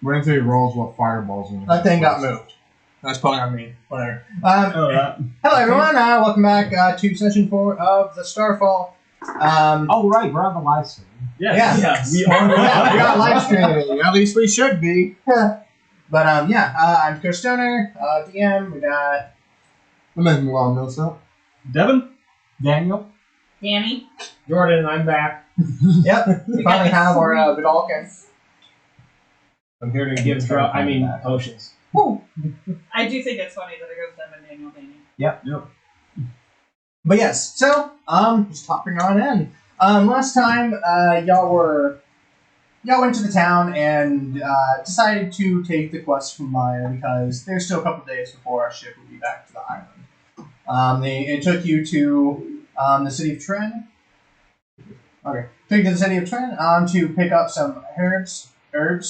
Wait until he rolls what fireballs in. That thing got moved. That's probably not me. Whatever. That. Hello, everyone. Welcome back to session 4 of the Starfall. Oh, right. We're on the live stream. Yes. We are. We are live streaming. At least we should be. But, I'm Chris Stoner, DM. We got... I'm making a lot of notes up. Devin? Daniel? Danny? Jordan, I'm back. Yep. We finally have our Vidalkin. I'm here to give potions. Woo. I do think it's funny that it goes Devin, Daniel, Danny. Yep. But yes, so, just hopping on in. Last time, y'all went to the town and decided to take the quest from Maya because there's still a couple days before our ship will be back to the island. It took you to the city of Tren. Okay. Took you to the city of Tren to pick up some herbs. It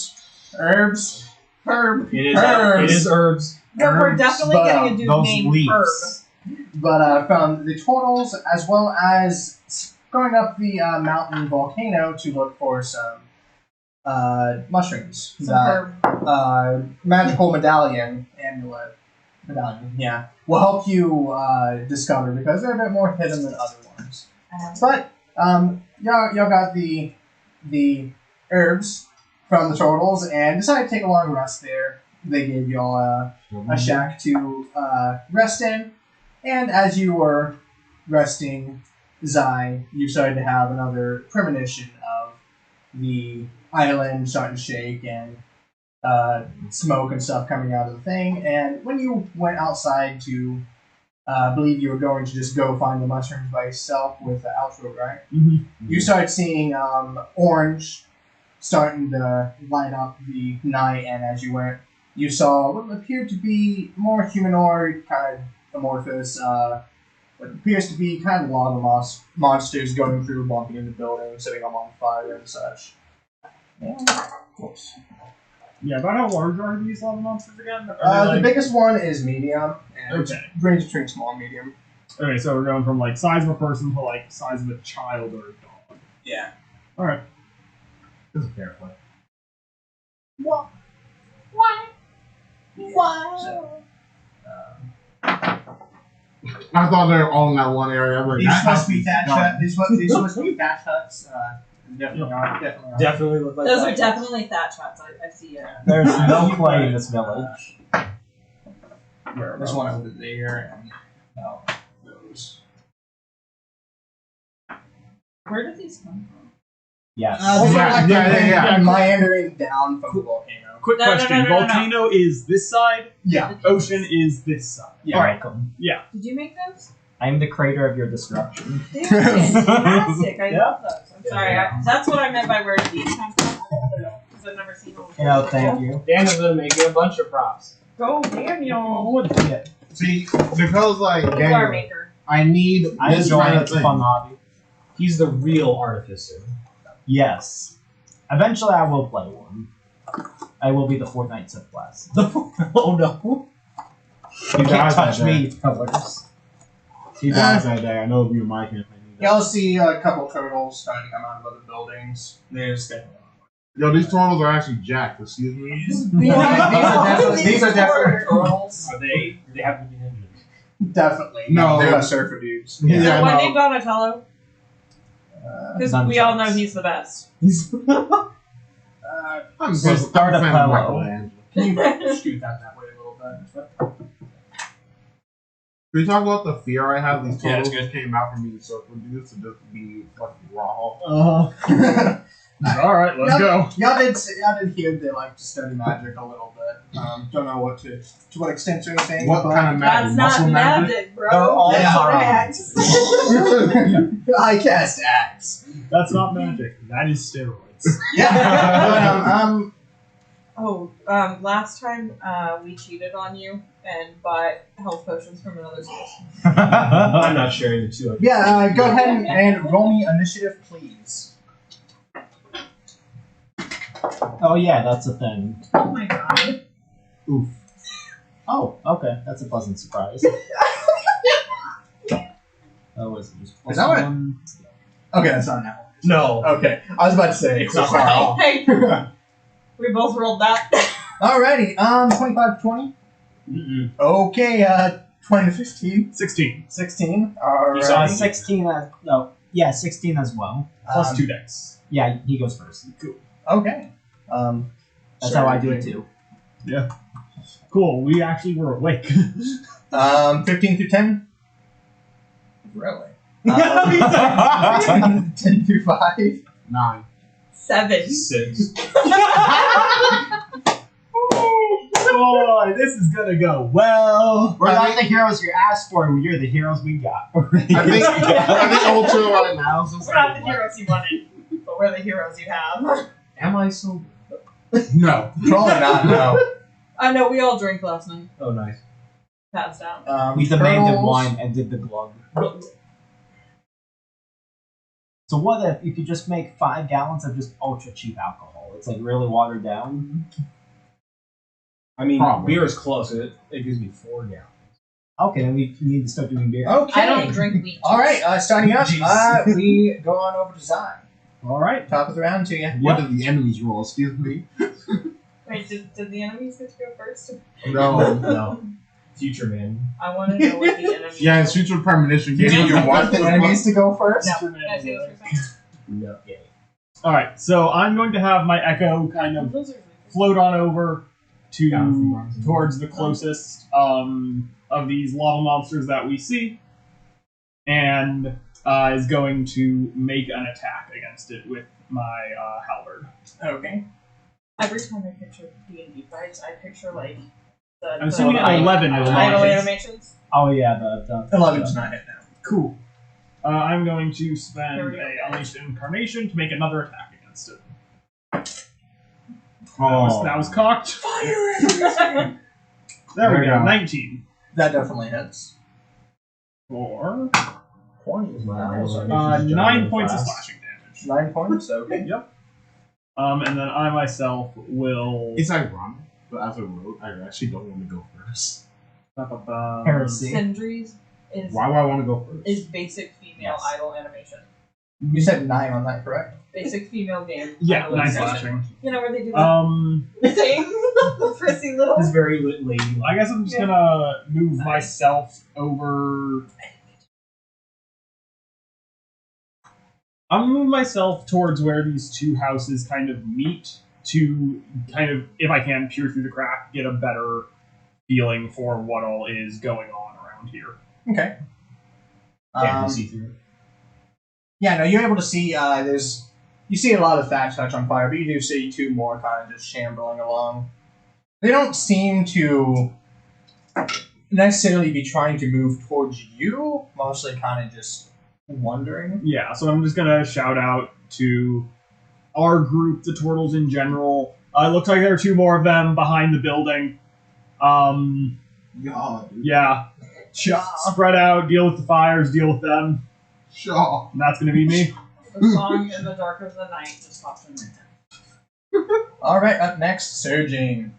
is herbs. We're definitely getting a dude named Herb. But from the turtles, as well as going up the mountain volcano to look for some mushrooms. Magical medallion, amulet, medallion, yeah, will help you discover because they're a bit more hidden than other ones. But y'all got the herbs from the turtles and decided to take a long rest there. They gave y'all a shack to rest in, and as you were resting, Zai, you started to have another premonition of the island starting to shake and smoke and stuff coming out of the thing. And when you went outside to believe you were going to just go find the mushrooms by yourself with the outro, right? Mm-hmm. You started seeing orange starting to light up the night, and as you went, you saw what appeared to be more humanoid, kind of amorphous, what appears to be kind of lava monsters going through, bumping into buildings, setting them on fire and such. Yeah, about how large are these lava monsters again? The biggest one is medium, and Okay. it's range between small and medium. Okay, so we're going from like size of a person to like size of a child or a dog. Yeah. Alright. This is careful. What? So, I thought they were all in that one area. Like, these that supposed to be house thatch is done. huts. These supposed to be thatch huts. Definitely not. Definitely not. Definitely look like Those that. are definitely thatch huts. I see it. There's no clay in this village. There's one over there, and those. Where did these come from? Yes. Yeah. Meandering down from the volcano. Quick No, question. no. Volcano is this side, Yeah. ocean is this side. Yeah. Welcome. Yeah. Did you make those? I'm the creator of your destruction. They're fantastic. I Yeah. love those. I'm sorry. That's what I meant by where did these come from? Because I've never seen them. Thank you. Daniel's gonna make you a bunch of props. Go, Daniel. Would fit. See, because like, You are Daniel, maker. I need I this enjoy kind it. of It's a thing. fun hobby. He's the real artificer. Yes. Eventually I will play one. I will be the Fortnite Sith class. Oh no. You can't dies touch that me, day. colors. He dies that day. I know you might can't need that. Y'all see a couple turtles starting to come out of other buildings. They're just Yo, these turtles are actually jacked. Excuse me. These are definitely turtles. Are they? Do they have to be ninjas? Definitely. No. They're surfer dudes. Yeah, So what no. named Donatello? Because we all know he's the best. I'm So just start a fan of fellow. Michelangelo. Can you scoot that way a little bit? Can we talk about the fear I have? These Yeah, turtles it's good. just came out from these surfer dudes to just be fucking raw. Alright, let's go. Y'all did hear they like to study magic a little bit. Don't know to what extent or anything. What but kind of magic? That's not Muscle magic? magic, bro. They're all That's axe. I cast axe. That's not magic. That is steroids. Yeah. Last time we cheated on you and bought health potions from another source. I'm not sharing the two. Yeah. Go ahead and roll me initiative, please. Oh yeah, that's a thing. Oh my god. Oof. Oh, okay. That's a pleasant surprise. Oh, is it just Is that what- one? Okay, that's not now. No. Okay, I was about to say. It's not sorry. right. Hey, We both rolled that. Alrighty, 25 to 20. Mm-mm. Okay, 20 to 15. 16. 16. He's So on Alright. 16 as no, yeah, 16 as well. Plus Um, 2 dice. Yeah, he goes first. Okay. That's how I do it too. Cool, we actually were awake. 15 through 10. Really? 10 through 5. 9. 7. 6. Boy, this is gonna go well. We're not the heroes you asked for, you're the heroes we got. I think Ultra right now is just We're not like, the heroes you wanted, but we're the heroes you have. Am I so? no. Probably not, no. I know, we all drank last night. Oh, nice. Passed out. We demanded turtles. wine and did the glug. So what if you could just make 5 gallons of just ultra cheap alcohol? It's like really watered down. I mean, Probably. beer is close. It gives me 4 gallons. Okay, then we need to start doing beer. Okay. I don't drink wheat. Alright, starting up, Jeez. we go on over to Zion. Alright. Top of the round to you. What did the enemies roll? Excuse me. Wait, did the enemies get to go first? No. No. Future man. I want to know what the enemies Yeah, it's future premonition. You Can you want watch the enemies to go first? No. Can I see those for a second? No. Yeah. Alright, so I'm going to have my echo kind of Those are float on over to Yeah, from towards the closest of these lava monsters that we see, and is going to make an attack against it with my halberd. Okay. Every time I picture D&D fights, I picture like the I'm assuming the an 11 is idle not. animations. Oh yeah, the 11's not it now. Cool. I'm going to spend Here we go, a guys. Unleashed Incarnation to make another attack against it. Oh. That was cocked. Fire! There we There go. you go. 19. That definitely hits. For 20 is my 9 points of slashing damage. 9 points, okay. Yep. And then I myself will. It's ironic, but as a rogue, I actually don't want to go first. heresy. Sindri's is Why would I want to go first? is basic female Yes. idle animation. You said 9 on that, correct? Basic female game. Yeah, idle 9 animation. slashing. You know where they do Uh, the thing? The prissy little. It's very lady. I guess I'm just gonna move myself over. I'm gonna move myself towards where these two houses kind of meet to kind of, if I can, peer through the crack, get a better feeling for what all is going on around here. Okay. Yeah, you see through. Yeah, no, you're able to see, you see a lot of thatch touch on fire, but you do see 2 more kind of just shambling along. They don't seem to necessarily be trying to move towards you, mostly kind of just wondering. Yeah, so I'm just gonna shout out to our group, the turtles in general. It looks like there are 2 more of them behind the building. Yeah, dude. Yeah. Spread out, deal with the fires, deal with them. Shaw. And that's gonna be me. The song in the dark of the night just popped in my head. Alright, up next, Surging.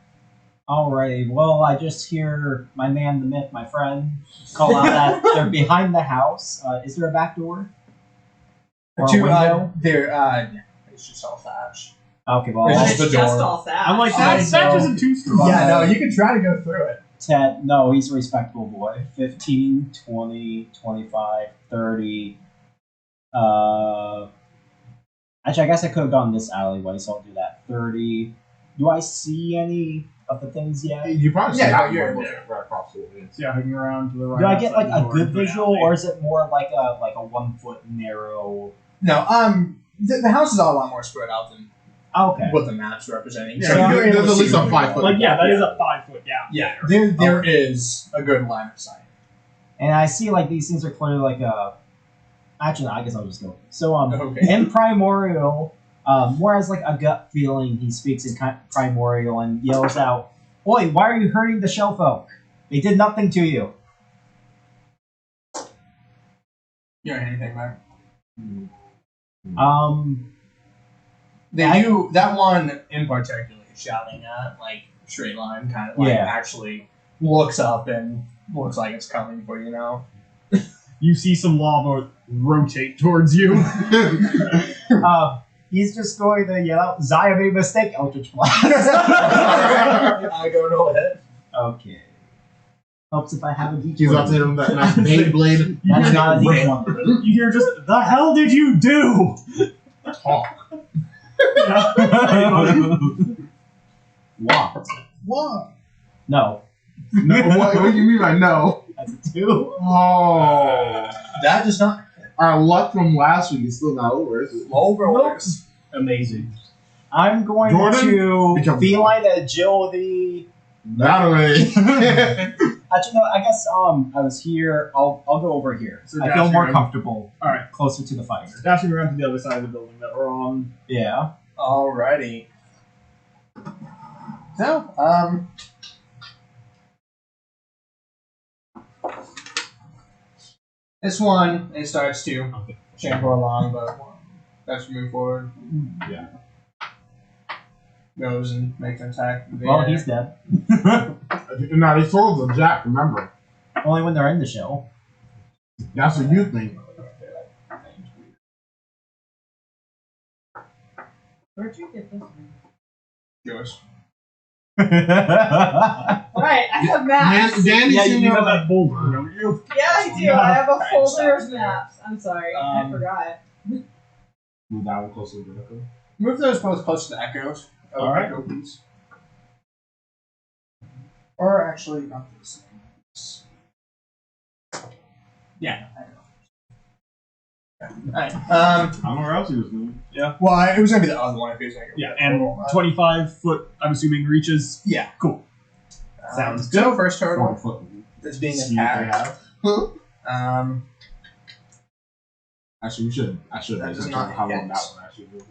Alrighty, well, I just hear my man, the myth, my friend, call out that they're behind the house. Is there a back door? Or a window? It's just all thatch. Okay, well, It's But just it's the just door. all that. I'm like, I that know. isn't too strong. Yeah, no, you can try to go through it. 10, no, he's a respectable boy. 15, 20, 25, 30. Actually, I guess I could have gone this alleyway, so I'll do that. 30. Do I see any of the things yet? You probably Yeah, see that you're one there. right across the way. Yeah, hanging around to the right. Do I get like outside a the door good to the visual, alley. or is it more like a 1 foot narrow? No, the house is all a lot more spread out than Okay. what the map's representing. Yeah, So you're you're able There's to at see least a where 5 you're foot. going. Like, yeah, that is a 5 foot gap. Yeah, there is a good line of sight. And I see like these things are clearly like a. Actually, no, I guess I'll just go. So Okay. in Primordial, more as like a gut feeling, he speaks in Primordial and yells out, "Oi, why are you hurting the shell folk? They did nothing to you." You know anything, Mark? I- That one in particular is shouting at, like, straight line, kind of like Yeah. actually looks up and looks like it's coming for you now. You see some lava rotate towards you. He's just going to yell out, Zaya made a mistake, Eldritch Blast. I don't know it. Okay. Helps if I have a D20. He's about to hit him with that nice Beyblade. That's not a D20. You hear just, the hell did you do? Talk. Locked. What? No. No, what do you mean by no? That's a 2. Oh. That does not Our luck from last week is still not over, is it? over. Amazing. I'm going Jordan, to become- feline agility. That way. Actually, no. I guess I was here. I'll go over here. So I feel dashing more around. comfortable. All right. Closer to the fire. Dashing around to the other side of the building that we're on. Yeah. Alrighty. So, this one, it starts to shamble along, but starts to move forward. Yeah. Goes and makes an attack. Well, he's dead. Now, they told the Jack, remember. Only when they're in the show. That's what you think. Where'd you get this one? Yours. Right, I have maps. Danny Yeah, seen you your have that folder, don't you? Yeah, I do. I have a folder of maps. I'm sorry, I forgot. Move that one closer to the echo. Move those both close to the echoes. Alright. Echo, please. Or actually, not this. Yeah. Alright. I don't know where else he was moving. Well, it was gonna be the other one if he was gonna go. Yeah, and 25 foot, I'm assuming, reaches. Yeah. Cool. Sounds good. So first 4 turtle foot. is being See what they attacked. have. Actually, we should. I should. That That does does not not how long hit. that one actually will be.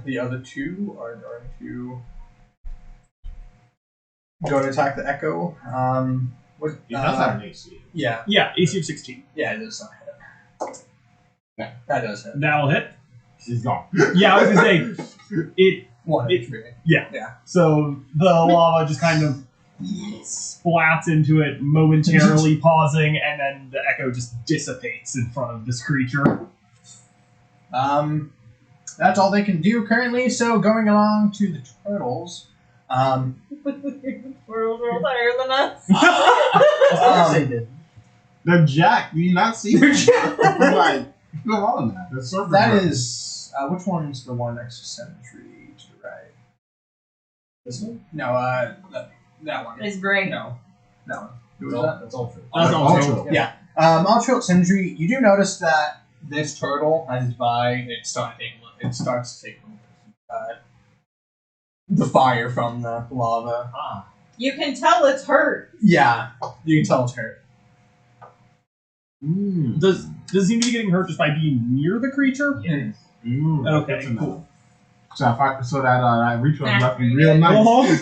The other two are going to go to attack the echo. What? He does have an AC. Yeah. Yeah, AC of 16. Yeah, it does not hit. Yeah. That does hit. That'll hit. He's gone. Yeah, I was gonna say, it. One It- HP. So the lava just kind of splats into it, momentarily pausing, and then the echo just dissipates in front of this creature. That's all they can do currently. So going along to the turtles. Turtles are all higher than us. They're Jack. Do you not see them? Like, come on now. The server That bird. is which one's the one next to Symmetry to the right? This one? No, that one. It's great. No, that one. Who was No, that? that's ultra. That's Ultra. Yeah. Ultra Symmetry. You do notice that this turtle, as it's by, it starts to take the fire from the lava. Ah. You can tell it's hurt. Yeah, you can tell it's hurt. Does it seem to be getting hurt just by being near the creature? Yes. Okay, Good to know. cool. So if I so that reach one left me real nice.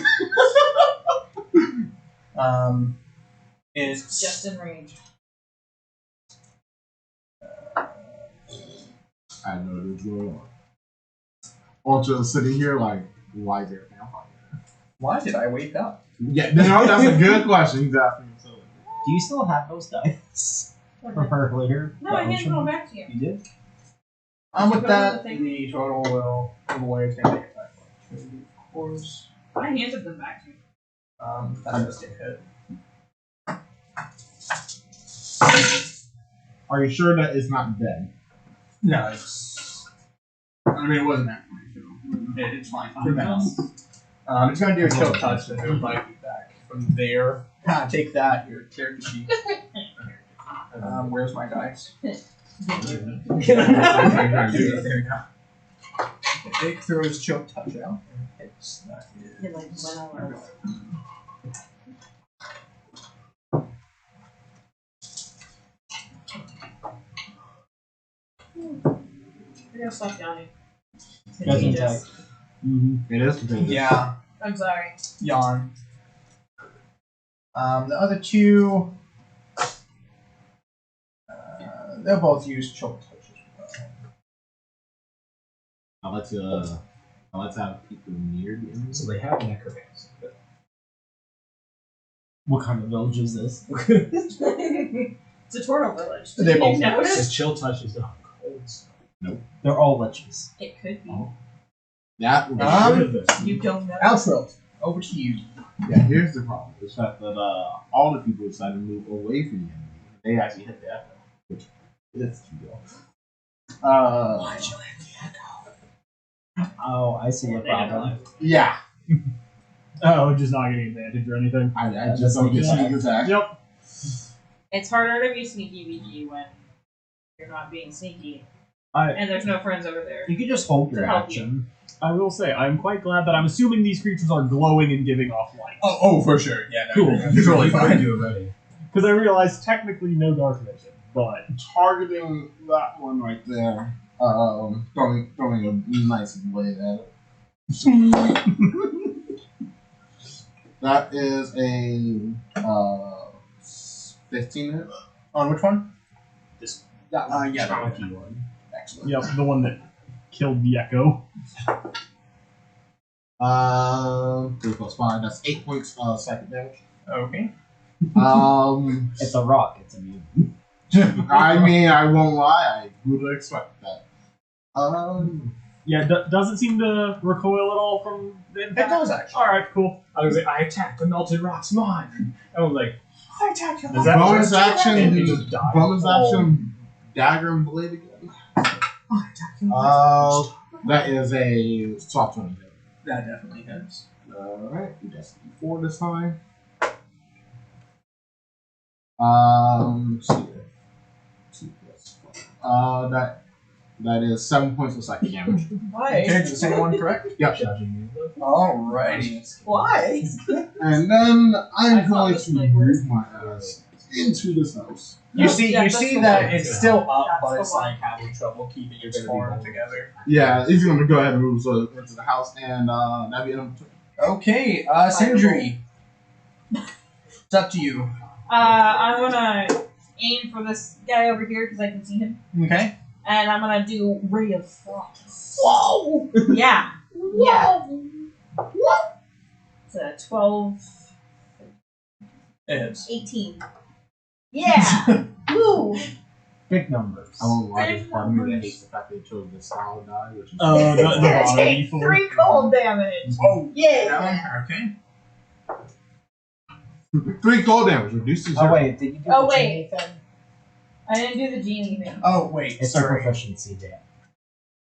It's Just in range. I know what's going on. Ultra sitting here like, why is there a vampire? why did I wake up? Yeah, no, that's a good question. He's asking himself. Do you still have those dice from earlier? No, I handed them back to you. You did? With Put it on that, the thing. the turtle will move away. It's gonna take it back. Of course. I handed them back to you. That's just a hit. Are you sure that it's not dead? No, it's. I mean, it wasn't that funny, so it's fine. For now. It's gonna do a chill touch, and it'll bite you back from there. Take that, your character sheet. Where's my dice? There we go. It throws chill touch out and hits. That is. You're like 1 hour. You're gonna stop yawning. It's Doesn't contagious. It is contagious. Yeah, I'm sorry. yawn. The other two, they'll both use chill touch as well. I like to have people near the enemy. So they have necromancy. What kind of village is this? It's a turtle village. They both You notice? The chill touch is not They're all liches. It could be. Oh. That would be You don't know. Herbbetrayl, over to you. Yeah, here's the problem. It's that all the people decided to move away from the enemy. They actually hit the echo, which is too low. Why'd you hit the echo? Oh, I see a problem. Yeah. Oh, just not getting advantage or anything. I just don't get sneak attack. Yep. It's harder to be sneaky VG when you're not being sneaky. I- And there's no friends over there. You can just hold your To help action. I will say, I'm quite glad that I'm assuming these creatures are glowing and giving off light. Oh, for sure. Yeah, no, Cool. you're totally fine. do it already. Because I realized technically no dark vision, but Targeting that one right there. Throwing a nice blade at it. That is a 15 hit. On which one? That one. Yeah, that one. Chunky one. Excellent. yep, the one that killed the echo. 3 plus 5. That's 8 points psychic damage. Okay. It's a rock. It's immune. I mean, I won't lie. I would expect that. Yeah, doesn't seem to recoil at all from the It impact. does, actually. Alright, cool. I was like, I attacked the melted rocks, mine. I was like, I attacked you. does that Bonus work? action. And he just died. Bonus action. Dagger and blade again. That is a soft 20 hit. That definitely hits. Alright, that's 4 this time. Let's see here. 2 plus 5. That is 7 points of psychic damage. Okay, is the same one correct? Yep. Judging you. Alrighty. Why? And then I I'm thought going this to might work. move my ass into this house. You see, Yeah, you that's see the that one. it's still up, That's but the it's one. like having trouble keeping its You're gonna be form bold. together. Yeah, he's going to go ahead and move into the house, and that'd be enough. Okay, Sindri. It's up to you. I'm gonna aim for this guy over here because I can see him. Okay. And I'm gonna do Ray of Frost. Whoa! Yeah. Yeah. It's a 12, It is. 18. Yeah! Woo! Big numbers. I won't lie, there's part of me that Numbers. hates the fact they chose the style die, which is. The It's gonna bottom take E4. 3 cold damage. Oh, Yeah! okay. 3 cold damage, reduced to 0. Oh wait, did you do Oh, the wait. genie thing? I didn't do the genie thing. Oh, wait. It's a sorry. proficiency damage.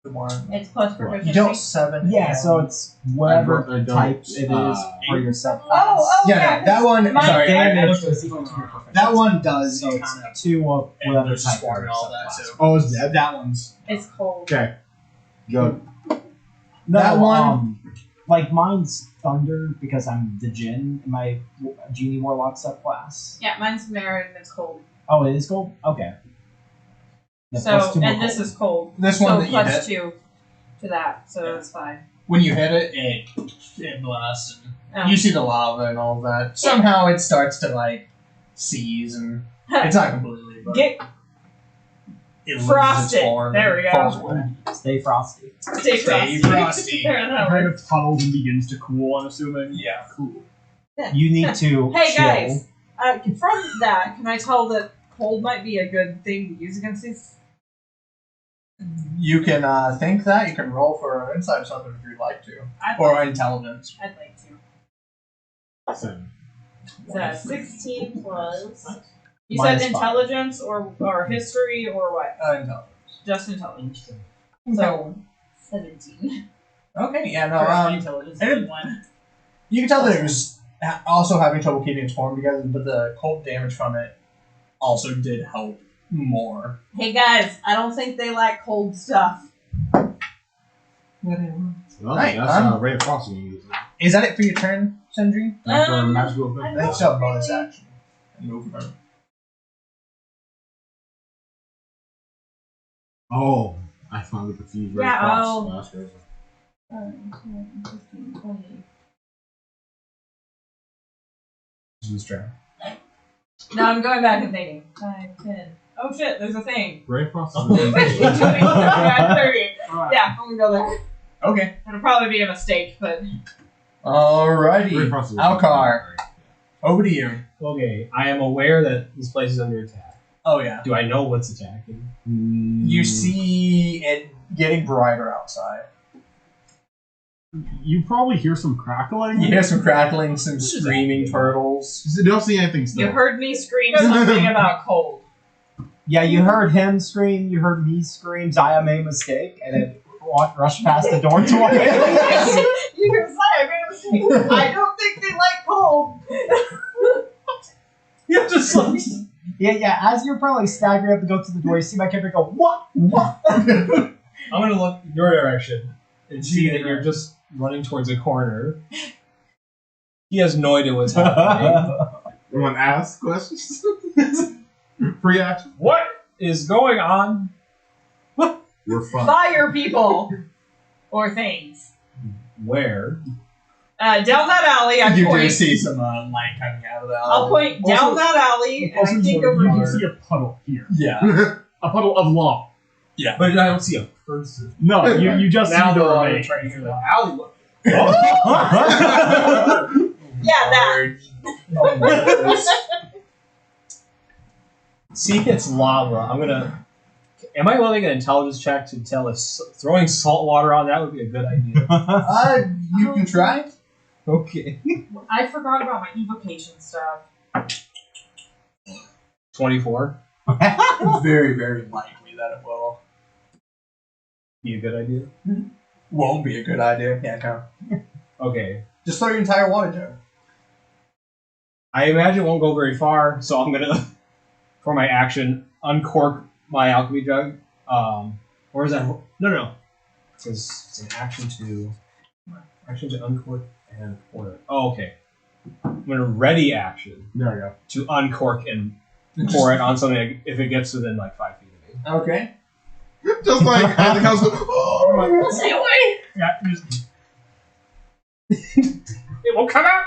The one. It's plus What? proficiency. You dealt 7. Yeah, so it's whatever I don't, type it is for your subclass. Oh, Yeah, yeah. no, that one. Mine- Sorry, Damage I- is equal to your proficiency. that one does. So kind it's of- 2 of and whatever there's type swarm your and all that subclass. too. Oh, it's dead? That one's. It's cold. Okay. Go. No, That one- like mine's thunder because I'm the Jinn in my genie warlock subclass. Yeah, mine's merit and it's cold. Oh, it is gold. Okay. Yeah, So, plus 2 more and this gold. is cold. This one So that you plus hit. 2 to that, so that's fine. When you hit it, it blasts. And Oh. you see the lava and all that. Somehow it starts to like seize, and it's not completely, but Get it loses frosted. its form. There we and go. falls away. Stay frosty. stay Stay frosty. frosty. There, that Kind works. of tunnels and begins to cool, I'm assuming. Yeah. Cool. You need to Hey chill. guys, from that, can I tell that cold might be a good thing to use against these? You can think that. You can roll for an insight or something if you'd like to, I'd or like, intelligence. I'd like to. 7. Is that 16 plus? You Minus said 5. intelligence or history or what? Intelligence. Just intelligence. Okay. So 17. Okay. Yeah. Or No. intelligence and- is 1. You can tell that it was also having trouble keeping its form together, but the cold damage from it also did help more. Hey guys, I don't think they like cold stuff. Well, Right, that's Ray of Frost you use. Is that it for your turn, Sindri? And for Um, magical I effect. I think so. don't Bonus really- action. And move her. Oh, I found the confused Ray Yeah, of Frost. I'll- Oh, that's crazy. 15, 20. This turn. No, I'm going back and thinking. 5, 10. Oh shit, there's a thing. Ray of Frost 15, 20, is 30. Alright. Yeah, I'm gonna go there. Okay. It'll probably be a mistake, but Ray Alrighty. of Frost is Alcar, over to you. Okay, I am aware that this place is under attack. Oh yeah. Do I know what's attacking? You see it getting brighter outside. You probably hear some crackling. You hear some crackling, some screaming turtles. You don't see anything You still. heard me scream something about cold. Yeah, you heard him scream, you heard me scream, Zaya made a mistake, and then rushed past the door twice. You can say I made a mistake. I don't think they like cold. Yeah, just like Yeah, as you're probably staggering up to go to the door, you see my character go, what? I'm gonna look your direction and see that you're just running towards a corner. He has no idea what's happening. You want to ask questions? Free action. What is going on? We're fine. Fire people. Or things. Where? Down that alley, I You do point. see some light coming out of the alley. I'll point down Also- that alley, and I think over you here. see a puddle here. Yeah. A puddle of lava. But I don't see a person. No, you just Now see the they're all remains. trying to hear the alley look. Yeah, that. See, it's lava. I'm gonna. Am I willing an intelligence check to tell if throwing salt water on that would be a good idea? You can try. Okay. I forgot about my evocation stuff. 24. Very, very likely that it will. Be a good idea. Won't be a good idea. Yeah, come. Okay. Just throw your entire water jug. I imagine it won't go very far, so I'm gonna, for my action, uncork my alchemy jug. Or is that? No. It says it's an action to uncork and pour it. Oh, okay. I'm gonna ready action There we go. to uncork and pour it on something if it gets within like 5 feet of me. Okay. Just like at the council. Oh my god. Stay away! Yeah. It won't come out.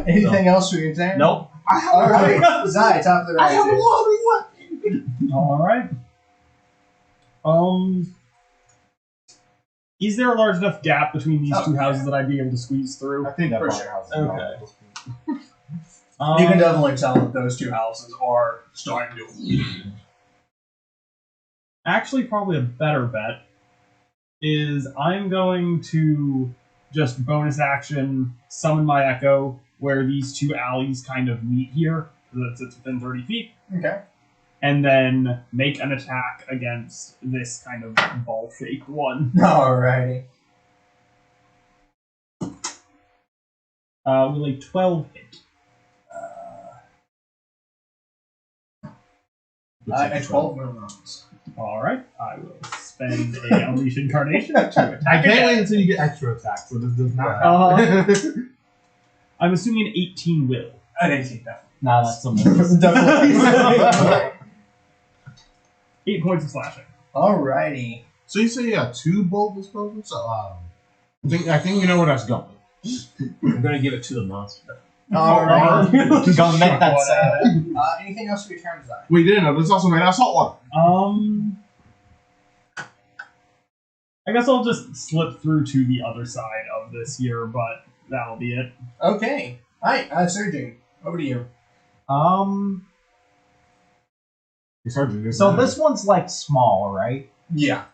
Anything else for your turn? Nope. I have All right. Zai, top of the I have a round. lot of weapons. Alright. Is there a large enough gap between these two houses that I'd be able to squeeze through? I think that For probably sure. has Okay. You can definitely tell that those two houses are starting to. Actually, probably a better bet is I'm going to just bonus action summon my echo where these two alleys kind of meet here, so that it's within 30 feet, Okay. and then make an attack against this kind of ball-shaped one. Alrighty. Will a 12 hit? At 12 rounds. Alright, I will spend a Unleash Incarnation to attack I can't again. wait until you get extra attacks, so this does not happen. I'm assuming an 18 will. I didn't take that. Nah, that's something. Definitely. 8 points of slashing. Alrighty. So you say you got two bolt disposals? So, I think you know where that's going. I'm gonna give it to the monster. Alright. Gonna make that sound. Anything else for your turn, Zai? We didn't know, but it's also made out of salt water. I guess I'll just slip through to the other side of this here, but that'll be it. Okay. Alright, Surging. Over to you. So this one's like small, right? Yeah.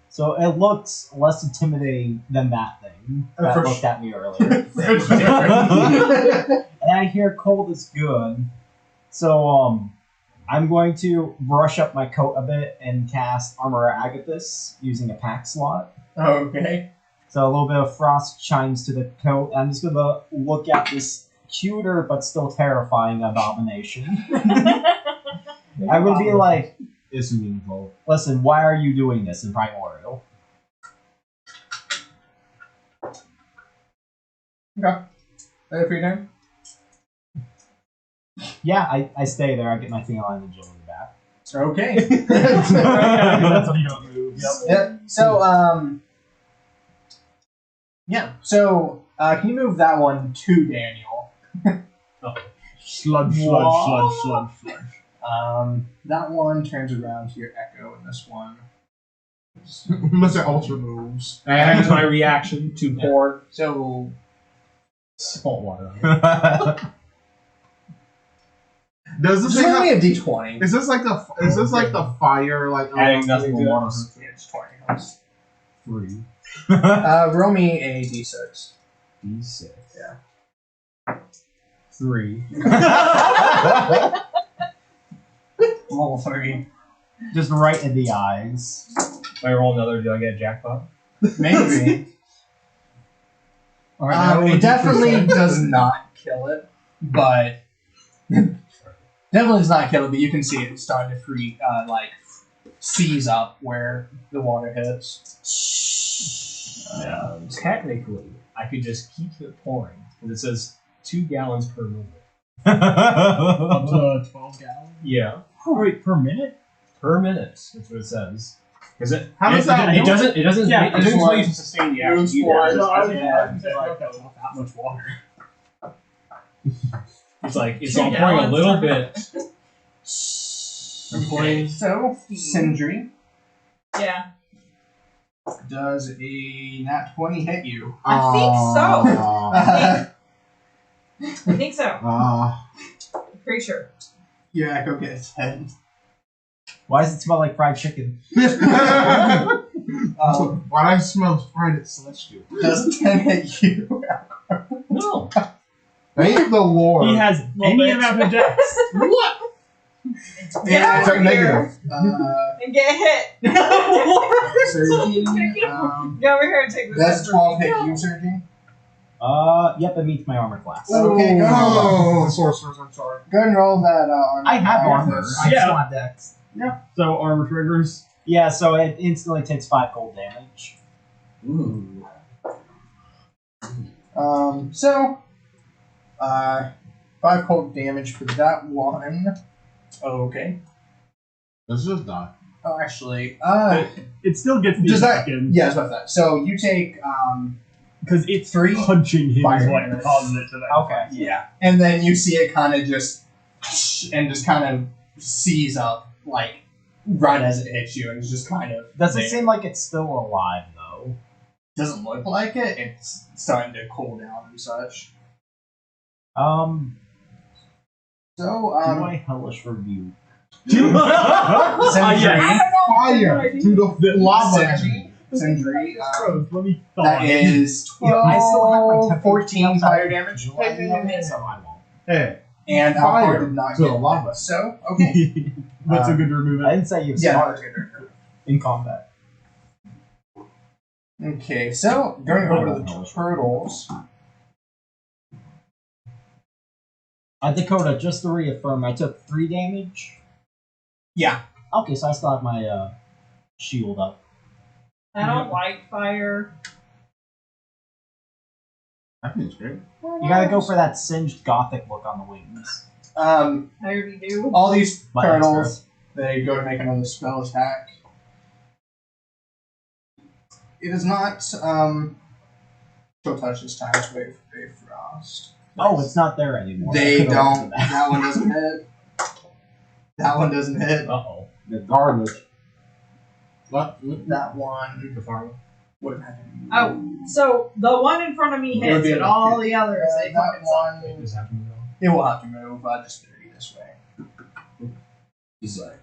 So it looks less intimidating than that thing that For looked sure. at me earlier. For sure. And I hear cold is good. So I'm going to brush up my coat a bit and cast Armor Agathis using a pack slot. Okay. So a little bit of frost shines to the coat. I'm just going to look at this cuter but still terrifying abomination. I would be like, It's meaningful. listen, why are you doing this in Primordial? Okay. Ready for your turn? Yeah, I stay there. I get my thing on the gym in the back. Okay. That's if you don't move. Yep. Yep. So, yeah. So, can you move that one to Daniel? Sludge. That one turns around to your Echo, and this one. Mr. Ultra moves. And my reaction to pour So, salt water on it. Does this This is thing only have, a d20. is this like the fire like Adding nothing to it. water? Yeah, it's 20. 3. Roll me a d6. D6. Yeah. 3. Roll 3. Just right in the eyes. If I roll another, do I get a jackpot? Maybe. It definitely does not kill it, but definitely does not kill it. But you can see it starting to seize up where the water hits. Technically, I could just keep it pouring because it says 2 gallons per minute. Up to 12 gallons? Yeah, Wait, per minute? per minute. That's what it says. Because How does that it doesn't Yeah, it doesn't tell you to sustain the action moves either. forward. It's No, I was just- like, that's not that much water. It's like it's 2 on pouring a gallons little per bit. I'm pouring. So, Sindri, Yeah. does a nat 20 hit you? I think so. Uh, I think so. Pretty sure. Your echo gets hit. Why does it smell like fried chicken? Why I smell fried celestial? Does 10 hit you? No. Thank the Lord. He has any bitch. amount of dex. What? Yeah, Get it's over like here negative. and get hit. 13. Get over here and take this. Does hit 12 from hit me. you, Sergey? Yep, it meets my armor class. Okay, go ahead. Oh, sorcerers, I'm sorry. Go ahead and roll that armor. I have armor. I Yeah. still have dex. So armor triggers. Yeah, so it instantly takes 5 cold damage. Ooh. So, 5 cold damage for that one. Okay. Let's just die. Oh, actually, It still gets the does that? second. Yeah, it's about that. So you take Because it's 3 punching him is fire what damage. causes it to that. Okay. Yeah, and then you see it kind of just kind of seize up like right as it hits you, and it's just kind of Does it there. seem like it's still alive, though? Doesn't look like it. It's starting to cool down and such. Do So I hellish review? Sindri, I don't know. Fire to the lava. Sindri, Let me that thaw. is Yeah, I still have my 12, 14 fire damage, So I won't. Hey, and Fire Alcor did not to get the lava. that. So okay, What's a good remove I it? didn't say you yeah, start that's good. in combat. Okay, so going over to the turtles. Dakota, just to reaffirm, I took 3 damage. Yeah. Okay, so I still have my shield up. I don't like fire. I think it's great. You gotta go for that singed gothic look on the wings. I already do. All these My turtles, they go to make another spell attack. It is not she'll touch this time. It's Wave Frost. Oh, it's not there anymore. They I could've don't. looked at That one doesn't hit. That one doesn't hit. Uh-oh. The garbage. What? That one The farm. would have happened. Oh, so the one in front of me It would hits, be and a- all the others they that fucking suck. It one. just happened to go. It will have to move. Just 30 this way. He's like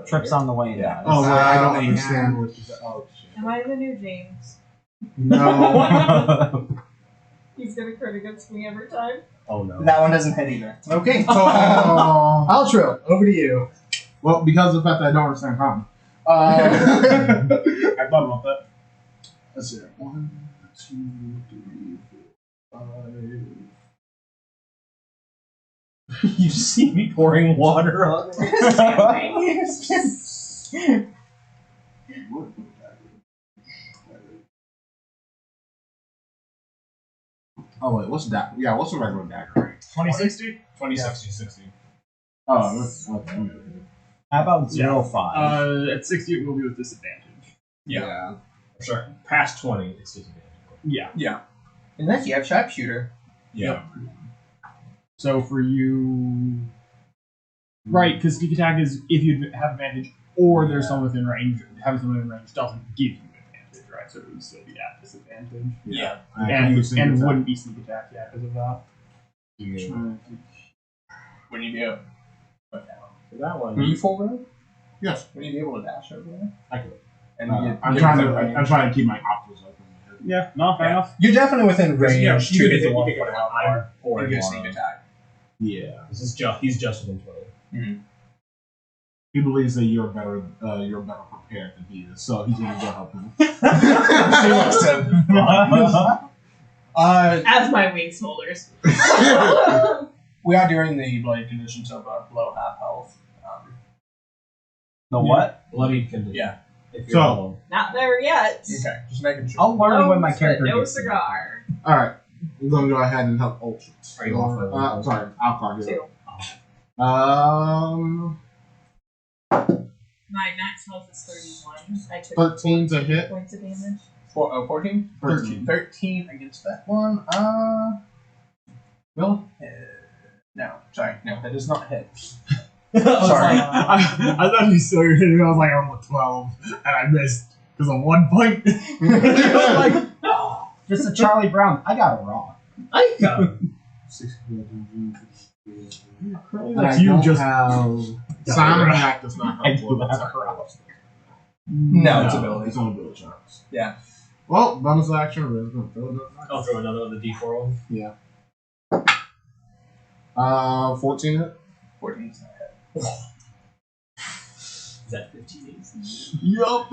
Trips on the way Yeah. down. Oh, wait, I don't yeah. understand what you said. Oh, shit. Am I the new James? No. He's gonna crit against me every time. Oh no. That one doesn't hit either. Okay. Oh. Altril, over to you. Well, because of the fact that I don't understand common. I thought about that. Let's see. 1, 2, 3, 4, 5. You see me pouring water on Oh wait, what's that? Yeah, what's the regular dagger? Right? 2060? 2060, 60. Oh, that's How about 0-5? At 60 it will be with disadvantage. yeah. Sorry, past 20, it's disadvantage. Yeah. Unless you have sharpshooter. Yeah. So for you... Right, because sneak attack is if you have advantage or there's someone within range. Having someone within range doesn't give you advantage, right? So it would still be at disadvantage. Yeah. And wouldn't be sneak attack yet because of that. When you do. Put down. That one. Are you full road? Yes. Would you be able to dash over there? I could. And I'm trying to keep my options open. Yeah, no, fair enough. You're definitely within range Yeah, to you hit could the hit- one you could foot hit out I'm bar. four You get a more. sneak attack. Yeah. He's just within 20. He believes that you're better prepared than he is, so he's gonna go help him. She looks to As my wings holders. we are during the bloody conditions of below half health. The what? Bloody condition. Yeah. If you're So- alone. Not there yet. Okay, just making sure. I'll learn when my character No gets there. cigar. All right, I'm gonna go ahead and help Ultra. Are you off of- Sorry, Alcon here. 2. My max health is 31. I took 13 to hit. points of damage. 14? 13. 13 against that one. Will? No, sorry, no, that does not hit. Sorry. I thought you still were hitting. I was like, I rolled a 12, and I missed because of 1 point. Like, just a Charlie Brown. I got it wrong. I got 16. That's I you don't just. have Simon Hack does not I have do one. have That's a not correct. No, it's ability. It's on ability checks. Yeah. Well, bonus action. We're gonna throw it up. I'll throw another on the D4 one. Yeah. 14 hit. 14 is not hit. Is that 15 AC? Yup.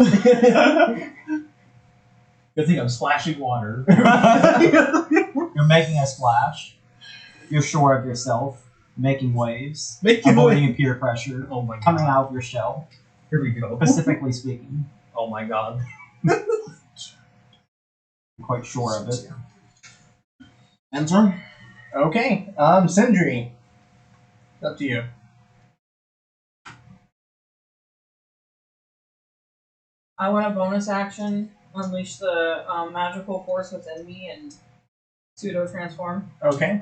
Good thing I'm splashing water. You're making a splash. You're sure of yourself. Making waves. Avoiding peer pressure. Oh my god. Coming out of your shell. Here we go. Specifically speaking. Oh my god. I'm quite sure of it. Enter. Okay, Sindri. It's up to you. I want a bonus action. Unleash the magical force within me and pseudo transform. Okay.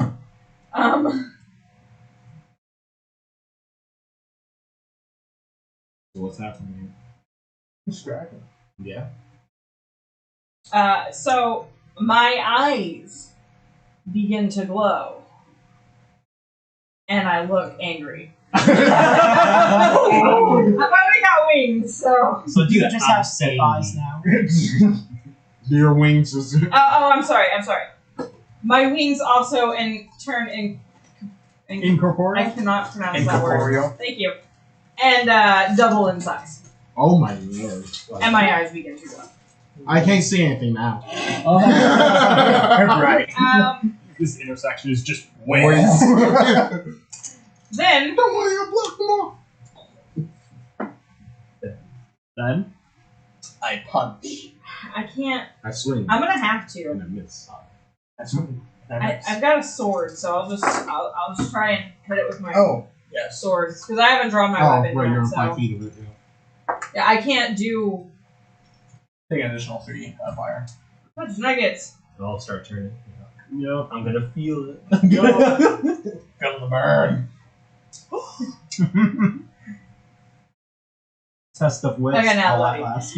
So what's happening Distracting. here? Yeah. So my eyes begin to glow, and I look angry. I've already got wings, so. So do you Dude, just I'm have Sith eyes now? Do your wings just... Oh, I'm sorry. My wings also turn I Incorporeal? cannot pronounce that word. Incorporeal. Thank you. And double in size. Oh my lord. And my eyes begin to glow. I can't see anything now. Right. This intersection is just Waves. Then Don't worry, I'll block them off. Then? I punch. I can't. I swing. I'm gonna have to. And I miss. I've got a sword, so I'll just try and hit it with my Yes. sword because I haven't drawn my Oh, weapon right, yet. you're on So 5 feet of it. yeah, I can't do. Take an additional 3 fire. What nuggets? I'll start turning. Yep. I'm gonna feel it. Feel the burn. Test of wits. I got an I'll ally. last.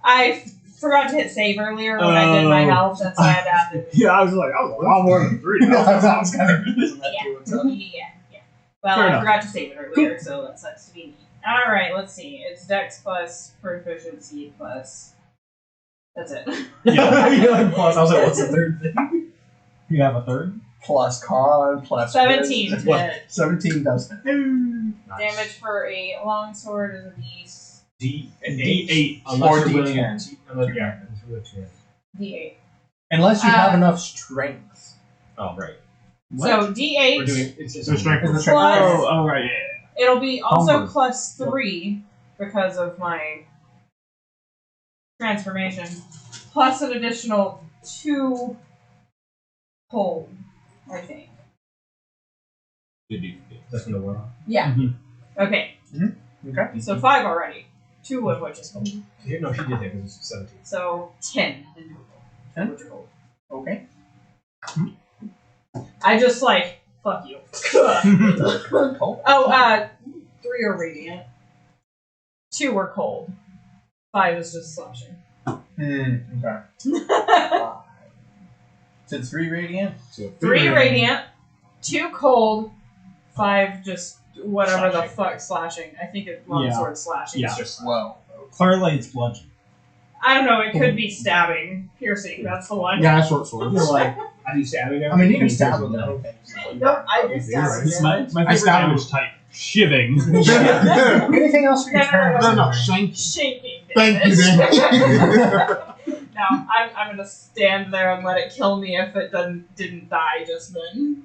I forgot to hit save earlier when I did my health, and so I had to have it. Yeah, I was like, I was a lot more than 3. That sounds kind of isn't that Yeah. too intense? Yeah. Well, Fair I enough. forgot to save it earlier, so that sucks to be me. All right, let's see. It's Dex plus proficiency plus. That's it. Yeah. Plus, I was like, what's the third thing? You have a third? Plus con, plus 17 wits. to hit. 17 does it. Damage for a longsword is a D. D8. Or Unless you're D10. willing to... Yeah. D8. Unless you have enough strength. Oh, right. So D8. We're doing... It's just So strength Is the was- strength? Oh, right, yeah. It'll be also Homebrew. plus 3 because of my transformation, plus an additional 2 cold, I think. That's gonna work. Yeah. Okay. Okay. So 5 already. 2 of which is cold. No, she did it because it's 17. So 10 in total. 10? Which are cold. Okay. I just like, fuck you. Cool. Oh, 3 are radiant. 2 are cold. 5 is just slashing. Okay. So 3 radiant. So 3 radiant, 2 cold, 5 just whatever the Slashing. fuck slashing. I think it's longsword slashing. Yeah. It's just Whoa. Clearly, it's bludgeon. I don't know. It could be stabbing, piercing. That's the one. Yeah, short sword. You're like, I do stabbing now. I mean, you can stab with anything. Nope, I do stab. This is my favorite stabbed damage type. Shiving. Anything else for your turn? No, shank. Shaking. Thank you, damage. then. No, I'm gonna stand there and let it kill me if it didn't die just then.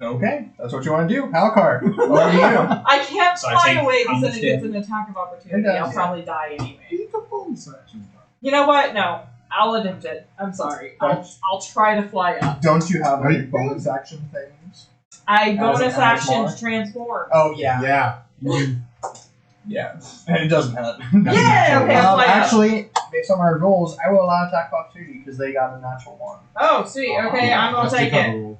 Okay, that's what you want to do. Halkar, over to you. I can't So I fly take away how because then much it gets an attack of opportunity. It does, I'll yeah. probably die anyway. You can bonus action. You know what? No, I'll attempt it. I'm sorry. I'll try to fly up. Don't you have any bonus action things? I As bonus an action more? transform. Oh, yeah. Yeah. Yeah. And it doesn't help. Yeah, okay, I'll fly up. Actually, based on my rules, I will allow attack of opportunity because they got a natural 1. Oh, sweet. Okay, I'm gonna take it.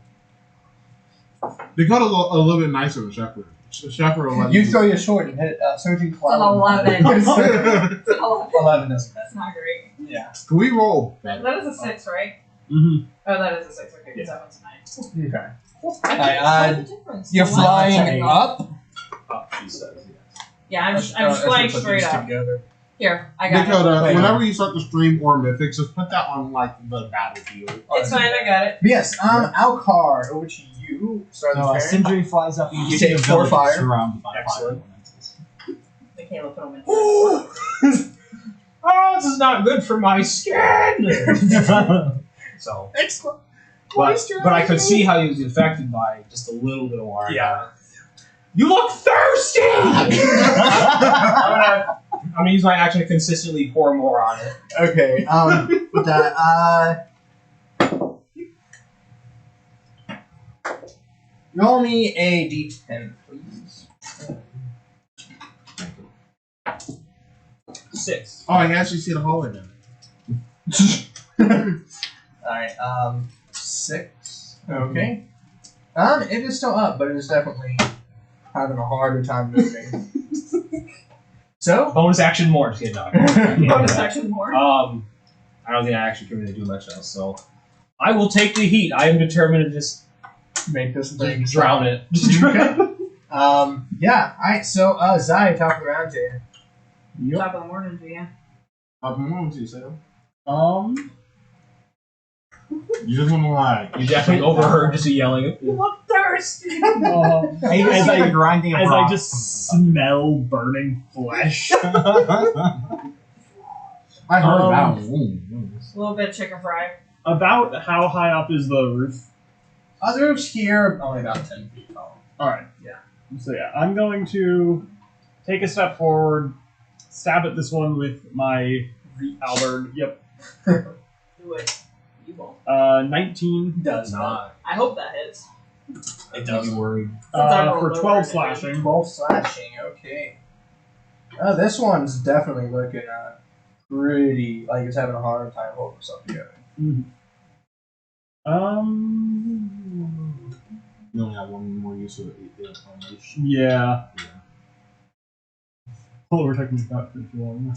They got a little bit nicer than Shepherd. Shepherd 11. You throw your sword and hit Surging It's an 11. It's It's an 11. 11 doesn't That's not great. Yeah. Can we roll better? That is a 6, right? Mm-hmm. Oh, that is a 6. Okay, because that one's a 9. Okay. What's the difference? You're Wow. flying up. She says, Yeah, I'm Let's flying put straight these up. together. Here, I got it. Dakota, Wait. whenever you start to stream or mythics, just put that on like the battlefield. It's fine, I got it. Yes, Alcar, over to you. Start So the turn. Sindri flies up and You you take see a 4 village fire. surrounded by Excellent. fire elementals. Michaela put them in. oh, this is not good for my skin. So, Excellent. but I could see how he was affected by just a little bit of water. Yeah. You look thirsty. I'm gonna use my action to consistently pour more on it. Okay, with that, roll me a d10, please. 6. Oh, I can actually see the hallway then. Alright, 6. Okay. It is still up, but it is definitely having a harder time moving. So? Bonus action more. Just kidding, no. Bonus action more. I don't think I actually can really do much else. So, I will take the heat. I am determined to just Make this thing drown it. Yeah, alright, so, Zai, top of the round here. Top of the morning to you. What you say? Um, You just want to lie. You definitely overheard just a yelling. You look thirsty. I as see the I grinding of as I rocks. just smell burning flesh. I heard about it. A little bit of chicken fry. About how high up is the roof? The roof's here, only about 10 feet tall. All right. Yeah. So yeah, I'm going to take a step forward, stab at this one with my halberd. Yep. Do it. You won't. 19 Does Not. I hope that hits. It does worry. for 12 slashing. 12 slashing, okay. This one's definitely looking pretty like it's having a hard time holding itself together. You only have one more use of it. Yeah. Well, we're talking about for too long.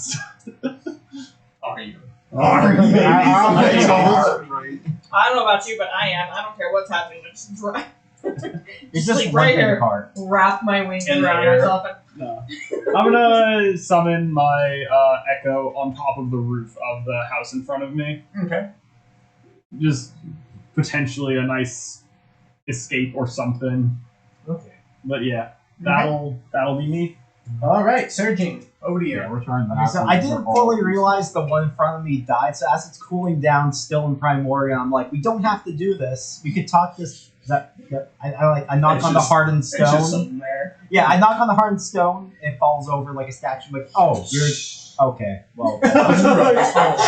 Are you? I don't know about you, but I am. I don't care what's happening. I'm just dry. It's just Sleep right limping here. apart. Wrap my wings In the around air. myself. No. I'm gonna summon my echo on top of the roof of the house in front of me. Okay. Just potentially a nice escape or something. Okay. But yeah, that'll be me. Alright, surging. Over to you. Yeah, we're trying to. So I didn't fully realize the one in front of me died, so as it's cooling down still in Primordial, I'm like, we don't have to do this. We could talk this. I knock It's on the just- hardened There's just stone. something there. Yeah, I knock on the hardened stone, it falls over like a statue. I'm like, oh, you're okay. Well,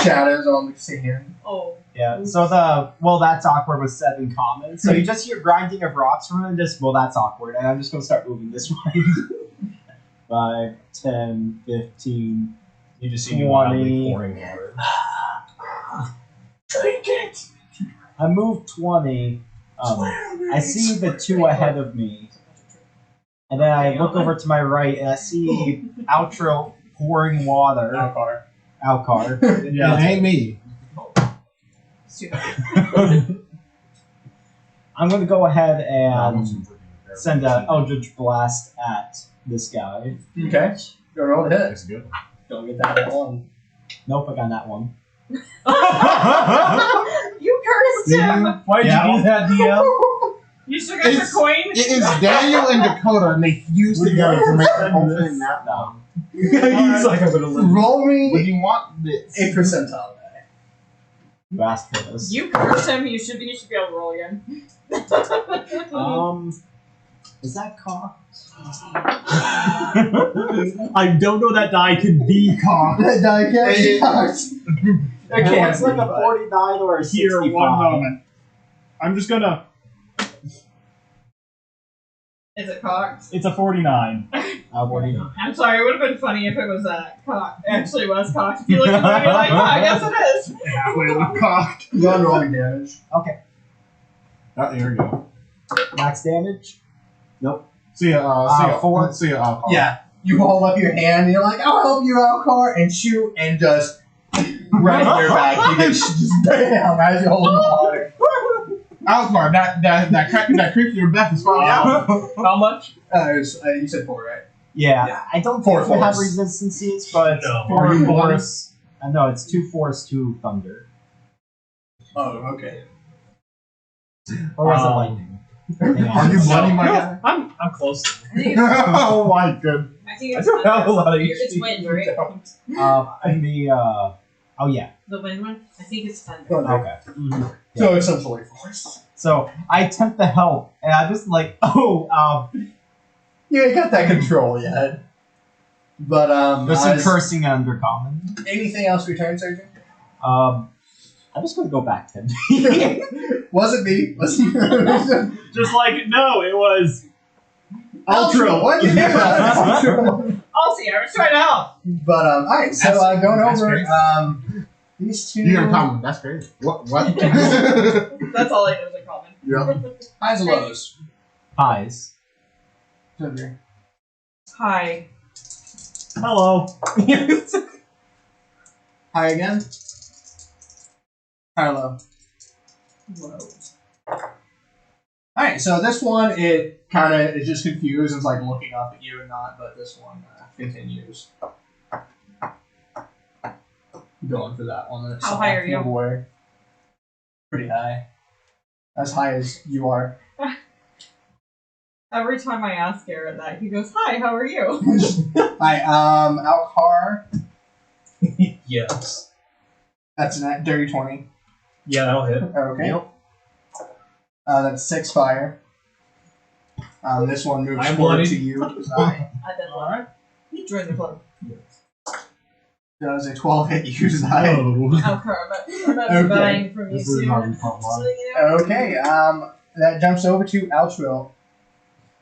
Shadows on the sand. Oh. yeah. So that's awkward was said in common. So you just hear grinding of rocks from it, and just that's awkward, and I'm just gonna start moving this way. 5, 10, 15. You just see me wildly 20. pouring water. Take it! I move 20. I see the 2 ahead of me. And then I look over to my right and I see Outro pouring water. Alcar. Yeah, it ain't me. Stupid. I'm going to go ahead and send a Eldritch Blast at this guy. Okay. Go roll to hit. That's good. Don't get that one. Nope, I got that one. You cursed him! Why'd you do that, DM? You still got your coin? It is Daniel and Dakota, and they fused together to make the whole thing that long. He's like, I'm gonna live. Roll Would me you want this? a percentile die. You asked for this. You cursed him, you should be able to roll again. Is that cocked? I don't know that die could be cocked. That die can't be cocked. Okay, it's like a 49 or a 65. Here, one moment. I'm just gonna. Is it cocked? It's a 49. 49. I'm sorry, it would have been funny if it was cocked. Actually, was cocked. If you look at me, you're like, oh, I guess it is. Halfway look cocked. Go on rolling damage. Okay. Oh, here we go. Max damage? See ya, 4. See ya, alcohol. Yeah. You hold up your hand and you're like, I'll help you out, Car, and shoot, and just right in your back. You get just bam as you hold the water. Alcar, that creep in your back is falling out. How much? You said 4, right? Yeah. Yeah. I don't Four think we have force. resistances, but No. 4 you force. No, it's 2 force, 2 thunder. Oh, okay. Or was it lightning? Are you bloody, my guy? I'm close. I think it's, Oh my god. I think I it's don't have a lot of It's HP. wind, right? And the, oh yeah. The wind one? I think it's thunder. Okay. So essentially force. So I attempt to help, and I'm just like, You ain't got that control yet. But, there's some as- cursing and undercommon. anything else for your turn, Sergeant? I'm just gonna go back 10. Was it me? Was it Just like, no, it was. Ultra? What? I'll see, I was trying to help. But, alright, so going That's over, great. these two. You're in common. That's great. What? That's all I know is in common. Yeah. Highs and lows. Highs. Hi. Hello. High again? High or low? Lows. Alright, so this one, it kind of is just confused. It's like looking up at you and not, but this one continues. Going for that one. How high are you? Move away. Pretty high. As high as you are. Every time I ask Garrett that, he goes, hi, how are you? Alright, Alcar, Yes. that's a dirty 20. Yeah, that'll hit. Okay. Yep. That's 6 fire. This one moves I'm forward bloody. to you. I did love it. Join the club. Does a 12 hit you, Zai? Oh, crap. I'm about to Okay. be buying from you This is soon. how we So, talk about you know. Okay, that jumps over to Altrill.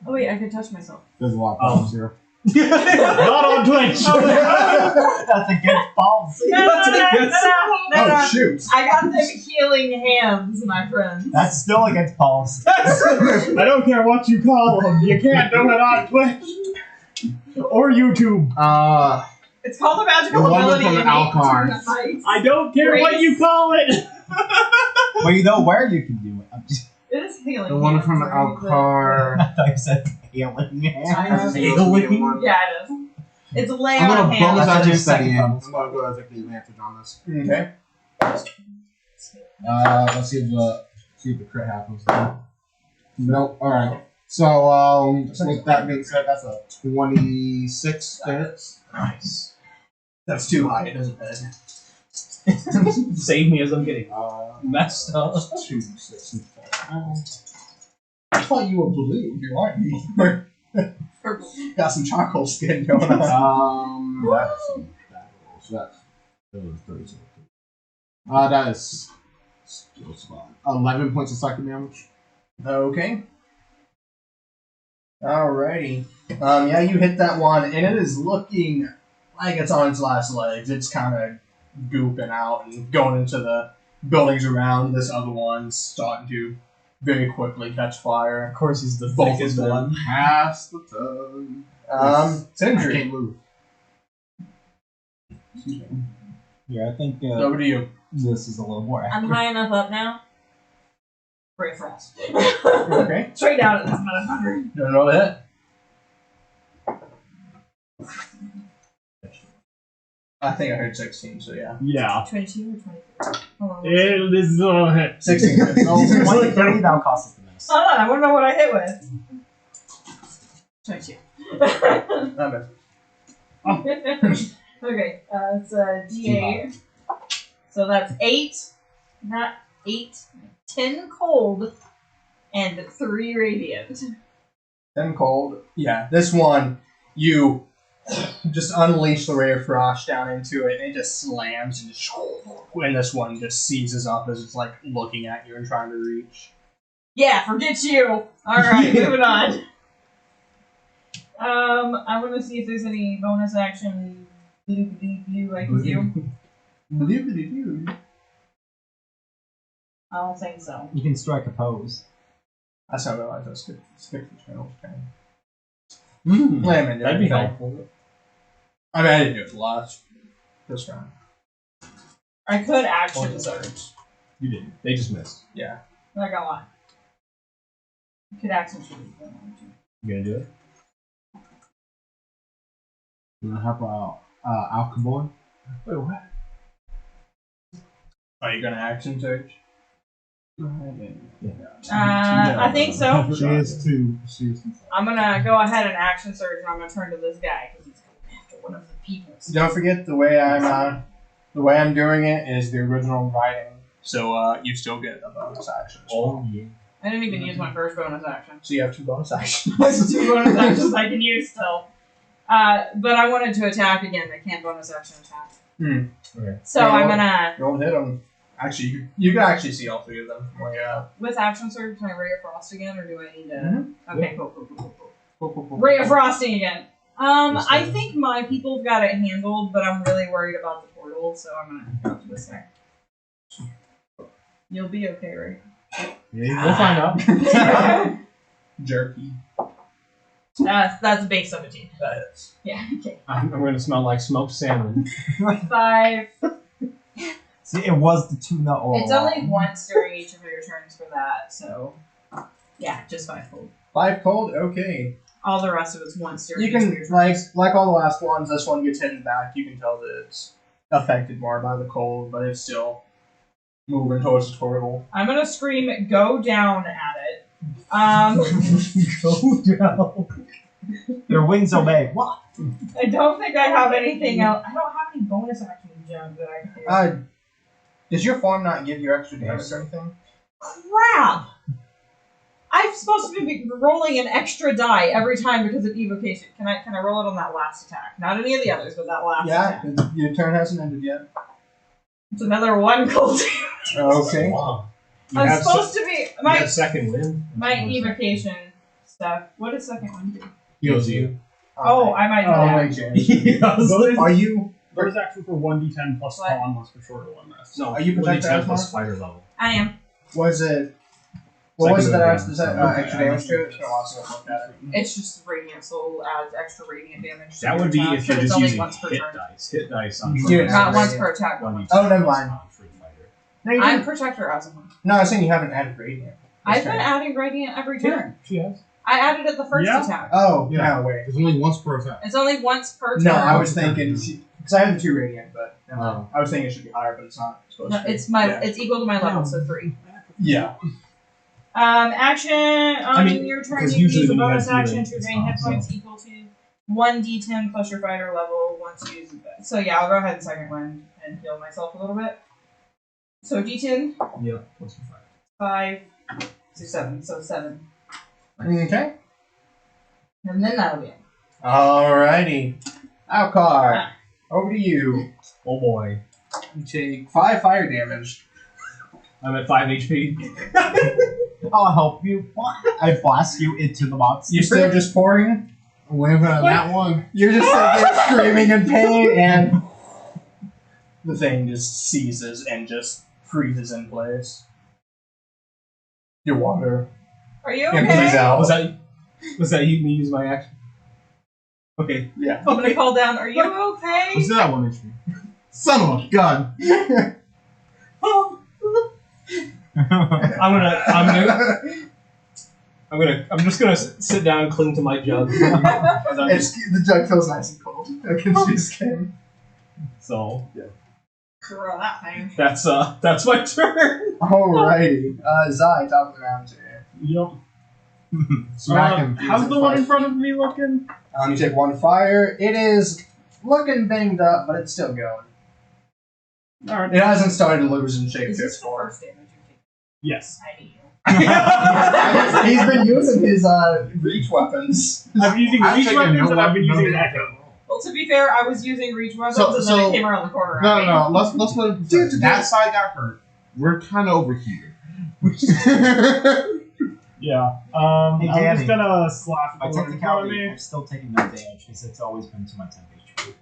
Oh, wait, I can touch myself. There's a lot of problems here. Not on Twitch. That's against policy. No, Oh, shoot. I got them healing hands, my friends. That's still against policy. I don't care what you call them. You can't do it on Twitch or YouTube. It's called the magical The one ability from the innate Alcon. to the heights. I don't care what you call it. Well, you know where you can do it. I'm just, It is healing The one hands, from the right? Alcar. I thought you said healing hands. Healing? Yeah, it is. It's lay I'm on gonna hands. bonus That's out a your second study in. I'm bonus. gonna go take the advantage on this. Okay. Let's see if the crit happens. Nope. All right. So with that being said, that's a 26 hits. Nice. That's too high. It doesn't hit. Save me as I'm getting messed up. 2, 6, and 5. I thought you were blue. You aren't me. Got some charcoal skin going on. That's that roll. So that's 37. That is still spot. 11 points of psychic damage. Okay. Alrighty. Yeah, you hit that one, and it is looking like it's on its last legs. It's kind of gooping out and going into the buildings around. This other one's starting to very quickly catch fire. Of course, he's the Both thickest of them. one. Pass the turn. I Sindri, can't move. Yeah, I think over to you. this is a little more I'm accurate. high enough up now. Ray of Frost. Okay. Straight down at this motherfucker. Don't know that. I think I heard 16, so yeah. Yeah. 22 or 23? Hold on. It is hit. 16. No, 23 now costs us the miss. Hold on, I want to know what I hit with. 22. Not bad. Okay, it's a D8. So that's 8, not 8, 10 cold, and 3 radiant. 10 cold. Yeah, this one, you just unleash the Ray of Frost down into it, and it just slams, and this one just seizes up as it's like looking at you and trying to reach. Yeah, forget you! Alright, moving on. I want to see if there's any bonus action blue I can do. I don't think so. You can strike a pose. That's how I realized I skipped the channel. That'd be helpful. I mean, I didn't do it last this round. I could action surge. You didn't. They just missed. Yeah. Not gonna lie. I could action surge if I wanted to. You gonna do it? You want to help Alcabon? Wait, what? Are you gonna action surge? I think so. She is too. I'm gonna go ahead and action surge, and I'm gonna turn to this guy because he's coming after one of the peoples. Don't forget the way I'm doing it is the original writing, so you still get a bonus action. Oh, yeah. I didn't even use my first bonus action. So you have 2 bonus actions. There's 2 bonus actions I can use still. But I wanted to attack again. I can't bonus action attack. Okay. So I'm gonna Don't hit them. Actually, you can actually see all 3 of them from where you're at. with action surge. Can I Ray of Frost again, or do I need to? Mhm. Okay, cool. Ray of Frosting again. I think my people have got it handled, but I'm really worried about the portal, so I'm gonna go to this guy. You'll be okay, right? We'll find out. Jerky. That's a base 17. That is. Yeah. Okay. I'm gonna smell like smoked salmon. 5. See, it was the tuna all It's only once during each of your turns for that, so yeah, just 5 cold. 5 cold. Okay. All the rest of it's once during You each of can your turns. like all the last ones. This one gets hit back. You can tell that it's affected more by the cold, but it's still moving towards the portal. I'm gonna scream, "Go down!" at it. Go down. Their wings obey. What? I don't think I have anything else. I don't have any bonus action gems that I can do. Does your form not give you extra damage or anything? Crap! I'm supposed to be rolling an extra die every time because of evocation. Can I roll it on that last attack? Not any of the others, but that last attack. Yeah, your turn hasn't ended yet. It's another 1 cold. Okay. Wow. You I'm have supposed to be you my have second wind. evocation stuff. What does second one do? Heals you. Oh, I might do that. Are you? Bonus action for 1d10 plus What? con once per shorter one rest. No, Are you protected 1d10 as plus well? fighter level. I am. Was it? What was it that adds extra damage to it? Okay, So I'll also look at it. It's just radiant, so adds extra radiant damage. to That your would be attack, if you're but it's just only using once per hit turn. dice. Hit dice on Yeah, short Not rest. once per attack. 1d10 Oh, never mind. on free fighter. No, you I'm didn't. Protector as a one. No, I was saying you haven't added radiant. I've been adding radiant every turn. She has. I added it the first Yeah. attack. Oh, Yeah. no, wait. It's only once per attack. It's only once per turn. No, I was thinking because I had the 2 radiant, but Oh. I was thinking it should be higher, but it's not supposed No, to be. it's my. Yeah. It's equal to my level, so 3. Yeah. Action on your turn. because You can usually use a when you have bonus action healing, to it's gain hit not, points equal to 1d10 plus your fighter level once you use it. So yeah, I'll go ahead and second wind and heal myself a little bit. So d10, Yeah. What's your fighter? 5, 6, 7. So 7, Okay. and then that'll be it. Alrighty. Alcar, over to you. Oh boy. You take 5 fire damage. I'm at 5 HP. I'll help you. What? I blast you into the monster. You're still just pouring? Waiting for that one. You're just sitting there screaming in pain, and the thing just seizes and just freezes in place. Your water Are you empties okay? out. Was that you me use my action? Okay. Yeah. I'm gonna call down. Are you okay? What's that one HP? Son of a gun! I'm just gonna sit down and cling to my jug. The jug feels nice and cold against your skin. So Throw that thing. that's my turn. Alrighty. Zai, top of the round to you. Yep. Smack him. How's the one in front of me looking? You take 1 fire. It is looking banged up, but it's still going. Alright. It hasn't started to lose in shape Is to this its the form. first damage you take? Yes. I need you. He's been using his reach weapons. I've been using I'm reach taking weapons no and I've been weapon, using no echo. Well, to be fair, I was using reach weapons So- and then so- it came around the corner. No, at me. no, let's let him. That side got hurt. We're kind of over here. Yeah. Hey, I'm Danny. just gonna slash By the one in front of technicality, me. I've still taken no damage because it's always been to my 10 HP.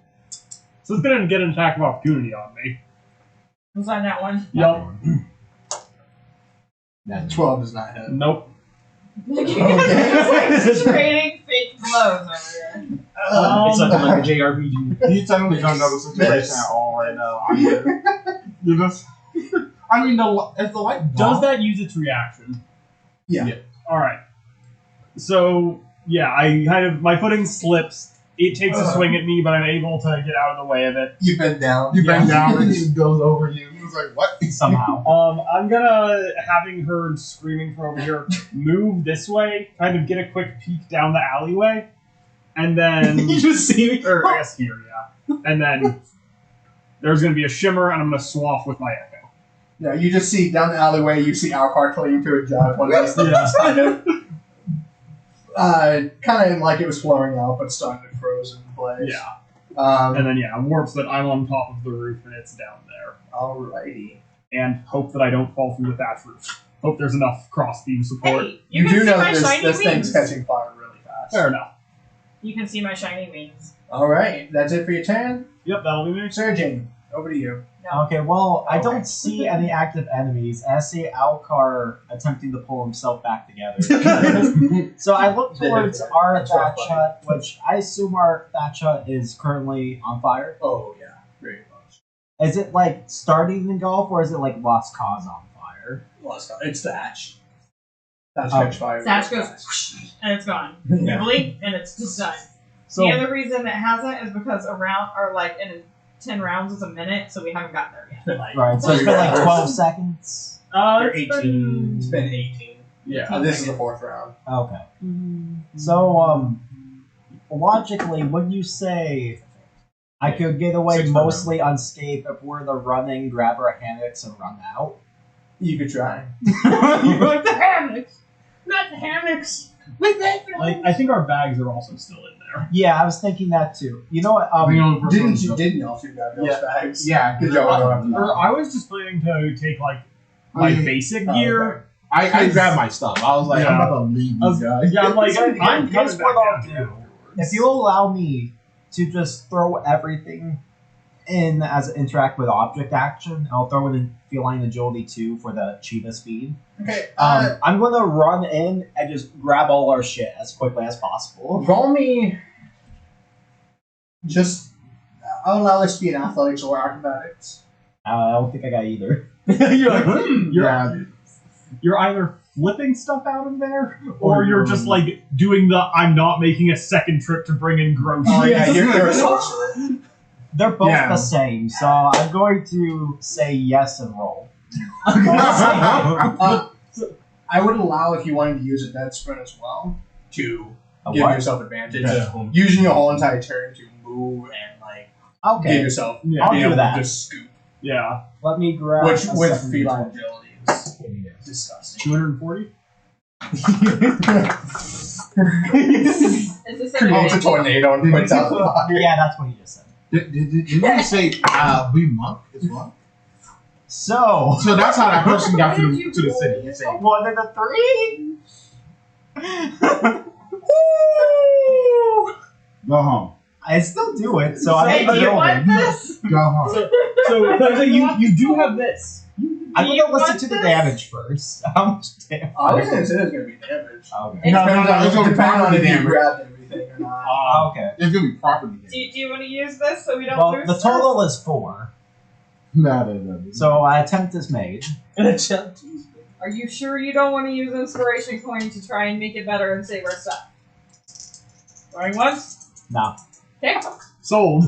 So it's gonna get an attack of opportunity on me. Was that that one? Yup. 12 does not hit. Nope. You guys are just like trading fake blows over here. It's looking like a JRPG. You technically don't know the situation at all right now. You just. I mean, if the light Does that use its reaction? Yeah. Alright. So, yeah, I kind of. My footing slips. It takes a swing at me, but I'm able to get out of the way of it. You bend down. You bend down and he goes over you. He's like, what? Somehow. I'm gonna, having heard screaming from over here, move this way, kind of get a quick peek down the alleyway, and then. You just see me. Or, I guess here, yeah. And then there's gonna be a shimmer, and I'm gonna swath with my echo. Yeah, you just see down the alleyway, you see Alcar clinging to a jug. One of these things kind of like it was flowing out, but starting to froze in place. Yeah. And then, yeah, warps that I'm on top of the roof, and it's down there. Alrighty. And hope that I don't fall through the thatch roof. Hope there's enough cross-beam support. Hey, You can do see know my that shiny this thing's wings. catching fire really fast. Fair enough. You can see my shiny wings. Alright, that's it for your turn. Yep, that'll be me. Surgeon, over to you. Okay, well, I Okay. don't see any active enemies. I see Alcar attempting to pull himself back together. So I look towards our That's rough, thatch hut, which I assume our thatch hut is currently on fire. Oh, yeah. Very much. Is it like starting to engulf, or is it like lost cause on fire? It's Thatch. Thatch Oh. catch fire. Thatch really goes fast. whoosh, and it's gone. Yeah. You blink and it's just done. So, The other reason it hasn't is because a round, or like in 10 rounds is a minute, so we haven't gotten there yet. Right, so it's been like 12 seconds. They're it's 18. It's been 18. Yeah. This is the 4th round. Okay. So, logically, would you say I could get away 6 per mostly unscathed if we're the running, grab our hammocks, and run out? You could try. You're like the hammocks, not the hammocks. Like, I think our bags are also still in there. Yeah, I was thinking that too. You know what? Didn't you grab those Yeah. bags? Yeah, Good job. Or I was just planning to take, like, my basic Oh, gear. I grabbed my stuff. I was like, Yeah. I'm about to leave I these was- guys. Yeah, I'm like, So I'm here's coming what back I'll down do. afterwards. If you allow me to just throw everything in as an interact with object action, I'll throw in feline agility 2 for the cheetah speed. Okay, I'm going to run in and just grab all our shit as quickly as possible. roll me. Just. I'll allow this to be an athletics or acrobatics. I don't think I got either. You're like, Yeah. you're either flipping stuff out of there, or you're just like doing the I'm not making a second trip to bring in groceries. Oh, yeah, you're a sorcerer. They're both Yeah. the same, so I'm going to say yes and roll. I would allow if you wanted to use a dead sprint as well to A give what? yourself advantage. Yeah. Using your whole entire turn to move and like give Okay, yourself Yeah. I'll being do able that. to just scoop. Yeah, let me grab Which a with second feline D20. agility is disgusting. 240. Is this a Creates a tornado and puts out the fire. Yeah, that's what he just said. Did you say we monk as well? So, So that's how that person got Why to did the, you to the roll? city. You say, 1 and a 3? go home. I still do it, so I'm Hey, gonna do you go want in. this? Go home. So you do have this. I'm Do you gonna listen want to the this? damage first. How much damage? I was gonna say there's gonna be damage. Okay. No, no, no, it's gonna be Depending on property if you damage. grabbed everything or not. Okay. It's gonna be property Do damage. you want to use this so we don't Well, lose the this? total is 4. No. So attempt is made. An attempt. Are you sure you don't want to use inspiration coin to try and make it better and save our stuff? Going once? No. Okay. Sold.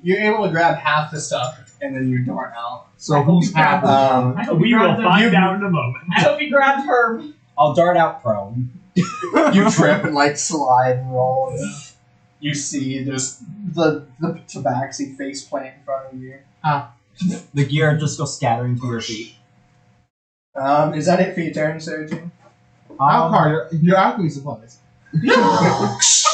You're able to grab half the stuff, and then you dart out. So who's happy? I hope We you will grabbed find out in a moment. I hope you grabbed Herb. I'll dart out prone. You trip and like slide and roll. And you see just the tabaxi face plant in front of you. The gear just goes scattering to your feet. Is that it for your turn, Sergey? Alcar, your alchemy supplies.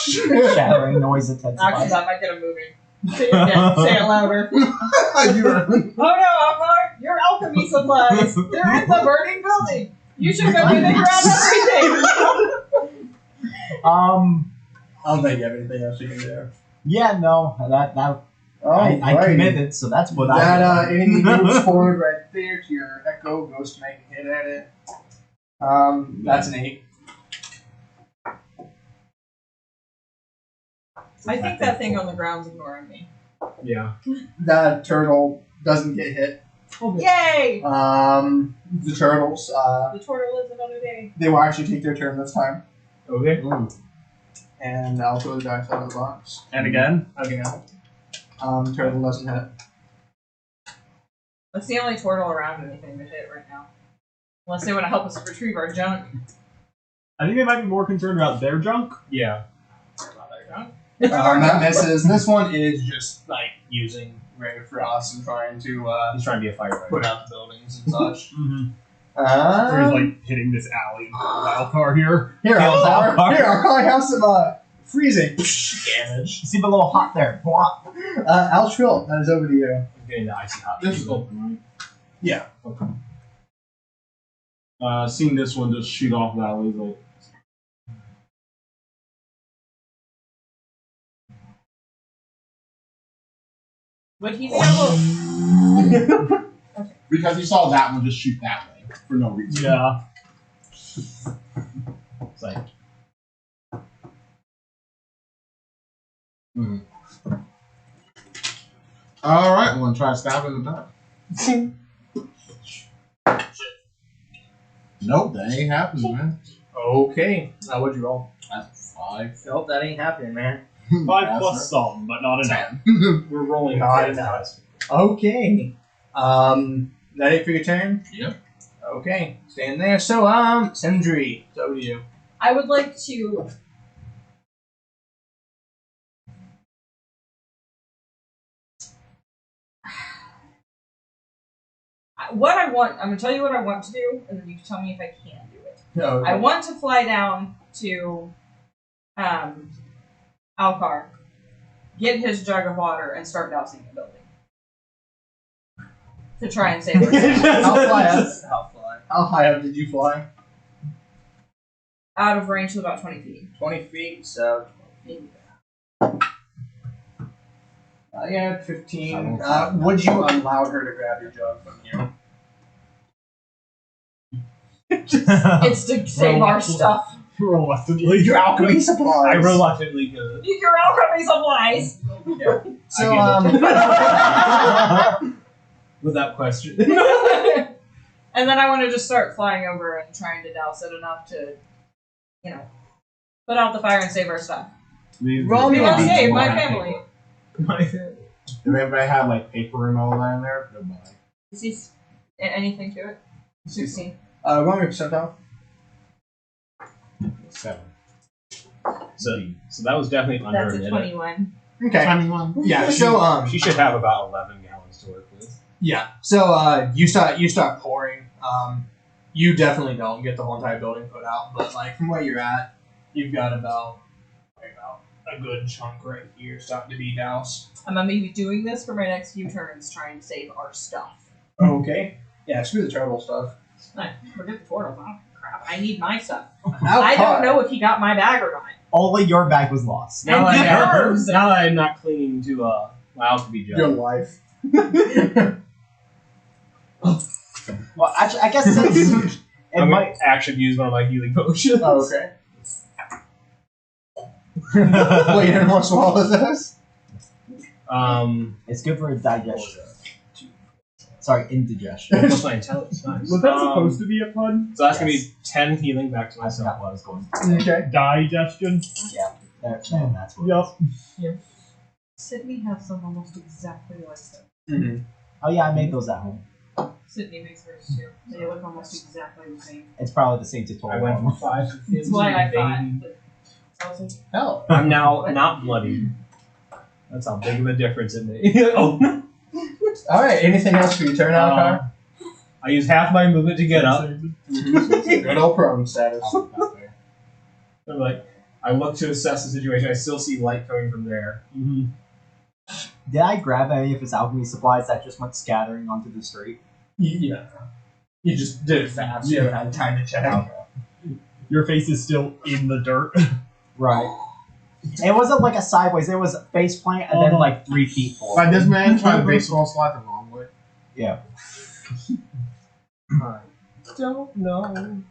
Shattering noise Actually, intensifies. that might get him moving. Say it again. Say it louder. You are- Oh no, Alvar! Your alchemy supplies! They're in the burning building! You should go in and grab everything! I don't think you have anything else you can do. Yeah, no, that I committed, so that's what That I enemy moves forward right there to your echo, goes to make a hit at it. That's an 8. I think that thing on the ground's ignoring me. Yeah. That turtle doesn't get hit. Yay! The turtles, The turtle lives another day. they will actually take their turn this time. Okay. And I'll throw the dice out of the box. And again, Again. Turtle doesn't hit. That's the only turtle around anything to hit right now. Unless they want to help us retrieve our junk. I think they might be more concerned about their junk. Yeah. About their junk. That misses. This one is just like using Ray for us and trying to He's trying to be a firefighter. put out the buildings and such. Mm-hmm. Or he's like hitting this alley with Alcar here. Here, Kills I'll Alcar. probably have some freezing damage. You seem a little hot there. Blah. Altrill, that is over to you. I'm getting the icy hot. This is open, right? Yeah. Okay. Seeing this one just shoot off that way, like. Would he be able? Because you saw that one just shoot that way for no reason. Yeah. It's like, All right, I'm gonna try to stab him in the back. Nope, that ain't happening, man. Okay. What'd you roll? That's 5. Nope, that ain't happening, man. 5 plus some, but not enough. we're rolling Not hard enough. dice. Okay. That it for your turn? Yep. Okay. Stand there. So, Sindri, it's over to you. I would like to. What I want, I'm gonna tell you what I want to do, and then you can tell me if I can do it. Okay. I want to fly down to Alcar, get his jug of water, and start dousing the building. To try and save her. How high up did you fly? Out of range to about 20 feet. 20 feet, so. Yeah, 15. Would you allow her to grab your jug from you? It's to save our stuff. Reluctantly. Your alchemy supplies. I reluctantly go. Your alchemy supplies! So, Without question. And then I want to just start flying over and trying to douse it enough to, put out the fire and save our stuff. Roll We me want a to d20. save my family. If anybody had like paper and all that in there, goodbye. Is he anything to it? 16. Roll me a percentile. 7. So that was definitely under That's a a minute. 21. Okay. 21. Yeah, so, She should have about 11 gallons to work with. yeah. So, you start pouring. You definitely don't get the whole entire building put out, but, like, from where you're at, you've got about a good chunk right here starting to be doused. I'm going to be doing this for my next few turns, trying to save our stuff. Okay. Yeah, screw the turtle stuff. Nah, forget the turtle. Oh, crap. I need my stuff. I don't know if he got my bag or not. Only your bag was lost. And Now yours! that I'm not clinging to my alchemy Your jug. life. Well, actually, I guess since it I'm might. going to actually use one of my healing potions. Oh, okay. Well, you didn't want to swallow this? It's good for digestion. Sorry, indigestion. Plus my intelligence. Nice. Was that supposed to be a pun? So that's gonna Yes. be 10 healing back to I forgot myself. what I was going to say. Okay. Digestion? That's what Yup. Sydney has some almost exactly like them. Mm-hmm. Oh yeah, I made those at home. Sydney makes hers too. They look almost exactly the same. It's probably the same I tutorial. went from 5 to 15. That's why I baby. thought. But also, Hell. I'm now not bloody. That's how big of a difference it made. Oh. All right. Anything else for your turn, Alcar? I use half my movement to get up. Good old prone status. I'm like, I look to assess the situation. I still see light coming from there. Mm-hmm. Did I grab any of his alchemy supplies that just went scattering onto the street? Yeah. You just did it fast. You haven't had time to check. Your face is still in the dirt. Right. It wasn't like a sideways. It was a face plant and then like 3 feet forward. Like this man tried baseball slide the wrong way. Yeah. I don't know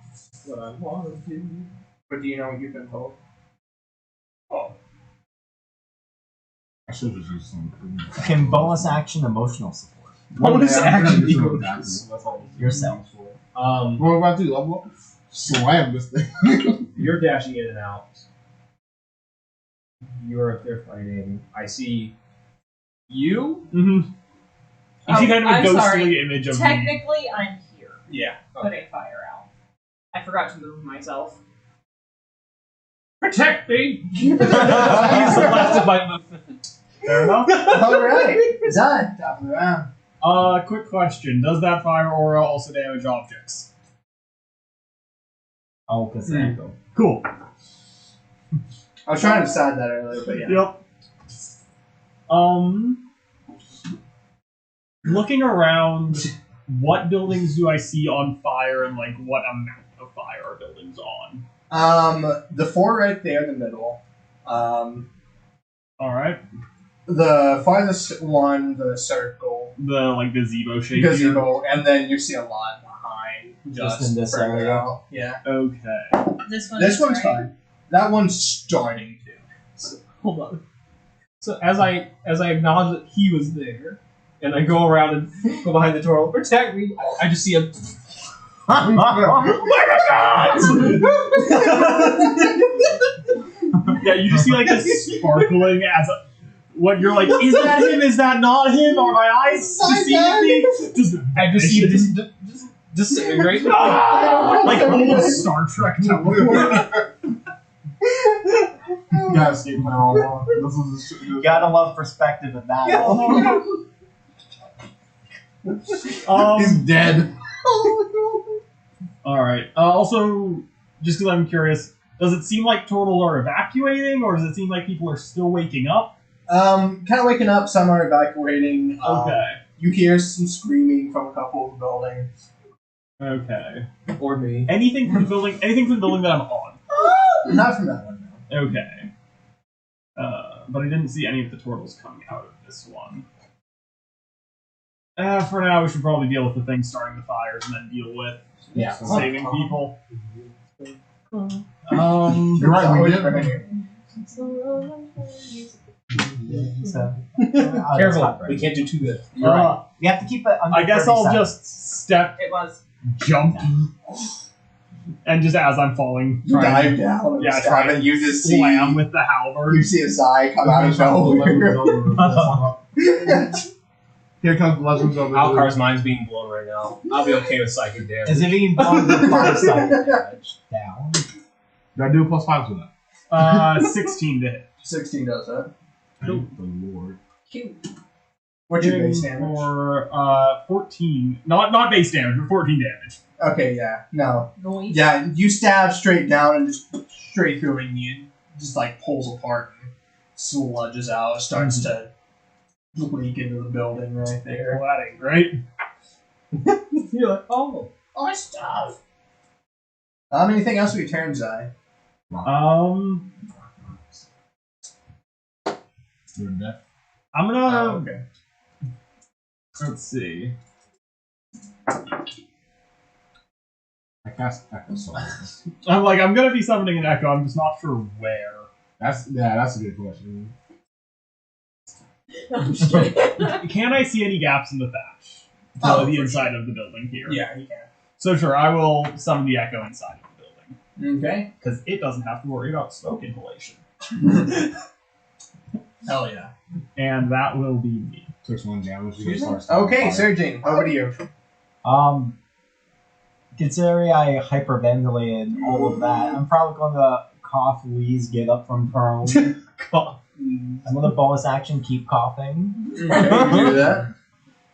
what I want to do. But do you know what you've been told? I should just use some. Can bonus action emotional support Bonus action That's all. yourself. What about you? Level up? Slam this thing. You're dashing in and out. You're up there fighting. I see you. Mm-hmm. You see kind of a I'm ghostly sorry. image of me. technically, I'm here, Yeah. putting fire out. I forgot to move myself. Protect me. Use the last of my movement. Fair enough. All right. Done. Top of the round. Quick question. Does that fire aura also damage objects? Oh, because echo. Cool. I was trying to decide that earlier, but yeah. Yep. Looking around, what buildings do I see on fire and like what amount of fire are buildings on? The 4 right there in the middle. Alright. The farthest one, the circle, The like gazebo shape. gazebo, and then you see a lot behind. Just in this further area? out. Yeah. Okay. This one. This one's fine. That one's starting to. So, hold on. So as I acknowledge that he was there, and I go around and go behind the door, protect me. I just see him. Yeah, you just see like this sparkling as a, what you're like, is that him? Is that not him? Are my eyes deceiving me? I just see him disintegrate. Like old Star Trek teleport. You gotta escape my all along. This is You gotta love perspective in that. He's dead. Alright. Also, just because I'm curious, does it seem like total are evacuating, or does it seem like people are still waking up? Kind of waking up. Some are evacuating. Okay. You hear some screaming from a couple of the buildings. Okay. Or me. Anything from the building that I'm on. Not from that one. No. Okay. But I didn't see any of the turtles coming out of this one. For now, we should probably deal with the things starting the fires and then deal with Yeah. saving people. You're right, we did. So, Careful, we can't do too good. You're right. We have to keep it under I guess 30 I'll seconds. just step, It was. jump, and just as I'm falling, You try dive and down. yeah, and try stab, and you just see. slam with the halberd. You see a sigh come out of nowhere. Here comes Legends of the Alcar's mind's being blown right now. I'll be okay with psychic damage. Is it being blown with 5 psychic damage down? Did I do a +5 to that? 16 to hit. 16 does that. Thank the Lord. Cute. What's your base damage? For 14, not base damage, but 14 damage. Okay, yeah. No. Noise. Yeah, you stab straight down and just straight through it, and you just like pulls apart and sludges out. It starts to leak into the building right there. Well, that ain't great. You're like, oh. Oh, stuff. Anything else with your turn, Zai? You're deaf. I'm gonna. Okay. Let's see. I cast Echo Souls. I'm gonna be summoning an echo. I'm just not sure where. That's a good question. I'm just kidding. Can I see any gaps in the thatch? to the inside of the building here. Yeah, you So sure, I will summon the echo inside of the building. can. Because it doesn't have to worry about smoke inhalation. Okay. Hell yeah. And that will be me. Takes 1 damage. Okay, Sergeant, over to you. Considering I hyperventilated and all of that, I'm probably going to cough, wheeze, get up from prone. I'm going to bonus action, keep coughing. Okay, you do that.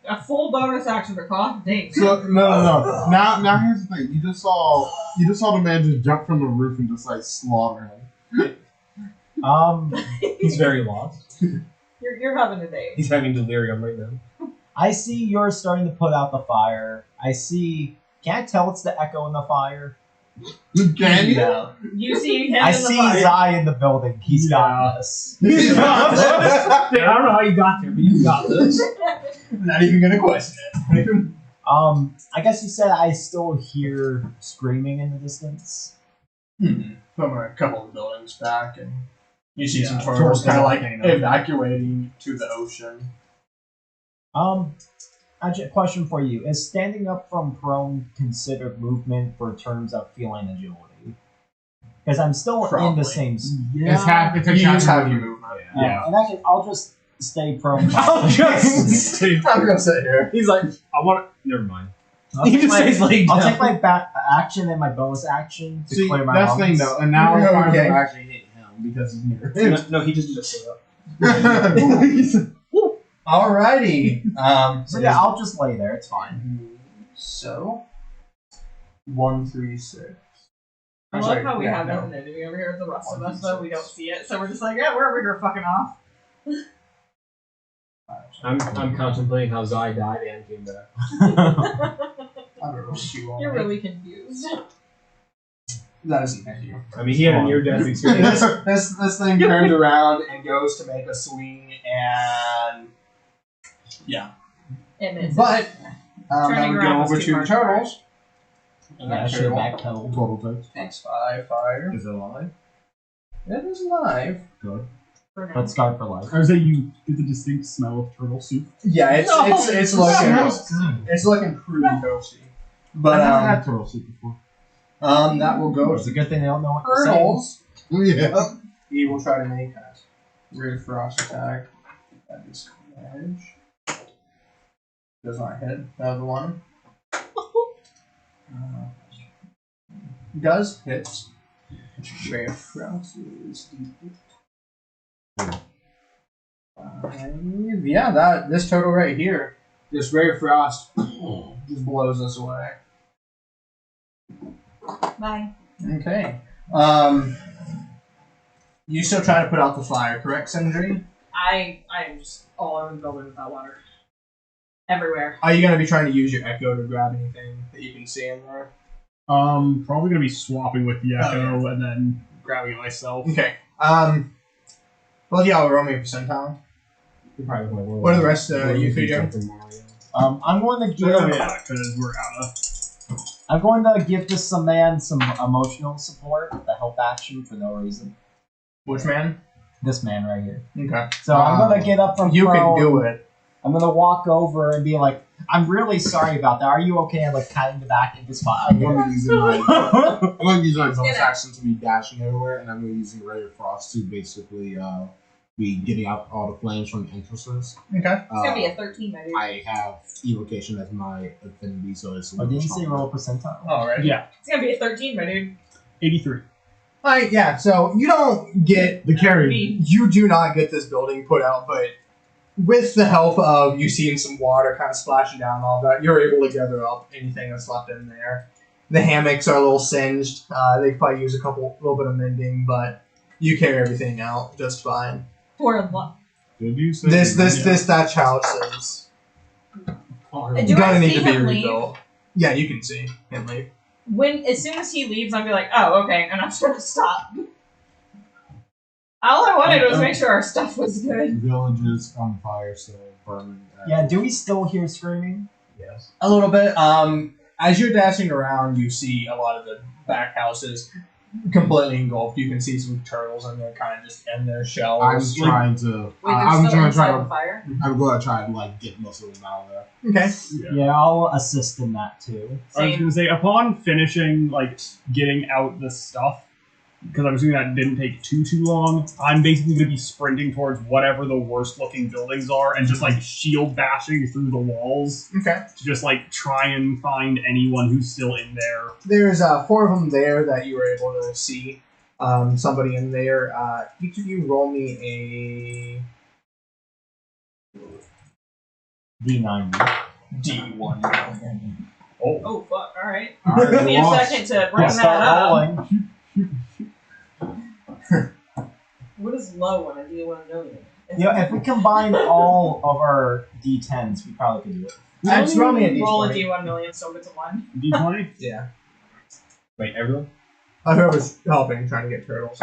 A full bonus action for cough? Dang. So no. Now here's the thing. You just saw the man just jump from the roof and just like slaughter him. He's very lost. You're having a day. He's having delirium right now. I see you're starting to put out the fire. I see. Can I tell it's the echo in the fire? Can you? Yeah. You see him I in the see fire. Zai in the building. He's got this. I don't know how you got there, but you got this. Not even gonna question it. I guess you said I still hear screaming in the distance. From a couple of buildings back, and you see some Yeah, turtles towards the kind of like volcano. evacuating to the ocean. Actually, a question for you: is standing up from prone considered movement for terms of feeling agility? Because I'm still in Probably. the same. It's half. It's a You just have your movement. movement. Yeah. and I'll just stay prone. I'll just stay. I'm gonna sit here. He's like, I want to. Never mind. I'll He take just my- stays laid I'll down. take my back action and my bonus action to See, clear my that's the thing lungs. though, and now it's fine Okay. to actually hit him because he's near. No, he just sit up. Alrighty. So yeah, I'll just lay there. It's fine. So 1, 3, 6. I love how we have nothing to do over here with the rest of us, though. We don't see it, so we're just like, yeah, we're over here fucking off. I'm contemplating how Zai died and came back. I don't know what you want. You're really confused. That isn't you. I mean, he had a near-death experience. This thing turns around and goes to make a swing, and It misses. but I Turning would around go was over too to the hard. turtles. And Yeah, I that should have turtle backpedaled. Total takes. takes 5 fire. Is it alive? It is alive. Good. For now. But scarred for life. Or is that you get the distinct smell of turtle soup? Yeah, it's No! it's looking pretty toasty. But I never had turtle soup before. that will go It's to a good thing they don't know what you're saying. turtles. Yeah. He will try to make a Ray Frost attack. That is damage. Does not hit. Another one. Does hit. Ray Frost is D8. 5. Yeah, this total right here. This Ray of Frost just blows us away. Bye. Okay. You still trying to put out the fire, correct, Sindri? I am just all over the building with that water. Everywhere. Are you going to be trying to use your echo to grab anything that you can see in there? Probably gonna be swapping with the Oh, echo and then grabbing it myself. Okay. Well, yeah, roll me a percentile. What are the rest of you three doing? I'm going to give. Oh yeah, because we're out of. I'm going to give this some man some emotional support, the help action for no reason. Which man? This man right here. Okay. So I'm going to get up from You can prone. do it. I'm going to walk over and be like, "I'm really sorry about that. Are you okay?" And like patting the back of his spot. I'm going to use my bonus action to be dashing everywhere, and I'm going to be using Ray of Frost to basically be getting out all the flames from the entrances. Okay. It's gonna be a 13, my dude. I have evocation as my affinity, so it's. Or did you say roll a percentile? All right. Yeah, It's gonna be a 13, my dude. 83. Alright, yeah, so you don't get The carry. Me. you do not get this building put out, but with the help of you seeing some water kind of splashing down and all that, you're able to gather up anything that's left in there. The hammocks are a little singed. They could probably use a little bit of mending, but you carry everything out just fine. For luck. Did you say Thatch house is Do gonna I need see to be him leave? rebuilt. Yeah, you can see him leave. As soon as he leaves, I'll be like, oh, okay, and I'm just gonna stop. All I wanted was make sure our stuff was good. Villages on fire, so burning. Yeah. Do we still hear screaming? Yes. A little bit. As you're dashing around, you see a lot of the back houses. completely engulfed. You can see some turtles in there, kind of just in their shells. I'm trying to. Wait, they're I'm still trying inside to. the fire? I'm going to try and like get most of them out of there. Okay. Yeah, I'll assist in that too. I was Same. gonna say, upon finishing like getting out the stuff, because I'm assuming that didn't take too long, I'm basically gonna be sprinting towards whatever the worst looking buildings are and just like shield bashing through the walls Okay. to just like try and find anyone who's still in there. There's 4 of them there that you were able to see. Somebody in there. Each of you roll me D90. a D1. Oh, fuck. Alright. Alright, Give me a lost. second to bring I'll that start up. rolling. What is low on a D1 million? If we combine all of our D10s, we probably could do it. Just roll me a Roll a D20. D1 million, so it's a 1. D20? Yeah. Wait, everyone? Whoever's helping, trying to get turtles.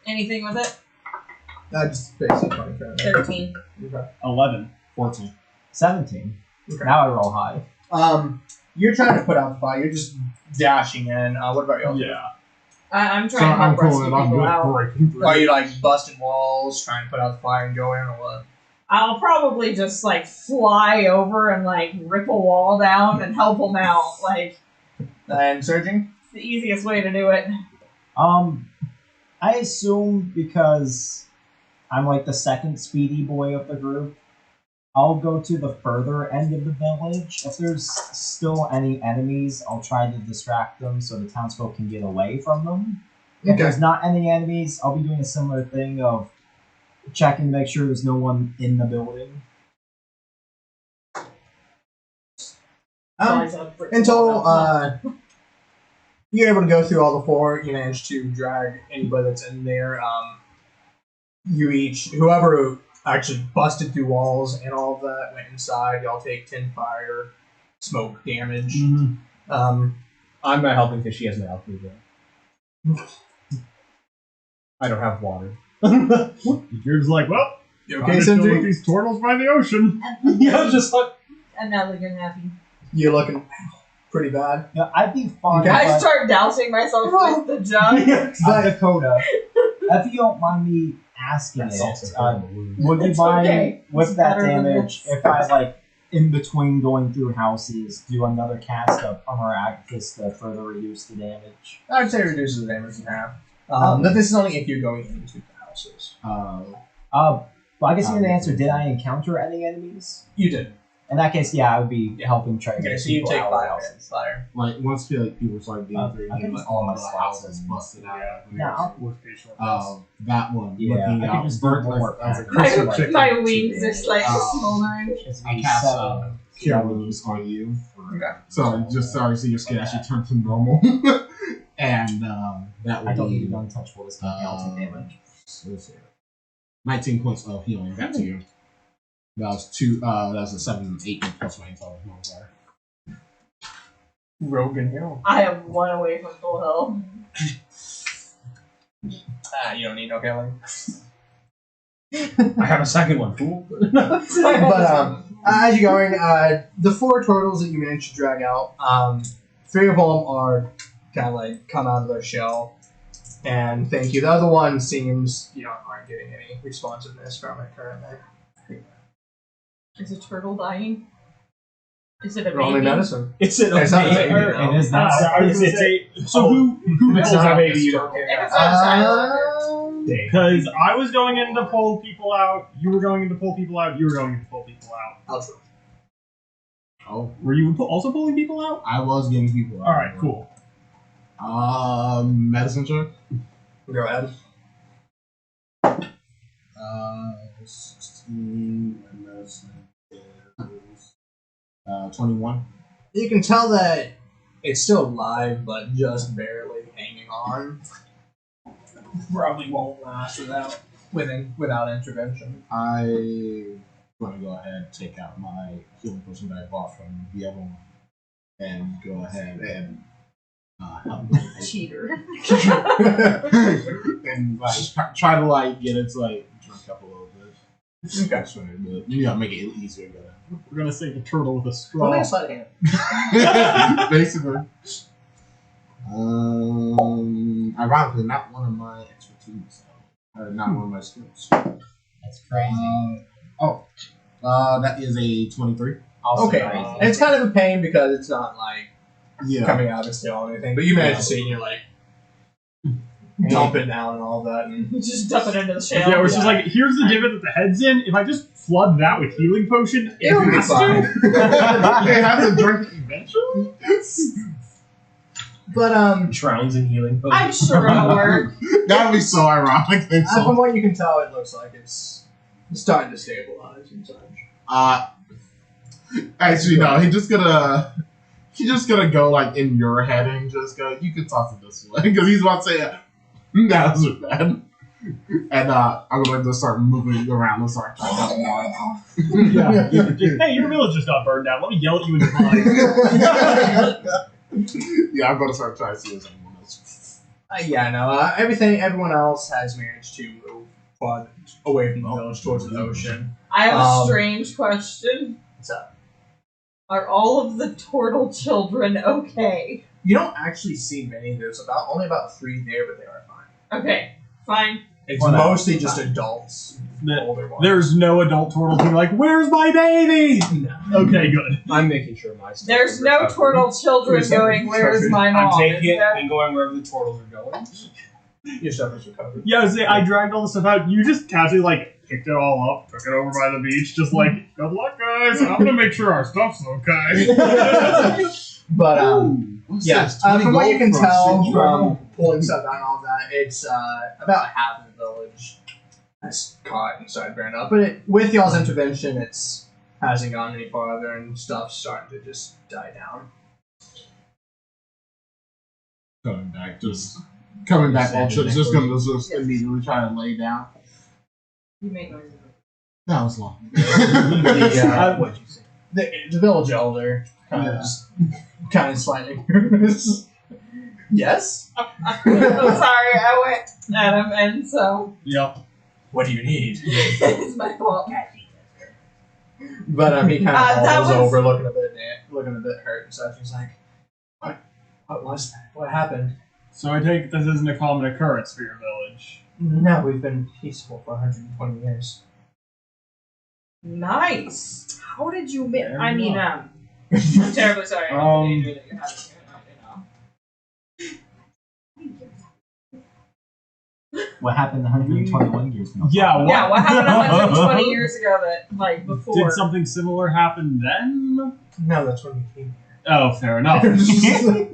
Anything with it? That's basically 20 for me. 13. Okay. 11. 14. 17. Okay. Now I roll high. You're trying to put out the fire. You're just dashing in. What about you? Yeah. I'm So trying to I'm help rescue cool. I'm people out. breaking through. Are you like busting walls, trying to put out the fire and go in, or what? I'll probably just like fly over and like rip a wall down and help them out. Like, And surging? it's the easiest way to do it. I assume because I'm like the second speedy boy of the group, I'll go to the further end of the village. If there's still any enemies, I'll try to distract them so the townsfolk can get away from them. If Okay. there's not any enemies, I'll be doing a similar thing of checking to make sure there's no one in the building. Until you're able to go through all the 4, you manage to drag anybody that's in there. You each, whoever actually busted through walls and all of that, went inside. Y'all take 10 fire, smoke damage. I'm not helping because she has no alchemy drug. I don't have water. You're just like, well, You I'm okay, just deal with Sindri? these turtles by the ocean. Yeah, I'm just like. And now they're happy. You're looking pretty bad. Yeah, I'd be fine. Okay. I but start dousing myself with the jug. Dakota, if you don't mind me asking That's it, also would you It's mind okay. with It's that better than damage this. if I like in between going through houses do another cast of Armor Actus to further reduce the damage? I'd say it reduces the damage in half. But this is only if you're going into the houses. Well, I guess you didn't answer. Did I encounter any enemies? You did. In that case, yeah, I would be helping try to Okay, get so you people take out of 5 houses. minutes fire. Like once people start getting through, I you can like just all do the my houses slots. busted out. Yeah, That one. Yeah, looking I could out. just do Burnt more as a pack. crystal My, chicken. my wings just like Oh. smoldering. It's I be cast 7. Cure Wounds on you. Okay. So just sorry, so your skin actually turned to normal, and that would I don't be need to be untouchable this time. I'll take damage. so let's see. 19 points of healing back to you. That was 2. That was a 7, 8 plus my intelligence modifier. Rogan Hill. I am 1 away from full health. You don't need no healing. I have a second one, fool. But as you're going, the 4 turtles that you managed to drag out, 3 of them are kind of like come out of their shell, and thank you. The other one seems aren't getting any responsiveness from it currently. Is a turtle dying? Is it a Roll me baby? medicine. It's an It's not a okay. baby. It is not. I was gonna say, so who It's pulls not a out baby. this You turtle? don't care. If it's not a Uh, Because I was going in to pull people out, you were going in to pull people out, you were going in to pull people out. Ultra. Oh, Were you also pulling people out? I was getting people. Alright, cool. Medicine check. Go ahead. 16 and medicine is 21. You can tell that it's still alive, but just barely hanging on. Probably won't last without intervention. I'm going to go ahead and take out my healing potion that I bought from the other one and go ahead and help them. Cheater. And like try to like get it to like drink up a little bit. Okay. That's right, but you gotta make it easier. We're gonna save the turtle with a Only straw. a sleight of hand. Basically. Ironically, not one of my expertise. Not one of my skills. That's crazy. That is a 23. Also Okay, crazy. it's kind of a pain because it's not like Yeah. coming out of steel or anything, but you manage to see and you're like dump it down and all that. And Just dump it into the shell. Yeah, where it's just like, here's the divot that the head's in. If I just flood that with healing potion, It'll be has fine. it has to drink eventually. But Drowns in healing. I'm sure it'll work. That would be so ironic. from what you can tell, it looks like it's starting to stabilize and such. Actually, no. He's just gonna go like in your head and just go. You can toss it this way because he's about to say, "That was bad." And I'm going to start moving around and start trying to Yeah. Just, hey, your village just got burned down. Let me yell at you in your mind. Yeah, I'm going to start trying to see if anyone else. Yeah, no. Everyone else has managed to move far away from the village towards the ocean. I have a strange question. What's up? Are all of the turtle children okay? You don't actually see many. There's only about 3 there, but they are fine. Okay, fine. It's Well, mostly just adults. Older ones. There's no adult turtle being like, "Where's my baby?" No. Okay, good. I'm making sure my stuff There's is no recovered. turtle children going, where's my mom? I'm taking Is it that- and going wherever the turtles are going. Your stuff is recovered. Yeah, I dragged all the stuff out. You just casually picked it all up, took it over by the beach, just good luck, guys. I'm gonna make sure our stuff's okay. But What's yeah, this? 20 from what you gold can for a tell syndrome? from pulling stuff out and all that, it's about half of the village has caught inside burned up. But with y'all's intervention, it's hasn't gone any farther, and stuff's starting to just die down. Coming back, ultra, just gonna just immediately try to lay down. You make noises. That was long. What'd you say? The village elder kind of slightly nervous. Yes. I'm sorry, I went at him, and so Yep. What do you need? it's my fault. But he kind of that falls was- over, looking a bit hurt and such. He's like, "What was that? What happened?" So I take it this isn't a common occurrence for your village. No, we've been peaceful for 120 years. Nice. How did you make? Fair I mean, enough. I'm terribly sorry. I didn't know that you had What happened 121 years ago? Yeah, Yeah, what happened 120 years ago that, before? Did something similar happen then? No, that's when we came Oh, fair enough. Okay.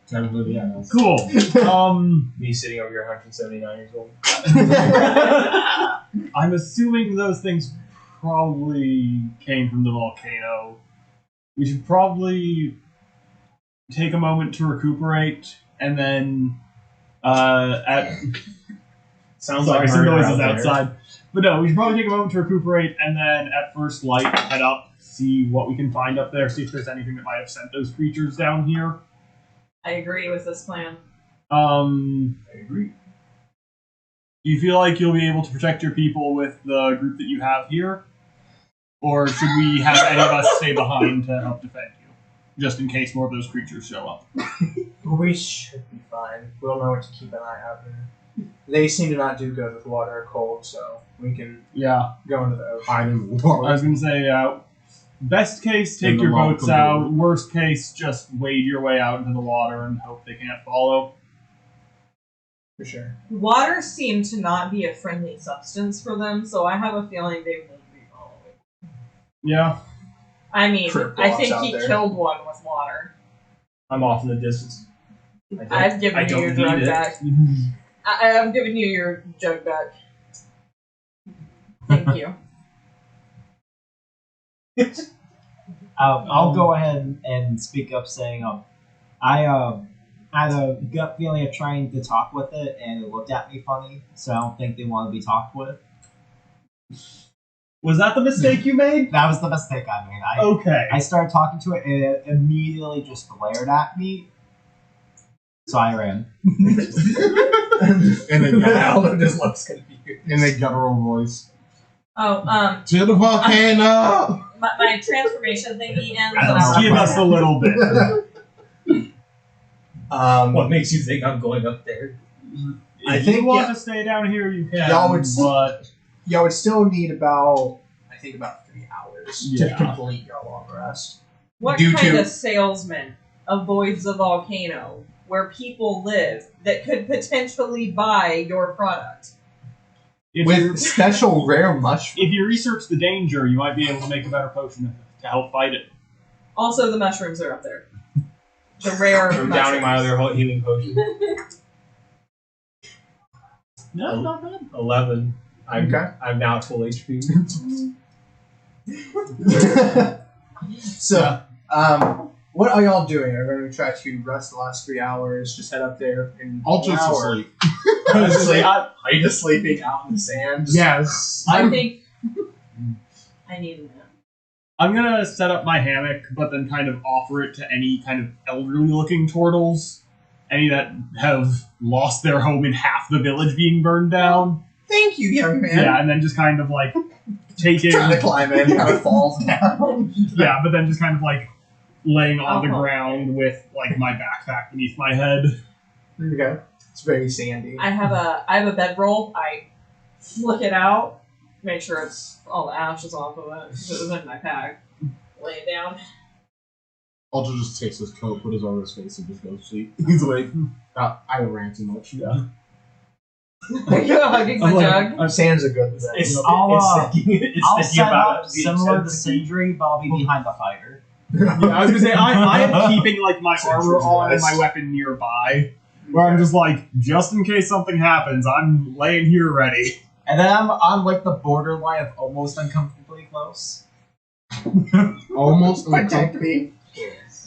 Technically, yeah. That's Cool. Me sitting over here 179 years old. I'm assuming those things probably came from the volcano. We should probably take a moment to recuperate, and then Sounds sorry, like some murder noises out there. outside. But no, we should probably take a moment to recuperate, and then at first light head up, see what we can find up there, see if there's anything that might have sent those creatures down here. I agree with this plan. I agree. Do you feel like you'll be able to protect your people with the group that you have here? Or should we have any of us stay behind to help defend you? Just in case more of those creatures show up. We should be fine. We'll know what to keep an eye out for. They seem to not do good with water or cold, so we can Yeah. go into the ocean. hide in the I water. was going to say, best case, take In the your long boats canoe. out. Worst case, just wade your way out into the water and hope they can't follow. For sure. Water seemed to not be a friendly substance for them, so I have a feeling they won't be following. Yeah. I mean, Trip I blocks think out he there. killed one with water. I'm off in the distance. I don't- I've given I you don't your need drug it. back. I've given you your jug back. Thank you. I'll go ahead and speak up, saying, I had a gut feeling of trying to talk with it, and it looked at me funny, so I don't think they want to be talked with. Was that the mistake you made? That was the mistake I made. Okay. I started talking to it, and it immediately just glared at me, so I ran. In a Elder just looks confused. in a guttural voice. Oh, To the volcano! my transformation thingy ends. I don't and know. Give us a little bit. What makes you think I'm going up there? I If think, you want yeah. to stay down here, you can. Y'all would- but Y'all would still need about 3 hours to Yeah. complete your long rest. What Due kind to- of salesman avoids a volcano where people live that could potentially buy your product? if, With you, special rare mushrooms. if you research the danger, you might be able to make a better potion to help fight it. Also, the mushrooms are up there. The rare I'm downing my mushrooms. other healing potion. No, not bad. 11. Okay. I'm now at full HP. So, what are y'all doing? Are you going to try to rest the last 3 hours? Just head up there and Ultra's asleep. Are you just sleeping out in the sand? Just- Yes. I think I need a nap. I'm gonna set up my hammock, but then kind of offer it to any kind of elderly-looking turtles, any that have lost their home in half the village being burned down. Thank you, young man. Yeah, and then just kind of like taking, Trying to climb in, kind of falls down. yeah, but then just kind of like laying on the Uh-huh. ground with like my backpack beneath my head. Okay. It's very sandy. I have a bedroll. I flick it out, make sure it's all the ashes off of it. 'Cause it was in my pack. Lay it down. Ultra just takes his coat, put his over his face, and just goes to sleep. He's like, I ran too much. Yeah. You're hugging the I'm like- jug. Sand's a good thing. It's, I'll, it's thinking, it's I'll thinking set about up it. similar to Sindri, but I'll be behind the fire. Yeah, I was gonna say I am keeping like my armor on and my weapon nearby, where I'm just like, just in case something happens, I'm laying here ready. And then I'm on like the borderline of almost uncomfortably close. Almost Protect me.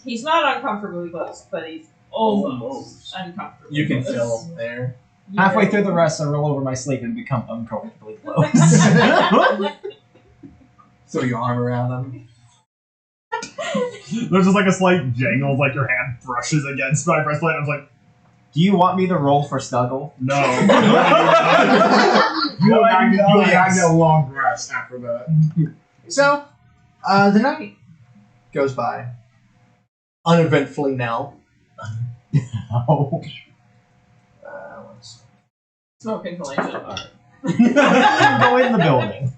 He's not uncomfortably close, but he's almost uncomfortable. You can feel there. Halfway through the rest, I roll over my sleeve and become uncomfortably close. Throw your arm around him. There's just like a slight jangle, like your hand brushes against my breastplate. And I was like, Do you want me to roll for Snuggle? no. I know long rest after that. So, the night goes by. Uneventfully now. Oh. Smoke inhalation. Go in the building.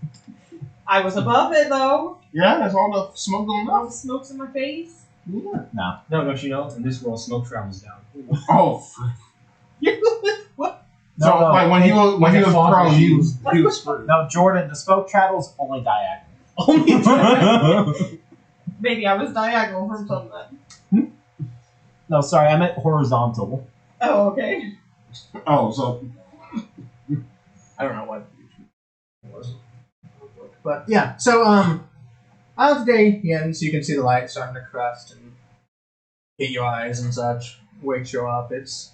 I was above it though. Yeah, that's all the smoke going All on. the smoke's in my face. No. No, don't you know? In this world, smoke travels down. Oh, What? so No, like when he was like a fog prone, he machine. was screwed. No, Jordan, the smoke travels only diagonal. Only Maybe I was diagonal from something. No, sorry, I meant horizontal. Oh, okay. Oh, so I don't know what it was. But yeah, so as the day ends, you can see the light starting to crest and hit your eyes and such. Wakes you up. It's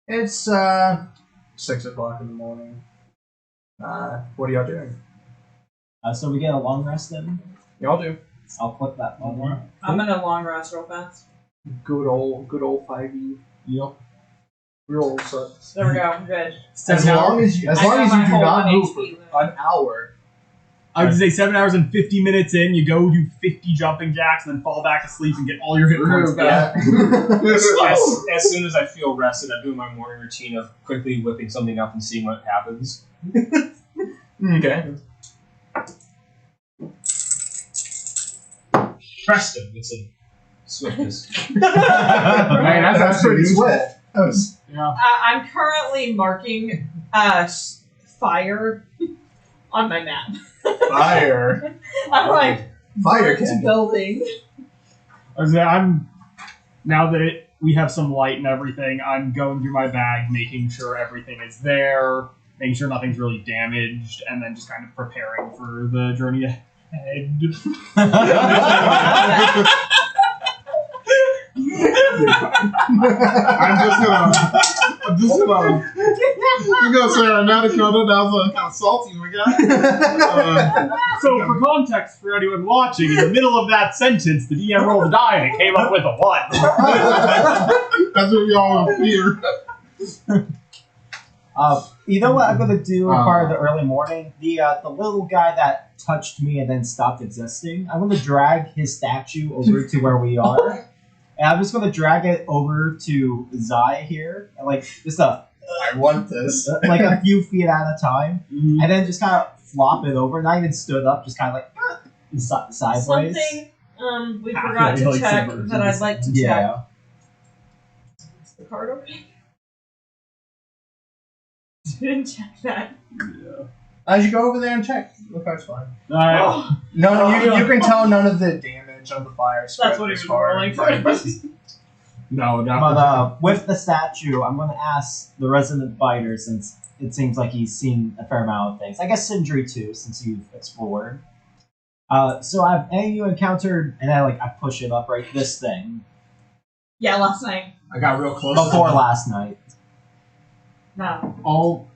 6 o'clock in the morning. What are y'all doing? So we get a long rest then? Y'all do. I'll click that button. I'm gonna long rest real fast. Good old 5e. Yep. Real sucks. There we go. Good. As long as you I got my do whole not 1 move HP for left. an hour. I would say 7 hours and 50 minutes in, you go do 50 jumping jacks and then fall back asleep and get all your hit points back. as soon as I feel rested, I do my morning routine of quickly whipping something up and seeing what happens. Okay. Presto, it's a swiftness. man, that's pretty useful. swift. That was I'm currently marking fire on my map. fire. I'm like Fire burnt candle. building. I was saying, now that we have some light and everything, I'm going through my bag, making sure everything is there, making sure nothing's really damaged, and then just kind of preparing for the journey ahead. I'm just gonna say anecdote that was kind of salty, my guy. So, for context, for anyone watching, in the middle of that sentence, the DM rolled a die and it came up with a 1. That's what we all fear. You know what I'm gonna do part of the early morning? The little guy that touched me and then stopped existing. I'm gonna drag his statue over to where we are, And I'm just gonna drag it over to Zai here, and like just I want this. like a few feet at a time, Mhm. and then just kind of flop it over. Not even stood up, just kind of like sideways. Something we Halfway forgot to like check submerged that in I'd the like to check. Yeah. Is the card opening? Didn't check that. As you go over there and check, the card's fine. Alright. Oh, No, you can tell none of the damage of the fire. that's what he was rolling for. No, not But with the statue, I'm gonna ask the resident biter, since it seems like he's seen a fair amount of things. I guess Sindri too, since you've explored. So have any of you encountered, and I push it up, right? This thing Yeah, last night. I got real close. before last night. No.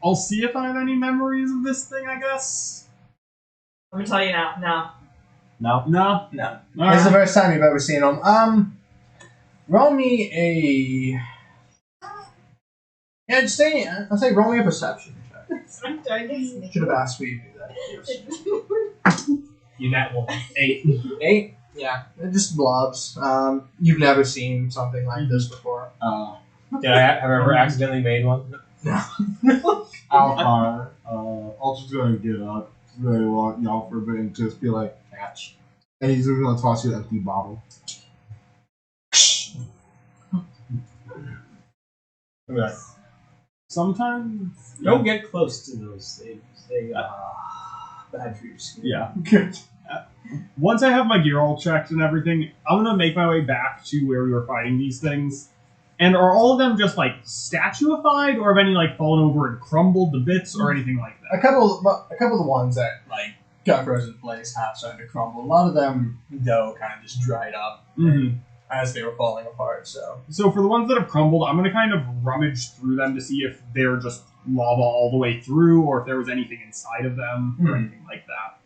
I'll see if I have any memories of this thing, I guess. Let me tell you now. No. No. No? No. Alright. It's the first time you've ever seen them. Roll me a. Yeah, just say. I'll say roll me a perception check. Should have asked me to do that. You net one. 8. 8? Yeah, they're just blobs. You've never seen something like this before. Did I have ever accidentally made one? Alphar, Ultra's gonna get up, really walk y'all for a bit and just be like, catch. And he's just gonna toss you an empty bottle. I'll be like, Sometimes. don't get close to those things. They bad for your skin. Yeah. Once I have my gear all checked and everything, I'm gonna make my way back to where we were fighting these things. And are all of them just like statuified, or have any like fallen over and crumbled to bits, or anything like that? A couple of the ones that like got frozen in place have started to crumble. A lot of them, though, kind of just dried up Mm-hmm. as they were falling apart. So So for the ones that have crumbled, I'm gonna kind of rummage through them to see if they're just lava all the way through, or if there was anything inside of them, or anything like that.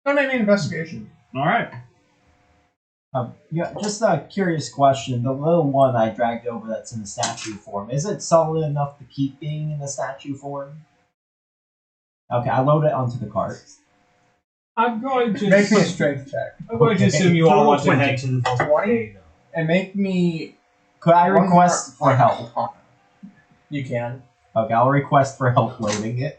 don't make an investigation. All right. Yeah, just a curious question. The little one I dragged over that's in the statue form, is it solid enough to keep being in the statue form? Okay, I load it onto the cart. I'm going to. Make me a strength check I'm going to assume you all Total want to 20. head to the volcano. and make me. Could I one request more for help? You can. Okay, I'll request for help loading it.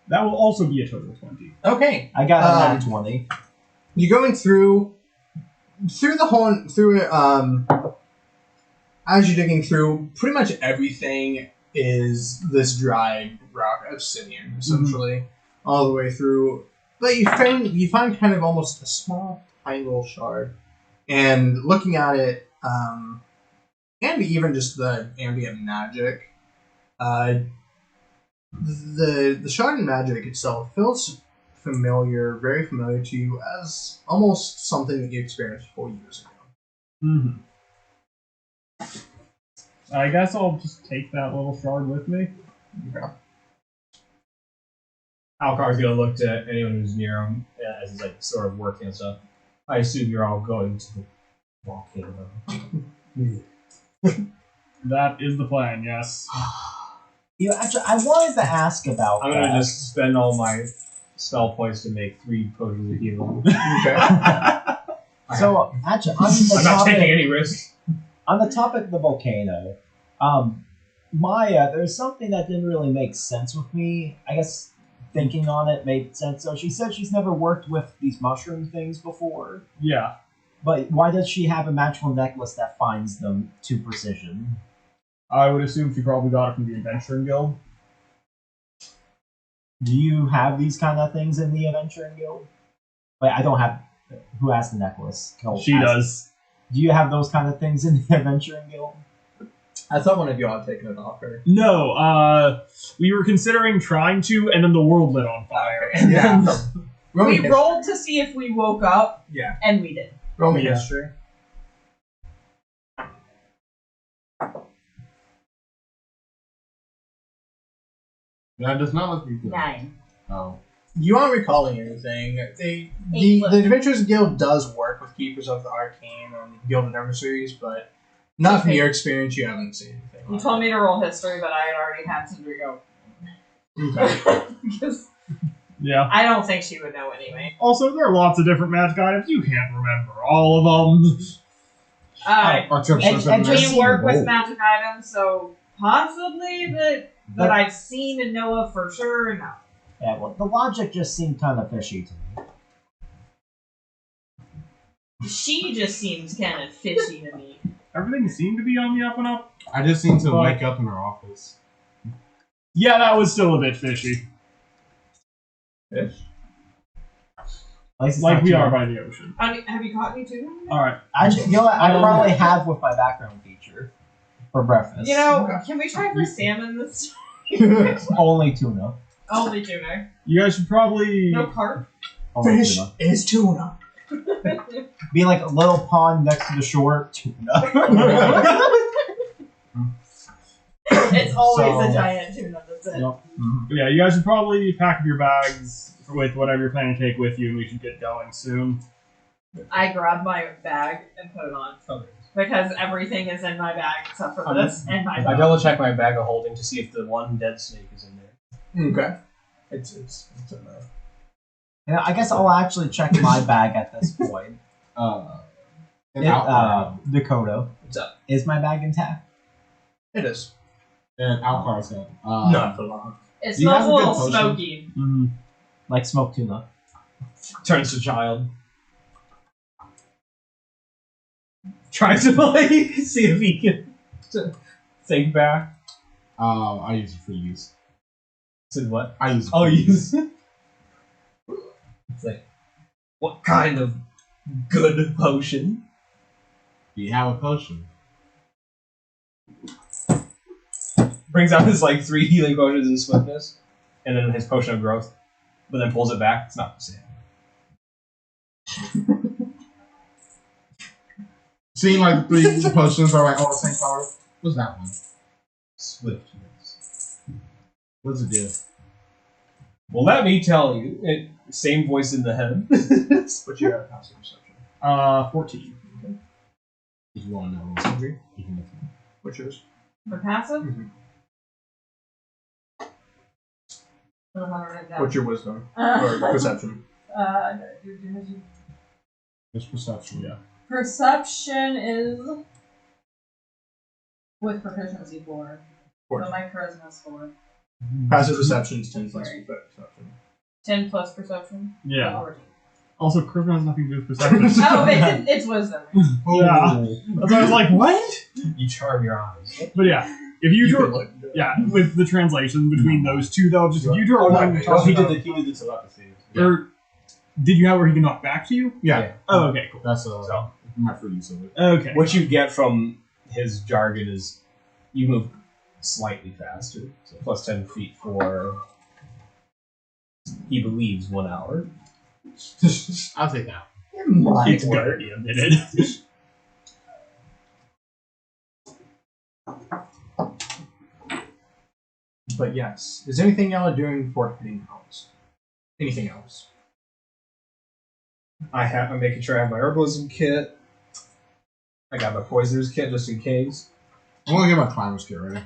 That will also be a total 20. Okay. I got a nat 20. You're going through the whole as you're digging through, pretty much everything is this dried rock obsidian, essentially, all the way through. But you find kind of almost a small, tiny little shard, and looking at it, and even just the ambient magic, the shard and magic itself feels familiar, very familiar to you as almost something that you experienced 4 years ago. Mm-hmm. I guess I'll just take that little shard with me. Okay. Alcar's gonna look to anyone who's near him as he's like sort of working and stuff. I assume you're all going to the volcano. That is the plan, yes. You actually, I wanted to ask about I'm that. gonna just spend all my spell points to make 3 potions of healing. Okay. So, actually, on the I'm not taking topic, any risks. on the topic of the volcano, Maya, there's something that didn't really make sense with me. I guess thinking on it made sense. So she said she's never worked with these mushroom things before. Yeah. But why does she have a magical necklace that finds them to precision? I would assume she probably got it from the Adventuring Guild. Do you have these kind of things in the Adventuring Guild? Wait, I don't have. Who has the necklace? She does. Do you have those kind of things in the Adventuring Guild? I thought one of you all had taken it off her. No, we were considering trying to, and then the world lit on fire. Yeah. Roll me We rolled to see if we woke up, Yeah. and we did. Roll me Yeah. history. That does not look good. 9. Oh. You aren't recalling anything. The Eight. Adventurers Guild does work with Keepers of the Arcane and Gilded Emissaries, but not from Okay. your experience. You haven't seen anything. You like told me to roll history, but I had already had Sindri go. that. Okay. Because Yeah. I don't think she would know anyway. Also, there are lots of different magic items. You can't remember all of them. Our tips And- are and set just We work with gold. magic items, so possibly that I've seen and know of for sure, no. Yeah, well, the logic just seemed kind of fishy to me. She just seems kind of fishy to me. Everything seemed to be on the up and up. I just seem to But- wake up in her office. Yeah, that was still a bit fishy. At least it's Like not we too are much. by the ocean. Have you caught me too? Alright. Actually, you know what? I probably have with my background feature for breakfast. You know, can we try for salmon this time? Only tuna. Only tuna. You guys should probably... No carp? Only Fish tuna. is tuna. Be like a little pond next to the shore. Tuna. It's always So- a giant tuna, that's it. Yep. Yeah, you guys should probably pack up your bags with whatever you're planning to take with you, and we should get going soon. I grab my bag and put it on. Because everything is in my bag except for this and my I bag. double check my bag of holding to see if the one dead snake is in there. Okay. It's in there. Yeah, I guess I'll actually check my bag at this point. Dakota. What's up? Is my bag intact? It is. And Alcar said, Not for long. It You have smells a a good little potion. smoky. Like smoked tuna. Turns to child. Tries to like see if he can think back. I use it for use. Said what? I use it Oh, for use. It's like, what kind of good potion? Do you have a potion? Brings out his like 3 healing potions in swiftness, and then his potion of growth, but then pulls it back. It's not the same. Seeing like the 3 potions are like all the same color. What's that one? Swiftness. What's it do? Well, let me tell you. Same voice in the head. But you have passive perception. 14. If you want to know. You can look. What's yours? For passive? Mhm. I don't have it written down. What's your wisdom? Or perception? It's perception. Yeah. Perception is with proficiency 4. Four. So my charisma is 4. Passive perception is 10 plus Sorry. perception. 10 plus perception? Yeah. 14. Also, charisma has nothing to do with perception. Oh, it's wisdom. Yeah. That's why I was like, what? You charm your eyes. But yeah, if you You draw... can look. Yeah, with the translation between those two, though, just if you draw Oh, one... no, Oh, he did the telepathy. Or did you have where he can knock back to you? Yeah. Oh, okay, cool. That's So. my free use of it. Okay. What you get from his jargon is you move slightly faster, so plus 10 feet for, he believes, 1 hour. I'll take that. It's gonna be a minute. But yes. Is there anything y'all are doing before heading out? Anything else? I'm making sure I have my herbalism kit. I got my poisoner's kit just in case. I'm gonna get my climber's kit ready.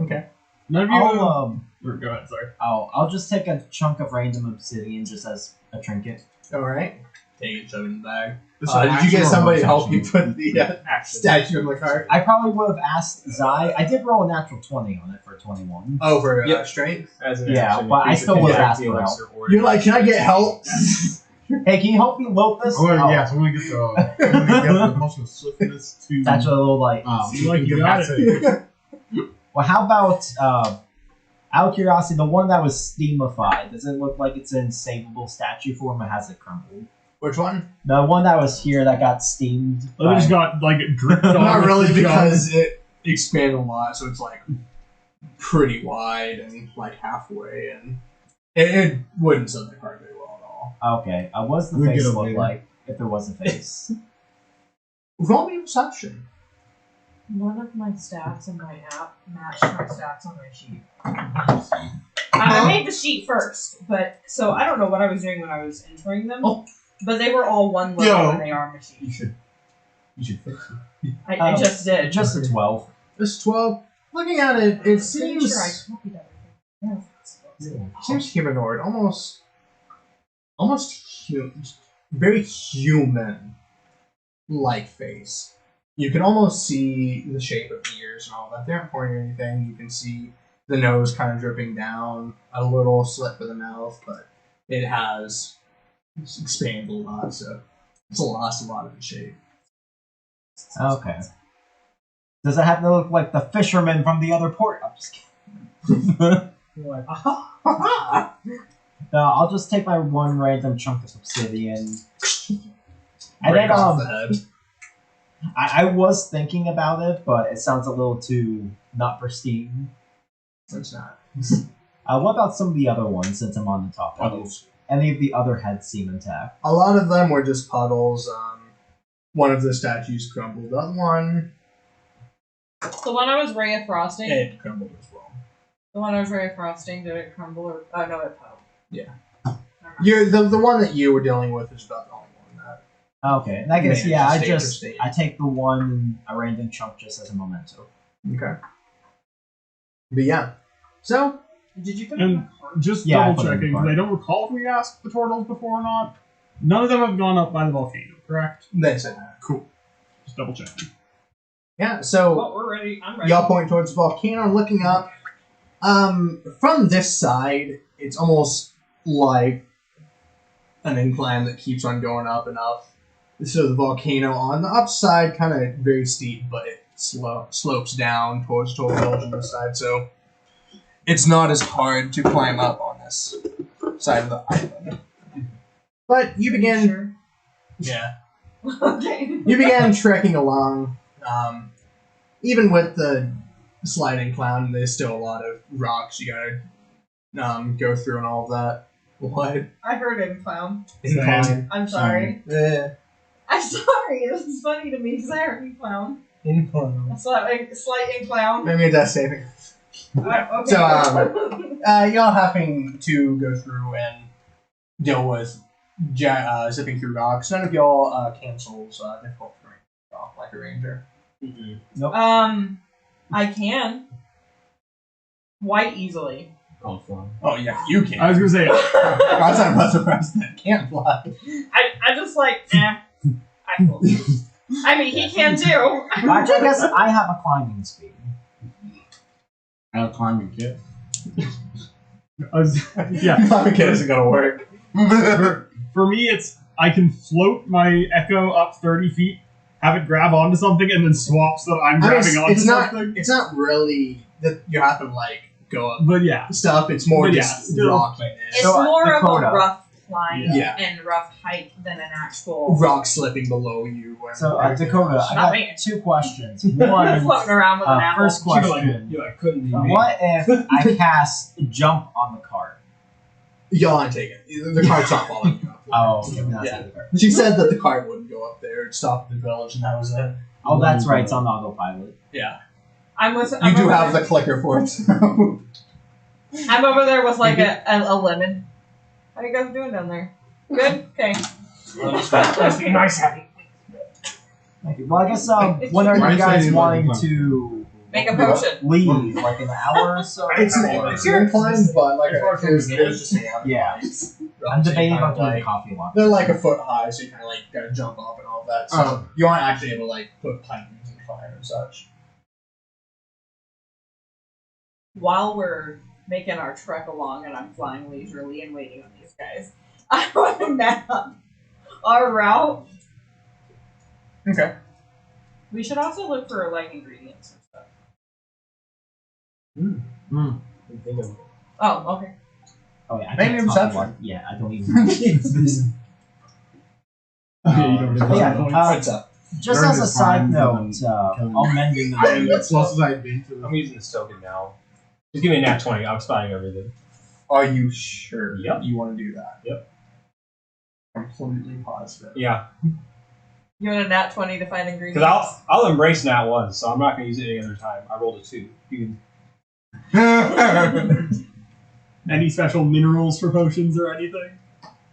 Okay. None of you... I'll Go ahead, sorry. I'll just take a chunk of random obsidian just as a trinket. Alright. Take it, shove it in the bag. This is Did you action get or somebody to bonus help you action? put the statue in the cart? I probably would have asked Zai. I did roll a natural 20 on it for 21. Oh, for Yep. strength? As an Yeah, action, but I you still can would've attack asked the for elixir or You're like, can I get help? Hey, can you help me load this? I'm gonna, Oh, yes, I'm gonna get the emotional swiftness to. It's actually a little like. Seems like you got it. Well, how about out of curiosity, the one that was steamified? Does it look like it's in savable statue form, or has it crumbled? Which one? The one that was here that got steamed. Oh, they just got, like, dripped on. Not with really, the gum. because it expanded a lot, so it's like pretty wide and like halfway, and it wouldn't serve the cart very well at all. Okay, what's the We'll face get it look later. like if there was a face? Roll me perception. None of my stats in my app match my stats on my sheet. I made the sheet first, but so I don't know what I was doing when I was entering them. Oh. But they were all one level Yo. when they are on my You sheet. should fix it. I just did. Just a 12. This 12. Looking at it, it Pretty seems sure I copied everything. seems humanoid, almost almost very human-like face. You can almost see the shape of the ears and all that. They aren't pointing or anything. You can see the nose kind of dripping down, a little slit for the mouth, but it has expanded a lot, so it's lost a lot of its shape. Okay. Does it happen to look like the fisherman from the other port? I'm just kidding. You're like, I'll just take my one random chunk of obsidian. And Break then, off the head. I was thinking about it, but it sounds a little too not pristine. It's not. What about some of the other ones, since I'm on the topic? Puddles. Any of the other heads seem intact. A lot of them were just puddles. One of the statues crumbled. The other one, The one I was ray of frosting. it crumbled as well. The one I was ray of frosting. Did it crumble or? Oh no, it fell. Yeah. Never mind. You're the one that you were dealing with is about the only one that. Okay, in that case, Managed yeah, to I stay just pristine. I take the one a random chunk just as a memento. Okay. But yeah. So Did you put And it in the cart? just Yeah, I double put it in the checking, cart. because I don't recall if we asked the turtles before or not. None of them have gone up by the volcano, correct? they said that. Cool. Just double checking. Yeah. So Well, we're ready. I'm ready. y'all point towards the volcano, looking up. From this side, it's almost like an incline that keeps on going up and up. So the volcano on the upside, kind of very steep, but it slopes down towards the village on this side. So it's not as hard to climb up on this side of the island. But you begin, Sure. yeah, Okay. you began trekking along. Even with the sliding clown, there's still a lot of rocks you gotta go through and all of that. What? I heard him, clown. Incline. I'm sorry. I'm sorry. This is funny to me because I heard him, clown. Incline. A slight in clown. Maybe a death saving. Okay. So, y'all having to go through and deal with zipping through rocks. None of y'all cancels difficult terrain off like a ranger. I can. Quite easily. called flying. Oh yeah, you can. I was gonna say, Outside of us, surprised that can't fly. I just like, I mean, he can too. Actually, I guess I have a climbing speed. I have a climbing kit. yeah. Climbing kit isn't gonna work. For me, it's I can float my echo up 30 feet, have it grab onto something, and then swap so that I'm grabbing onto something. It's not really that you have to like go up But yeah, stuff. It's more But just yeah, still- rockiness. It's So, more Dakota. of a rough climb Yeah. and rough hike than an actual Rock slipping below you. And So, everything Dakota, else. I Not got me. 2 questions. One, floating around with an apple. first question. You like couldn't be me. What if I cast jump on the cart? Y'all ain't taking it. The cart's not following you up. Oh, okay, that's Yeah. the cart. She said that the cart wouldn't go up there. It'd stop at the village, and that was it. Oh, that's right, it's on autopilot. Yeah. I'm You do have the clicker for it. I'm over there with like a lemon. How you guys doing down there? Good? Okay. Nice happy. Thank you. Well, I guess, when are Why you is guys that wanting like- to Make a potion. leave? Like an hour or so? It's an incline, but like there's just a lot of Yeah. rocks. I'm debating Kind on of doing like- the coffee one. They're like a foot high, so you kind of like gotta jump off and all of that. So Oh. you aren't actually able to like put planks in fire and such. While we're making our trek along and I'm flying leisurely and waiting on these guys, I want to map our route. Okay. We should also look for like ingredients and stuff. Didn't think of it. Oh, okay. Oh, yeah, I Maybe can't perception. coffee one. Yeah, I don't even. okay, you don't But yeah, What's up? just Learn as a to side climb note, and killing I'm mending the And road. as close as I've been to I'm using this token now. Just give me a nat 20. I'm spotting everything. Are you sure? Yep. You want to do that? Yep. Completely positive. Yeah. You want a nat 20 to find ingredients? Because I'll embrace nat 1, so I'm not going to use it any other time. I rolled a 2. You any special minerals for potions or anything?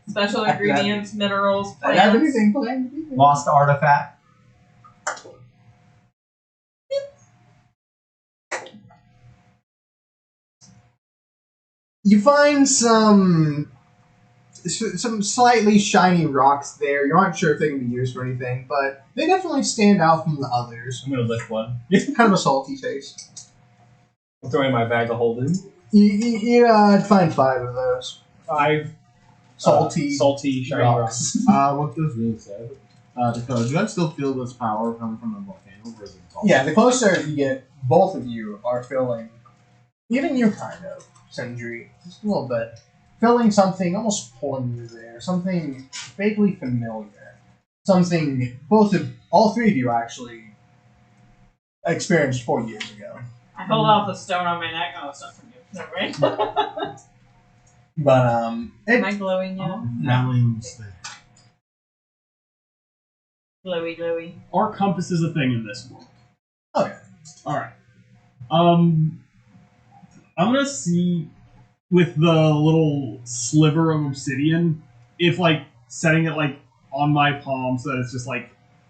Special ingredients, minerals, I have plants. anything planned? Lost artifact. You find some some slightly shiny rocks there. You aren't sure if they can be used for anything, but they definitely stand out from the others. I'm gonna lift one. Kind of a salty taste. I'm throwing my bag of holding. I'd find 5 of those. 5 Salty shiny rocks. rocks. What this really said, Dakota, do you guys still feel this power coming from the volcano, or is it all? Yeah, the closer you get, both of you are feeling, even you kind of, Sindri, just a little bit, feeling something, almost pulling you there, something vaguely familiar. Something all 3 of you actually experienced 4 years ago. I hold out the stone on my neck. Oh, it's not from you. Is that right? But, Am I glowing yet? Aliens there. Glowy, glowy. Our compass is a thing in this world. Okay. Alright. I'm gonna see with the little sliver of obsidian, if like setting it like on my palm so that it's just like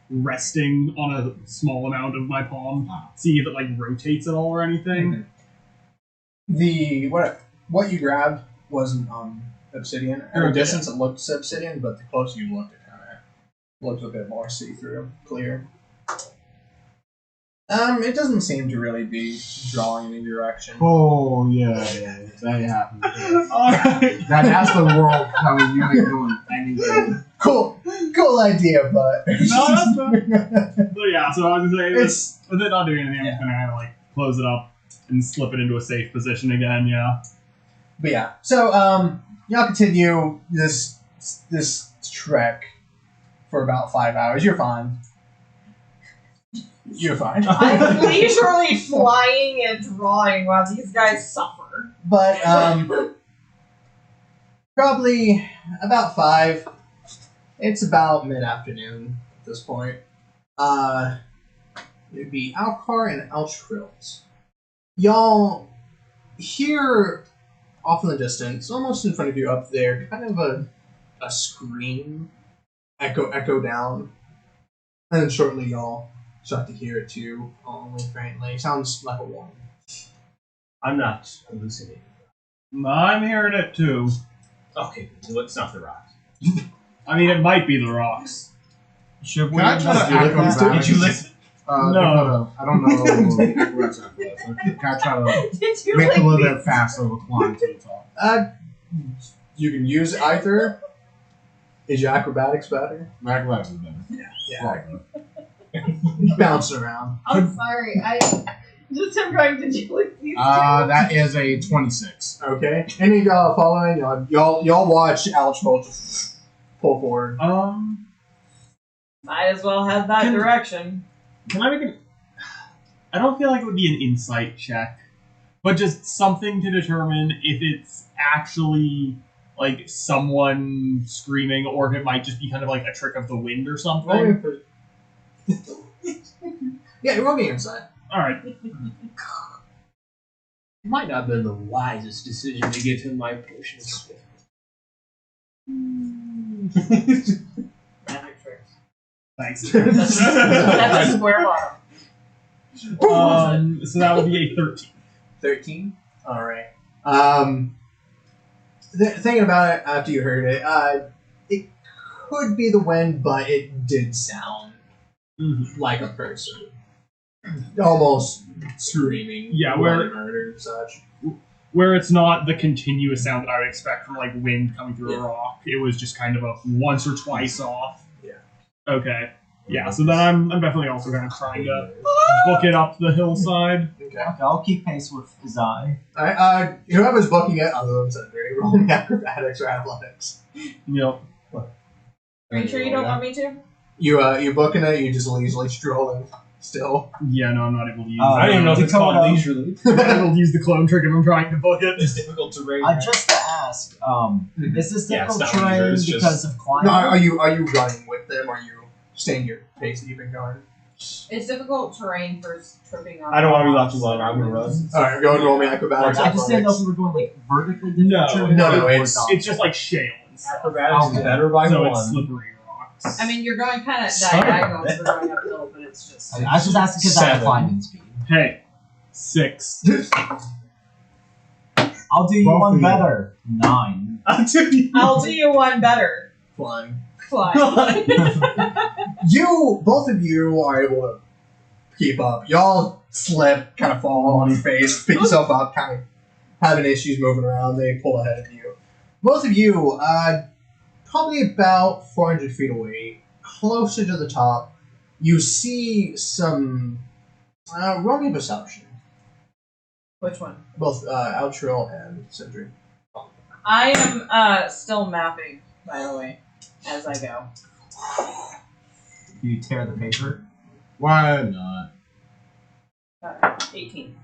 resting on a small amount of my palm, see if it like rotates at all or anything. What you grabbed wasn't obsidian. At a distance it looked obsidian, but the closer you looked, it kind of looked a bit more see-through, clear. It doesn't seem to really be drawing any direction. Oh yeah, that happened. Alright. That's the world telling you ain't doing anything. Cool idea, but No, that's fine. So yeah, so I was gonna say, it's with it not doing anything, I'm just gonna kind of like close it up and slip it into a safe position again, yeah. But yeah, so y'all continue this trek for about 5 hours. You're fine. You're fine. I'm leisurely flying and drawing while these guys suffer. But probably about 5. It's about mid-afternoon at this point. It'd be Alcar and Altrills. Y'all hear off in the distance, almost in front of you up there, kind of a scream echo down. And then shortly y'all start to hear it too, only faintly. Sounds like a warning. I'm not hallucinating. I'm hearing it too. Okay, so it's not the rocks. I mean, it might be the rocks. Should we Can I try to investigate acrobatics? that? Did you listen? No. I don't know. Acrobatics after this. Can I try to Did you make like a little me? bit faster of a climb to the top? You can use either. Is your acrobatics better? My acrobatics is better. Yeah. Bounce around. I'm sorry. I just am going to do like these two. That is a 26. Okay. Any of y'all following? Y'all watch Altroll just pull forward. Might as well have that direction. Can I make an... I don't feel like it would be an insight check, but just something to determine if it's actually like someone screaming or if it might just be kind of like a trick of the wind or something. Yeah, roll me inside. Alright. It might not have been the wisest decision to give him my potion of swiftness. Magic tricks. Thanks. That's a square bottom. So that would be a 13. 13? Alright. Thinking about it after you heard it, it could be the wind, but it did sound like a person. Almost screaming. Yeah, bloody murder and such. Where it's not the continuous sound that I would expect from like wind coming through a rock. It was just kind of a once or twice off. Yeah. Okay. Yeah, so then I'm definitely also kind of trying to book it up the hillside. Okay. Okay, I'll keep pace with Zai. Alright, whoever's booking it, other than Sundry, roll me acrobatics or athletics. Yep. Are you sure you don't want me to? You booking it, you just leisurely strolling still. Yeah, no, I'm not able to use I don't even know if it's called Dakota. leisurely. I'm not able to use the clone trick if I'm trying to book it. It's difficult terrain. Just to ask, is this Yeah, it's difficult not terrain leisure, it's just- because of climbing? No, are you running with them, or are you staying your pace that you've been going? It's difficult terrain for tripping on. I don't want to be left too long. I'm gonna run. Alright, go and roll me acrobatics. I just didn't know if we were going like vertically difficult No, terrain. no, or it's- It's just like shale and stuff. Acrobatics is Okay. better by So one. it's slippery rocks. I mean, you're going kind of Son of a diagonal, bitch. so we're going uphill, but it's just. I was just asking because I have 7. climbing speed. Hey, 6. I'll do you Both one of you. better. 9. I'll do you one better. Flying. Fly. Both of you are able to keep up. Y'all slip, kind of fall on your face, pick yourself up, kind of having issues moving around. They pull ahead of you. Both of you, probably about 400 feet away, closer to the top, you see some roll me perception. Which one? Both Herbbetrayl and Sindri. I am still mapping, by the way, as I go. You tear the paper. Why not? 18.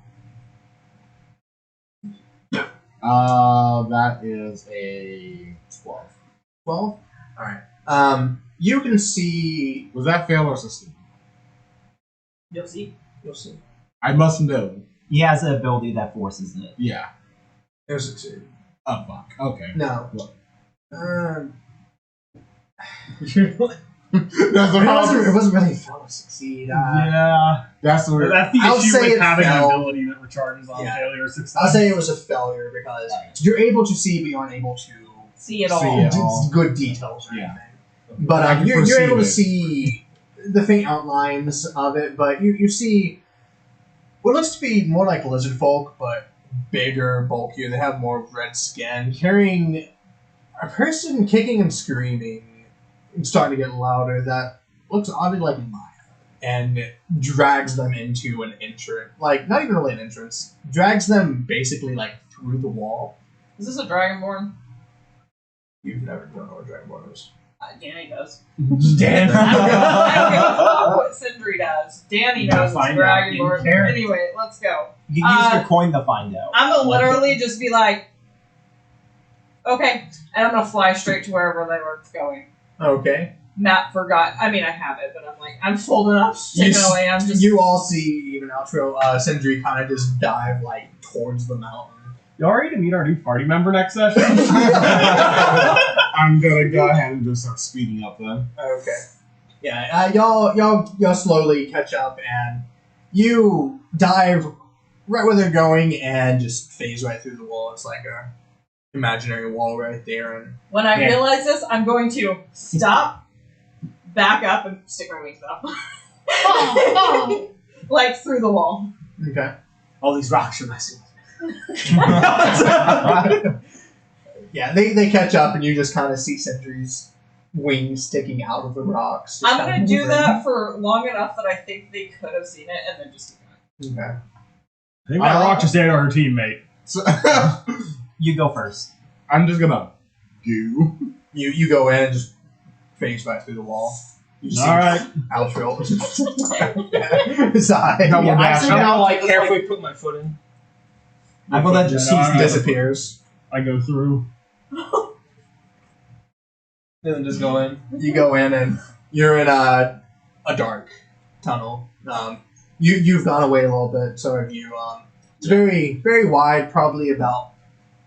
That is a 12. 12? Alright. You can see... Was that fail or succeed? You'll see. You'll see. I must know. He has an ability that forces it. Yeah. You'll succeed. Oh, fuck. Okay. No. What? That's the It problem. wasn't really a fail to succeed. Yeah. That's the weird. That's the I'll issue say with it having an fell. ability that recharges on Yeah. failure or success. I'll say it was a failure because you're able to see, but you aren't able to See it all. See it. all. good details or Yeah. anything. But I can you're perceive able to it. see the faint outlines of it, but you see what looks to be more like lizard folk, but bigger, bulkier. They have more red skin, carrying a person kicking and screaming, and starting to get louder. That looks oddly like Maya, and drags them into an entrance. Like, not even really an entrance. Drags them basically like through the wall. Is this a Dragonborn? You've never known what Dragonborn is. Danny does. Dan. I don't give a fuck what Sindri does. Danny knows it's Find out. Dragonborn. Care. Anyway, let's go. You can use your coin to find out. I'm gonna literally just be like, okay, and I'm gonna fly straight to wherever they were going. Okay. Matt forgot. I mean, I have it, but I'm like, I'm full enough. You Taken away. I'm just. You all see even outro Sindri kind of just dive like towards the mountain. Y'all ready to meet our new party member next session? I'm gonna go ahead and just start speeding up then. Okay. Yeah, y'all slowly catch up and you dive right where they're going and just phase right through the wall. It's like a imaginary wall right there. And When I Yeah. realize this, I'm going to stop, back up, and stick my wings up. Like through the wall. okay. All these rocks are messing with me. Yeah, they catch up and you just kind of see Sindri's wings sticking out of the rocks. just I'm kinda gonna do moving. that for long enough that I think they could have seen it, and then just keep going. Okay. I think that rock just ate her teammate. So You go first. I'm just gonna do. You go in and just phase right through the wall. You just Alright. Herbbetrayl. Side. Double I dash. somehow like halfway put my foot in. I will let you see. Alright. Disappears. I go through. And then just go in. You go in and you're in a dark tunnel. You've gone away a little bit, so have you. It's very, very wide, probably about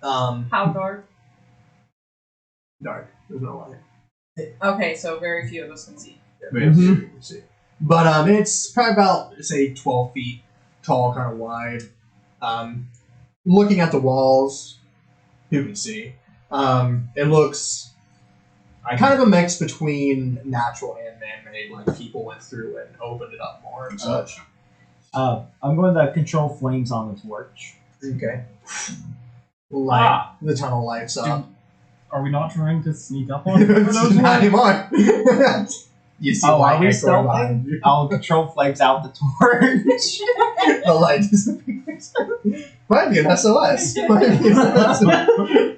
How dark? dark. There's no light. Okay, so very few of us can see. Yeah, very few you can see. But it's probably about, say, 12 feet tall, kind of wide. Looking at the walls, you can see. It looks kind of a mix between natural and man-made. Like people went through and opened it up more and such. I'm going to control flames on the torch. Okay. Light. The tunnel lights up. Are we not trying to sneak up on those Not ones? anymore. You see Oh, light are we echoing stealthing? behind you. I'll control flames out the torch. The light disappears. Might be an SOS. Might be an SOS.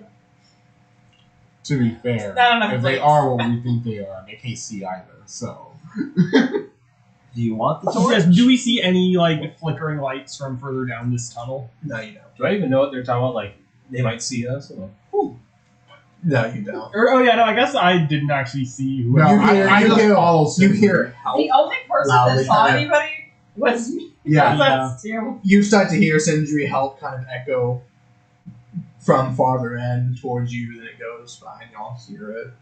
To be fair, Not enough if they plates. are what we think they are, they can't see either. So Do you want the torch? Yes, do we see any like flickering lights from further down this tunnel? No, you don't. Do I even know what they're talking about? Like, they might see us? Or... No, you don't. Or, oh yeah, no, I guess I didn't actually see who. no, You hear- I you just hear- follow. You Sindri. hear help. The only person Loudly that saw kinda- anybody was me. Yeah. That's terrible. You start to hear Sindri help kind of echo from farther in towards you, then it goes behind y'all. Hear it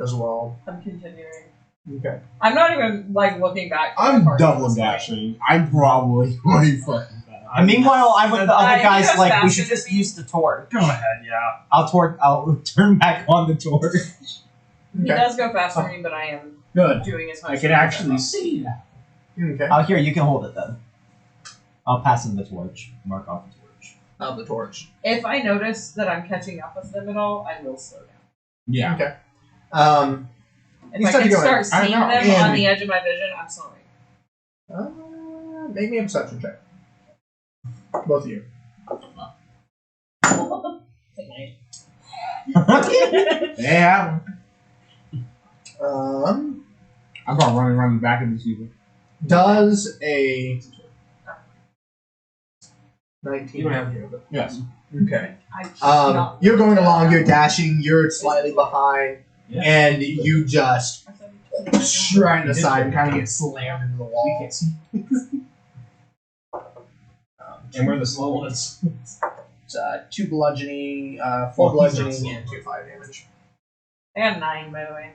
as well. I'm continuing. Okay. I'm not even like looking back. to the I'm part double this way. dashing. I'm probably way fucking fast. And meanwhile, I'm with the other he guys. goes Like, we faster should than just me. use the torch. Go ahead, yeah. I'll turn back on the torch. He does go faster than me, but I am Good. doing as much. I can as actually see that. Okay. Here, you can hold it then. I'll pass him the torch. Mark off the torch. Of the torch. If I notice that I'm catching up with them at all, I will slow down. Yeah. Okay. If You I said can you're going- start seeing I know, them and- on the edge of my vision, I'm sorry. Make me a perception check. Both of you. Yeah. I'm gonna run around the back of these people. Does a 19? You don't have to. Yes. Okay. I'm not- You're going along. You're dashing. You're slightly behind, Yeah. and you just stride aside and kind of get slammed into the wall. We can't see. And we're the slow ones. It's 2 bludgeoning, 4 bludgeoning, and 2 fire damage. I got 9, by the way.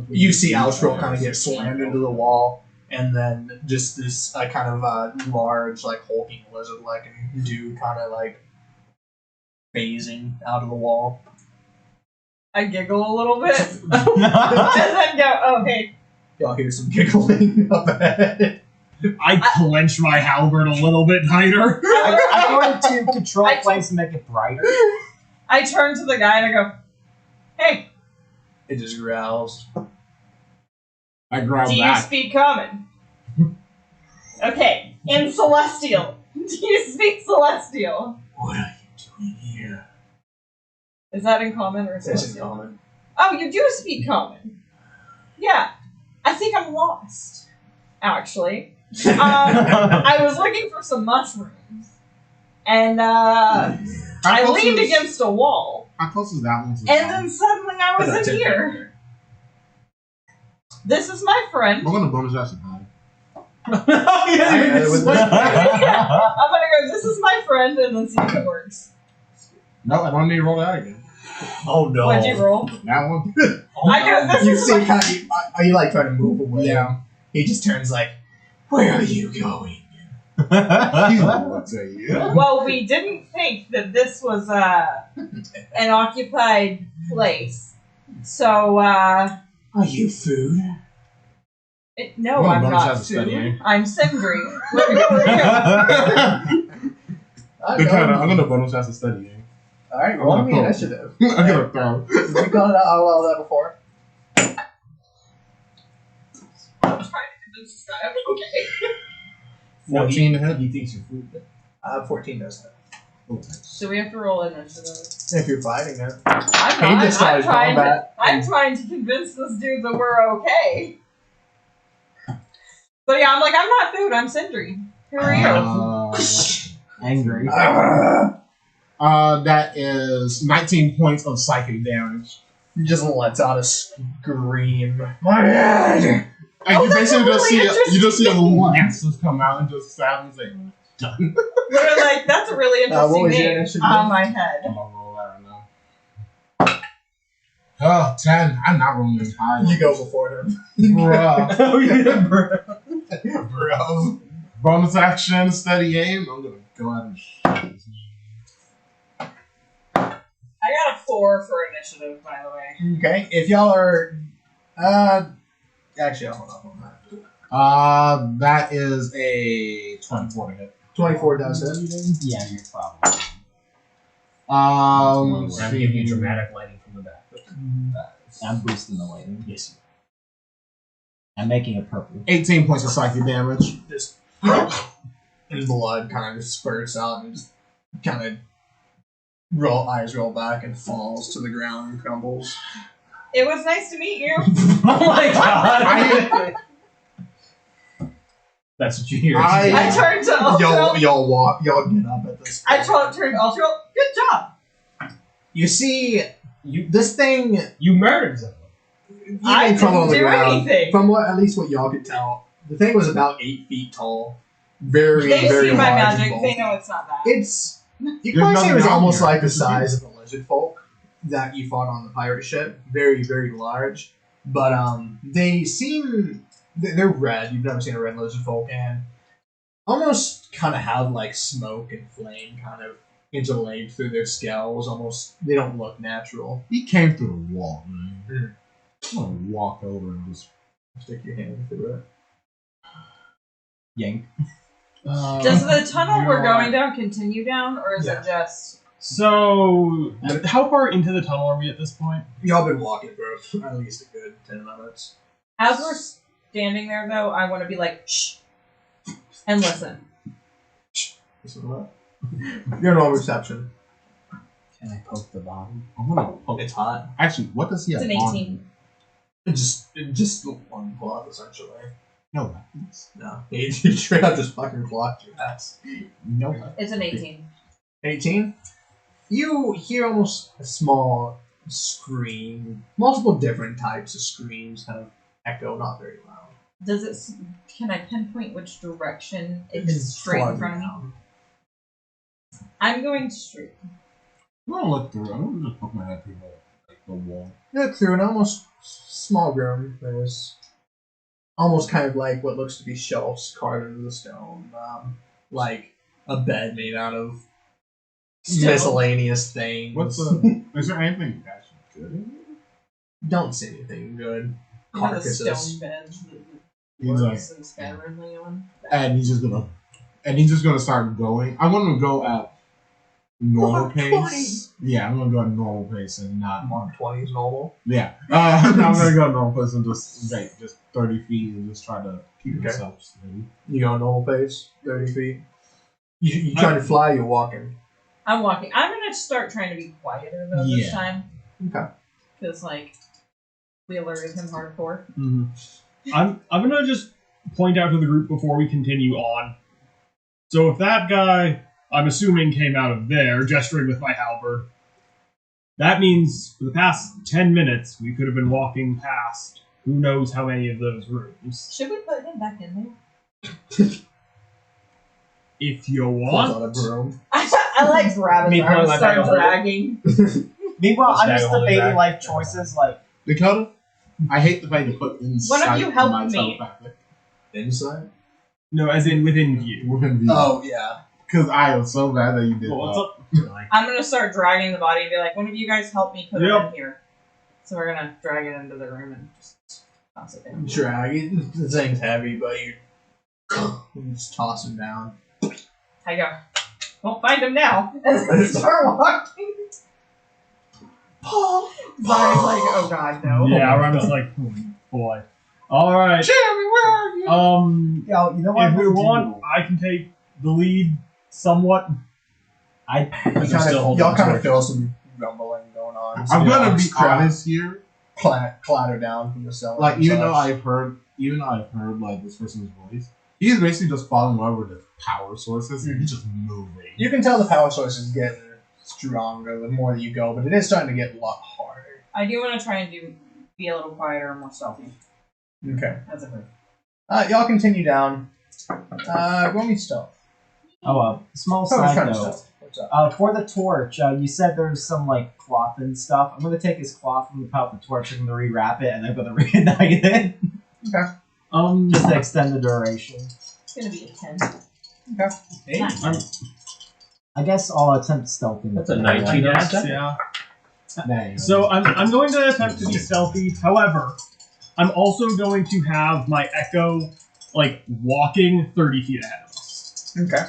You see Alstrel kind of get slammed into the wall, and then just this kind of large, like hulking lizard-like dude kind of like phasing out of the wall. I giggle a little bit. and then go, oh, hey. Y'all hear some giggling up ahead. I clench my halberd a little bit tighter. I'm going to control I- flames to make it brighter. I turn to the guy and I go, hey, It just growls. I grab do you back. speak common? Okay, in Celestial. Do you speak Celestial? What are you doing here? Is that in common or This is Celestial? common. Oh, you do speak common. Yeah. I think I'm lost, actually. I was looking for some mushrooms. And How I close leaned is- against a wall. How close is that one? To the And top? then suddenly I was in here. This is my friend. I'm gonna bonus action high. I'm gonna go, this is my friend, and then see if it works. No, I don't need to roll that again. Oh no. What'd you roll? That one? I go, this You is see, my kind of, are you like trying to move away? Yeah. He just turns like, "Where are you going?" He's like, "What to you?" Well, we didn't think that this was an occupied place. So, Are you food? no, Well, I'm bonus not has a steady food. aim. I'm Sindri. We're here. I'm gonna bonus action steady aim. Alright, roll me initiative. I'm gonna throw. Did you got that before? I'm trying to convince this guy I'm okay. 14 to hit. He thinks you're food. 14 does that. So we have to roll initiative. If you're fighting it. I'm He not. just started combat. I'm trying to convince this dude that we're okay. But yeah, I'm like, I'm not food. I'm Sindri. Who are you? Angry. That is 19 points of psychic damage. He just lets out a scream. My head! And Oh, you that's basically a just really see a little lance just come out and just stab and say, done. We're like, that's a really what interesting was your name initiative? on my head. I'm gonna roll that right now. Oh, 10. I'm not rolling this high. You go before him. Bruh. Oh yeah, bro. Bro. Bonus action, steady aim. I'm gonna go ahead and shoot this. I got a 4 for initiative, by the way. Okay, if y'all are. Actually, I'll hold up on that. That is a 24 to hit. 24 does it. Yeah, you're probably. Let's I'm see. giving you dramatic lighting from the back. I'm boosting the lighting. Yes. I'm making it purple. 18 points of psychic damage. Just. And blood kind of spurts out and just kind of eyes roll back and falls to the ground and crumbles. It was nice to meet you. Oh my god! That's what you hear. I turned to Ultra. Y'all get up at this. I turned to Ultra. Good job. You see, this thing. You murdered someone. I even from on the didn't do ground, anything. From at least what y'all could tell, the thing was about 8 feet tall. Very, They very see my large and magic. bulky. They know it's not that. It's you There's can probably say nothing it was down almost here. like the size of the lizard folk that you fought on the pirate ship. Very, very large. But they seem they're red. You've never seen a red lizard folk, and almost kind of have like smoke and flame kind of interlaid through their scales. Almost, they don't look natural. He came through the wall, man. I'm gonna walk over and just Stick your hand through it. Yank. Does the tunnel we're going down continue down, or is Yeah. it just? So, how far into the tunnel are we at this point? Y'all been walking for at least a good 10 minutes. As we're standing there, though, I want to be like, shh, and listen. Listen to that. You're no reception. Can I poke the bottom? I'm gonna poke. It's hot. Actually, what does he It's have an on 18. him? It's just one cloth essentially. No weapons. No, he straight up just fucking clocked your ass. No weapons. It's an 18. 18. You hear almost a small scream, multiple different types of screams, kind of echo, not very loud. Does it? Can I pinpoint which direction it is straight in farther front of me? down. I'm going straight. I'm gonna look through. I'm gonna just poke my head through the wall. You look through an almost small room. There's almost kind of like what looks to be shelves carved into the stone, like a bed made out of Stone. miscellaneous things. What's the? Is there anything actually good in here? Don't see anything good. You know the Carcasses. stone beds that He's the like, orcs and Skyrim lay on? and he's just gonna start going. I'm gonna go at normal pace. Yeah, I'm gonna go at normal pace and not. 120 is normal. Yeah, I'm gonna go at normal pace and just 30 feet and just try to keep Okay. myself steady. You go normal pace, 30 feet. You trying to fly, you're walking. I'm walking. I'm gonna start trying to be quieter though this Yeah. time. Okay. Because like we alerted him hardcore. Mm-hmm. I'm gonna just point out to the group before we continue on. So if that guy, I'm assuming, came out of there, gesturing with my halberd, that means for the past 10 minutes we could have been walking past who knows how many of those rooms. Should we put him back in there? If you Pulls out a want. broom. I like grabbing Me her pulling and my start bag over. dragging. Meanwhile, I'm Bag just holding debating back. life choices like, Dakota, I hate the fact you put inside. One of you help my me. telepathic Inside? No, as in within view. within view. Oh, yeah. Because I am so bad that you did Well, what's that. up? I'm gonna start dragging the body and be like, one of you guys help me put Yep. it in here. So we're gonna drag it into the room and just toss it down. Drag it. The thing's heavy, but you just toss him down. I go, won't find him now. And then start walking. Paul! Zarya's like, oh god, no. Yeah, I'm just like, boy. Alright. Jeremy, where are you? yo, you know what? If I'm we gonna want, do? I can take the lead somewhat. Y'all kind of feel some rumbling going on. I'm gonna be Crap. honest here. Clatter down from the cellar. Like and even though such. I've heard like this person's voice, he's basically just falling over the power sources and he's just moving. You can tell the power source is getting stronger the more that you go, but it is starting to get a lot harder. I do want to try and be a little quieter and more stealthy Okay. as a group. Y'all continue down. Roll me stealth. Small Oh, side kind of note. stealth. What's up? For the torch, you said there's some like cloth and stuff. I'm gonna take his cloth and pop the torch and rewrap it, and I'm gonna reignite it just to extend the duration. It's gonna be a 10. Hey. Nice. I guess I'll attempt stealthing. That's a I 19 on guess, step. yeah. Nice. So I'm going to attempt to be stealthy. However, I'm also going to have my echo like walking 30 feet ahead of us. Okay.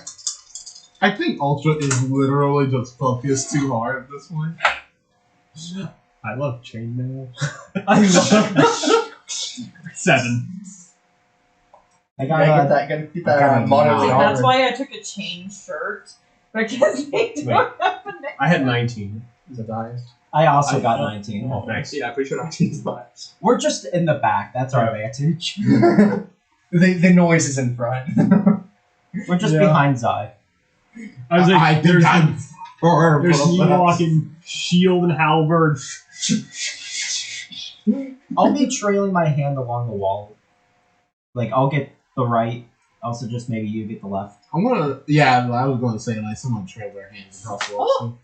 I think Ultra is literally just focused too hard at this point. I love chainmail. I love 7. I Gotta got get I that got moderately nine. That's armored. why I took a chain shirt. Because they don't have a neck. I had 19. Is that the highest? I also got 19. Oh, thanks. Yeah, I'm pretty sure 19 is the highest. We're just in the back. That's our advantage. The noise is in front. We're just Yeah. behind Zai. I was like, I think there's I'm there's me walking shield and halberd. I'll be trailing my hand along the wall. Like, I'll get the right. Also, just maybe you get the left. I'm gonna. Yeah, I was going to say like someone trail their hands across the wall.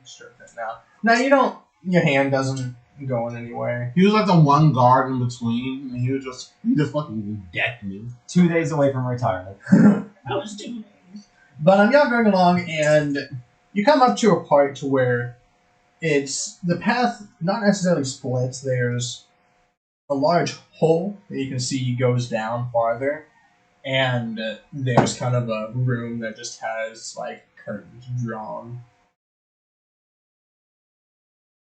Sure, now you don't. Your hand doesn't going anywhere. He was like the one guard in between, and he just fucking decked me. 2 days away from retirement. That was 2 days. But y'all going along, and you come up to a part to where it's the path not necessarily splits. There's a large hole that you can see goes down farther, and there's kind of a room that just has like curtains drawn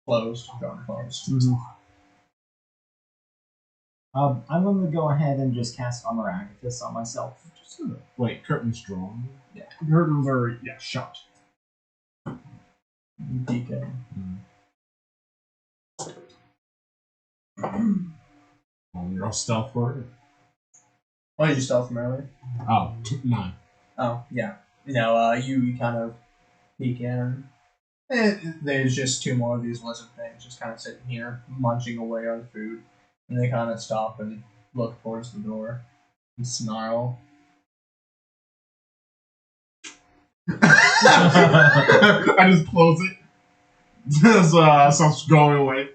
closed. I'm going to go ahead and just cast Amaragathus on myself. Wait, curtains drawn? Curtains are shut. DK. Roll stealth for it. Why did you stealth from earlier? Oh, 9. Oh, yeah. No, you kind of peek in. There's just 2 more of these lizard things just kind of sitting here, munching away on food. And they kind of stop and look towards the door and snarl. I just close it. Just starts going away.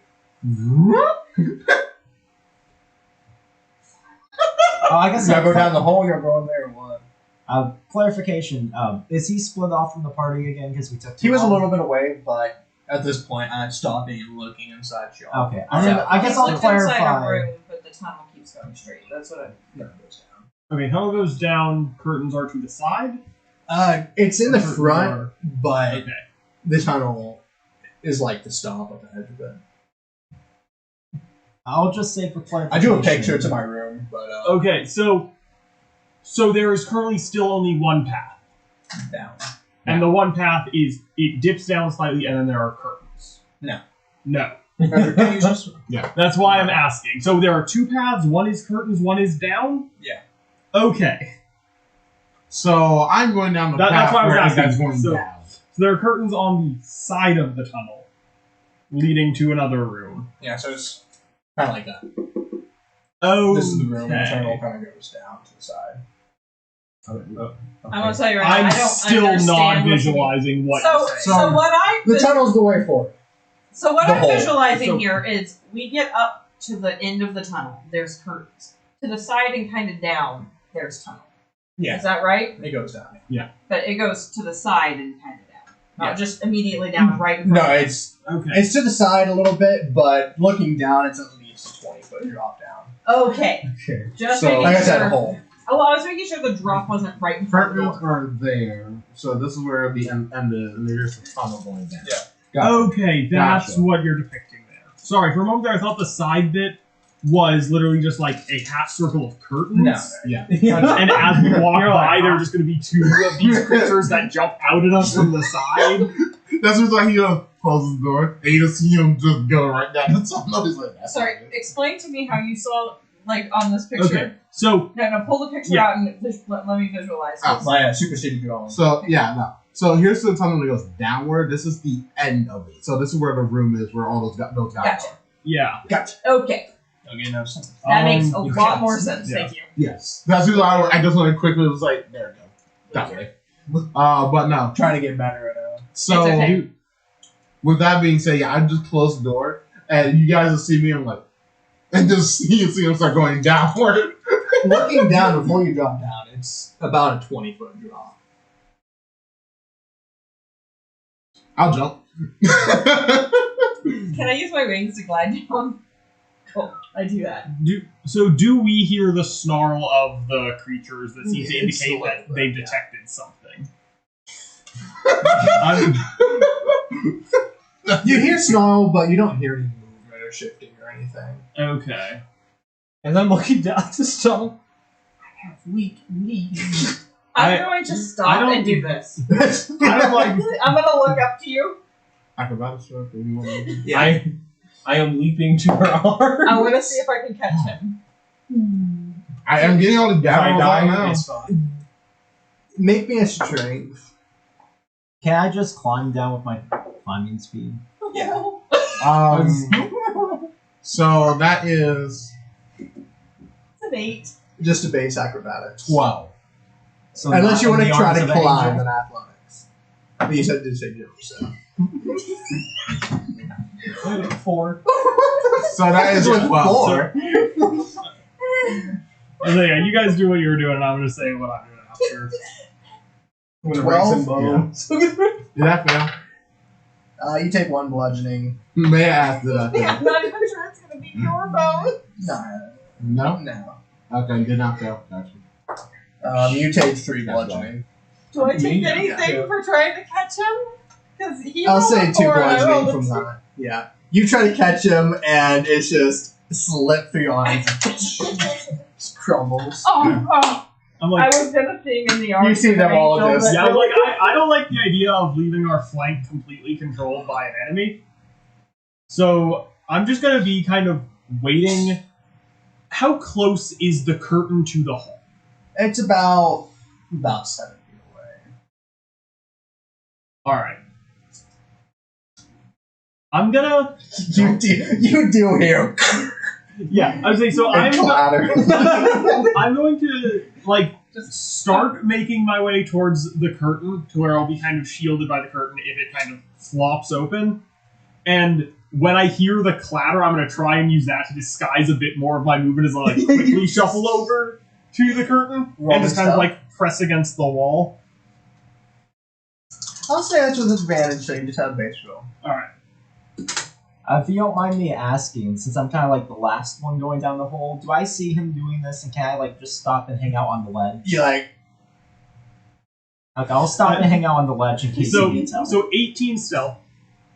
I guess Y'all go down the hole, you're going there or what? Clarification. Is he split off from the party again because we took too He was a long? little bit away, but at this point I'm stopping and looking inside y'all. Okay. I guess I'll Looked inside a clarify. room, but the tunnel keeps going straight. That's what I Never goes down. Okay, tunnel goes down. Curtains are to the side. It's in the Curtains front, are- but Okay. the tunnel is like the stop at the edge of it. I'll just say for clarification. I drew a picture to my room, but Okay, so there is currently still only one path, down. and the one path is it dips down slightly, and then there are curtains. No. No, that's why I'm asking. So there are 2 paths. One is curtains. One is down. Yeah. Okay. So I'm going down the That's path why I was where asking. that's going So- down. So there are curtains on the side of the tunnel, leading to another room. Yeah, so it's kind of like that. Oh, This is the room. The tunnel kind of goes down to the side. I'm gonna tell you right now. I'm I don't still understand not what you mean. visualizing what So, you're saying. so what I The tunnel's the way forward. So what The I'm hole. visualizing So- here is we get up to the end of the tunnel. There's curtains. To the side and kind of down, there's tunnel. Yeah. Is that right? It goes down. But it goes to the side and kind of down. Not Yeah. just immediately down right in No, front of it's Okay. to the side a little bit, but looking down, it's at least 20-foot drop down. Okay. Okay. Just So, making Like I said, sure. a hole. Oh, well, I was making sure the drop wasn't right in front of the Curtains door. are there, so this is where the end is, and there's a tunnel going down. Yeah. Gotcha. Okay, that's Gotcha. what you're depicting there. Sorry, for a moment there, I thought the side bit was literally just like a half circle of curtains. No. Yeah. And as we walk You're by, like, there are just going to be 2 of these creatures that jump out at us from the side. That's just like he closes the door, and you just see him just go right down the tunnel. He's like, that's Sorry, not it. explain to me how you saw, like, on this picture. Okay, so No, pull the picture Yeah. out and let me visualize Oh, this. My super city drawing. So yeah, no. So here's the tunnel that goes downward. This is the end of it. So this is where the room is, where all those guys Gotcha. are. yeah. Gotcha. Okay. Okay, no sense. That makes a you lot can't- more sense. yeah. Thank you. Yes, that's why I just want to quickly was like, there we go, that way. But no. I'm trying to get better at it. So It's okay. with that being said, yeah, I just closed the door, and you guys will see me. I'm like, and just see him start going downward. Looking down before you drop down, it's about a 20-foot drop. I'll jump. Can I use my wings to glide down? Cool. I do that. Do we hear the snarl of the creatures that seem to It's indicate a little that bit, they've yeah. detected something? You hear snarl, but you don't hear any movement or shifting or anything. Okay. And then looking down at this tunnel. I have weak knees. I- I'm going to I stop don't- and do this. I don't like. I'm going to look up to you. Acrobatics check, if you want to do. Yeah. I am leaping to her arms. I'm going to see if I can catch him. I am getting all the If I gathering right die, now. it's fine. Make me a strength. Can I just climb down with my climbing speed? Yeah. So that is It's an 8. Just a base acrobatics. 12. So Unless you not want in to the try arms to of an climb angel? in athletics. But you said did say jump, so. 4. So that is with 12. 4. So yeah, you guys do what you're doing, and I'm gonna say what I'm doing after. I'm gonna break some 12? bones. Did that fail? You take 1 bludgeoning. May I ask did that Yeah, fail? I'm not even sure it's gonna be your bone. No? No. Okay, did not fail. Gotcha. You take 3 That's bludgeoning. Do I take Me? anything Yeah. for trying to catch him? Because he I'll rolled say a 2 4 and I rolled bludgeoning a from 2. that. Yeah. You try to catch him, and it's just slip through your arms. Just crumbles. Oh, I'm I like, was gonna sing in the arms. You see of them an all angel, just- but yeah, really- I don't like the idea of leaving our flank completely controlled by an enemy. So I'm just gonna be kind of waiting. How close is the curtain to the hall? It's about 7 feet away. All right. I'm gonna. You do hear Yeah, I was saying. So a I'm clatter. I'm going to like start making my way towards the curtain to where I'll be kind of shielded by the curtain if it kind of flops open. And when I hear the clatter, I'm going to try and use that to disguise a bit more of my movement as I like quickly shuffle over to the curtain Roll and just kind of stuff. like press against the wall. I'll say that's with advantage, so you just have base roll. All right. If you don't mind me asking, since I'm kind of like the last one going down the hole, do I see him doing this, and can I like just stop and hang out on the ledge? You like Okay, I'll stop and hang out on the ledge in case he needs help. So 18 stealth,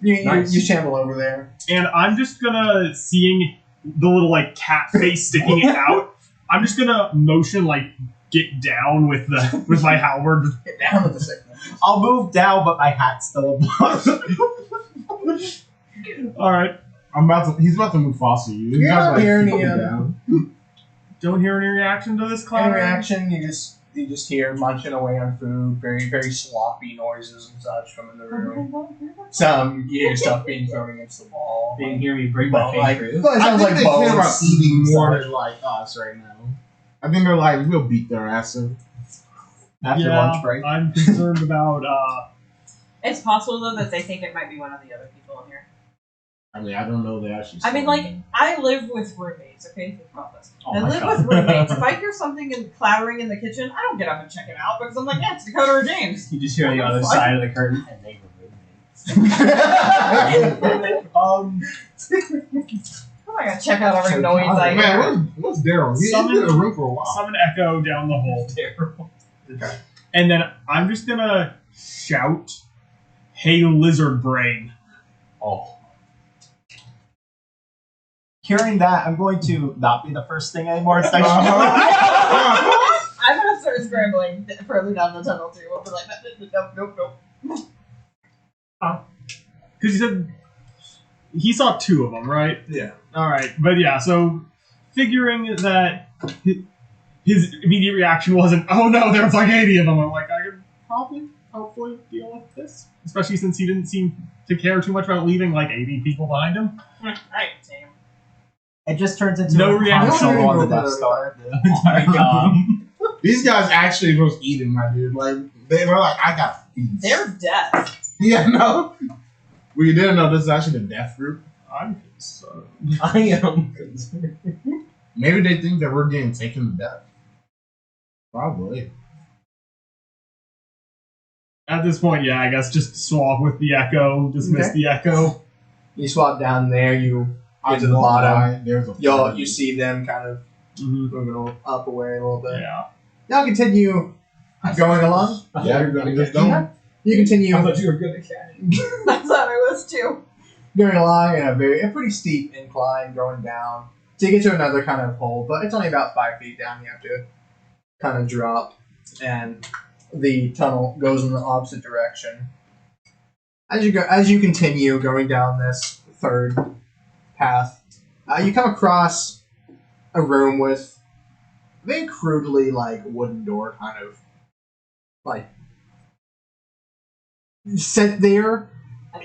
Nice. you shamble over there. and I'm just gonna seeing the little like cat face sticking out. I'm just gonna motion like get down with my halberd. Get down with the sickness. I'll move down, but my hat's still above. All right. He's about to move faster. You You're guys not like, hearing keep any him of- down. Don't hear any reaction to this clatter. In reaction, you just hear munching away on food, very very sloppy noises and such from in the room. Some you hear stuff being thrown against the wall. Didn't hear me break my Well, like, pancreas. well, it I sounds think like they care about bones. eating more Such. than like us right now. I think they're like, we'll beat their ass in. After lunch break. I'm concerned about. It's possible though that they think it might be one of the other people in here. I mean, I don't know they actually. I mean, like, I live with roommates, okay? Think about this. Oh I my live God. with roommates. If I hear something clattering in the kitchen, I don't get up and check it out because I'm like, yeah, it's Dakota or James. You just hear on the other side of the curtain, and they were roommates. I'm not gonna check out every noise I hear. Man, what's Daryl? He's been in the room for a while. Summon Echo down the hole. Terrible. Okay. And then I'm just gonna shout, "Hey, lizard brain!" Oh. Hearing that, I'm going to not be the first thing anymore. It's like, I'm gonna start scrambling further down the tunnel too. I'll be like, nope. Because he said he saw 2 of them, right? Yeah. All right, but yeah. So figuring that his immediate reaction wasn't, "Oh no, there's like 80 of them," I'm like, I could probably, hopefully deal with this. Especially since he didn't seem to care too much about leaving like 80 people behind him. Right, damn. it just turns into No a reaction. Han Solo on the No Death Star. These guys actually was eating, my dude. Like they were like, I got feast. They're dead. Yeah, no. We didn't know this is actually the death group. I'm concerned. I am concerned. Maybe they think that we're getting taken to death. Probably. At this point, yeah, I guess just swap with the Echo, dismiss Okay. the Echo. You swap down there. You get to the walk bottom. by, there's a You see them kind of Mm-hmm. moving up away a little bit. Yeah. Y'all continue going along. Yeah, you're gonna just go. You continue I thought you were good at catching. I thought I was too. going along in a pretty steep incline going down. So you get to another kind of hole, but it's only about 5 feet down. You have to kind of drop, and the tunnel goes in the opposite direction. As you continue going down this third path, you come across a room with a very crudely like wooden door, kind of like set there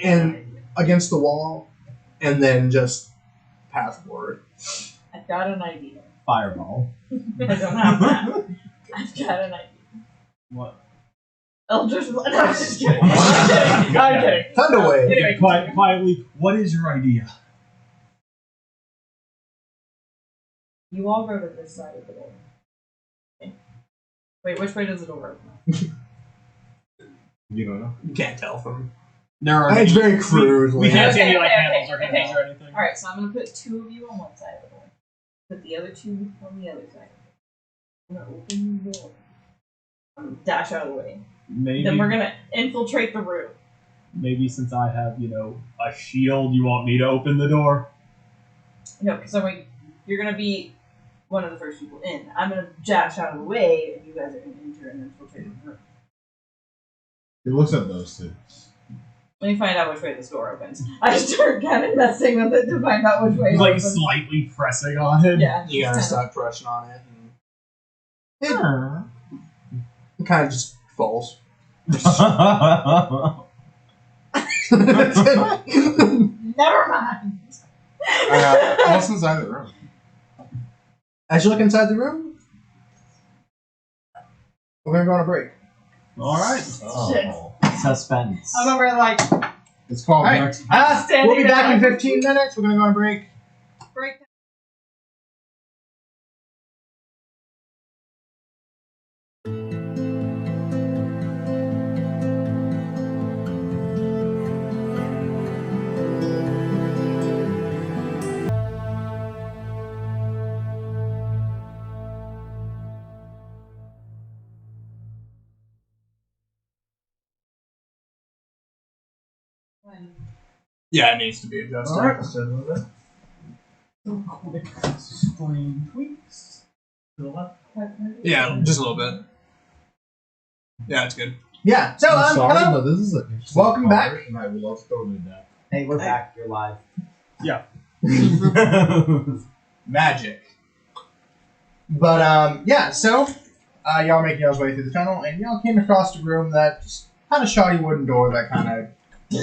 and against the wall, and then just path forward. I've got an idea. Fireball. I don't have that. I've got an idea. What? Eldritch Blast. No, I'm just kidding. I'm kidding. Thunderwave. Anyway, Quietly, what is your idea? You all go to this side of the door. Okay. Wait, which way does the door open? You don't know. You can't tell from. There are It's very crude. We can't see any like Okay, handles or okay, hinges or anything. Alright, so I'm gonna put 2 of you on one side of the door. Put the other 2 on the other side. I'm gonna open the door. I'm gonna dash out of the way. Maybe. Then we're gonna infiltrate the room. Maybe since I have, a shield, you want me to open the door? No, because you're gonna be one of the first people in. I'm gonna dash out of the way, and you guys are gonna enter and infiltrate the room. He looks at those two. Let me find out which way this door opens. I start kind of messing with it to find out which way it Like opens. slightly pressing on it. Yeah. You gotta just start pressing on it. And it kind of just falls. Never mind. What's inside the room? As you look inside the room, we're gonna go on a break. Alright. Oh. Suspense. I'm over like It's called Alright. next. standing We'll be back in there. 15 minutes. We're gonna go on a break. break. Yeah, it needs to be adjusted. Alright. Just a little bit. Quick screen tweaks. To the left. Yeah, just a little bit. Yeah, it's good. Yeah, so I'm sorry, hello. but this is an interesting Welcome part, back. and I will love throwing it down. Hey, we're back. You're live. Magic. But yeah, so y'all making y'all's way through the tunnel, and y'all came across a room that just had a shoddy wooden door that kind of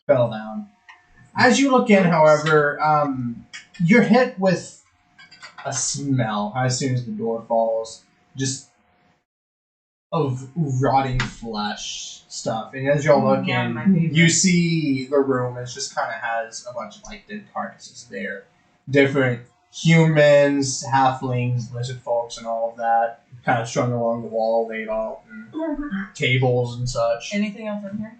fell down. As you look in, however, you're hit with a smell as soon as the door falls, just of rotting flesh stuff. And as y'all look Yeah, in, my favorite. you see the room. It just kind of has a bunch of like dead carcasses there, different humans, halflings, lizard folks, and all of that, kind of strung along the wall, laid out, and tables and such. Anything else in here?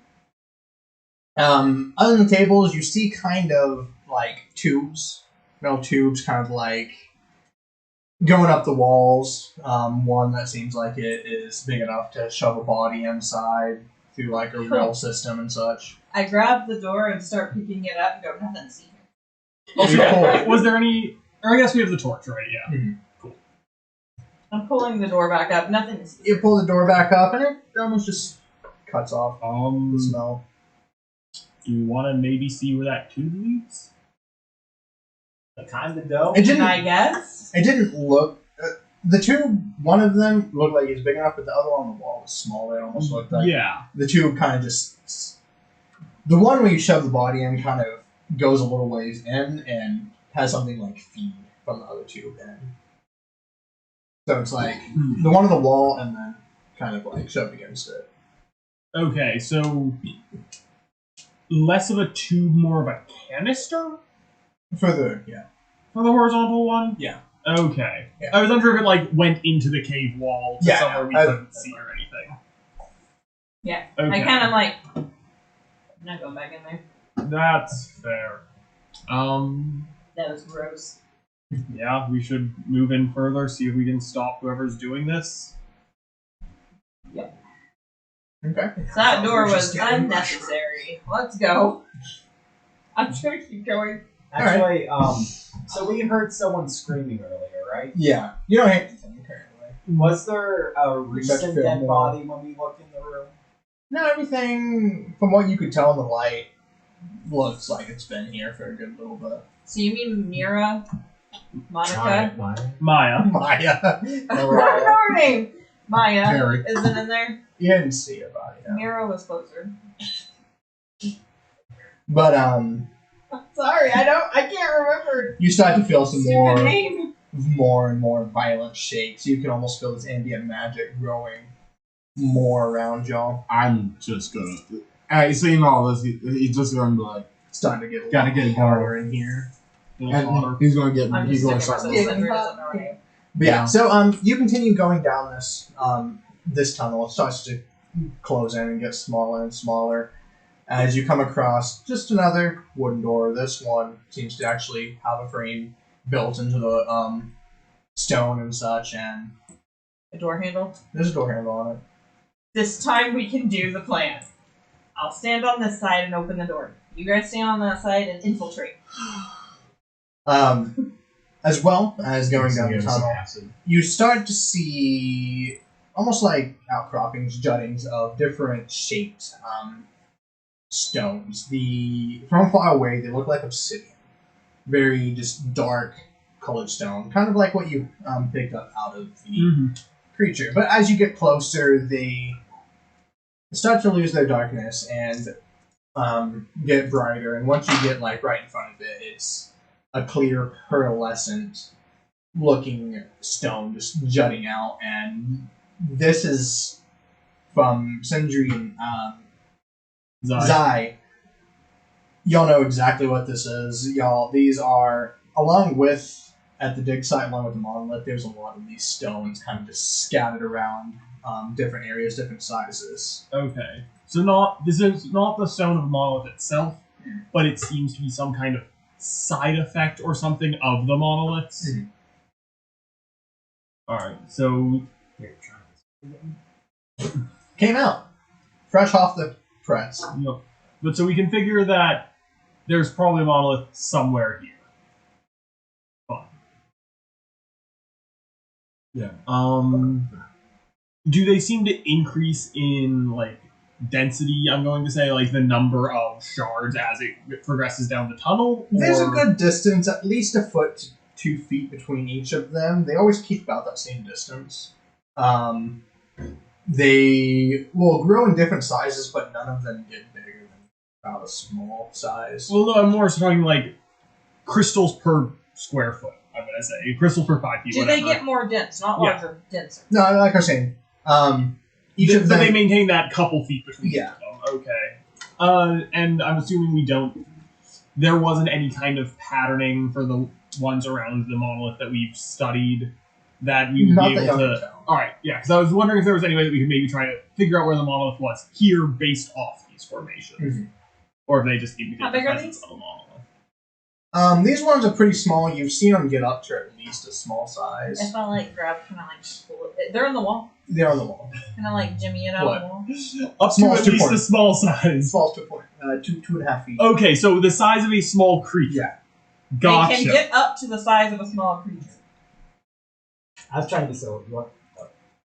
Other than the tables, you see kind of like tubes, metal tubes, kind of like going up the walls. One that seems like it is big enough to shove a body inside through like a rail system and such. I grab the door and start picking it up and go, nothing to see here. Okay. Was there any... Or I guess we have the torch, right? Yeah. I'm pulling the door back up, nothing to see. You pull the door back up, and it almost just cuts off the Do smell. you want to maybe see where that tube leads? The kind of dough. It Can didn't. I guess? It didn't look. The tube, one of them looked like it was big enough, but the other one on the wall was small. It almost looked like Yeah. the tube kind of just. The one where you shove the body in kind of goes a little ways in and has something like feed from the other tube in. So it's like the one on the wall and then kind of like shoved against it. Okay, so... Less of a tube, more of a canister? Further, yeah. For the horizontal one? Yeah. Okay. Yeah. I was unsure if it like went into the cave wall to Yeah, somewhere we I- couldn't see or anything. Yeah. Okay. I kind of like. I'm not going back in there. That's fair. That was gross. Yeah, we should move in further, see if we can stop whoever's doing this. Okay. That door We're was just getting unnecessary. Let's go. I'm just gonna keep going. Actually, so we heard someone screaming earlier, right? Yeah. You don't hate anything, apparently. Was there a recent feel dead more- body when we looked in the room? No, everything, from what you could tell in the light, looks like it's been here for a good little bit. So you mean Mira? Monica? Maya. Maya. I don't know her name. Maya Harry. isn't in there. You didn't see her body, no. Mira was closer. But, I'm sorry, I can't remember. you start to feel some Stupid name. more and more violent shakes. You can almost feel this ambient magic growing more around y'all. I'm just gonna. Seeing all this, he's just gonna be like, It's starting to get Gotta get it harder in here. little hotter. And he's going to get. I'm He's just going to sticking start. with this. It doesn't know anything. But yeah, so you continue going down this tunnel. It starts to close in and get smaller and smaller as you come across just another wooden door. This one seems to actually have a frame built into the stone and such, and A door handle. there's a door handle on it. This time we can do the plan. I'll stand on this side and open the door. You guys stand on that side and infiltrate. As well as going down the Give some tunnel, acid. you start to see almost like outcroppings, juttings of different shaped stones. From far away, they look like obsidian, very just dark colored stone, kind of like what you picked up out of the creature. But as you get closer, they start to lose their darkness and get brighter. And once you get like right in front of it, it's a clear pearlescent looking stone just jutting out, and this is from Sindri and Zai. Y'all know exactly what this is. These are, along with, at the dig site, along with the monolith, there's a lot of these stones kind of just scattered around different areas, different sizes. Okay. So this is not the stone of the monolith itself, but it seems to be some kind of side effect or something of the monoliths. Mhm. Alright, so Here, try this. Came out. Fresh off the press. but so we can figure that there's probably a monolith somewhere here. Fine. Yeah. Do they seem to increase in like density? I'm going to say like the number of shards as it progresses down the tunnel. There's a or- good distance, at least a foot to 2 feet between each of them. They always keep about that same distance. They will grow in different sizes, but none of them get bigger than about a small size. Well, no, I'm more talking like crystals per square foot. I'm gonna say crystals per 5 feet. Do they whatever. get more dense? Not Yeah. larger, denser. No, like I was saying, each of But them. they maintain that couple feet between Yeah. each of them. Okay. And I'm assuming we don't. There wasn't any kind of patterning for the ones around the monolith that we've studied that we would Not be that able y'all can to. tell. All right, yeah, because I was wondering if there was any way that we could maybe try to figure out where the monolith was here based off these formations, Mhm. or if they just need to How get the big are presence these? of the monolith. These ones are pretty small. You've seen them get up to at least a small size. If I like grab, kind of like pull it. They're on the wall. They're on the wall. Kind of like jimmy it out What? of the wall. Up Small to at to least point. a small size. Small to a point. 2.5 feet. Okay, so the size of a small creature. Yeah. Gotcha. They can get up to the size of a small creature. I was trying to so what?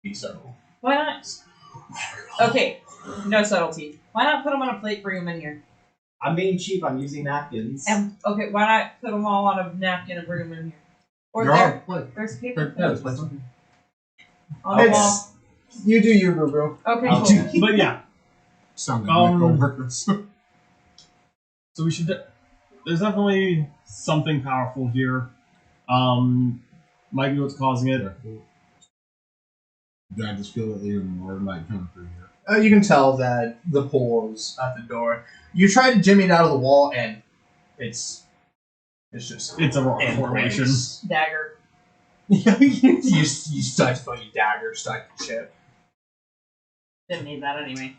Be subtle. Why not? Okay, no subtlety. Why not put them on a plate, bring them in here? I'm being cheap. I'm using napkins. And okay, why not put them all on a napkin and bring them in here? Or They're there, all like. there's paper Yeah, it's plates like. on the wall. It's, you do you, Boo Boo. Okay, I'll cool. But yeah, Sound Um, like workers. so we should. There's definitely something powerful here. Might be what's causing it. I just feel that even more light coming through here. You can tell that the pull is at the door. You try to jimmy it out of the wall, and it's just It's a rock in formation. place. Dagger. you start to feel your dagger start to chip. Didn't need that anyway.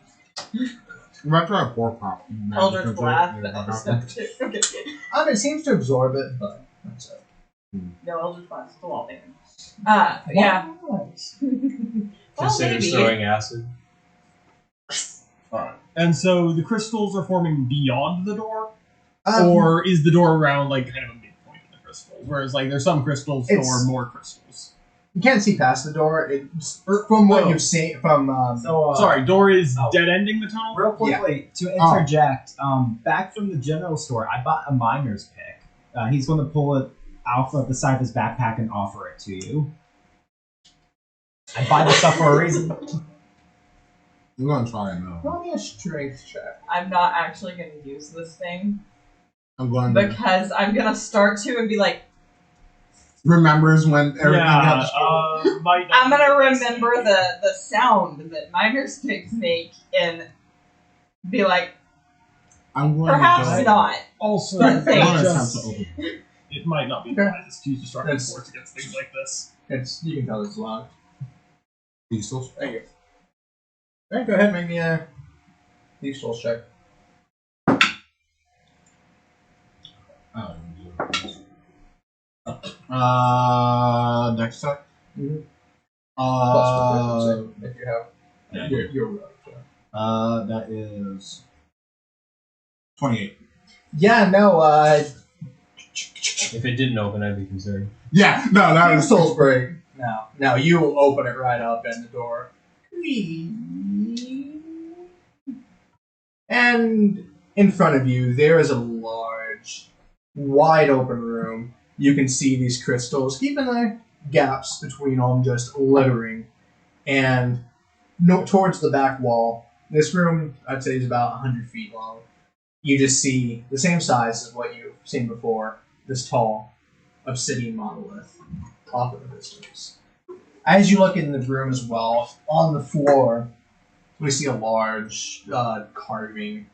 I'm about to try a pork pop. Eldritch Blast. That was okay. It seems to absorb it, but that's it. No, Eldritch Blast is the wall thing. Yeah. Well, Consider maybe. throwing acid. And so the crystals are forming beyond the door, Um, or is the door around like kind of a midpoint of the crystals? Whereas like there's some crystals It's- store more crystals. you can't see past the door. From what Oh. you've seen, from So Sorry, door is oh. dead ending the tunnel. real quickly to interject, back from the general store, I bought a miner's pick. He's going to pull it out of the side of his backpack and offer it to you. I buy the stuff for a reason. I'm gonna try it now. roll me a strength check. I'm not actually going to use this thing I'm going to because I'm going to start to and be like, remembers when everything got destroyed. might not I'm be gonna the best remember thing. the sound that miners picks make and be like, I'm going perhaps to go. not. Also, But I'm going to attempt just to open it. It might not be Okay. the wisest to use destructive That's- force against things like this. You can tell it's locked. These still. Thank you. Alright, go ahead and make me a Thieves' Tools check. Next check. Mhm. Uh, Plus if you have. You're right. that is 28. Yeah, no, If it didn't open, I'd be concerned. Yeah, no, that Thieves' is Tools break. Now you open it right up in the door. And in front of you, there is a large, wide open room. You can see these crystals, keeping the gaps between them just littering. And towards the back wall, this room, I'd say, is about 100 feet long. You just see the same size as what you've seen before, this tall obsidian monolith off in the distance. As you look in the room as well, on the floor, we see a large carving.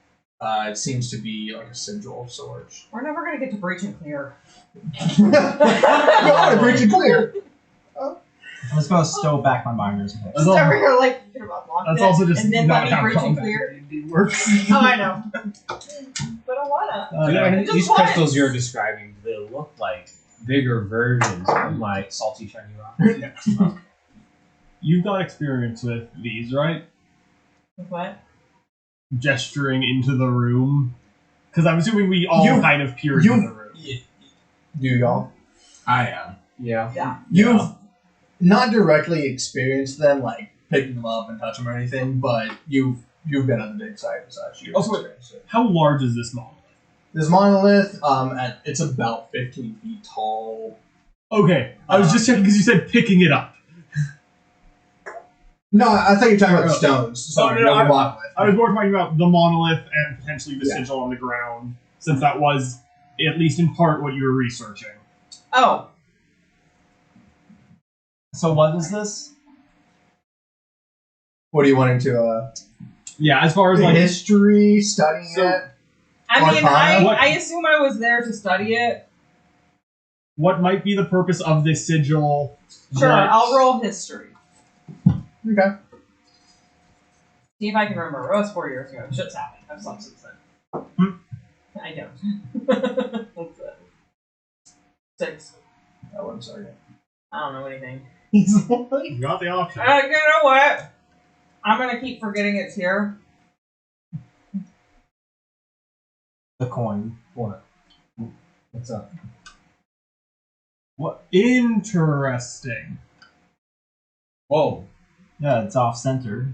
It seems to be like a sigil of sorts. We're never gonna get to breach and clear. You want to breach and clear. I'm just gonna stow back my miners. That's Just all- over here, like, you could have unlocked That's it, also just and then not let me how breach and combat clear. D&D works. Oh, I know. But I wanna. Just These once. crystals you're describing, they look like bigger versions of my salty shiny rock. You've got experience with these, right? With what? Gesturing into the room. Because I'm assuming we all You- kind of peered you- into the room. Do y'all? I am. Yeah. You've not directly experienced them, like picking them up and touch them or anything, but you've been on the dig site and such. You've Also- experienced it. How large is this monolith? This monolith, it's about 15 feet tall. Okay, I was just checking because you said picking it up. No, I thought you were talking about the stones. Sorry, no, no, the monolith. I was more talking about the monolith and potentially the Yeah. sigil on the ground, since that was, at least in part, what you were researching. Oh, So what is this? What are you wanting to? Yeah, as far as like History, studying So- it. I mean, Arcana? What- I assume I was there to study it. what might be the purpose of this sigil. Sure, what- I'll roll history. Okay. See if I can remember. It was 4 years ago. Shit's happened. I've slept since then. I don't. What's that? 6. Oh, I'm sorry. I don't know anything. You got the option. You know what? I'm gonna keep forgetting it's here. The coin. What? What's up? What interesting. Whoa. Yeah, it's off center.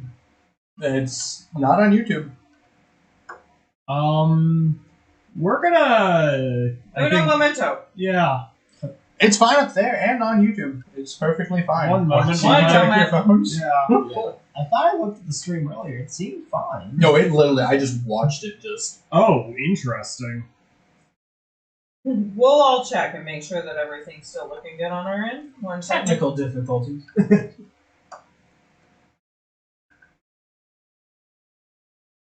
It's not on YouTube. We're gonna. I Uno think, momento. yeah. It's fine up there and on YouTube. It's perfectly fine. One moment. Check your moment. phones. Yeah. I thought I looked at the stream earlier. It seemed fine. No, it literally. I just watched it. Just Oh, interesting. We'll all check and make sure that everything's still looking good on our end. One second. Technical difficulties.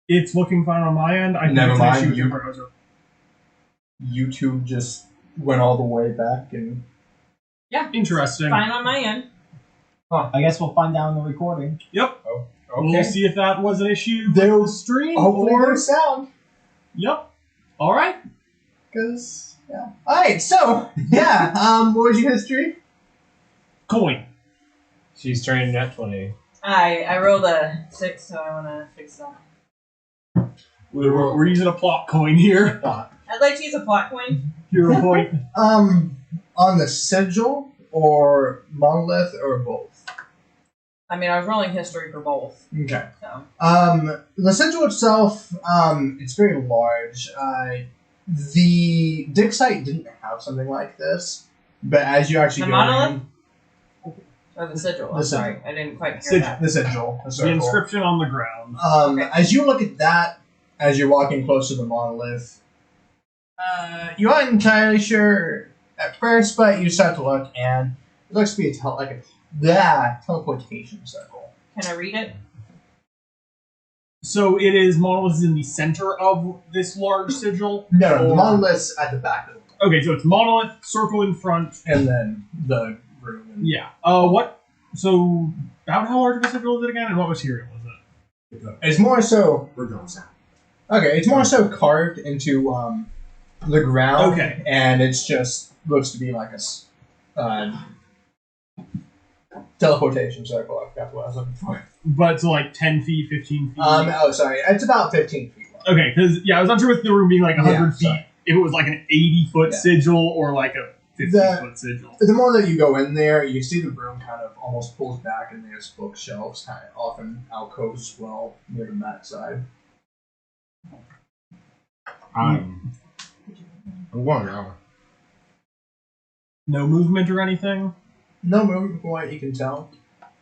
It's looking fine on my end. I think Never it's an mind, issue with your you- browser. YouTube just went all the way back and. Interesting. Fine on my end. I guess we'll find out in the recording. We'll see if that was an issue There- with the stream Hopefully, or. there's sound. Yep. All right. Cause yeah. All right. So yeah. What was your history? Coin. She's turning net 20. I rolled a 6, so I want to fix that. We're using a plot coin here. I'd like to use a plot coin. Hero point. On the sigil or monolith or both. I mean, I was rolling history for both. Okay. So. The sigil itself, it's very large. The dig site didn't have something like this, but as you actually The go monolith? Or the sigil. I'm The sorry. sigil. I didn't quite hear Sigil. that. the sigil, the The circle. inscription on the ground. Okay. As you look at that, as you're walking close to the monolith, you aren't entirely sure at first, but you start to look, and it looks to be a teleportation circle. Can I read it? So it is monoliths in the center of this large sigil. No, the Or- monolith's at the back of the Okay, so it's monolith, circle in front. and then the room. And Yeah. What? So, how large of a sigil is it again, and what material is it? It's more so. We're going south. Okay, it's more so carved into the ground. Okay. And it's just looks to be like a teleportation circle. I forgot what I was looking for. But so like 10 feet, 15 feet. Oh, sorry. It's about 15 feet long. Okay, because I was not sure with the room being like 100 Yeah, feet, sorry. if it was like an 80-foot Yeah. sigil or like a 50-foot sigil. The more that you go in there, you see the room kind of almost pulls back, and there's bookshelves, kind of often alcoves as well near the back side. I'm going now. No movement or anything. No movement from what you can tell.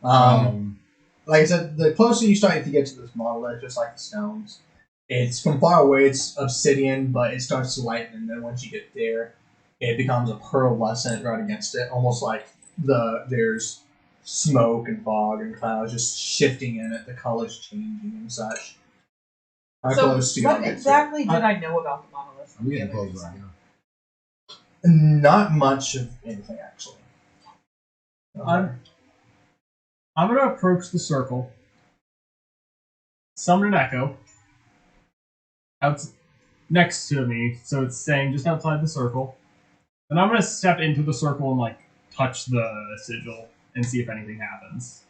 Like I said, the closer you start to get to this monolith, just like the stones, it's from far away. It's obsidian, but it starts to lighten, and then once you get there, it becomes a pearlescent right against it, almost like there's smoke and fog and clouds just shifting in it. The colors changing and such. How So, close do you what get to it? exactly did I know about the monolith? I'm getting close right now. Not much of anything, actually. I'm going to approach the circle, summon an echo out next to me, so it's staying just outside the circle. And I'm going to step into the circle and like touch the sigil and see if anything happens.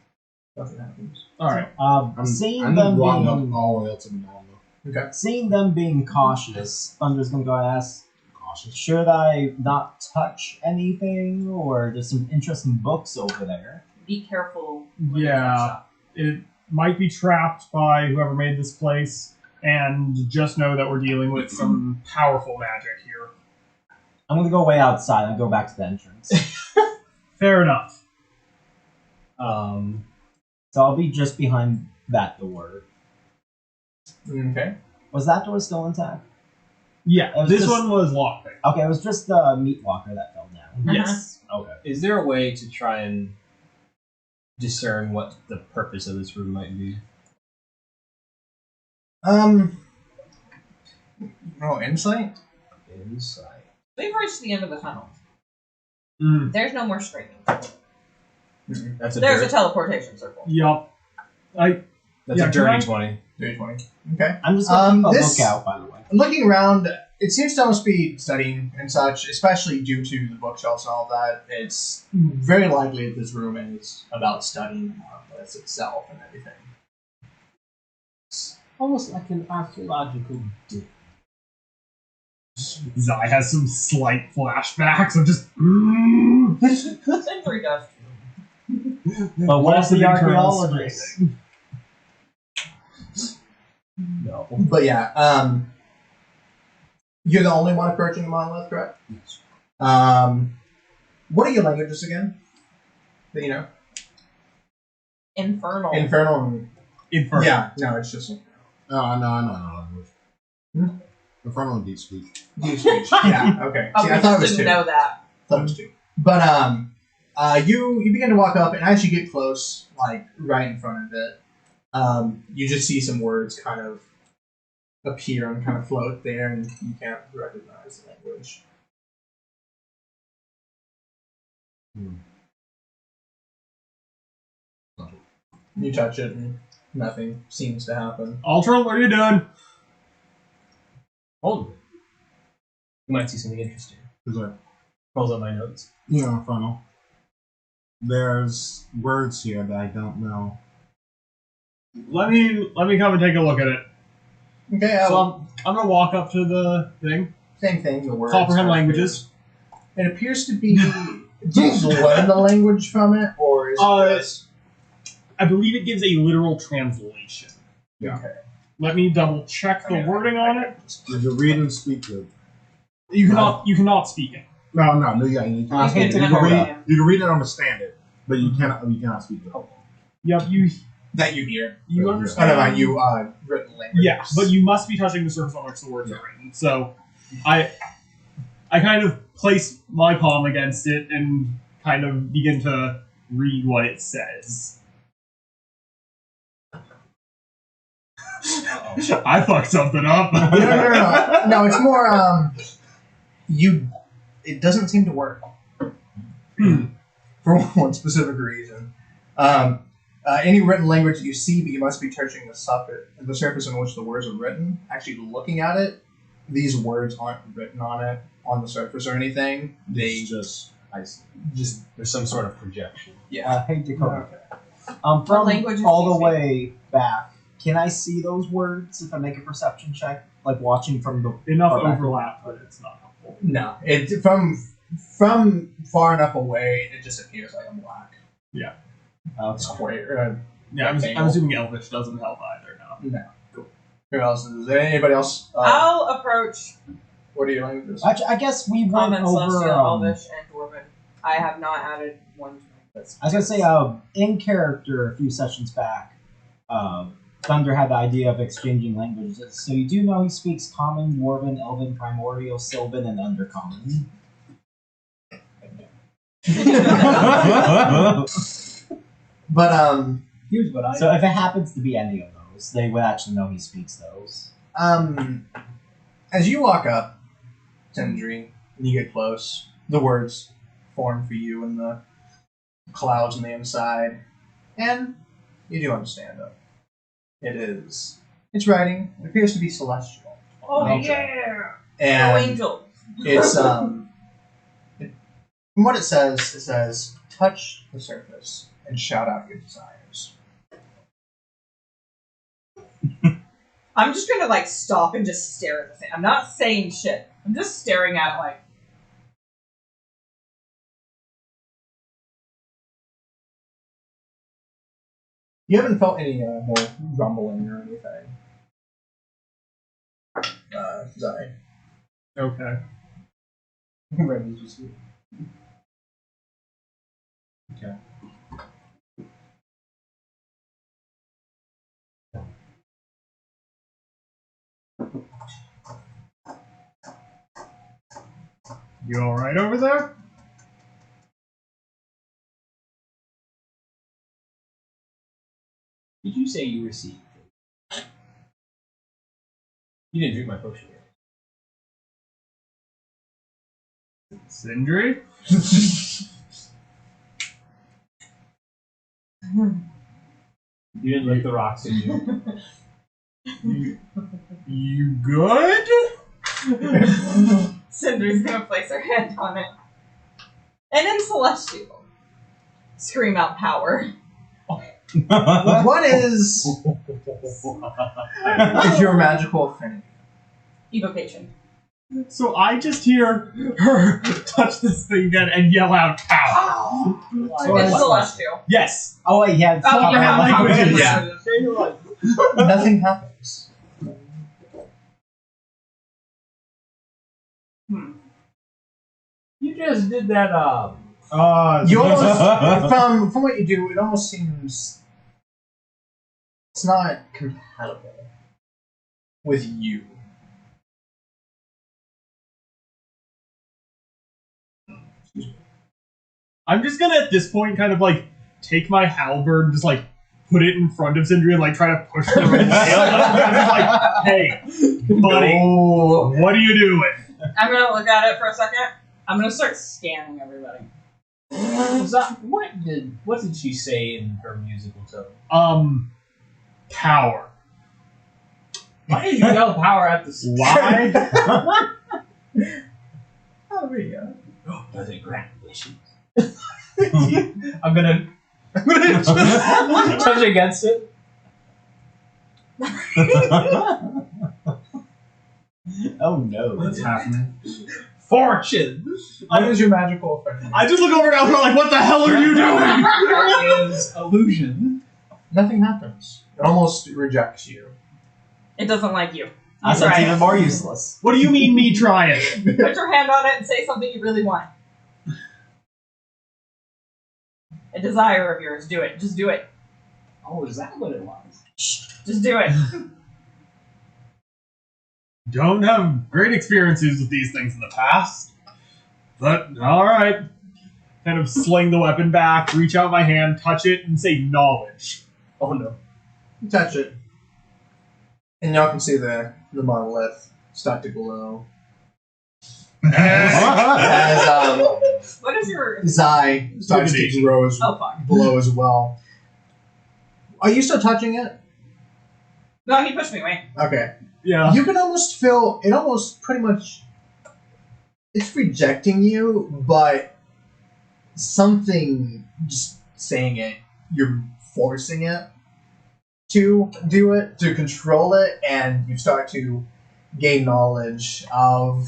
Nothing happens. All right. Seeing them walking up being all the way up to the monolith. Okay. seeing them being cautious, Thunder's gonna go and ask, Cautious. should I not touch anything, or there's some interesting books over there? Be careful. when you touch Yeah, stuff. it might be trapped by whoever made this place, and just know that we're dealing with some powerful magic here. I'm gonna go way outside and go back to the entrance. Fair enough. So I'll be just behind that door. Okay. Was that door still intact? Yeah, It was this just- one was lockpicked. Okay, it was just the meat walker that fell down. Yes. Okay. Is there a way to try and discern what the purpose of this room might be? Insight? Insight. We've reached the end of the tunnel. Mm. There's no more screaming. That's a There's a dirty, teleportation circle. Yup. that's yeah, a dirty can I- 20. 320. Okay. I'm just gonna keep a this- lookout, by the way. Looking around, it seems to almost be studying and such, especially due to the bookshelves and all that. It's very likely that this room is about studying the monolith itself and everything. Almost like an archaeological dig. Zai has some slight flashbacks of just. Sentry dust. But what Lots if the of internal archaeologist? screaming. No. But yeah, you're the only one approaching the monolith, correct? Yes. What are your languages again? That you know? Infernal. Infernal and... Inferno. Yeah, no, it's just... Oh, no. Infernal and deep speech. Deep speech. Yeah, okay. Oh, See, we I thought it just was didn't two. know that. Thought it was two. But you begin to walk up, and as you get close, like right in front of it, you just see some words kind of appear and kind of float there, and you can't recognize the language. You touch it, and nothing seems to happen. Ultron, what are you doing? Hold it. You might see something interesting. Is there? Pulls up my notes. Infernal. There's words here that I don't know. Let me come and take a look at it. Okay, So I'm gonna walk up to the thing. same thing. The words. Comprehend languages. It appears to be. Did you learn the language from it, or is it just? I believe it gives a literal translation. Yeah. Okay. Let me double check the wording on it. You can read and speak it. You cannot speak it. No, yeah, you You can, can read, you can read and understand it, but you cannot speak it. Yep, you That you hear. you Yeah. understand. Kind of you written language. Yeah, but you must be touching the surface on which the words are written. So, I kind of place my palm against it and kind of begin to read what it says. I fucked something up. No, it's more you it doesn't seem to work. For one specific reason. Any written language that you see, but you must be touching the surface on which the words are written. Actually looking at it, these words aren't written on it, on the surface or anything. They just just there's some sort of projection. Hey, Dakota. What From language is all the he way back, can I see those words if I make a perception check? Like watching from the Enough far back? overlap, but it's not helpful. no. It from far enough away, it just appears like I'm black. Square. Yeah, I'm assuming Elvish doesn't help either. No. No. Cool. Who else? Is there anybody else? I'll approach What are your languages? Actually, I guess we went Common, over. Celestial, Elvish, and Dwarven. I have not added one to my list. I was gonna say, in character, a few sessions back, Thunder had the idea of exchanging languages. So you do know he speaks Common, Dwarven, Elven, Primordial, Sylvan, and Undercommon. But Here's what I So if it happens to be any of those, they would actually know he speaks those. as you walk up, Sindri, and you get close, the words form for you in the clouds on the inside, and you do understand them. It's writing. It appears to be celestial. Oh, Okay. yeah! And No angels. it's from what it says, touch the surface and shout out your desires. I'm just gonna, like, stop and just stare at the thing. I'm not saying shit. I'm just staring at it, like... You haven't felt any more rumbling or anything. Zai. Okay. Randy's just here. You all right over there? Did you say you received it? You didn't drink my potion yet. Sindri? You didn't lick the rocks, did you? You good? Cinder's gonna place her hand on it. And in Celestial, scream out power. What is your magical affinity? Evocation. So I just hear her touch this thing again and yell out power. It's Celestial. Yes. Oh wait, yeah. Oh, Common yeah, languages. Yeah. Nothing happens. You just did that, You almost from what you do, it almost seems it's not compatible with you. I'm just gonna at this point kind of like take my halberd and just like put it in front of Sindri and like try to push her away. I'm just like, hey, buddy, what are you doing? I'm gonna look at it for a second. I'm gonna start scanning everybody. What did she say in her musical tone? Power. Why did you yell power at the Why? Oh, there you go. Oh, does it grant wishes? I'm gonna touch against it. Oh no. What's happening? Fortune! What is your magical affinity? I just look over at Alpha like, what the hell are you doing? That is illusion. Nothing happens. It almost rejects you. It doesn't like you. That's Try it. even more useless. What do you mean me trying? Put your hand on it and say something you really want. A desire of yours. Do it. Just do it. Oh, is that what it was? Just do it. Don't have great experiences with these things in the past. But, alright. Kind of sling the weapon back, reach out my hand, touch it, and say knowledge. Oh no. You touch it, and y'all can see the monolith start to glow. as What is your? Zai starts to grow as Oh fuck! below as well. Are you still touching it? No, he pushed me away. Okay. Yeah. You can almost feel it. Almost pretty much. It's rejecting you, but something just saying it. You're forcing it to do it, to control it, and you start to gain knowledge of.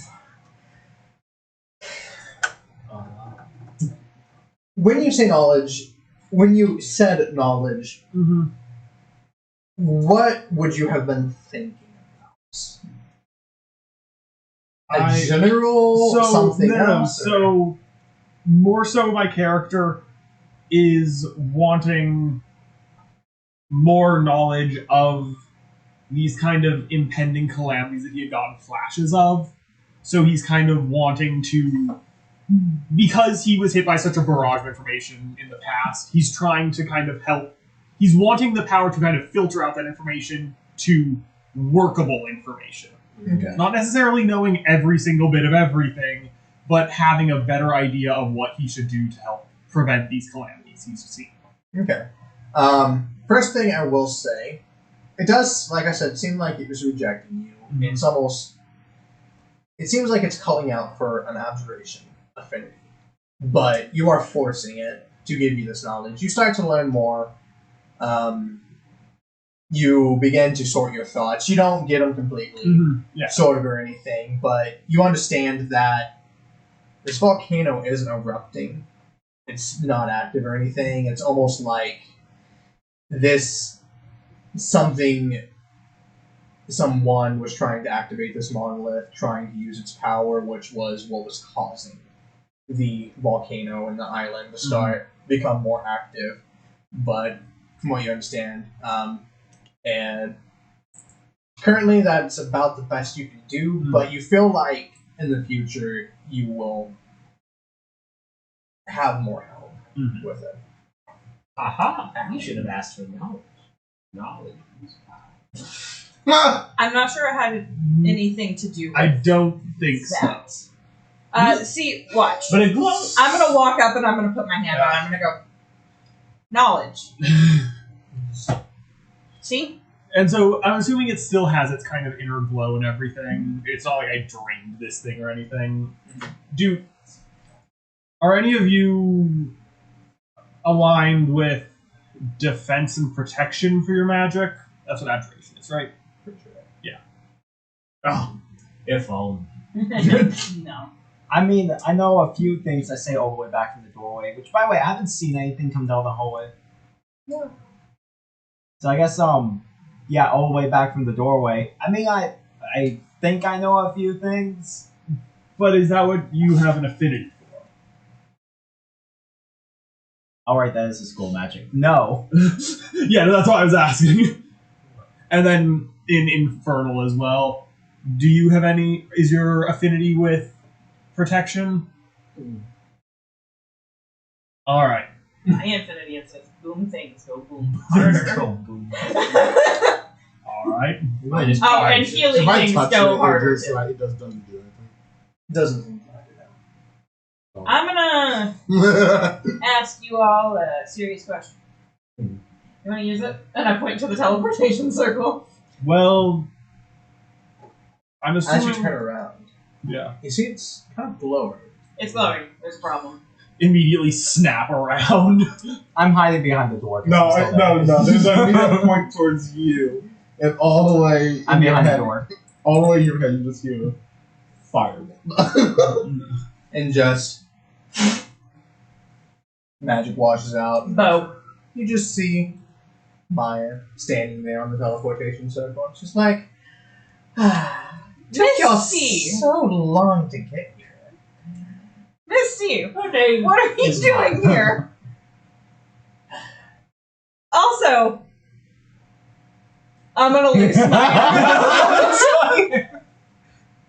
When you say knowledge, when you said knowledge, what would you have been thinking about? A general something else? So, more so my character is wanting more knowledge of these kind of impending calamities that he had gotten flashes of. So he's kind of wanting to, because he was hit by such a barrage of information in the past, he's trying to kind of help. He's wanting the power to kind of filter out that information to workable information. Okay. Not necessarily knowing every single bit of everything, but having a better idea of what he should do to help prevent these calamities he's seen. Okay. First thing I will say, it does, like I said, seem like it was rejecting you. Mhm. It's almost, it seems like it's calling out for an abjuration affinity. But you are forcing it to give you this knowledge. You start to learn more. You begin to sort your thoughts. You don't get them completely sorted or anything, but you understand that this volcano isn't erupting. It's not active or anything. It's almost like someone was trying to activate this monolith, trying to use its power, which was what was causing the volcano and the island to start become more active. But from what you understand, and currently that's about the best you can do, but you feel like in the future you will have more help with it. Aha! You should have asked for knowledge. Knowledge. I'm not sure I had anything to do with I don't think so. that. See, watch. But it glows. I'm gonna walk up and I'm gonna put my hand on it. I'm gonna go, knowledge. See? And so I'm assuming it still has its kind of inner glow and everything. It's not like I drained this thing or anything. Are any of you aligned with defense and protection for your magic? That's what abjuration is, right? Pretty sure. Yeah. Oh. If only. No. I mean, I know a few things that say all the way back from the doorway, which, by the way, I haven't seen anything come down the hallway. Yeah. So I guess, yeah, all the way back from the doorway. I mean, I think I know a few things. But is that what you have an affinity for? Alright, that is a school magic. No. Yeah, that's what I was asking. And then in Infernal as well, do you have any... Is your affinity with protection? Alright. My infinity, it says boom things go boom harder. Alright. Oh, and healing If I things touch go it, harder. it just, like, it just doesn't do anything. Doesn't seem like it. I'm gonna ask you all a serious question. You want to use it? And I point to the teleportation circle. Well, I'm As assuming... you turn around, Yeah. you see it's kind of glowing. It's glowing. There's a problem. Immediately snap around. I'm hiding behind the door. No, there's a meter point towards you, and all the way. I'm in your behind the head, door. All the way in your head, you just hear fireball. And just magic washes out. Bow. You just see Maya standing there on the teleportation circle. It's just like, took y'all Misty! so long to get here. Misty! What are you doing here? Also, I'm gonna lose my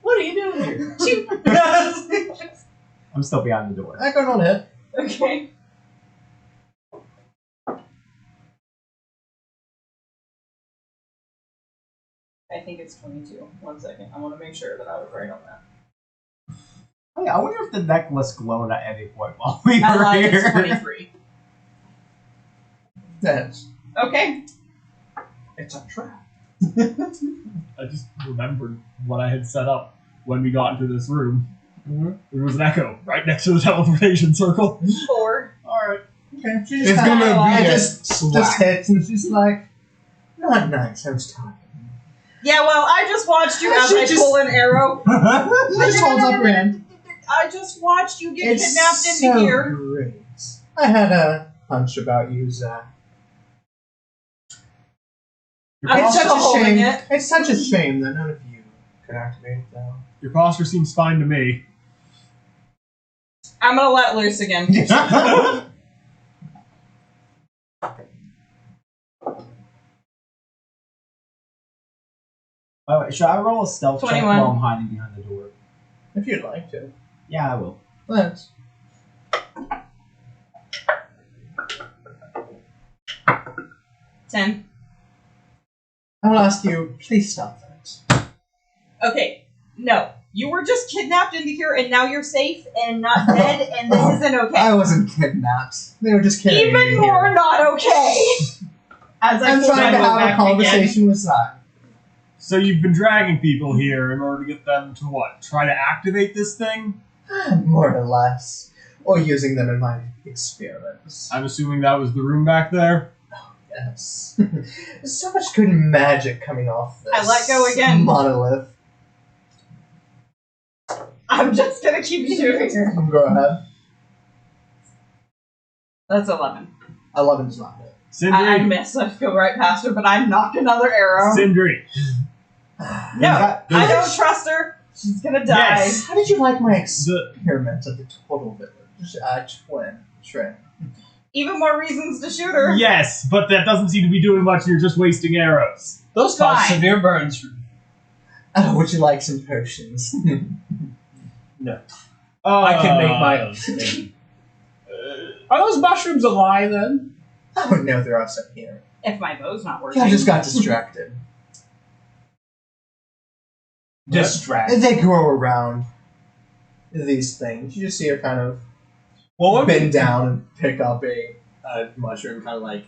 What are you doing here? I'm still behind the door. I got on hit. Okay. I think it's 22. 1 second. I want to make sure that I was right on that. Oh, yeah, I wonder if the necklace glowed at any point while we I were lied, it's here. 23. That's Okay. It's a trap. I just remembered what I had set up when we got into this room. mm-hmm. There was an echo right next to the teleportation circle. 4. Alright. Okay. She It's just gonna kinda be a just slap. hits and she's like, not nice, I was talking. Yeah, well, I just watched you as She I just- pull an arrow. She just holds up her hand. I just watched you get It's kidnapped into so here. great. I had a hunch about you, Zach. I'm It's such still a holding shame. it. It's such a shame that none of you could activate it though. Your posture seems fine to me. I'm gonna let loose again. By the way, should I roll a stealth check 21. while I'm hiding behind the door? If you'd like to. Yeah, I will. Let's. 10. I will ask you, please stop that. Okay, no. You were just kidnapped into here and now you're safe and not dead and this isn't okay. I wasn't kidnapped. They were just kidding. Even more not okay. As I I'm pull trying my to bow have a back conversation with Zach. So you've been dragging people here in order to get them to what? Try to activate this thing? More or less. Or using them in my experiments. I'm assuming that was the room back there. Yes. There's so much good magic coming off this I let go again. monolith. I'm just gonna keep shooting her. Go ahead. That's 11. 11 does not hit. Sindri. I missed. I go right past her, but I knocked another arrow. Sindri. No, I don't trust her. She's gonna die. Yes. How did you like my The, experiment at the total village? Twin. Shrimp. Even more reasons to shoot her. yes, but that doesn't seem to be doing much. You're just wasting arrows. Those cause Fine. severe burns. Oh, would you like some potions? I can make my own. Are those mushrooms alive then? Oh no, they're us up here. If my bow's not working. I just got distracted. Distract. They grow around these things. You just see her kind of Well, what bend down and pick up a mushroom, kind of like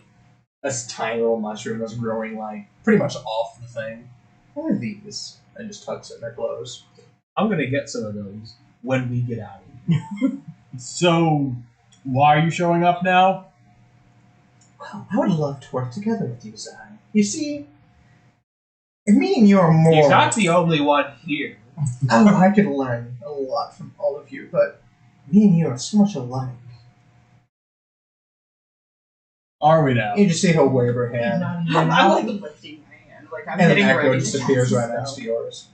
a tiny little mushroom that's growing like pretty much off the thing. What are these? And just tucks it in their clothes. I'm gonna get some of those when we get out of here. So, why are you showing up now? Well, I would love to work together with you, Zai. You see, me and you are more. He's not the only one here. Oh, I could learn a lot from all of you, but me and you are so much alike. Are we now? You just see her wave her hand, I'm like lifting my hand. Like I'm and getting an echo ready just to appears cast right a next spell. to yours.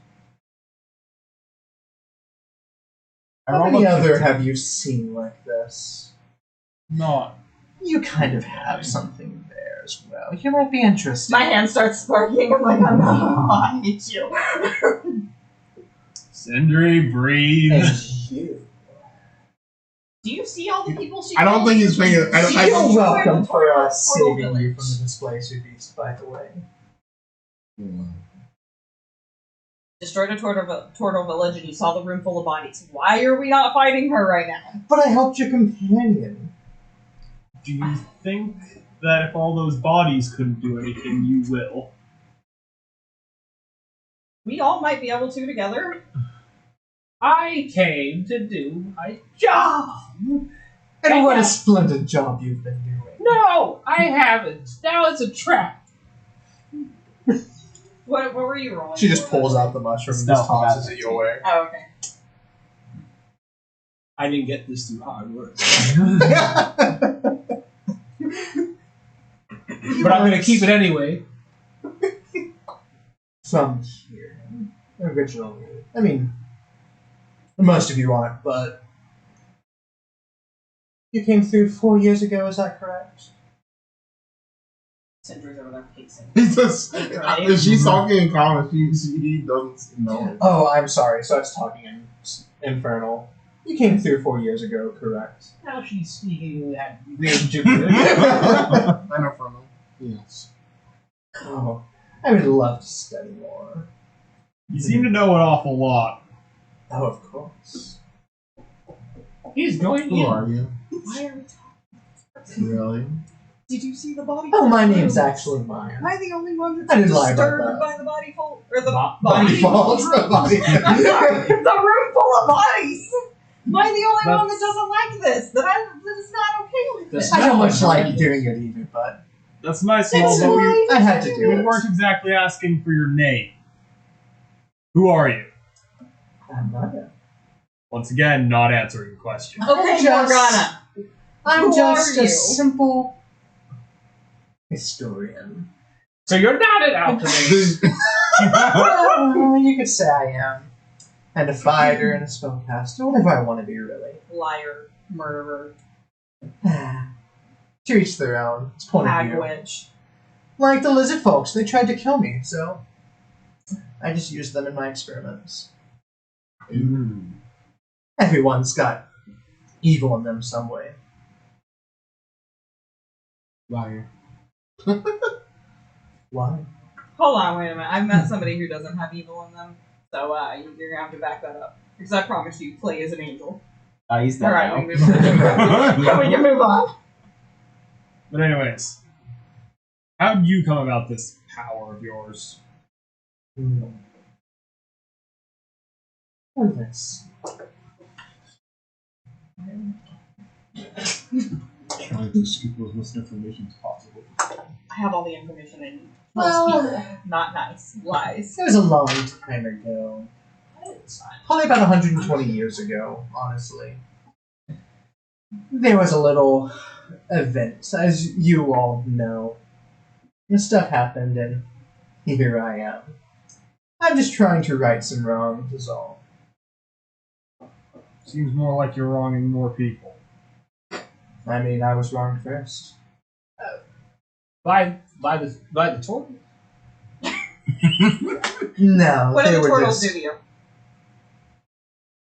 I How rolled many a other 15. have you seen like this? Not. You kind of have something there as well. You might be interested. My hand starts sparking. I'm like, I hate you. Sindri, breathe. And you. Do you see all the people she I don't think he's paying. I You're don't. welcome for us Portal saving you village. from the displacer beast, by the way. Destroyed a turtle village and you saw the room full of bodies. Why are we not fighting her right now? But I helped your companion. Do you think that if all those bodies couldn't do anything, you will? We all might be able to together. I came to do my job. And what a splendid job you've been doing. No, I haven't. Now it's a trap. What were you rolling? She just for? pulls out the mushroom and Stealth just tosses about it your way. Oh, okay. I didn't get this through hard work. But I'm gonna keep it anyway. From here. Originally. I mean, most of you aren't, but you came through 4 years ago, is that correct? Sindri's over there pacing. He's just. If she's talking in common, he doesn't know it. Oh, I'm sorry. So I was talking in Infernal. You came through 4 years ago, correct? Now she's speaking that weird gibberish. I know from him. Yes. Oh, I would love to study more. You seem to know an awful lot. Oh, of course. He's going Who in. are you? Why are we talking? Really? Did you see the body? Oh, my fold name's through? actually Maya. Am I the only one that's I didn't lie about disturbed that. by the body fold or the Body falls. The body. I'm sorry, the room full of bodies. Am I the only one that doesn't like this? That is not okay with this? I don't much like doing it either, but That's my small, but we I had to do it. weren't exactly asking for your name. Who are you? I'm Maya. Once again, not answering the question. Okay, Just- Morgana. I'm Who just are a you? simple historian. So you're not an alchemist. You could say I am. And a fighter and a spellcaster, whatever I want to be, really. Liar, murderer, To each their own. It's point of hag view. witch. Like the lizard folks, they tried to kill me, so I just used them in my experiments. Everyone's got evil in them some way. Liar. Why? Hold on, wait a minute. I've met somebody who doesn't have evil in them, so you're gonna have to back that up. Because I promise you, play as an angel. He's All dead right, now. we can move on. But anyways, how did you come about this power of yours? What is this? Trying to scoop as much information as possible. I have all the information I need. Well- Most people, not nice. Lies. It was a long time ago. It's fine. Probably about 120 years ago, honestly. There was a little event, as you all know. And stuff happened, and here I am. I'm just trying to right some wrongs, is all. Seems more like you're wronging more people. I mean, I was wrong first. by the tortoise. No, What they do the were turtles just, do to you?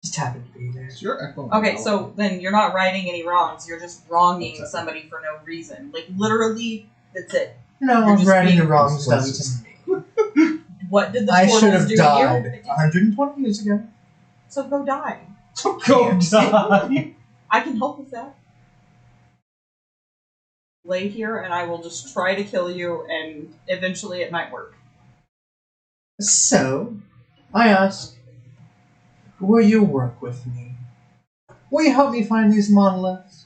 just happened to be there. You're echoing. Okay, so then you're not righting any wrongs. You're just wronging somebody for no reason. Like, literally, that's it. No, You're I'm just righting being the wrongs done to racist. me. What did the I turtles should have do died to you? 120 years ago. So go die. Go die. I can help with that. Lay here, and I will just try to kill you, and eventually it might work. So, I ask, will you work with me? Will you help me find these monoliths?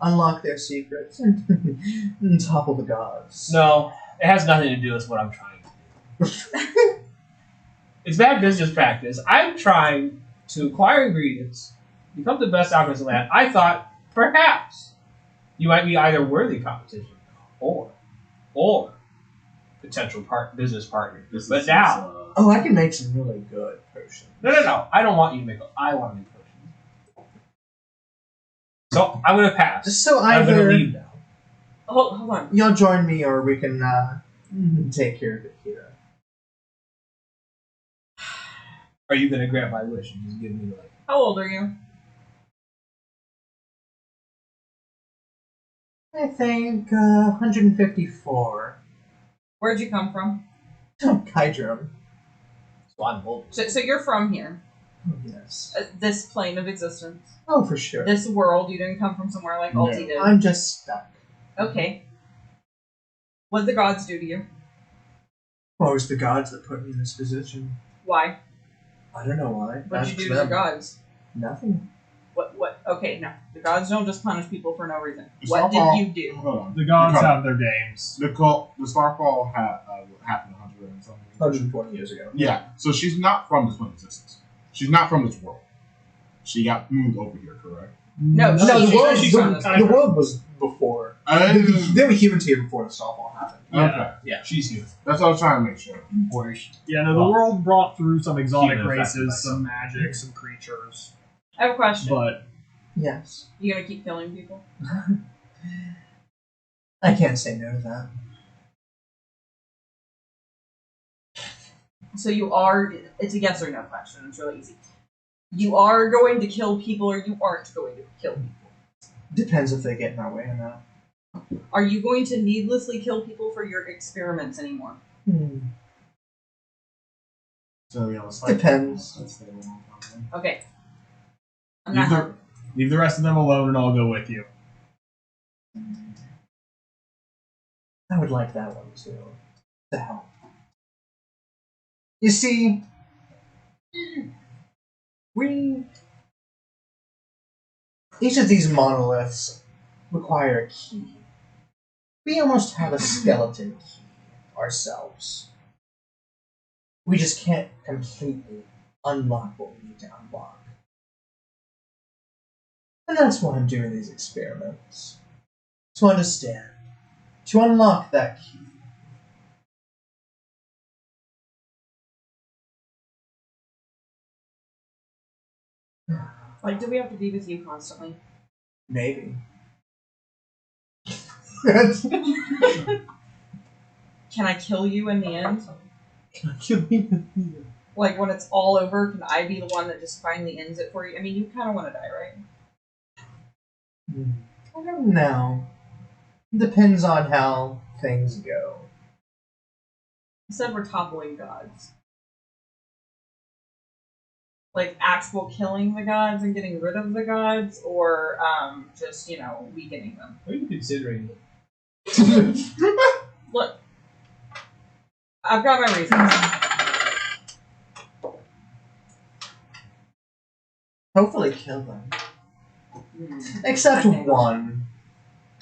Unlock their secrets and topple the gods? No, it has nothing to do with what I'm trying to do. It's bad business practice. I'm trying to acquire ingredients, become the best alchemist in the land. I thought, perhaps, you might be either worthy competition or potential business partner. But now, Oh, I can make some really good potions. no. I don't want you to make. I want to make potions. So I'm gonna pass. So I'm gonna either leave now. Hold on. you'll join me, or we can take care of it here. Are you gonna grant my wish and just give me like? How old are you? I think 154. Where'd you come from? Kydrum. So I'm old. So you're from here. Oh, yes. This plane of existence. Oh, for sure. This world. You didn't come from somewhere like No. Alti did. I'm just stuck. Okay. What'd the gods do to you? Well, it was the gods that put me in this position. Why? I don't know why. What'd you Ask do to them. the gods? Nothing. What? Okay, no. The gods don't just punish people for no reason. It's What not did all- you do? Hold on. The gods Okay. have their names. The Starfall happened 100 and something. 120 years ago. Yeah, so she's not from this plane of existence. She's not from this world. She got moved over here, correct? No, No, she- the world, she's from this the world was before. There were humans here before the Starfall happened. Okay, Yeah, she's here. that's what I was trying to make sure. Yeah, no, the world brought through some exotic Human affected by races, some magic, some creatures. I have a question. But Yes. You gonna keep killing people? I can't say no to that. So you are. It's a yes or no question. It's really easy. You are going to kill people, or you aren't going to kill people. Depends if they get in our way or not. Are you going to needlessly kill people for your experiments anymore? So yeah, let's fight. Depends. Let's stay a long time. Okay. I'm not. Either Leave the rest of them alone and I'll go with you. I would like that one too. To help. You see, each of these monoliths require a key. We almost have a skeleton key ourselves. We just can't completely unlock what we need to unlock. And that's why I'm doing these experiments. To understand. To unlock that key. Like, do we have to be with you constantly? Maybe. Can I kill you in the end? Like, when it's all over, can I be the one that just finally ends it for you? I mean, you kind of want to die, right? I don't know. Depends on how things go. You said we're toppling gods. Like, actual killing the gods and getting rid of the gods, or just, weakening them? What are you considering? Look, I've got my reasons. Hopefully kill them. Except Okay. one.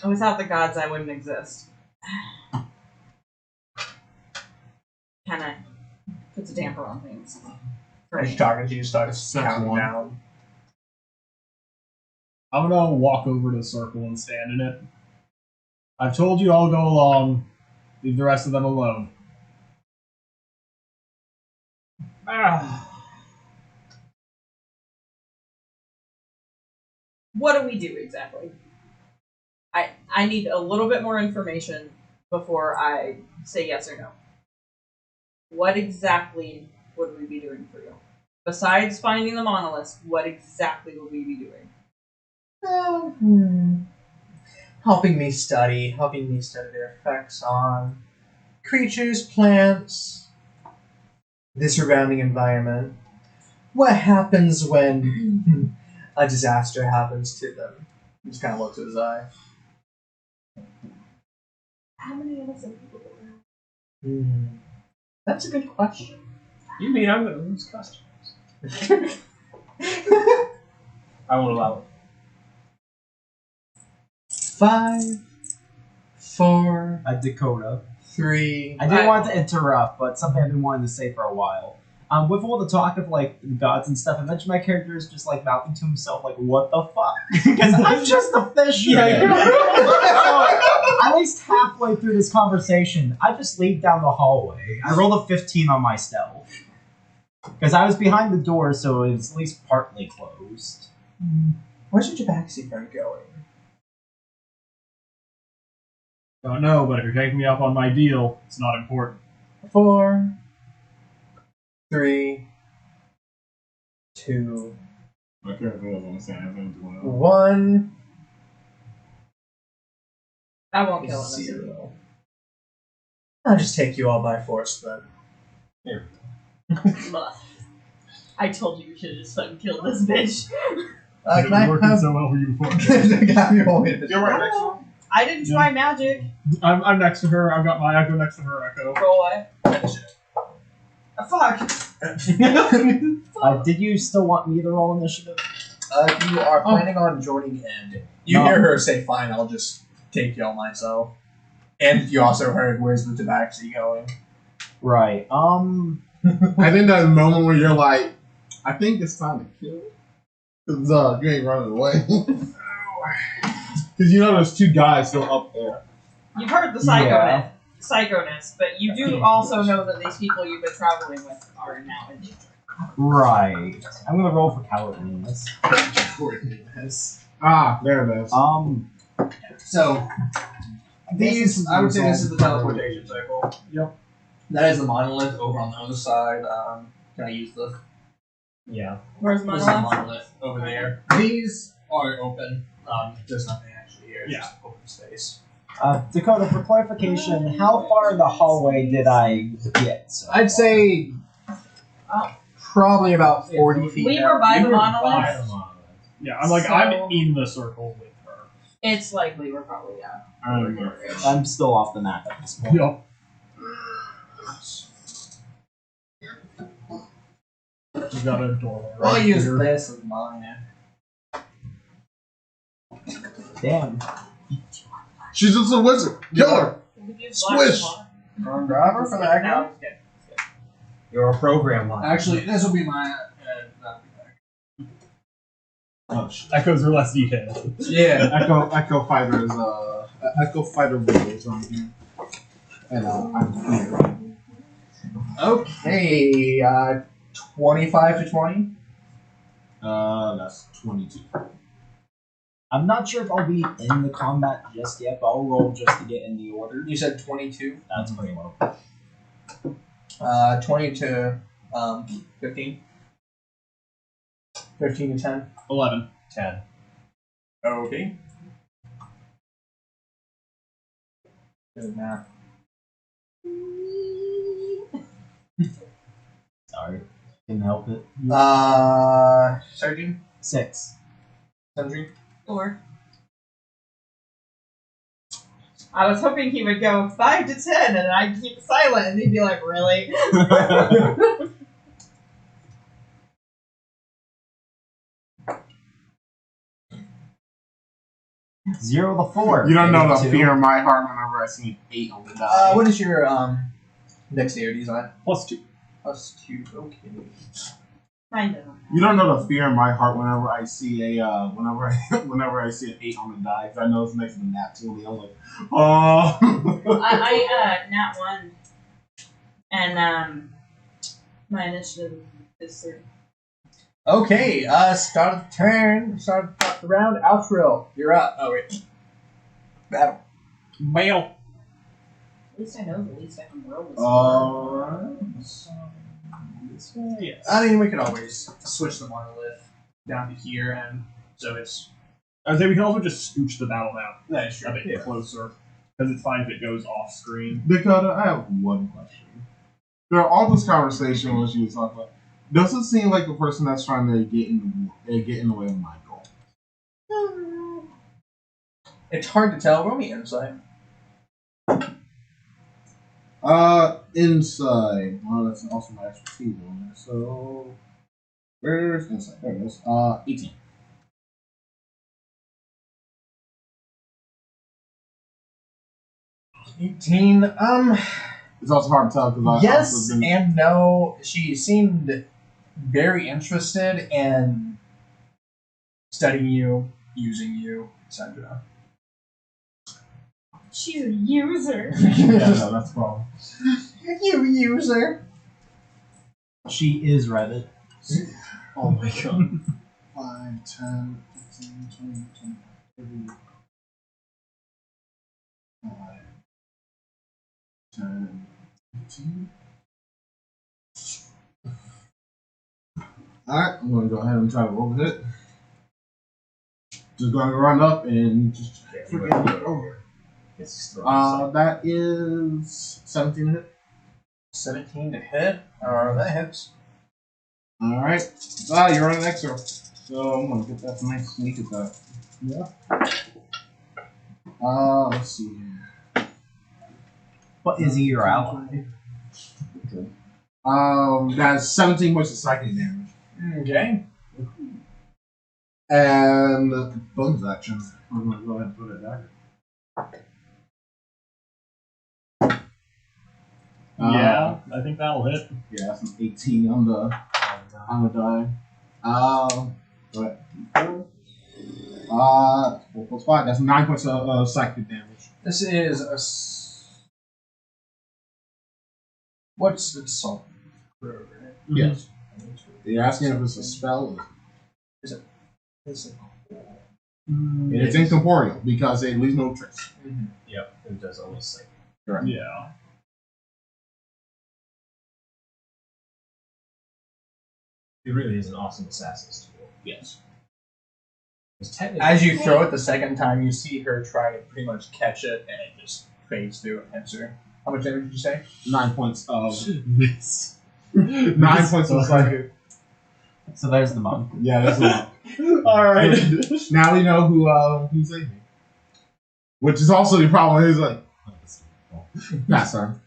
Without the gods, I wouldn't exist. Kind of puts a damper on things. As you're talking to you, starts Step counting one. down. I'm gonna walk over to the circle and stand in it. I've told you I'll go along. Leave the rest of them alone. What do we do exactly? I need a little bit more information before I say yes or no. What exactly would we be doing for you? Besides finding the monoliths, what exactly would we be doing? Helping me study their effects on creatures, plants, the surrounding environment. What happens when a disaster happens to them? He just kind of looks at his eye. How many innocent people do we have? That's a good question. You mean I'm going to lose customers? I won't allow it. 5, 4, Dakota. 3. I didn't want to interrupt, but something I've been wanting to say for a while. With all the talk of like the gods and stuff, eventually my character is just like mouthing to himself, like, "What the fuck?" Because I'm just a fisherman. So, at least halfway through this conversation, I just lead down the hallway. I rolled a 15 on my stealth because I was behind the door, so it was at least partly closed. Where's your tabaxi friend going? Don't know, but if you're taking me up on my deal, it's not important. 4, 3, 2, My character doesn't understand anything to 1, I won't kill him. 0. I'll just take you all by force then. I told you should have just fucking killed this bitch. Can I working have... so well for you before. You're right next to him. I didn't try magic. I'm next to her. I've got my echo next to her echo. Roll away. Fuck. Did you still want me to roll initiative? You are planning on joining in. You hear her say, "Fine, I'll just take y'all myself." And you also heard, "Where's the tabaxi going?" Right. I think that moment where you're like, I think it's time to kill it. Because you ain't running away. Because there's two guys still up there. You've heard the psychoness, but you do also know that these people you've been traveling with are now in danger. Right. I'm gonna roll for cowardliness. Ah, there it is. So, These, I would say this is the teleportation circle. Yep. That is the monolith over on the other side. Can I use the... Yeah. Where's my This is the last? monolith over there. These are open. There's nothing actually here. It's Yeah. just open space. Dakota, for clarification, how far in the hallway did I get? So I'd say probably about 40 feet. We down. were by You the were monolith. by the monolith. Yeah, I'm like, So- I'm in the circle with her. It's likely we're probably I'm still off the map at this point. Yep. We got a door. We'll use this as mine. Damn. She's just a wizard. Kill her. Squish. Drone driver for the echo. You're a program line. Actually, this will be my. That'll be back. Oh shit. Echoes are less detailed. Yeah. Echo Fighter's Echo Fighter rules on here. And I'm here. Okay. 25 to 20. That's 22. I'm not sure if I'll be in the combat just yet, but I'll roll just to get in the order. You said 22. That's pretty low. 20 to 15. 15 to 10. 11. 10. Okay. Good math. Sorry. Didn't help it. Sergeant? 6. Sentry? 4. I was hoping he would go 5 to 10, and I'd keep silent, and he'd be like, "Really?" 0 to 4. You don't know the 82. fear in my heart whenever I see an 8 on the die. What is your dexterity on? +2. +2. Okay. Kind of. You don't know the fear in my heart whenever I see a whenever I see an 8 on the die, because I know it's next to the nat 20. I'm like, oh. I nat 1, and my initiative is 3. Okay, start of the turn. Start of the round. Herbbetrayl, you're up. Oh, wait. Battle. Male. At least I know the least I can roll this. Alright. This way, yes. I mean, we could always switch the monolith down to here, and so it's. I would say we can also just scooch the battle map That's a bit closer. Because it's fine if it goes off screen. Dakota, I have one question. Throughout all this conversation, what you was talking about, does it seem like the person that's trying to get in the way of my goal? It's hard to tell. Roll me insight. Inside. Well, that's also my expertise on there. So, where's inside? There it is. 18. It's also hard to tell because I Yes also been, and no. She seemed very interested in studying you, using you, etc. She's a user. yeah, no, that's the problem. You user. She is Reddit. Oh my god. 5, 10, 15, 20, 25, 30. 5, 10, 15. Alright, I'm going to go ahead and try to roll the hit. Just going to run up and just forget it over. That is 17 to hit. 17 to hit. That hits. Alright. You're running extra. So I'm going to get that nice sneak attack. Yeah. Let's see here. But is he your ally? That's 17 points of psychic damage. Okay. And bonus action. I'm going to go ahead and put it back. Yeah, I think that'll hit. Yeah, that's an 18 on the die. But 4 plus 5. That's 9 points of psychic damage. This is a. What's the salt? Yes. You're asking if it's a spell. Is it? It's incorporeal because it leaves no trace. Yep, it does almost like. Correct. Yeah. It really is an awesome assassin's tool. Yes. It's technically. As you throw it the second time, you see her try to pretty much catch it, and it just fades through and hits her. How much damage did you say? 9 points of miss. 9 points of psychic. So there's the monk. Yeah, that's a lot. All right. Now we know who saved me. Which is also the problem. Is like, pass on.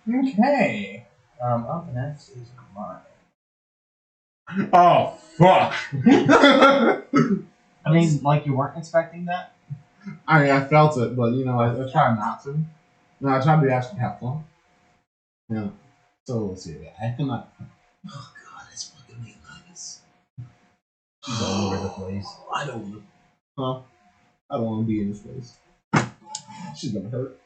Okay. Up next is mine. Oh fuck! I mean, like you weren't expecting that. I mean, I felt it, but you know, I try not to. No, I try to actually have fun. Yeah. So let's see. I cannot. Oh god, it's fucking nice. She's all over the place. I don't want to. Huh? I don't want to be in this place. She's gonna hurt.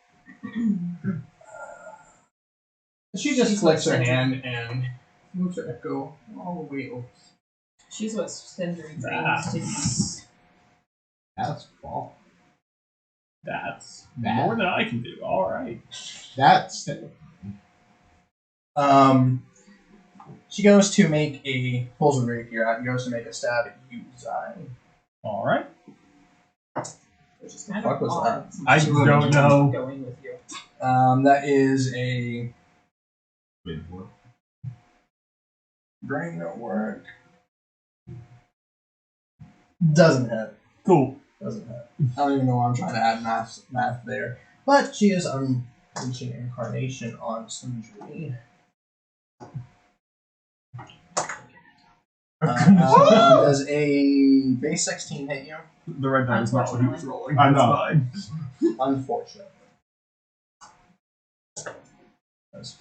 She just flicks her hand and moves her echo all the way over. She's what Cinder Ah. dreams to That's fall. That's more than I can do. All right. That's She goes to make a pulls a rapier out and goes to make a stab at you, Zai. All right. which is kind Fuck of was odd. I don't know. Going with you. That is a wait for brain don't work. Doesn't hit. Cool. Doesn't hit. I don't even know why I'm trying to add math there. But she is unleashing incarnation on Sundry. Does a base 16 hit you? The red die is not what he was rolling. I That's know. fine. Unfortunately. That's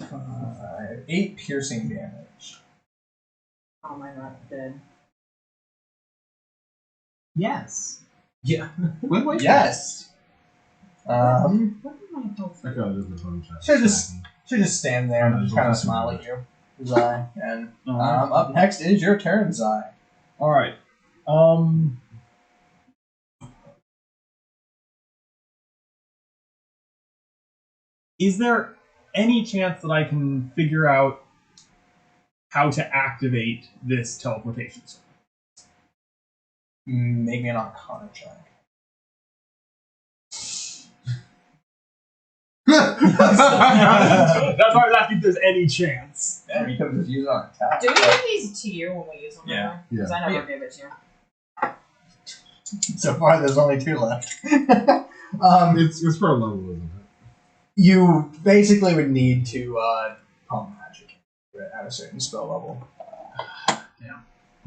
8 piercing damage. Oh, my not dead. Yes. Yeah. Wait. Yes. What am I health? I got it was on Should just stand there and just kind of smile at you, Zai. And up next is your turn, Zai. All right. Is there any chance that I can figure out how to activate this teleportation circle? Make me an Arcana check. That's why I was asking if there's any chance. Yeah, you could just use it on attack. Do we give these to you when we use them? Yeah. Because I never gave it to you. So far, there's only 2 left. it's per level, isn't it? You basically would need to pump magic at a certain spell level.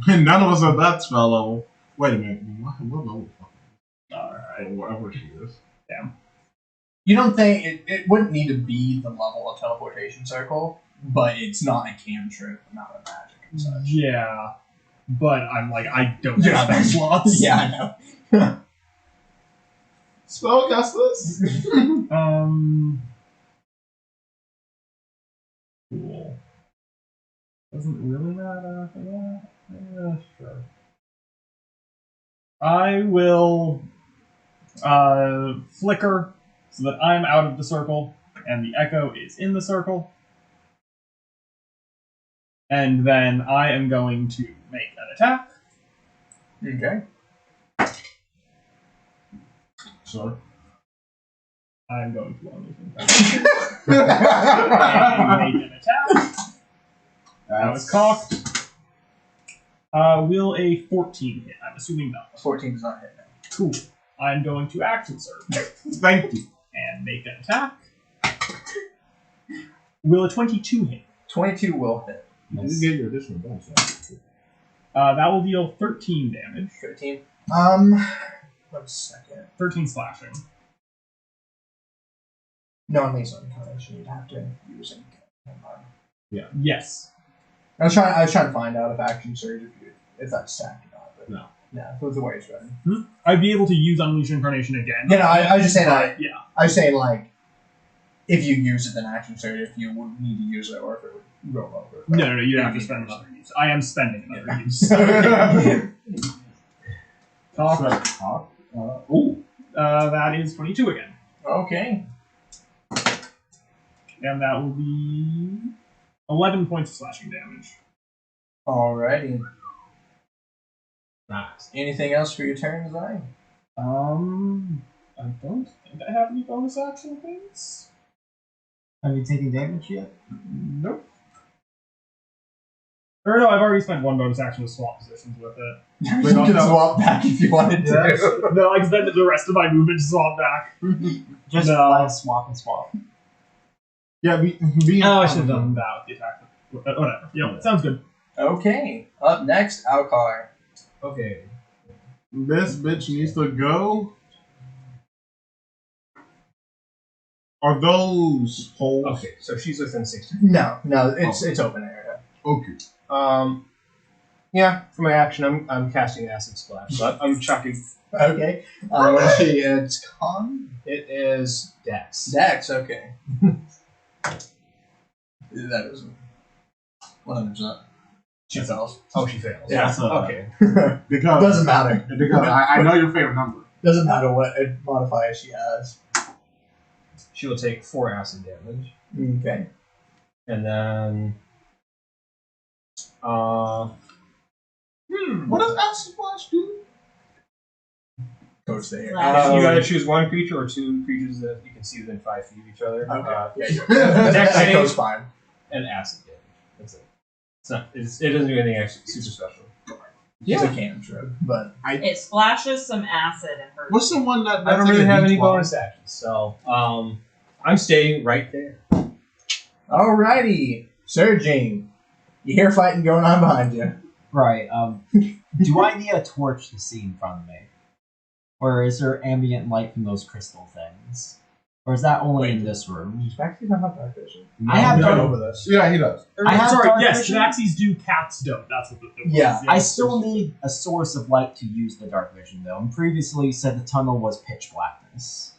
None of us are that spell level. Wait a minute. What level? Alright. Whatever she is. You don't think it wouldn't need to be the level of teleportation circle, but it's not a cantrip amount of magic and such. Yeah. But I'm like, I don't Yeah. have spell slots. Yeah, I know. Spellcasters? Cool. Doesn't really matter. Yeah, sure. I will flicker so that I'm out of the circle and the echo is in the circle. And then I am going to make an attack. Okay. Sorry. I'm going to unleash and make an attack. That was cocked. Will a 14 hit? I'm assuming no. 14 does not hit now. Cool. I'm going to action surge Thank you. and make an attack. Will a 22 hit? 22 will hit. You did get your additional bonus. That will deal 13 damage. 13. 1 second. 13 slashing. No, it makes no incarnation. You'd have to use it. Yes. I was trying to find out if action surge if that's stacked or not. But No. No, it was the way it's written. I'd be able to use Unleash Incarnation again. You know, I was just saying that. Yeah. I was saying like, if you use it, then action surge. If you would need to use it, or if it would roll over. No, you'd have to spend another use. I am spending another use. Talk. Ooh. That is 22 again. Okay. And that will be 11 points of slashing damage. Alrighty. Nice. Anything else for your turn, Zai? I don't think I have any bonus action things. Have you taken damage yet? Nope. Or no, I've already spent one bonus action to swap positions with it. You can swap back if you wanted to. Yes. No, I expended the rest of my movement to swap back. Just No. like swap and swap. Yeah, Oh, I should have done that with the attack. Whatever. Yep, sounds good. Okay. Up next, Alcar. Okay. This bitch needs to go. Are those holes? Okay, so she's within 60. No, it's open area. Okay. Yeah, for my action, I'm casting Acid Splash. So I'm chucking. Okay. Let's see. It's con. It is Dex. Dex. Okay. That isn't 100%. She fails. Oh, she fails. Yeah. Okay. Because Doesn't matter. Because I know your favorite number. Doesn't matter what modifier she has. She will take 4 acid damage. Okay. And then. What does Acid Splash do? Coach there. Slash. You either choose one creature or 2 creatures that you can see within 5 feet of each other. Okay. Dex Goes save fine. and acid damage. That's it. It's not. It doesn't do anything actually super special. It's a cantrip, but It splashes some acid and hurts. What's the one that? I don't that's really like a have any D12? bonus actions, so I'm staying right there. alrighty, Surging. You hear fighting going on behind you. Right. Do I need a torch to see in front of me? Or is there ambient light from those crystal things? Or is that only in this room? Actually, not have dark vision. I have We dark- went over this. Yeah, he does. I have Sorry, dark yes, vision. Naxis do, cats don't. That's what it was. Yeah, I still need a source of light to use the dark vision, though. And previously you said the tunnel was pitch blackness.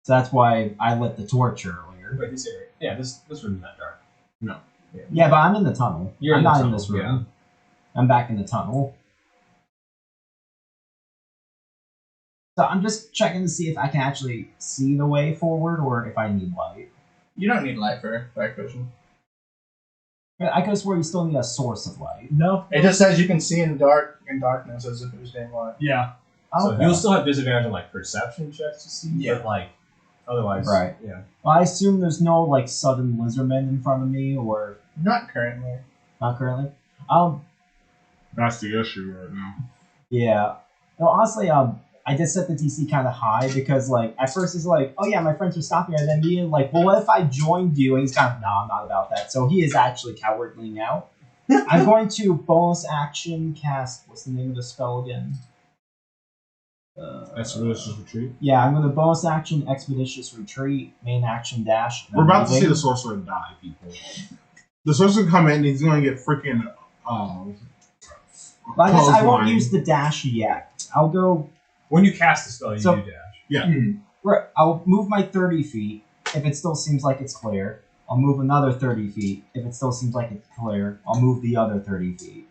So that's why I lit the torch earlier. Wait, this area. Yeah, this room's not dark. Yeah, but I'm in the tunnel. You're I'm in the not tunnel, in this room. I'm back in the tunnel. So I'm just checking to see if I can actually see the way forward or if I need light. You don't need light for dark vision. I could swear you still need a source of light. No. It just says you can see in darkness as if it was daylight. Yeah. So Okay. you'll still have disadvantage on like perception checks to see, Yeah. but like otherwise, Right. Yeah. Well, I assume there's no like sudden lizardmen in front of me, or Not currently. not currently. That's the issue right now. Yeah. No, honestly, I did set the DC kind of high because like at first he's like, oh yeah, my friends are stopping me, and then being like, well, what if I joined you? And he's kind of, no, I'm not about that. So he is actually cowardly now. I'm going to bonus action cast. What's the name of the spell again? Expeditious Retreat. Yeah, I'm going to bonus action expeditious retreat, main action dash. and We're I'm about to see moving. the sorcerer die, people. The sorcerer come in and he's going to get freaking. But I guess I won't clothesline. use the dash yet. I'll go. When you cast the spell, you So- do dash. Right, I'll move my 30 feet if it still seems like it's clear. I'll move another 30 feet if it still seems like it's clear. I'll move the other 30 feet.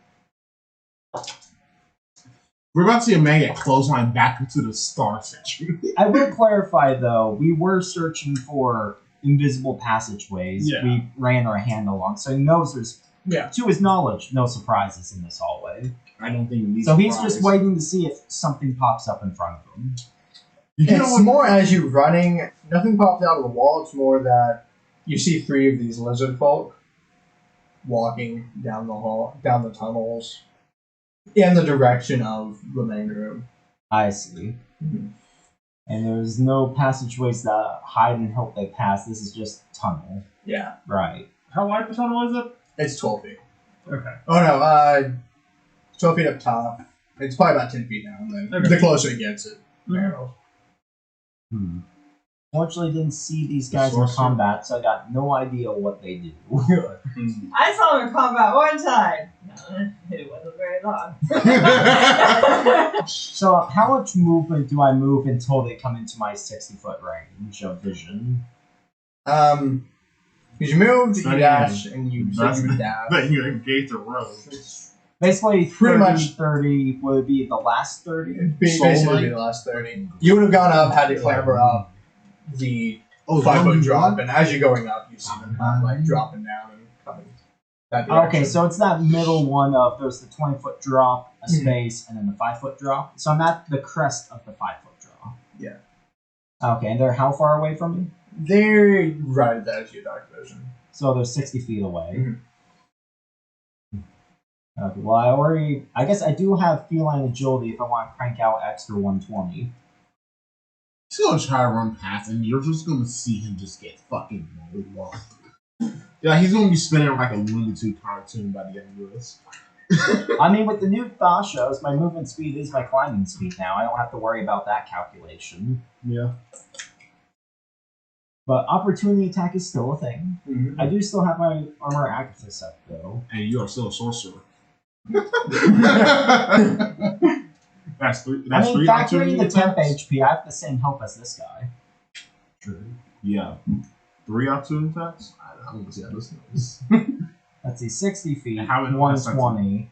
We're about to see a man get clothesline back into the star section. I will clarify though, we were searching for invisible passageways. Yeah. We ran our hand along, so he knows there's, Yeah. to his knowledge, no surprises in this hallway. I don't think he needs So he's surprise. just waiting to see if something pops up in front of him. You know It's what? more as you running. Nothing pops out of the wall. It's more that you see 3 of these lizard folk walking down the hall, down the tunnels, in the direction of the main room. I see. Mhm. And there's no passageways that hide and help they pass. This is just tunnel. Yeah, Right. How wide the tunnel is it? it's 12 feet. Okay. Oh no, 12 feet up top. It's probably about 10 feet down. Then Okay. the closer it gets, it narrows. Fortunately, didn't see these guys in Sorcerer. combat, so I got no idea what they do. I saw him in combat one time. No, it wasn't very long. So, how much movement do I move until they come into my 60-foot range of vision? Because you moved, you Not dash, and you said That's you would dash. That you engage the road. Basically, Pretty 30, much. 30 would be the last 30. It'd be Soul basically Light? be the last 30. You would have gone up, had to clamber up the Oh, 5-foot you drop, want? and as you're going up, you see them kind of like dropping down and coming that Okay, direction. so it's that middle one of there's the 20-foot drop, a space, and then the 5-foot drop. So I'm at the crest of the 5-foot drop. Yeah. Okay, and they're how far away from me? They're right at the edge of your dark vision. So they're 60 feet away. Mhm. Okay, well, I guess I do have feline agility if I want to crank out extra 120. He's gonna try to run past, and you're just gonna see him just get fucking mollywopped. Yeah, he's gonna be spinning like a Looney Tunes cartoon by the end of this. I mean, with the new Thashos, my movement speed is my climbing speed now. I don't have to worry about that calculation. Yeah. But opportunity attack is still a thing. Mhm. I do still have my armor access up, though. And you are still a sorcerer. That's three. That's I mean, three factoring opportunity the temp attacks? HP, I have the same health as this guy. True. Yeah. 3 opportunity attacks? I don't see how this goes. Let's see, 60 feet, And how many- 120.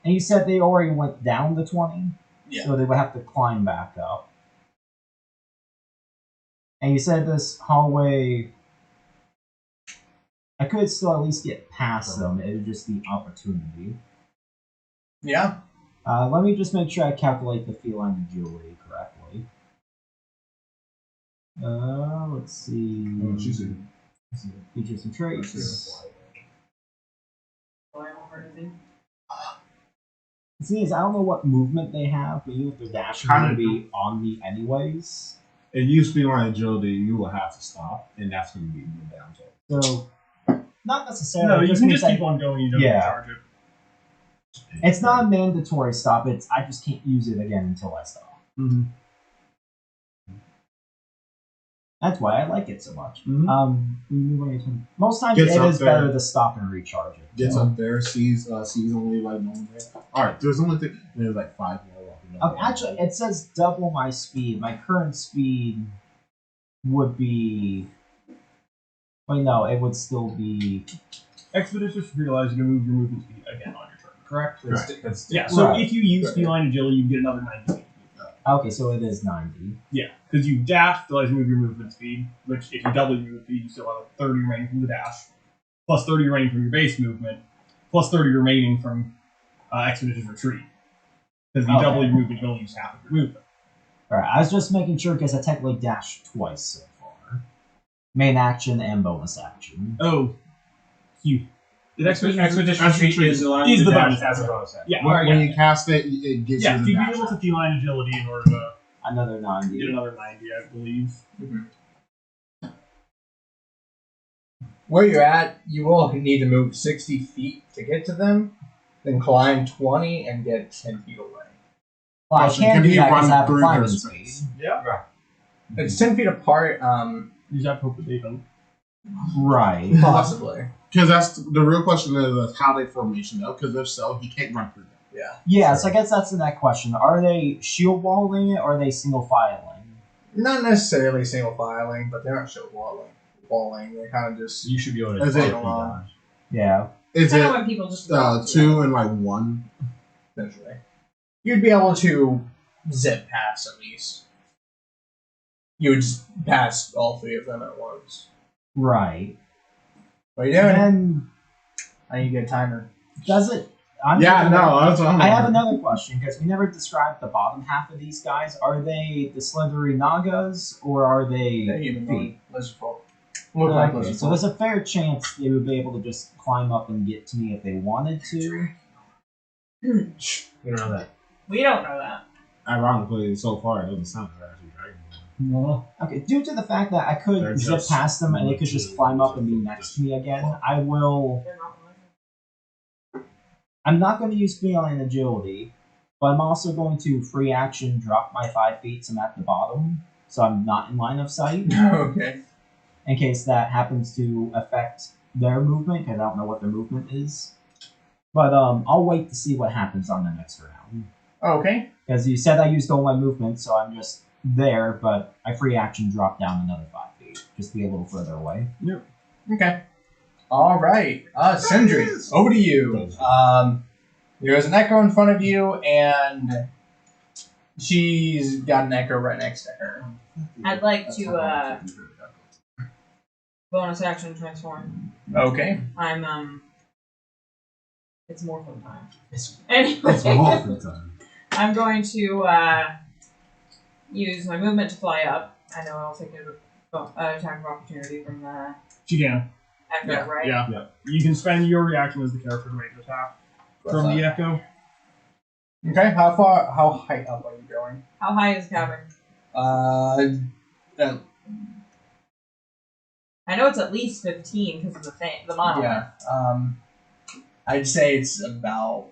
And you said they already went down to 20? Yeah. So they would have to climb back up. And you said this hallway... I could still at least get past them. It would just be opportunity. Yeah. Let me just make sure I calculate the feline agility correctly. Let's see. Oh, she's in. Features and traits. The thing is, I don't know what movement they have, but even if they're dashing, they're going to be on me anyways. If you speed on agility, you will have to stop, and that's going to be your downfall. So, not necessarily. No, it you can means just keep on going. You don't Yeah. charge it. It's not a mandatory stop. It's I just can't use it again until I stop. Mm-hmm. That's why I like it so much. Mhm. Most times Gets it up is there. better to stop and recharge it. Gets so. up there, sees only like no one there. Alright, there's only there's like 5 more walking up. Actually, it says double my speed. My current speed would be. Wait, no, it would still be. Expeditious realize you can move your movement speed again on your turn, correct? That's Yeah, so Right. if you use feline agility, you get another 90 feet. Okay, so it is 90. Yeah, because you dash to move your movement speed, which if you double your movement speed, you still have 30 remaining from the dash, plus 30 remaining from your base movement, plus 30 remaining from expeditious retreat. Because if you double your movement, you only use half of your movement. Alright, I was just making sure because I technically dashed twice so far. Main action and bonus action. Oh, you. Did Expedition Expedition Retreat is the line Is the dash bonus as a action. bonus action. Yeah, When you cast it, it gives yeah, you so the you'd be dash able to action. feline agility in order to Another 90. get another 90, I believe. Where you're at, you will need to move 60 feet to get to them, then climb 20 and get 10 feet away. Well, I Also, can can do you that because run I have a through climbing their speed. space? Yeah. It's 10 feet apart, You just have to hope that they don't. Right. possibly. Because that's the real question is how they formation though. Because if so, he can't run through them. Yeah. Yeah, so I guess that's the next question. Are they shield walling it or are they single filing? Not necessarily single filing, but they aren't show walling. They're kind of just. You should be able to Is follow it- through dodge. Yeah. Is Kind of it when people just walk 2 and like 1? Essentially. You'd be able to zip past at least. You would just pass all 3 of them at once. Right. What are you doing? And I need to get a timer. does it... Yeah, no, that's what I'm I have another question, because we never described the bottom half of these guys. Are they the slendery Nagas, or are they They're human feet? lizard folk. Look like Okay, lizard so folk. there's a fair chance they would be able to just climb up and get to me if they wanted to. We don't know that. We don't know that. Ironically, so far it doesn't sound like they're actually dragging. No. Okay, due to the fact that I could They're zip just past them and they could just climb up and be next to me again, I will... They're not I'm not going to use feline agility, but I'm also going to free action drop my 5 feet so I'm at the bottom, so I'm not in line of sight, Okay. in case that happens to affect their movement, because I don't know what their movement is. But I'll wait to see what happens on the next round. Okay. Because you said I used all my movement, so I'm just there, but I free action drop down another 5 feet, just to be a little further away. Okay. All right. Sindri, over to you. There's an echo in front of you, and she's got an echo right next to her. I'd like to bonus action transform. Okay. I'm it's morphin time. It's Anyway, awful time. I'm going to use my movement to fly up. I know I'll take an attack of opportunity from the She can. echo, right? Yeah. You can spend your reaction as the character to make an attack. from the echo. Okay, how high up are you going? How high is the cavern? I know it's at least 15 because of the monolith. Yeah. I'd say it's about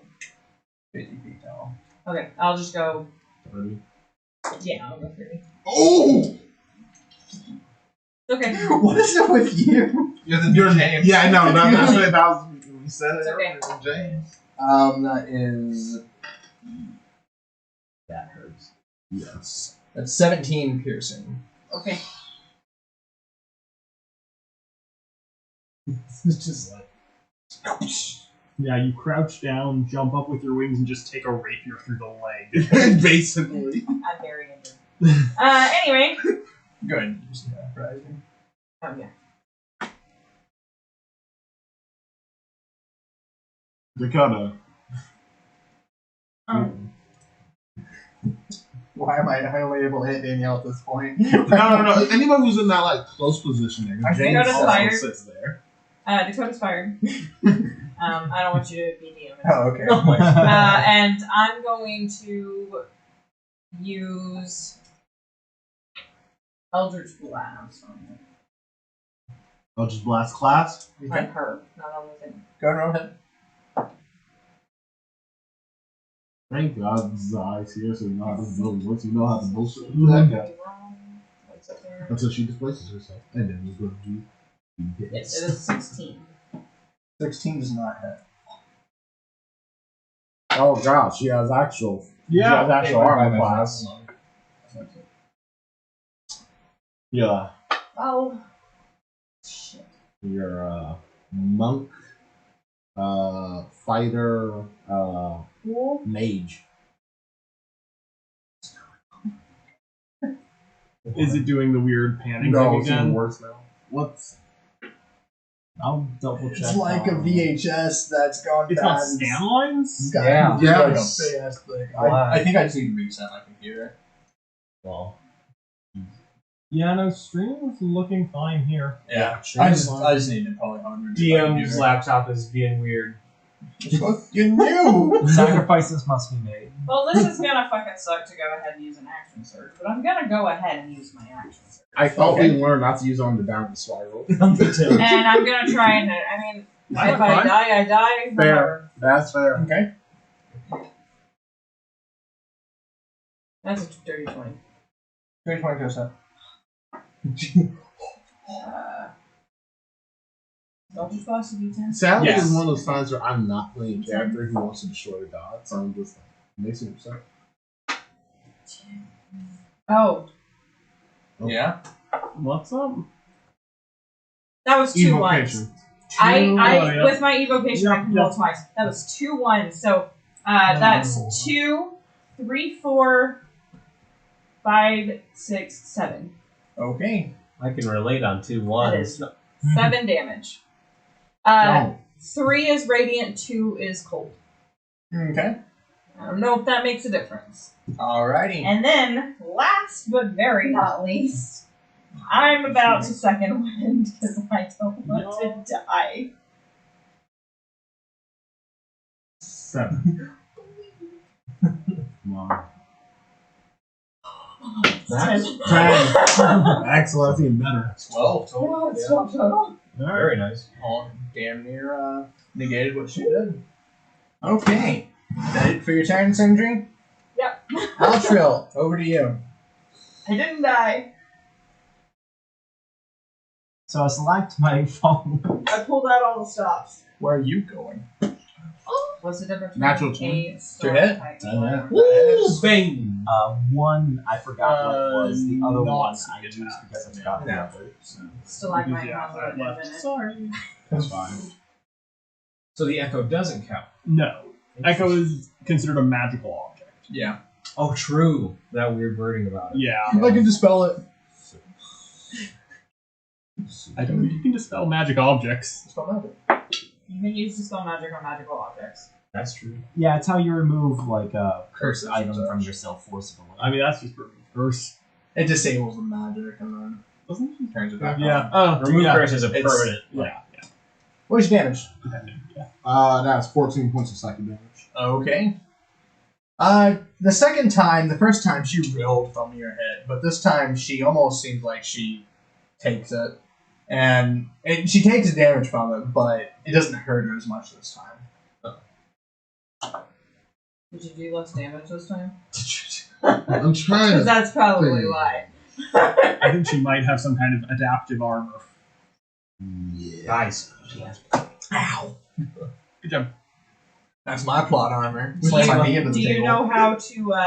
50 feet tall. Okay, I'll just go. 30. Yeah, I'll go 30. Oh! Okay. What is it with you? You're James. Yeah, I know. That's what that was. You said it. It's okay. James. That is. That hurts. Yes. That's 17 piercing. Okay. It's just like. Yeah, you crouch down, jump up with your wings, and just take a rapier through the leg. Basically. I'm very injured. Anyway. Good. Rising. Oh, yeah. Dakota. Why am I only able to hit Danielle at this point? No. Anyone who's in that like close position there. James Dakota's also fired. sits there. Dakota's fired. I don't want you to be DMing. Oh, okay. And I'm going to use Eldritch Blast on him. I'll just blast class. On her, not on the thing. Go ahead. Thank God's eyes here, so you know how this building works. You know how to bullshit that guy. What's up there? Until she displaces herself. And then we're going to do Yes, it is 16. 16 does not hit. Oh god, she has actual. Yeah. She has actual armor class. Yeah. Oh. Shit. You're a monk, fighter, Cool. mage. Is it doing the weird panic No, thing it's even again? worse now. What's I'll double check. It's like a VHS that's gone It's bad. got scan lines? It's got Yeah. like Yes. a big ass thing. Why? I think I just need to reset my computer. Well, Yeah, no, stream's looking fine here. Yeah. Sure. I just need to probably hard DM's laptop is being weird. You knew. sacrifices must be made. Well, this is gonna fucking suck to go ahead and use an action surge, but I'm gonna go ahead and use my action surge. I thought Okay. we learned not to use on the downward spiral. And I'm gonna try and hit. I mean, if I fine. die, I die. Fair. That's fair. Okay. That's a dirty 20. 320%. Eldritch Blast, a D10. Sadly, Yes. is one of those times where I'm not playing a character who wants to destroy God, so I'm just like, makes me upset. Oh, Yeah. What's up? that was 2 ones. Evocation. Yeah. With my evocation, I can roll Yeah. twice. That was 2 1. So that's 2, 3, 4, 5, 6, 7. Okay. I can relate on 2 That ones. is 7 damage. No. 3 is radiant, 2 is cold. Okay. I don't know if that makes a difference. Alrighty. And then, last but very not least, I'm about to second wind because I don't want to die. 7. Come on. 10. Excellent. That's even better. 12 total. No, it's not total. Very nice. All damn near negated what she did. Okay. Is that it for your turn, Sindri? Yep. Herbbetrayl, over to you. I didn't die. So I select my phone. I pulled out all the stops. Where are you going? What's the difference Natural between a To storm hit? type To hit. Woo! Bang! One, I forgot what it was. The other not one I see used it because I forgot the Yeah. other. stalagmite Yeah, ones I that left. live in it. Sorry. That's fine. So the echo doesn't count. No. Echo is considered a magical object. Yeah. Oh, true. That weird wording about it. Yeah. I can dispel it. I don't think you can dispel magic objects. Dispel magic. You can use dispel magic on magical objects. That's true. Yeah, it's how you remove like a Curse cursed item items. from yourself forcibly. I mean, that's just for curse. It disables the magic and then Doesn't it? turns it back Yeah. on. Oh, Remove yeah. curse is a It's- permanent. Yeah. What is your damage? That's 14 points of psychic damage. Okay. The second time, the first time she reeled from your head, but this time she almost seems like she takes it. And she takes damage from it, but it doesn't hurt her as much this time. Did you do less damage this time? I'm trying Because to. that's probably think. why. I think she might have some kind of adaptive armor. Yeah. Nice. Ow! Good job. That's my plot armor. Do Slam me into the you table. know how to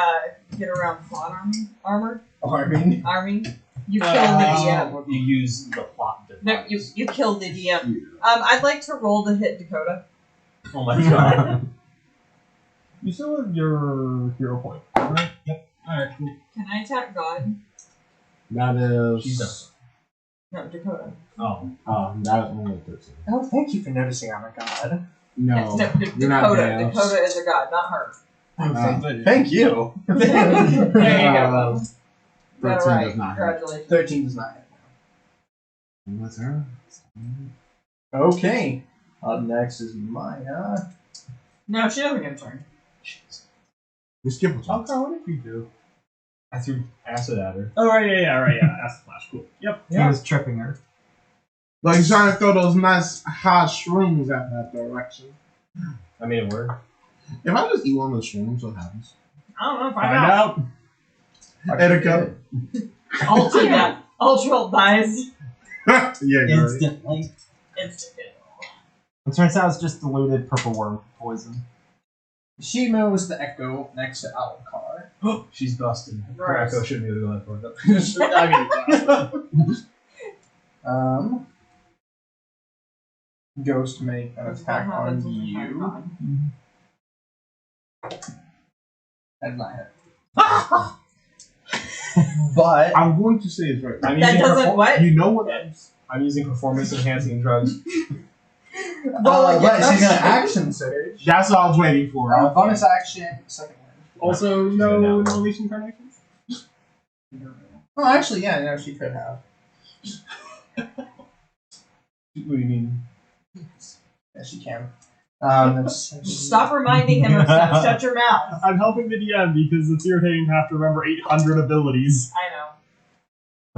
get around plot armor? Arming? You killed the DM. You use the plot device. No, you killed the DM. I'd like to roll to hit Dakota. Oh my god. You still have your hero point, right? Yep. Alright, cool. Can I attack God? That She's is. done. No, Dakota. Oh. That only 13. Oh, thank you for noticing I'm a god. No. No, you're not Dakota. Thanos. Dakota is a god, not her. Thank you. There you go. Um, 13 Got it does right. not hit. Congratulations. 13 does not hit. What's her? Okay. Up next is Maya. No, she doesn't get a turn. We skip a turn. Okay, what did we do? I threw acid at her. Oh, right, yeah. Acid flash, cool. Yep. He was tripping her. Like he's trying to throw those nice hot shrooms at that direction. I made it work. If I just eat one of the shrooms, what happens? I don't know. Find out. Erica. Ultra dies Yeah, great. Instantly. instantly. It turns out it's just diluted purple worm poison. She moves the Echo next to Alucard. She's busted. Gross. Draco shouldn't be able to go that far. I mean, Goes to make an attack What on happens when you. attack on? That's not hit. But I'm going to say it's right. I'm That using doesn't what? You know what? I'm using performance enhancing drugs. but she's gonna action surge. That's what I was waiting for. Bonus action, second one. also, no unleash incarnations? Oh, actually, yeah, no, she could have. What do you mean? Yeah, she can. Stop reminding him of stuff. Shut your mouth. I'm helping the DM because it's irritating to have to remember 800 abilities. I know.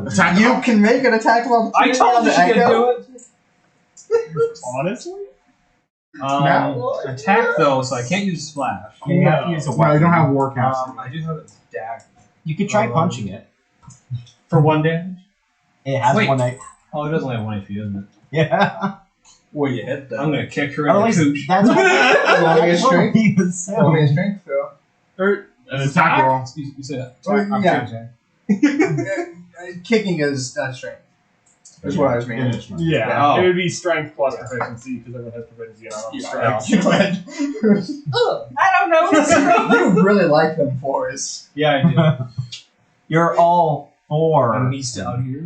Attack You can make an attack of I opportunity told on you the she could Echo. do it. Honestly? Attack though, so I can't use splash. You have to use a No, weapon. you don't have warcast. I do have a dagger. You could try punching it. For 1 damage? It has Wait. one night. Oh, it does only have 1 HP, doesn't it? Yeah. Well, you hit I'm gonna kick her Or in at the least cooch. that's what Roll me a that's what strength. we assume. Roll me a strength throw. Or An attack roll. You said Oh, that. yeah. Kicking is strength. That's what I was meaning. Yeah, Oh. it would be strength plus proficiency because everyone has proficiency on strength. You went. I don't know. You really like them fours. Yeah, I do. You're all four. I'm beast out here.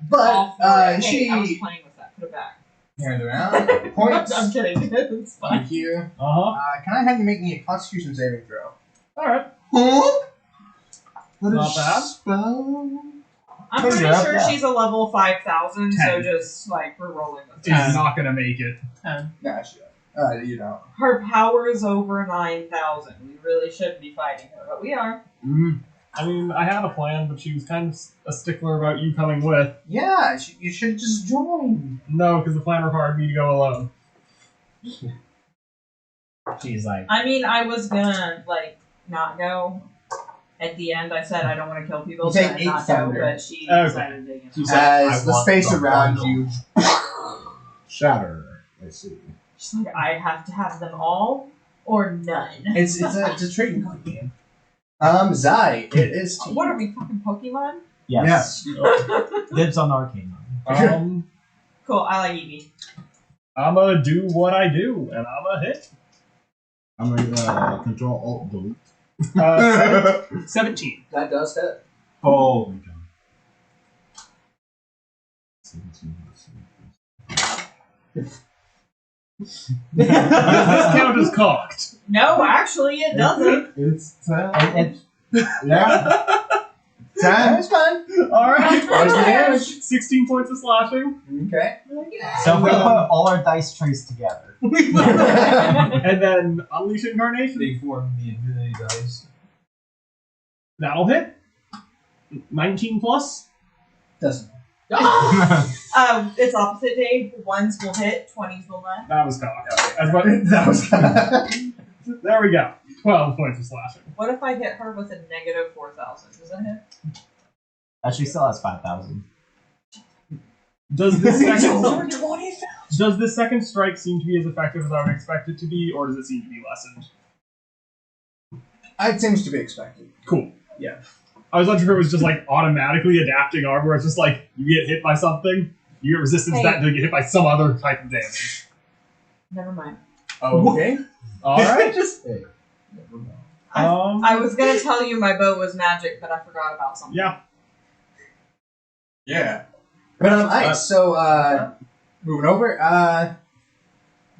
But Hey, I was she playing with that. Put it back. turns around, points I'm kidding. It's fine. right here. Uh-huh. Can I have you make me a Constitution saving throw? Alright. Huh? What Not is bad. spell? I'm Hey, pretty you're up sure there. she's a level 5,000, so 10. just like we're rolling with She's that. not gonna make it. Nah, she you don't. Her power is over 9,000. We really shouldn't be fighting her, but we are. I mean, I had a plan, but she was kind of a stickler about you coming with. Yeah, you should just join. No, because the plan required me to go alone. She's like, I mean, I was gonna like not go. At the end, I said I don't want to kill people, You so take I 8 not go, thunder. but she Okay. decided to. You know. She said, As I the want space the around bundle. you. Shatter. I see. She's like, I have to have them all or none. It's a trading card game. Zai, it is. to What you. are we fucking Pokemon? Yes. Dibs on Arcane. Cool, I like Eevee. I'm gonna do what I do, and I'm gonna hit. I'm gonna control alt delete. 17. That does hit. oh, 17. Does this count as cocked? No, actually, it doesn't. It's 10. And Yeah. 10. That's fine. All right. What's the damage? 16 points of slashing. Okay. So if we put all our dice trays together. And then Unleash Incarnation. They form the Infinity Dice. That'll hit. 19 plus. Doesn't. It's opposite day. Ones will hit, 20s will not. That was cocked. That's what, That was there we go. 12 points of slashing. What if I hit her with a negative 4,000? Does that hit? She still has 5,000. Does this second over 20,000. does this second strike seem to be as effective as I would expect it to be, or does it seem to be lessened? It seems to be expected. Cool. Yeah. I was wondering if it was just like automatically adapting armor. It's just like you get hit by something, you get resistance to that until you get hit by some other type of damage. Never mind. Okay. All right. I was gonna tell you my bow was magic, but I forgot about something. Yeah. Yeah. But alright, so moving over,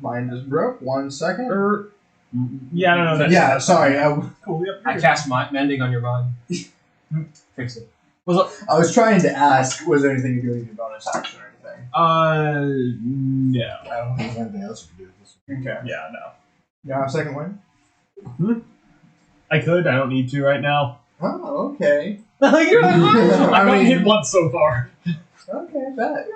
mine just broke. 1 second. Yeah, no, that's Yeah, sorry. cool. Yep, I cast Mending on your mind. Fix it. I was trying to ask, was there anything you do with your bonus action or anything? No. I don't think there's anything else you can do with this. Okay. Yeah, no. You have a second win? I could. I don't need to right now. Oh, okay. You're like, I I've gotten mean- hit once so far. Okay, bet.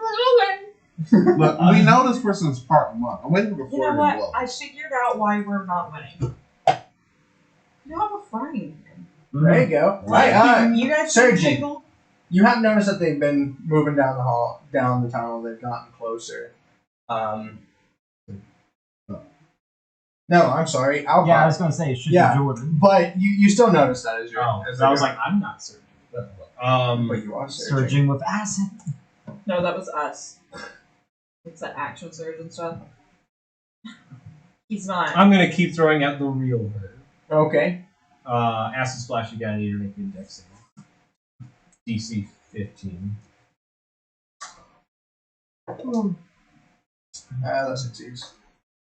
Look, we know this person's part monk. I'm waiting for the You know flurry what? of blows. I figured out why we're not winning. You have a frying pan. There you go. Right. Right, You guys Sergi. tingle? you have noticed that they've been moving down the hall, down the tunnel. They've gotten closer. No, I'm sorry, Alpine. Yeah, I was going to say it should Yeah. be Jordan. But you still notice that as you're. Oh, as I was they're like, I'm not certain. going. But you are surging. Surging with acid. No, that was us. It's that action surge and stuff. He's not. I'm gonna keep throwing at the real her. Okay. Acid Splash again. I need to make an index save. DC 15. That succeeds.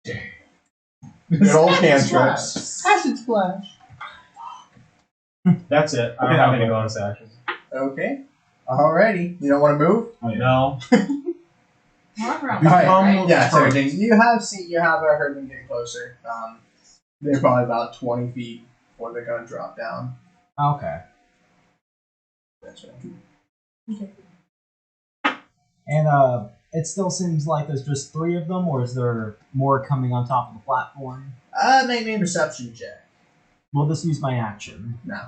Good old cantrips. Acid splash. That's it. I don't have any bonus actions. Okay. Alrighty. You don't want to move? No. Alright. Yeah, surging. You have heard them getting closer. They're probably about 20 feet before they're gonna drop down. Okay. That's right. And it still seems like there's just 3 of them, or is there more coming on top of the platform? Make me a perception check. Will this use my action? No.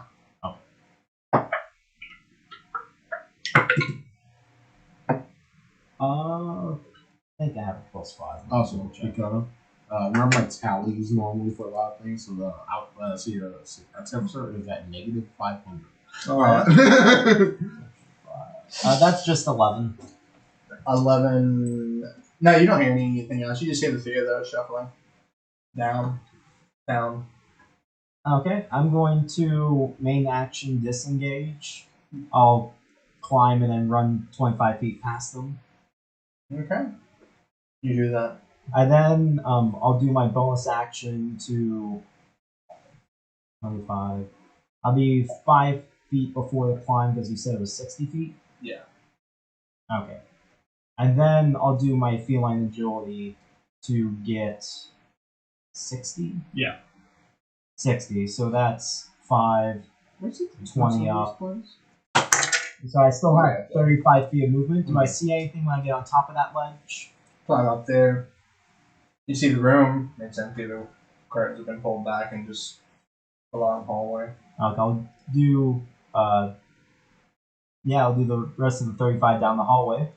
I think I have a +5. Also, because remember my tallies normally for a lot of things, so the our temperature is at negative 500. Alright. That's just 11. 11. No, you don't hear anything else. You just hear the 3 of those shuffling. Down. Down. Okay, I'm going to main action disengage. I'll climb and then run 25 feet past them. Okay. You do that. And then I'll do my bonus action to 25. I'll be 5 feet before the climb because you said it was 60 feet? Yeah. Okay. And then I'll do my feline agility to get 60? Yeah. 60, so that's 5, 20 up. So I still have 35 feet of movement. Do I see anything when I get on top of that ledge? Climb up there. You see the room. It's empty. The curtains have been pulled back and just a long hallway. Okay, I'll do I'll do the rest of the 35 down the hallway.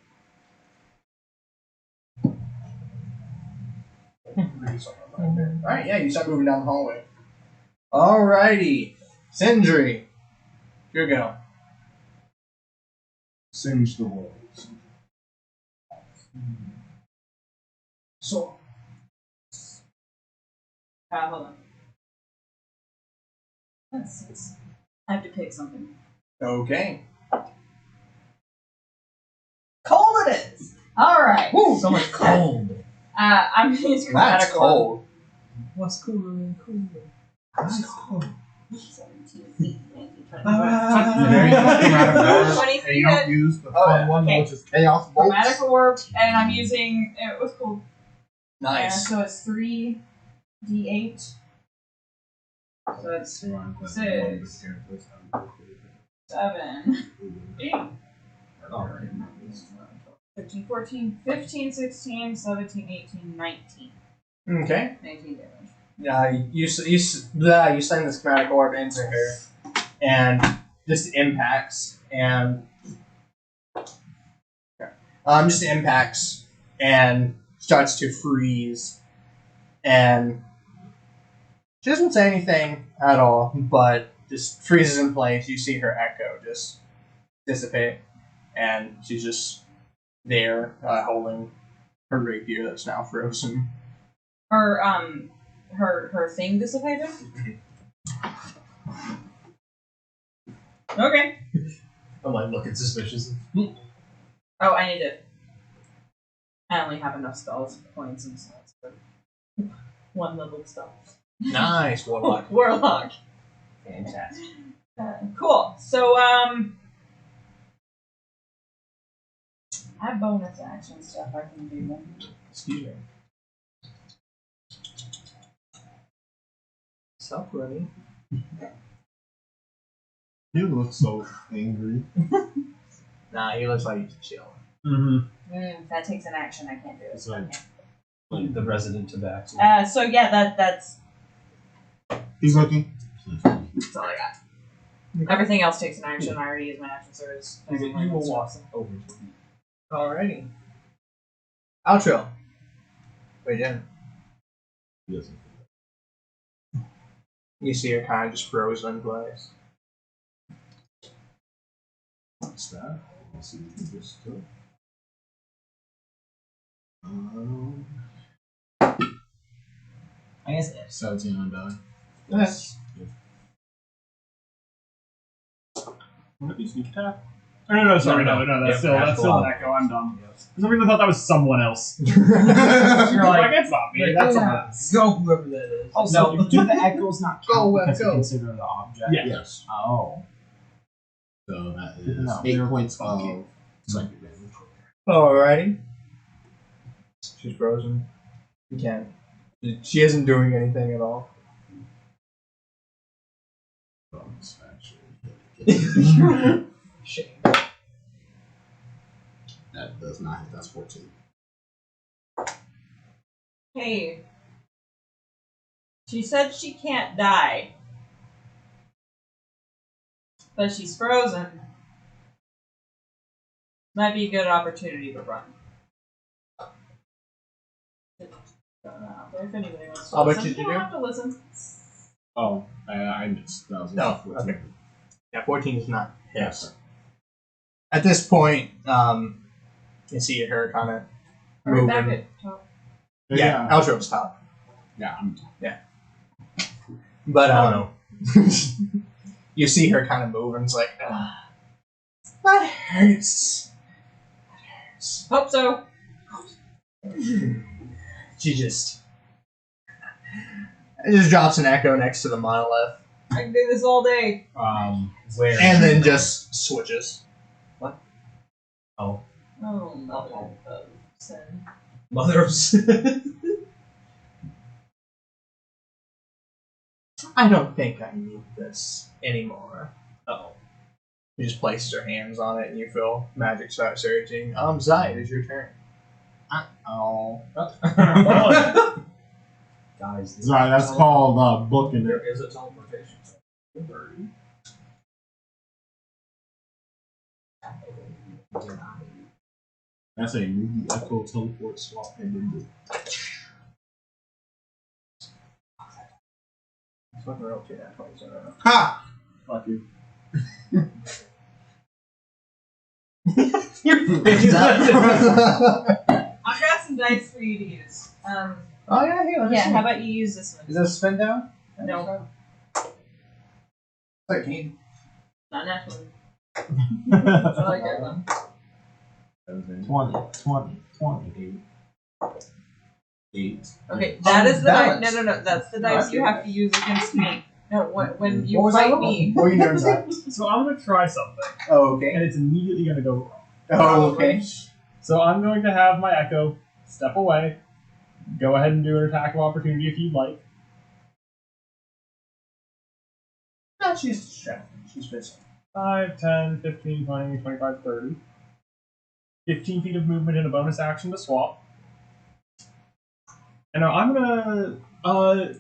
Alright, yeah, you start moving down the hallway. Alrighty. Sindri. Your go. Singe the world. So. Hold on. That's 6. I have to pick something. Okay. Cold it is! Alright. So much cold. I'm going to use That's Chromatic cold. What's cooler than cooler? That's cold. 17 feet, 90 There you go, chromatic orb, 20 and you don't feet. use the fun one, Okay. which is chaos bolts. Chromatic orb, and I'm using it was cool. Nice. So it's 3d8. So it's 6, 7, 8, 13, 14, 15, 16, 17, 18, 19. Okay. 19 damage. You send this chromatic orb into her, and just impacts and starts to freeze, and she doesn't say anything at all, but just freezes in place. You see her echo just dissipate, and she's just there holding her rapier that's now frozen. Her thing dissipated? Okay. I'm like looking suspicious. Oh, I need it. I only have enough spells points and slots for one level spell. Nice, warlock. Warlock. Fantastic. Cool. So, I have bonus action stuff I can do. Excuse me. Stop running. You look so angry. Nah, he looks like he's chilling. Mm-hmm. That takes an action. I can't do it. It's like the resident tobacco. So yeah, that's He's looking. all I got. Everything else takes an action. I already used my action service. You will walk over to me. Alrighty. Outro. Wait, Jen. Yes. You see her kind of just frozen in place. What's that? Let's see if we can just go. I guess 17 on die. Yes. Would it be sneak attack? Oh, no, sorry, no, that's still an echo. I'm dumb. For some reason, I thought that was someone else. You're like, it's not me. That's someone else. Go whoever that is. Also, do the echoes not count Go, because go. we consider the object? Yeah. Yes. Oh. So that is No. 8 points of psychic damage. Alrighty. She's frozen. You can't. She isn't doing anything at all. Bonus action. Shame. That does not hit. That's 14. Hey. She said she can't die. But she's frozen. Might be a good opportunity to run. If anybody wants to How much listen, did you don't do? have to listen. Oh, I missed. That was No, 14. okay. Yeah, 14 is not hit. Yes. At this point, you see her kind of Or back moving. at top. Yeah, Outro's top. Yeah, I'm. But you see her kind of moving. It's like, that hurts. Hope so. She just drops an echo next to the monolith, I can do this all day. Where? and then just switches. Oh, mother of sin. Mother of sin. I don't think I need this anymore. Uh-oh. She just places her hands on it, and you feel magic start surging. Zai, it is your turn. Oh. Guys, this Sorry, that's called booking there it. is a teleportation. That's a movie echo teleport swap and then do. Fucking rotate that twice in a row. Ha! Fuck you. I've got some dice for you to use. Oh yeah, here. Let me Yeah, see. how about you use this one? Is that a spin down? No. 13. Not naturally. I like that one. 20. 8. Okay, that is the dice. balance. No. That's the dice you have to use against me. No, when you What was that fight roll? me. What are you doing, Zach? So I'm going to try something, Oh, okay. and it's immediately going to go wrong. Oh, okay. So I'm going to have my Echo step away. Go ahead and do an attack of opportunity if you'd like. No, she's distracted. She's busy. 5, 10, 15, 20, 25, 30. 15 feet of movement and a bonus action to swap. And now I'm gonna.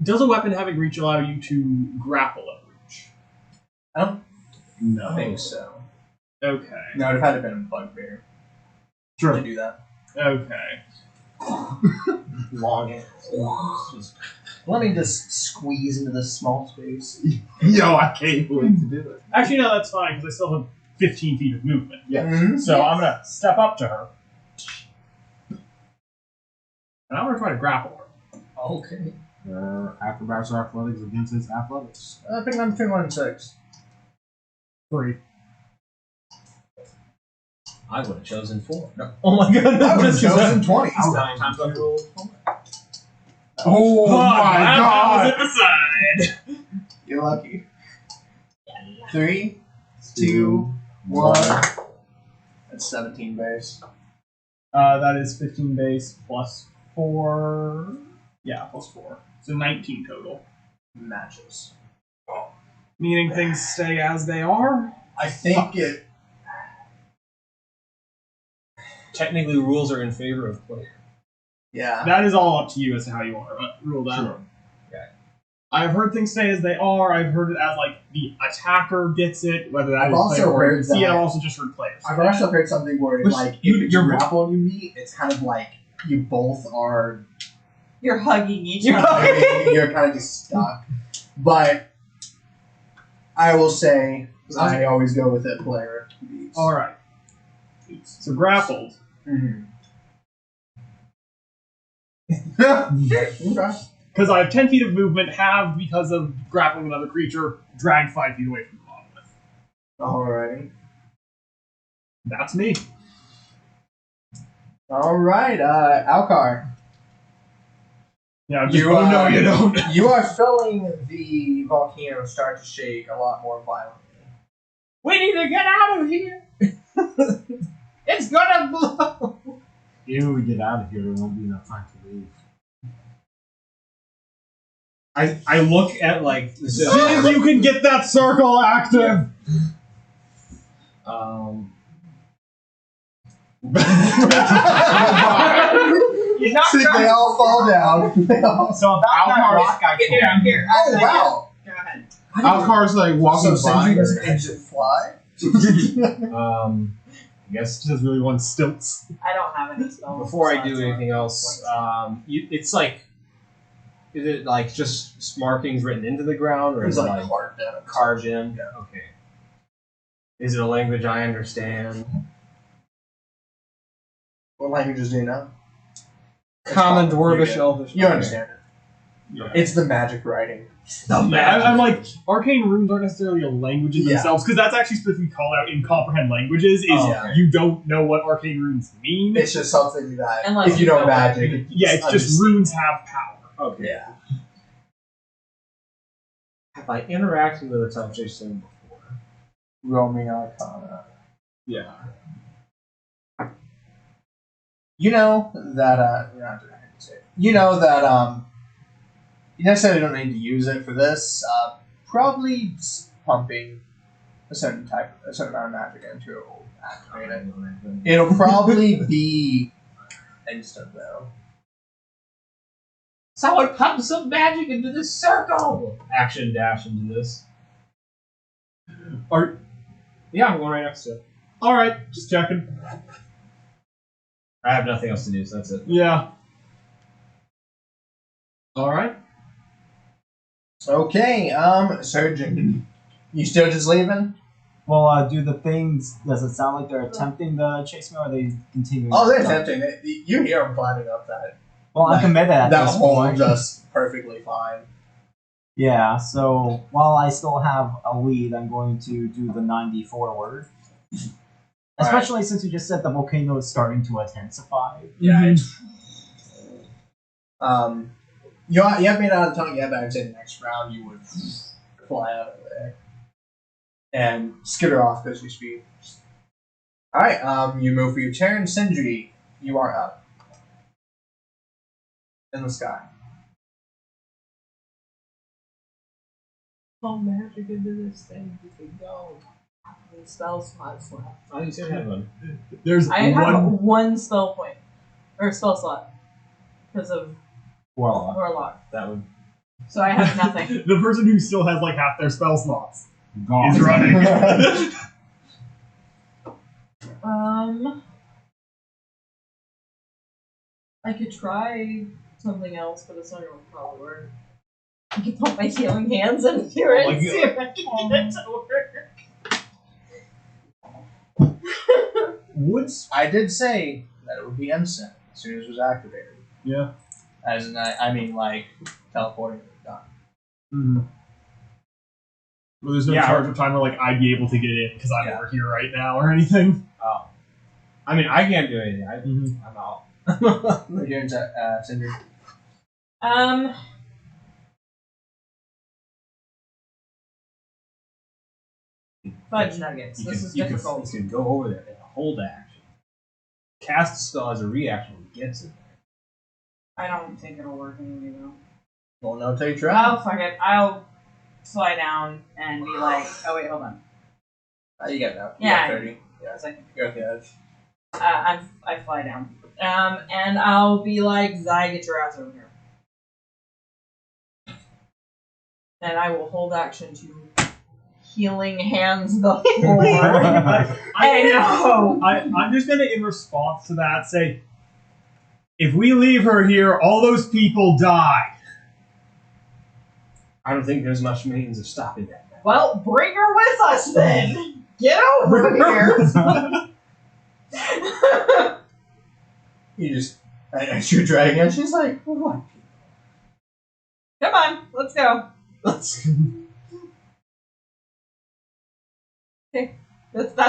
Does a weapon having reach allow you to grapple at reach? I don't No. think so. Okay. No, it'd have had to been a bugbear Sure. to do that. Okay. Long ass. Let me just squeeze into this small space. Yo, I can't wait to do it. Actually, no, that's fine because I still have 15 feet of movement. Yeah. Mhm. So I'm gonna step up to her. And I'm gonna try to grapple her. Okay. Acrobatics or athletics against his athletics. I think I'm between 1 and 6. 3. I would have chosen 4. No. Oh my god. I would have chosen 20. Times I rolled. Oh my That god! was at the side. You're lucky. 3, 2, 1. That's 17 base. That is 15 base plus 4. Yeah, plus 4. So 19 total. Matches. Meaning things stay as they are? I think it. Technically, rules are in favor of player. Yeah. That is all up to you as to how you want to rule that. Sure. I've heard things stay as they are. I've heard it as like the attacker gets it, whether that I've is also player or heard NPC. that- I've also just heard players. I've also heard something where, Which- like, you- if it's you're- grapple and you meet, it's kind of like you both are. You're hugging each You're other. You're kind of just stuck. But I will say, I always go with it player beats. All right. So grappled. Mm-hmm. Okay. Because I have 10 feet of movement, halved because of grappling another creature, dragged 5 feet away from the monolith. Alrighty. That's me. Alright, Alcar. Yeah, I'm You, oh, no, you don't. You are feeling the volcano start to shake a lot more violently. We need to get out of here. It's gonna blow. Even when we get out of here, there won't be enough time to leave. I look at like As soon as you can get that circle active. You're not See, they all fall down. They all- So about that rock I Here, I'm here. Oh, wow. Go ahead. Alcar's like walking So by. Sindri doesn't engine fly? I guess it just really wants stilts. I don't have any spells. Before I do besides anything one. else, it's like, is it like just markings written into the ground, or It's is it like like carved down. carved in? Yeah. Okay. Is it a language I understand? What languages do you know? Common, Dwarvish, You Elvish. You understand it. Yeah. It's the magic writing. I'm like, arcane runes aren't necessarily a language in Yeah. themselves, because that's actually specifically called out in comprehend languages, is Oh, okay. you don't know what arcane runes mean. It's just something that, Unless if you you know know magic, it. Yeah, it's just runes have power. Okay. Yeah. Have I interacted with a subject before? Roll me Arcana. Yeah. You know that, you're not doing anything to say it. You know that, you necessarily don't need to use it for this. Probably just pumping a certain amount of magic into it will activate it. It'll probably be instant though. Someone pump some magic into this circle! Action dash into this. Or, Yeah, I'm going right next to it. alright, just checking. I have nothing else to do, so that's it. Yeah. Alright. Okay, Surgeon. You still just leaving? Well, do the things, does it sound like they're attempting to chase me, or are they continuing? Oh, they're to- tempting. You hear them climbing up that. Well, I'm committed at That this hole point. just perfectly fine. Yeah, so while I still have a lead, I'm going to do the 90 forward. Especially since you just said the volcano is starting to intensify. Yeah. Mhm. You haven't made it out of the tunnel yet, but I'd say the next round you would fly out of there and skitter off because you speed. All right, you move for your turn. Sindri, you are up in the sky. How magic into this thing you can go. The spell slots left. Oh, you said have one. There's I have one. one spell point. Or spell slot. Because of Warlock. Warlock. That would. So I have nothing. The person who still has like half their spell slots Gone. is running. I could try something else, but it's not going to probably work. I could put my healing hands into it and see if I can get it to work. I did say that it would be instant as soon as it was activated. Yeah. As in, I mean, like, teleporting it done. Mm-hmm. Well, there's no Yeah. charge of time where like I'd be able to get in because I'm Yeah. over here right now or anything. Oh. I mean, I can't do anything. I'm out. What are you doing, Sindri? Fudge nuggets. This is difficult. You can go over there and hold action. Cast a spell as a reaction when it gets in there. I don't think it'll work anyway, though. Well, no, take try. Oh, fuck it. I'll fly down and be like, oh, wait, hold on. You get that. You Yeah. got 30. Yeah, It's like, you're at the edge. I fly down. And I'll be like, Zai, get your ass over here. And I will hold action to healing hands the floor. I know. I'm just gonna, in response to that, say, if we leave her here, all those people die. I don't think there's much means of stopping that. Well, bring her with us then. Get over here. You just, as you're dragging her, she's like, what? Come on, let's go. That's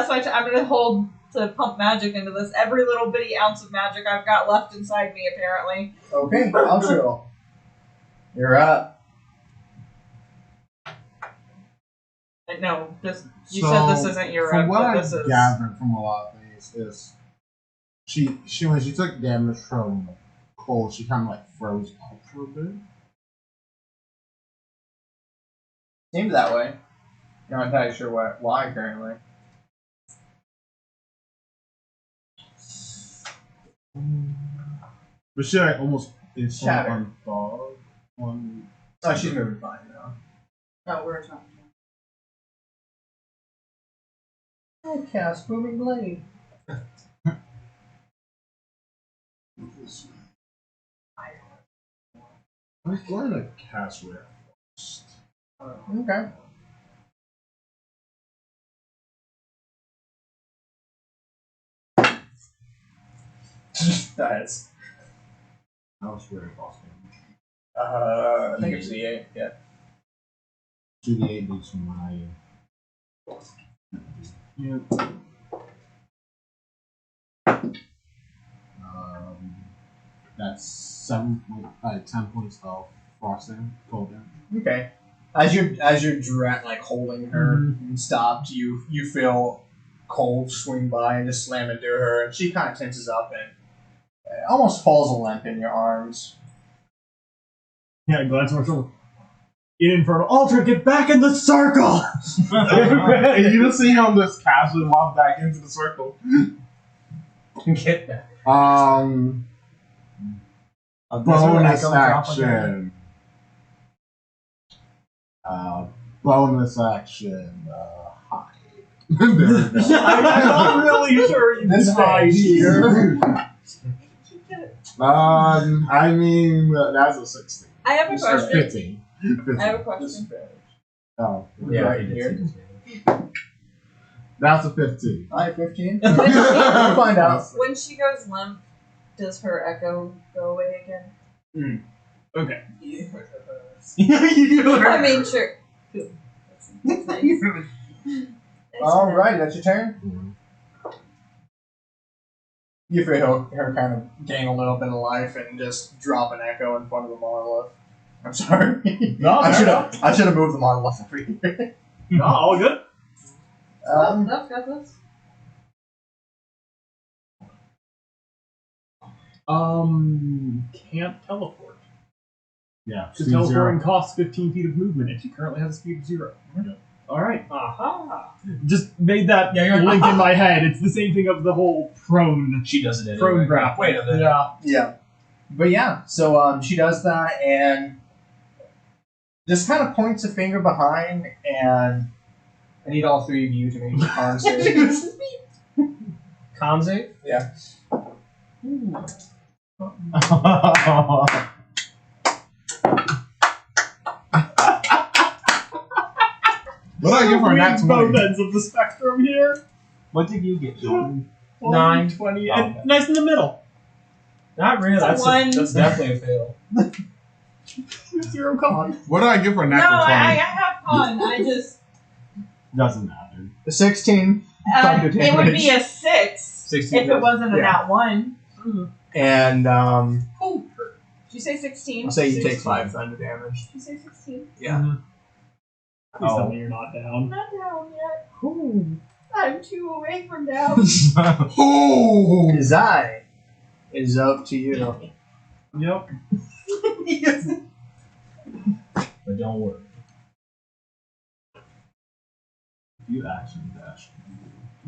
why I'm gonna hold to pump magic into this. Every little bitty ounce of magic I've got left inside me, apparently. Okay, Herbbetrayl. You're up. No, just you So, said this isn't your from rep, what but I've this is. gathered from a lot of things is she when she took damage from cold, she kind of like froze up for a bit. Seems that way. Not entirely sure why currently. But she like almost Shatter. instantly unthawed. One. Oh, she's moving fine now. No, we're talking. I cast Booming Blade. I'm going to cast Rare first. Okay. That's. That was Rare boss damage. I think it's the 8. Yeah. 2d8 due to my. Yeah. That's 10 points of frosting, cold damage. Okay. As you're like holding her and stopped, you feel cold swing by and just slam into her, and she kind of tenses up and almost falls limp in your arms. Yeah, glance over her shoulder. In Infernal Ultra, get back in the circle! You just see him just casually walk back into the circle. Get that. A Bonus echo drop again. action. Bonus action. Hide. There we go. I'm not really sure you This can hide here. I mean, that's a 16. I have a Or question. 15. 15. I have a question. Oh, Yeah, Right he did here. say this. that's a 15. Alright, 15. When We'll find out. When she goes limp, does her echo go away again? Okay. I mean, sure. Cool. That's nice. Alright, that's your turn. Mhm. You feel her kind of gain a little bit of life and just drop an echo in front of the monolith. I'm sorry. No, I fair should have moved the monolith over here. No, all good. That's got this. Can't teleport. Yeah. Because teleporting costs 15 feet of movement, and she currently has a speed of 0. All right. Aha. Just made that link in my head. It's the same thing of the whole prone. She does it anyway. Prone grapple. Wait a minute. Yeah. Yeah. But yeah, so she does that and just kind of points a finger behind, and I need all three of you to make a con save. Con save? Yeah. What do I get for a nat Both 20? ends of the spectrum here. What did you get, Jordan? 9. 20, Oh, and okay. nice in the middle. Not really. That's One. that's definitely a fail. 0 con. What do I get for a No, natural 20? I have fun. I just. Doesn't matter. The 16, Thunder It would be damage. a 6 16. if it wasn't a Yeah. nat 1. And Ooh. Did you say 16? I'll say you take 16. 5 thunder damage. Did you say 16? Yeah. Please tell me you're not down. Not down yet. I'm 2 away from down. Oh! Zai, it is up to you. Yep. But don't worry. You action dash.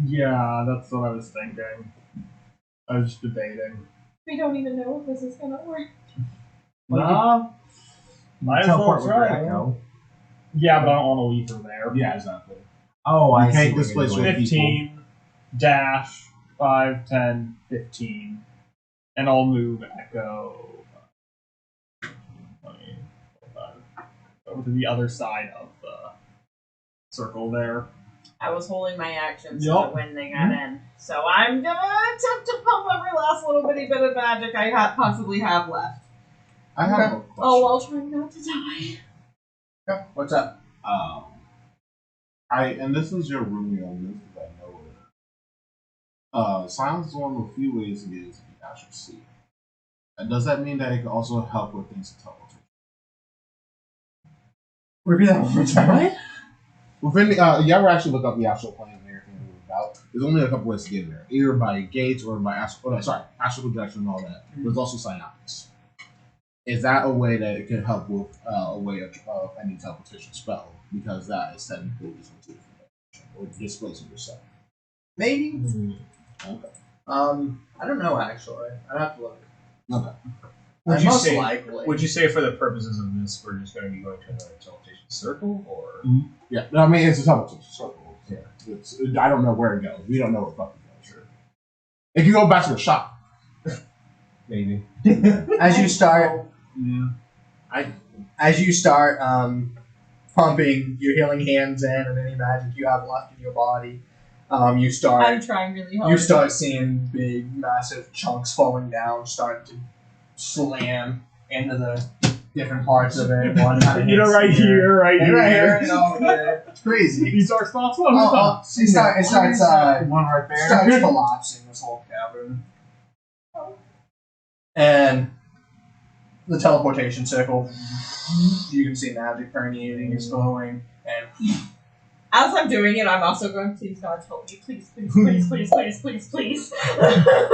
Yeah, that's what I was thinking. I was just debating. We don't even know if this is gonna work. Nah. Might as well Teleport with your try. echo. Yeah, but I don't want to leave her there. Yeah, exactly. Oh, I You see. can't what displace you're your doing. 15, dash, 5, 10, 15. And I'll move Echo 20, 25, over to the other side of the circle there. I was holding my action so Yup. that when they got in. So I'm gonna attempt to pump every last little bitty bit of magic I possibly have left. I have a question. Oh, while trying not to die. Okay, what's up? And this is your roomie on this because I know it. Silence is one of the few ways to get into the astral sea. And does that mean that it can also help with things to teleportation? Repeat that one more time. Within you ever actually look up the astral plane and everything it was about? There's only a couple ways to get there, either by gates or by astral projection and all that. There's also psionics. Is that a way that it can help with a way of any teleportation spell? Because that is technically just into different or displacing yourself. Maybe. Okay. I don't know actually. I'd have to look. Okay. Would you Most say? likely. Would you say for the purposes of this, we're just going to be going to another teleportation circle, or? Yeah. No, I mean it's a teleportation circle. Yeah. I don't know where it goes. We don't know where it fucking goes. Sure. It can go back to the shop. Maybe. As you start, Yeah. as you start pumping your healing hands in and any magic you have left in your body, you I'm start trying really hard. seeing big, massive chunks falling down, starting to slam into the different parts of it. One kind of Right here, right and here. right here, and over there. It's crazy. These are spots. One more time. It starts one right starts collapsing this whole cavern. And the teleportation circle, you can see magic permeating, is flowing, and As I'm doing it, I'm also going, please God, help me. Please, please, please, please, please, please, please.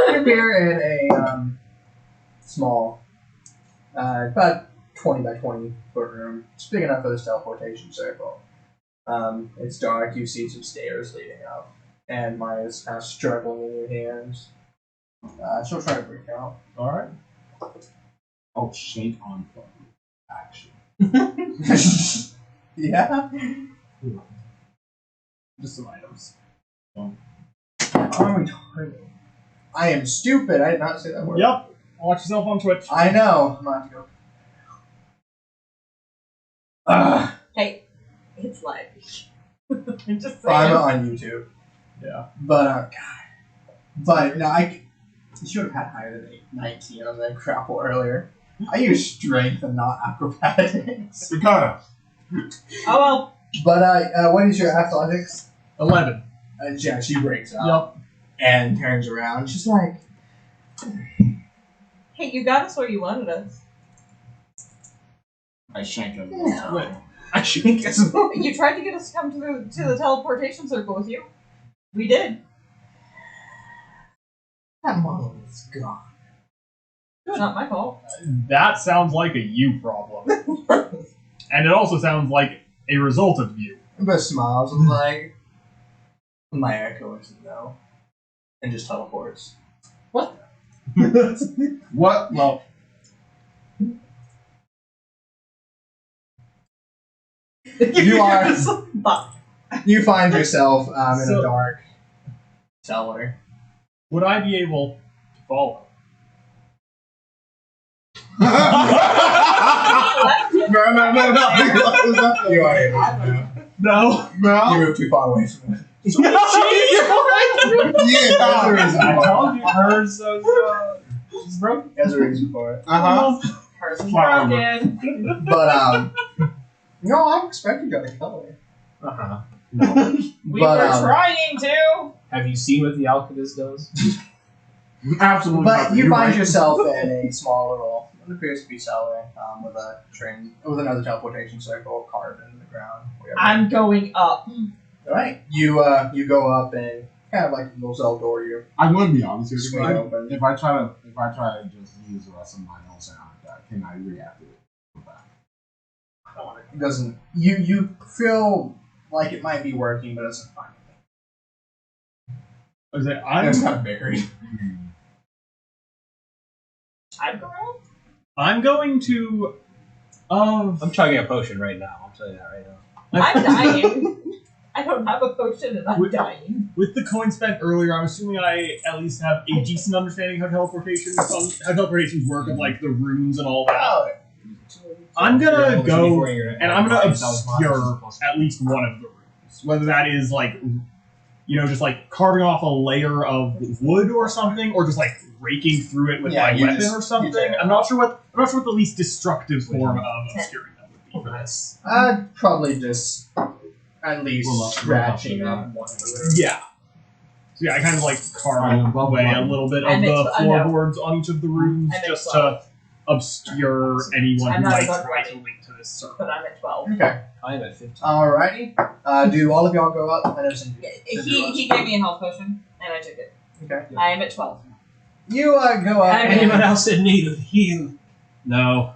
you're here in a small, about 20 by 20 foot room. It's big enough for this teleportation circle. It's dark, you see some stairs leading up, and Maya's kind of struggling in your hands. She'll try to break out. Alright. Oh, shake on action. Yeah? Just some items. I'm retarded. I am stupid. I did not say that word. Yep. Watch yourself on Twitch. I know. I'm about to go. Ugh. Hey, it's live. I'm just saying. I'm on YouTube. Yeah. But, God. But, no, I should have had higher than 19 on that grapple earlier. I use strength and not acrobatics. Ricardo. Oh well. But, what is your athletics? 11. Yeah, she breaks out. And turns around. She's like, Hey, you got us where you wanted us. I shank him. No. I should guess. You tried to get us to come to the teleportation circle with you. We did. That model is gone. It's not my fault. That sounds like a you problem. And it also sounds like a result of you. But smiles and like my echo is no. And just teleports. What? Well, You are you find yourself in So- a dark cellar. Would I be able to follow? no. You are able to. No. You moved too far away from it. Yeah, that's the reason. I told you hers is broken. There's a reason for it. Hers is Wow. broken. But no, I expected you to color. Uh-huh. We But, were trying to. Have you seen what the alchemist does? Absolutely. But not. you You're find right. yourself in a small little, what appears to be cellar, with another teleportation circle carved into the ground. I'm going up. All right. You go up and kind of like a little cell door. You I'm going to be honest here. swing open. If I try to just use the rest of my own sound attack, can I reactivate it? It doesn't. You feel like it might be working, but it doesn't find anything. It's kind of bigger. I'm going. I'm going to. I'm chugging a potion right now. I'll tell you that right now. I'm dying. I don't have a potion and I'm With- dying. With the coin spent earlier, I'm assuming I at least have a decent understanding how teleportations work, of like the runes and all that. Oh, I'm gonna go and and I'm gonna obscure at least one of the runes, whether that is like, just like carving off a layer of wood or something, or just like raking through it with Yeah, my you weapon just- or something. you take- I'm not sure what the least destructive form of obscuring that would be for this. I'd probably just at least Well, scratching well, up one of the rooms. Yeah. So yeah, I kind of like carve Right, away a little bit of I'm the I know. floorboards on each of the rooms I'm at just 12. to obscure anyone I'm who not might above try to 20. link to this circle. But I'm at 12. Okay. I'm at 15. Alrighty. Do all of y'all go up? I know some. He gave me a health potion and I took it. Okay. I am at 12. You go up. I'm- Anyone else in need of heal? No.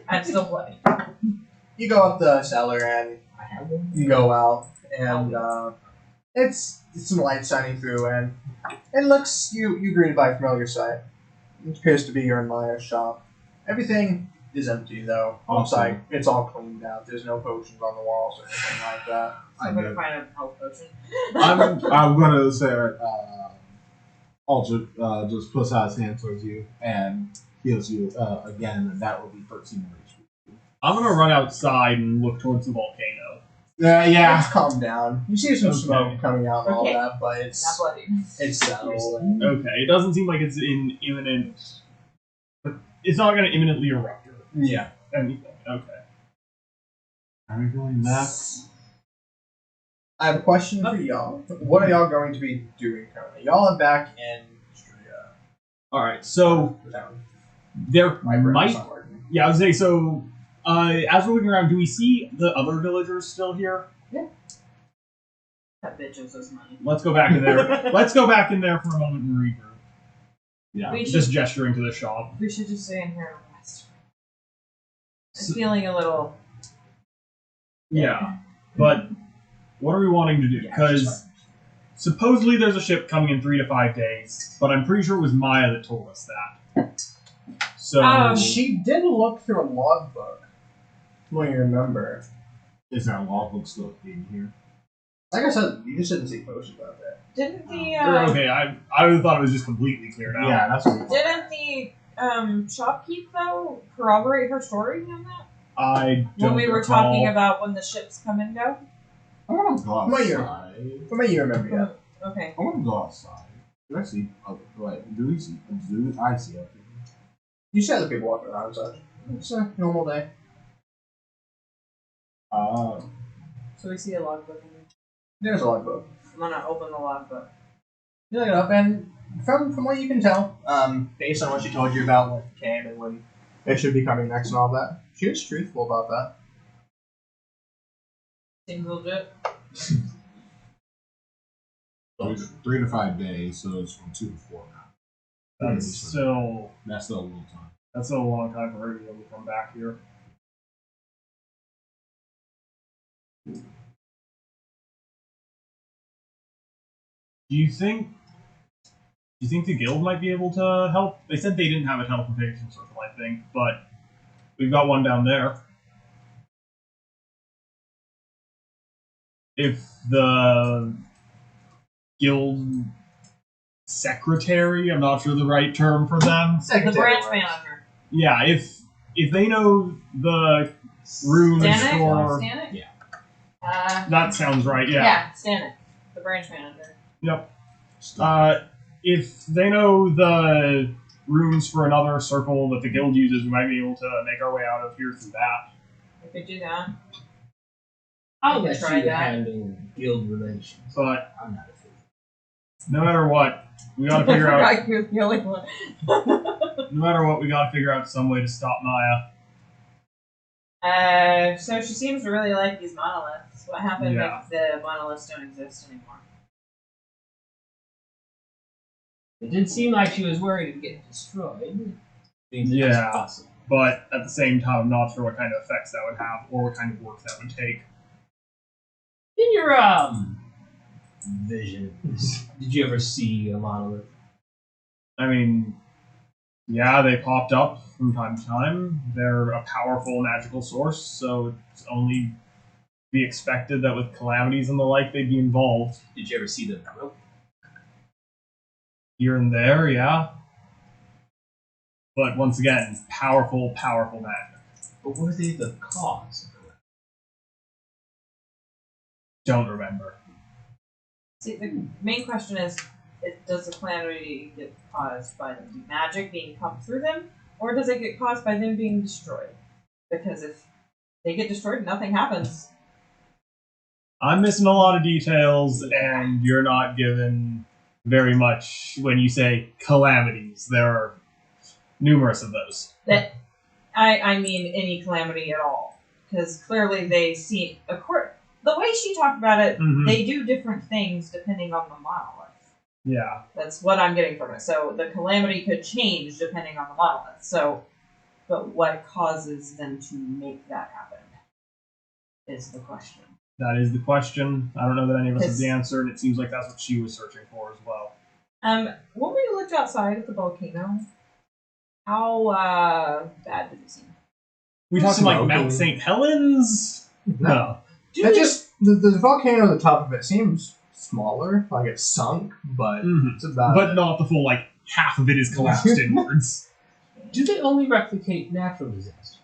I'm still bloody. You go up the cellar and you go out, and it's some light shining through, and it looks you greeted by a familiar sight. It appears to be your Maya's shop. Everything is empty though. Looks Awesome. like it's all cleaned out. There's no potions on the walls or anything like that. I'm gonna find a health potion. I'm gonna say, Ultra just puts out his hand towards you and heals you again, and that will be 13 HP. I'm gonna run outside and look towards the volcano. Yeah. It's calmed down. You see some Okay. smoke coming out and all Okay. that, but Not it's bloody. settled. Okay, it doesn't seem like it's in imminent. It's not gonna imminently erupt or Yeah. anything. Okay. Are we going back? I have a question for y'all. What are y'all going to be doing currently? Y'all are back in All right. So the town. there My brain's might. not working. Yeah, I was saying. So as we're looking around, do we see the other villagers still here? That bitch owes us money. Let's go back in there. Let's go back in there for a moment and regroup. Yeah. We Just should, gesturing to the shop. we should just stay in here and rest. I'm feeling a little. Yeah, but what are we wanting to do? Because supposedly there's a ship coming in 3 to 5 days, but I'm pretty sure it was Maya that told us that. So She did look through a logbook. What do you remember? Is that logbook still in here? Like I said, you just didn't see potions out there. Didn't the okay, I would have thought it was just completely cleared out. Yeah, that's what didn't the shopkeep though corroborate her story on that? I don't When we were recall. talking about when the ships come and go? I want to go Come on, outside. What about you remember yet? Okay. I want to go outside. Did I see? Oh, wait, do we see? Do I see other people? You see other people walking around outside. It's a normal day. So we see a logbook in there. There's a logbook. I'm gonna open the logbook. You look it up, and from what you can tell, based on what she told you about when you came and when It should be coming next and all that. She was truthful about that. Seems legit. 3 to 5 days, so it's from 2 to 4 now. That's still That's still a little time. that's still a long time for her to be able to come back here. Do you think the guild might be able to help? They said they didn't have a teleportation circle, I think, but we've got one down there. If the guild secretary, I'm not sure the right term for them. The branch manager. Yeah, if they know the room Stanek? for Stanek? Yeah. that sounds right, yeah. Yeah, Stanek. The branch manager. Yep. If they know the rooms for another circle that the guild uses, we might be able to make our way out of here through that. We could do that. I'll We let could try you that. handle guild relations. But I'm not a fan. no matter what, we gotta I figure out. forgot you're the only one. No matter what, we gotta figure out some way to stop Maya. So she seems to really like these monoliths. What happened Yeah. if the monoliths don't exist anymore? It did seem like she was worried it'd get destroyed. Things Yeah. that's possible. But at the same time, I'm not sure what kind of effects that would have or what kind of work that would take. In your visions, did you ever see a monolith? I mean, yeah, they popped up from time to time. They're a powerful magical source, so it's only to be expected that with calamities and the like, they'd be involved. Did you ever see them grow? Here and there, yeah. But once again, powerful magic. But were they the cause? Don't remember. See, the main question is, does the calamity get caused by the magic being pumped through them, or does it get caused by them being destroyed? Because if they get destroyed and nothing happens, I'm missing a lot of details, and you're not given very much when you say calamities. There are numerous of those. I mean any calamity at all. Because clearly they see, the way she talked about it, Mhm. they do different things depending on the monolith. Yeah. That's what I'm getting from it. So the calamity could change depending on the monolith. So, but what causes them to make that happen is the question. That is the question. I don't know that any of us have Yes. the answer, and it seems like that's what she was searching for as well. When we looked outside at the volcano, how bad did it seem? We talking like Smoking. Mount St. Helens? No. That just the volcano at the top of it seems smaller, like it's sunk, but Mhm. it's about But not the full, like, half of it is collapsed inwards. Do they only replicate natural disasters?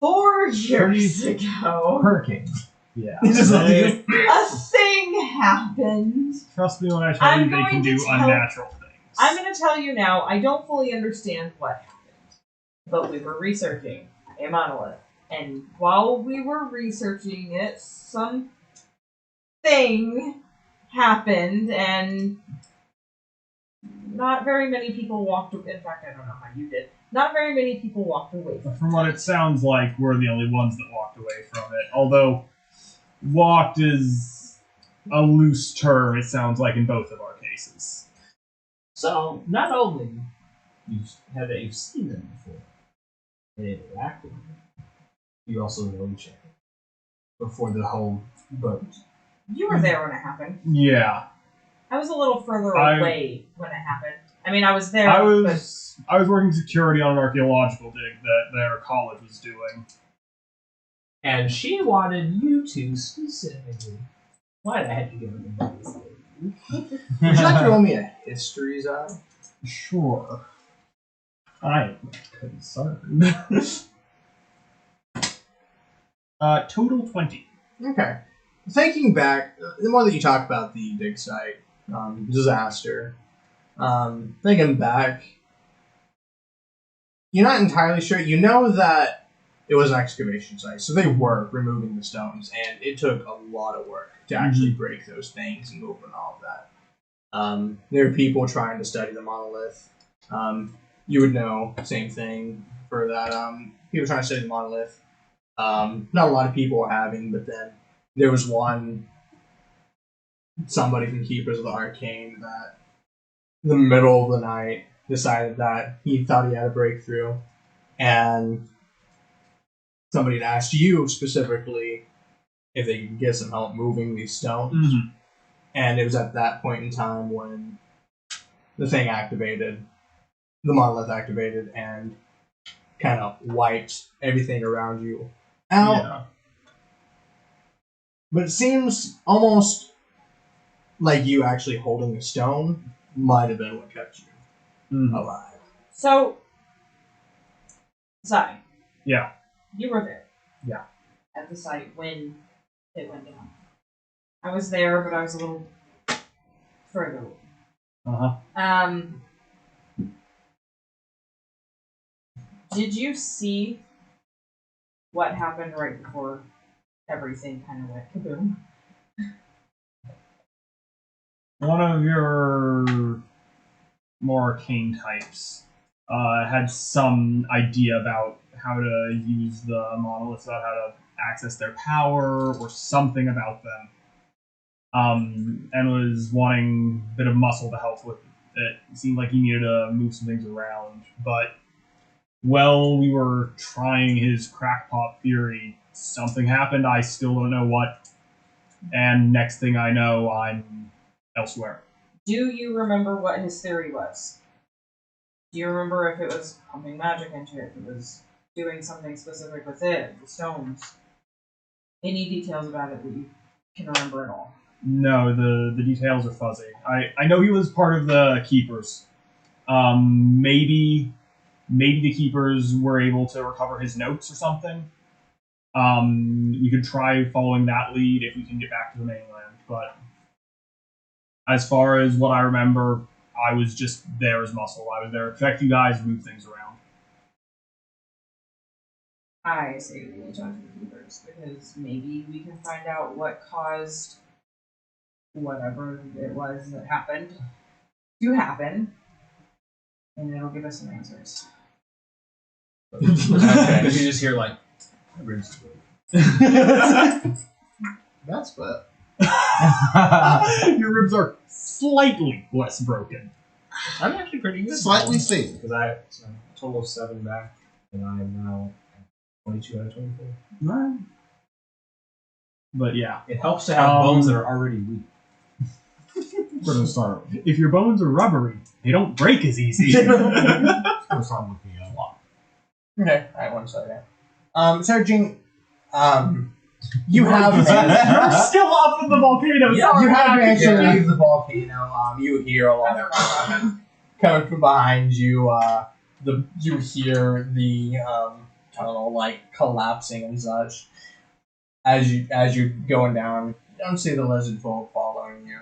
4 years ago, hurricane. Yeah. Just let They- me a thing happened. trust me when I tell I'm you they going can to do tell- unnatural things. I'm going to tell you now, I don't fully understand what happened, but we were researching a monolith, and while we were researching it, something happened, and not very many people walked away. In fact, I don't know how you did. Not very many people walked away from it. From what it sounds like, we're the only ones that walked away from it. Although, walked is a loose term, it sounds like, in both of our cases. So, not only have you seen them before and interacted with them, you also know each other before the whole boat. You were there when it happened. Yeah. I was a little further I- away when it happened. I mean, I was there, I but was working security on an archaeological dig that their college was doing. And she wanted you to specifically. Why did I have to give her the money? Would you like to roll me a history, Zai? Sure. I am concerned. Total 20. Okay. Thinking back, the more that you talk about the dig site disaster, thinking back, you're not entirely sure. You know that it was an excavation site, so they were removing the stones, and it took a lot of work to actually break those things and move and all of that. There are people trying to study the monolith. You would know, same thing for that. People trying to study the monolith. Not a lot of people are having, but then there was somebody from Keepers of the Arcane that in the middle of the night decided that he thought he had a breakthrough, and somebody had asked you specifically if they could get some help moving these stones. Mm-hmm. And it was at that point in time when the thing activated, the monolith activated, and kind of wiped everything around you out. Yeah. But it seems almost like you actually holding the stone might have been what kept you alive. So, Zai. Yeah. You were there. Yeah. At the site when it went down. I was there, but I was a little further away. Did you see what happened right before everything kind of went kaboom? One of your more arcane types had some idea about how to use the monoliths, about how to access their power or something about them, and was wanting a bit of muscle to help with it. It seemed like he needed to move some things around, but while we were trying his crackpot theory, something happened. I still don't know what, and next thing I know, I'm elsewhere. Do you remember what his theory was? Do you remember if it was pumping magic into it, if it was doing something specific with it, the stones? Any details about it that you can remember at all? No, the details are fuzzy. I know he was part of the Keepers. Maybe the Keepers were able to recover his notes or something. We could try following that lead if we can get back to the mainland, but as far as what I remember, I was just there as muscle. I was there to protect you guys, move things around. I say we talk to the Keepers, because maybe we can find out what caused whatever it was that happened to happen, and it'll give us some answers. Because you just hear like, That's bad. Your ribs are slightly less broken. I'm actually pretty good. Slightly safe. Because I have a total of 7 back, and I am now 22 out of 24. Right. But yeah, It helps to have bones that are already weak. We're gonna start. if your bones are rubbery, they don't break as easy. Gonna start looking at a lot. Okay, alright, 1 second. Searching, you have You're still up in the volcano. Yeah, you have managed to Yeah. leave the volcano. You hear a lot of coming from behind you. You hear the I don't know, like collapsing and such. As you're going down, you don't see the lizard folk following you.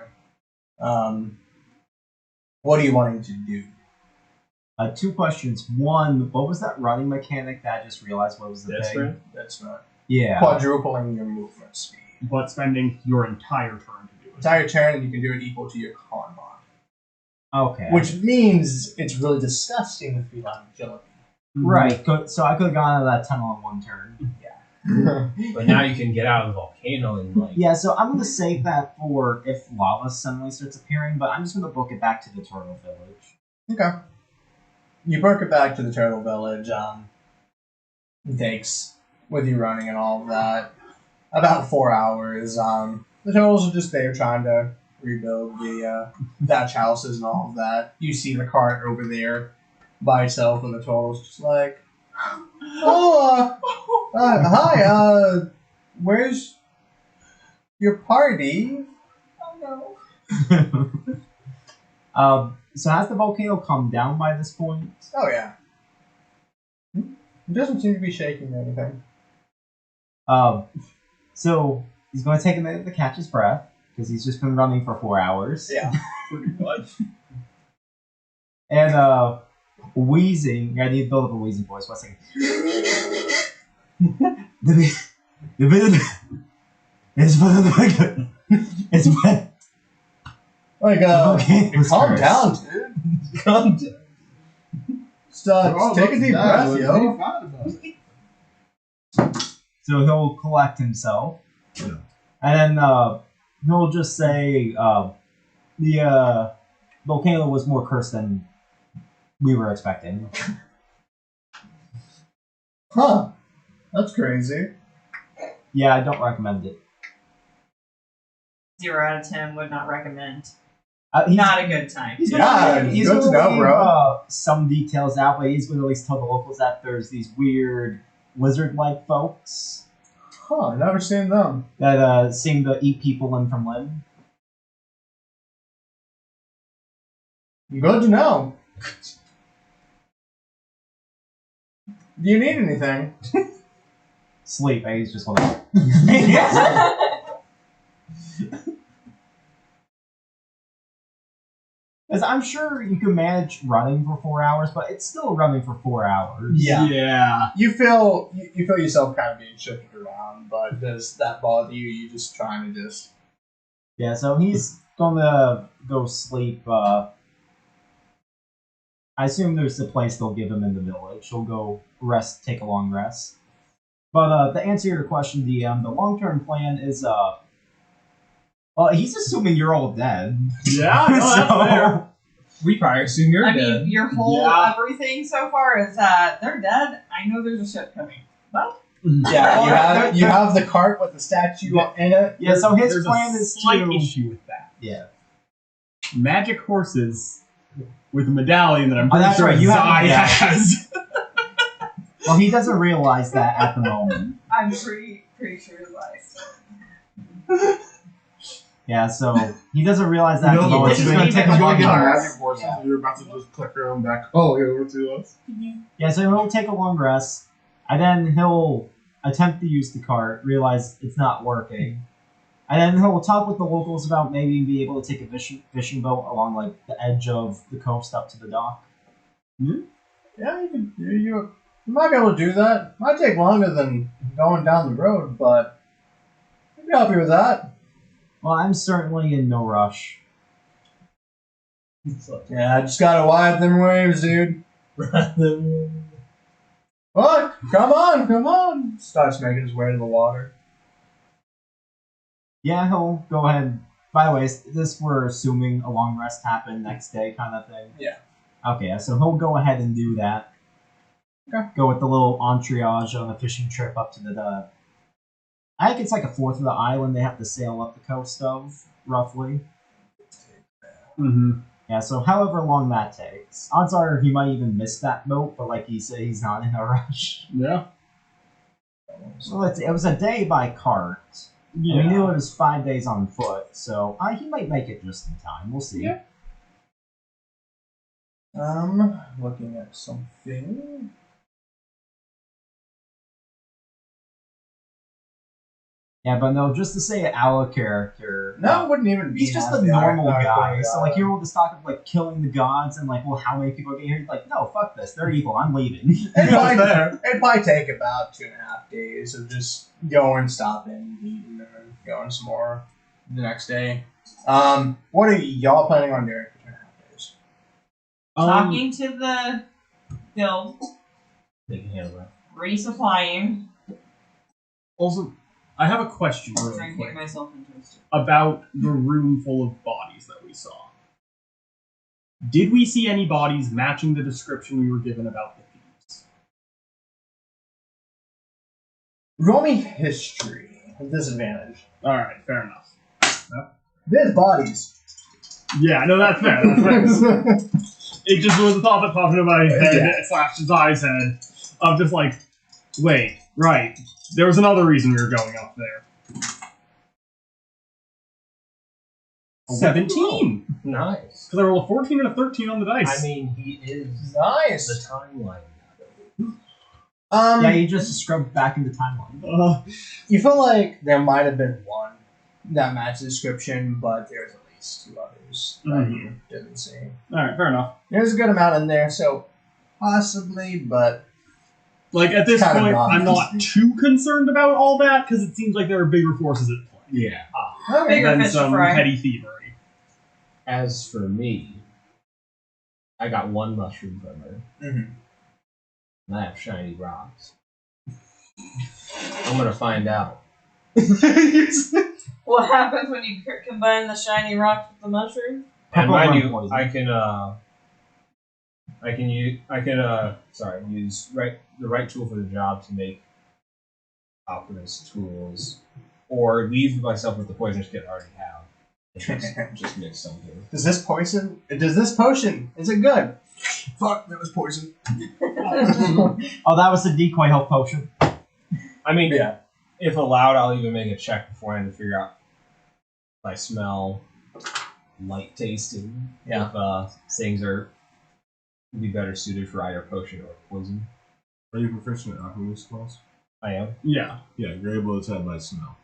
What are you wanting to do? 2 questions. One, what was that running mechanic that I just realized what was the That's thing? right. That's not Yeah. quadrupling your movement speed. But spending your entire turn to do it. Entire turn, and you can do it equal to your con mod. Okay. Which means it's really disgusting with feline agility. Right. So I could have gone to that tunnel in 1 turn. But now you can get out of the volcano and like. Yeah, so I'm going to save that for if lava suddenly starts appearing, but I'm just going to book it back to the Turtle Village. Okay. You book it back to the Turtle Village. It takes, with you running and all of that, about 4 hours. The turtles are just there trying to rebuild the thatch houses and all of that. You see the cart over there by itself, and the turtles just like, oh, hi, where's your party? Oh no. So has the volcano come down by this point? Oh yeah. It doesn't seem to be shaking or anything. So he's going to take a minute to catch his breath, because he's just been running for 4 hours. Yeah. Pretty much. And wheezing. I need to build up a wheezing voice. 1 second. It's Like, calm down, dude. Calm down. Take a deep breath, yo. So he'll collect himself. Yeah. And then he'll just say the volcano was more cursed than we were expecting. Huh. That's crazy. Yeah, I don't recommend it. 0 out of 10 would not recommend. He's, Not a good time. he's Yeah, gonna, he's good gonna to know, leave, bro. some details out, but he's going to at least tell the locals that there's these weird lizard-like folks Huh, never seen them. that seem to eat people limb from limb. Good to know. Do you need anything? Sleep. He's just like. As I'm sure you can manage running for 4 hours, but it's still running for 4 hours. Yeah. You feel yourself kind of being shifted around, but does that bother you? You just trying to just... Yeah, so he's gonna go sleep. I assume there's a place they'll give him in the village. He'll go rest, take a long rest. But to answer your question, DM, the long-term plan is well, he's assuming you're all dead. Yeah, no, that's fair. We probably assume you're I dead. mean, your whole Yeah. everything so far is that they're dead. I know there's a ship coming. Well, Yeah, you have the cart with the statue in it. Yeah, so his There's plan a is slight to... issue with that. Yeah. Magic horses with a medallion that I'm Oh, pretty that's sure right, you have Zai a medallion. has. Well, he doesn't realize that at the moment. I'm pretty sure it's lies. Yeah, so he doesn't realize that at the You know, moment. He's he's going to take a gonna long get rest. magic horses. Yeah. You're about to just click them back. Oh, over to us. Yeah, so he'll take a long rest, and then he'll attempt to use the cart, realize it's not working, and then he'll talk with the locals about maybe be able to take a fishing boat along like the edge of the coast up to the dock. Yeah, you might be able to do that. Might take longer than going down the road, but I'd be happy with that. Well, I'm certainly in no rush. Yeah, I just gotta ride them waves, dude. What? Come on! Starts making his way to the water. Yeah, he'll go ahead. By the way, this we're assuming a long rest happened next day kind of thing. Yeah. Okay, so he'll go ahead and do that. Okay. Go with the little entourage on a fishing trip up to the I think it's like a fourth of the island they have to sail up the coast of, roughly. Mm-hmm. Yeah, so however long that takes. Odds are he might even miss that boat, but like he said, he's not in a rush. Yeah. So it was a day by cart. Yeah. And we knew it was 5 days on foot, so he might make it just in time. We'll see. Yeah. Looking at something. Yeah, but no, just to say our character. No, it wouldn't even be. He's just a half the normal arc guy. arc, So like you're able to talk of like killing the gods and like, well, how many people are getting here? He's like, no, fuck this. They're evil. I'm leaving. It'd probably take about 2.5 days of just going, stopping, eating, and going some more the next day. What are y'all planning on doing for 2.5 days? Talking to the guild, They can handle that. resupplying. Also, I have a question I'm really trying to get quick myself interested. about the room full of bodies that we saw. Did we see any bodies matching the description we were given about the thieves? Roll me history. Disadvantage. Alright, fair enough. There's bodies. Yeah, no, that's fair. That's fair. It just was a thought that popped into my head, / his eyes head, of just like, wait, right. There was another reason we were going up there. 17! Nice. Because I rolled a 14 and a 13 on the dice. I mean, he is Nice. the timeline. Yeah, you just scrubbed back into timeline. You feel like there might have been one that matched the description, but there's at least 2 others that you didn't see. Alright, fair enough. There's a good amount in there, so possibly, but Like, at this Kind of point, not. I'm not too concerned about all that, because it seems like there are bigger forces at play. Yeah. okay. Bigger Than fish to some fry. petty thievery. As for me, I got one mushroom from her. Mm-hmm. And I have shiny rocks. I'm gonna find out. What happens when you combine the shiny rocks with the mushroom? And Purple mind rum you, poison. use the right tool for the job to make alchemist tools, or leave myself with the poisonous kit I already have. And just mix something. Does this potion? Is it good? Fuck, that was poison. Oh, that was the decoy health potion. I mean, Yeah. if allowed, I'll even make a check beforehand to figure out if I smell light tasting. Yeah. If things would be better suited for either potion or poison. Are you proficient in alchemy spells? I am. Yeah. Yeah, you're able to tell by smell.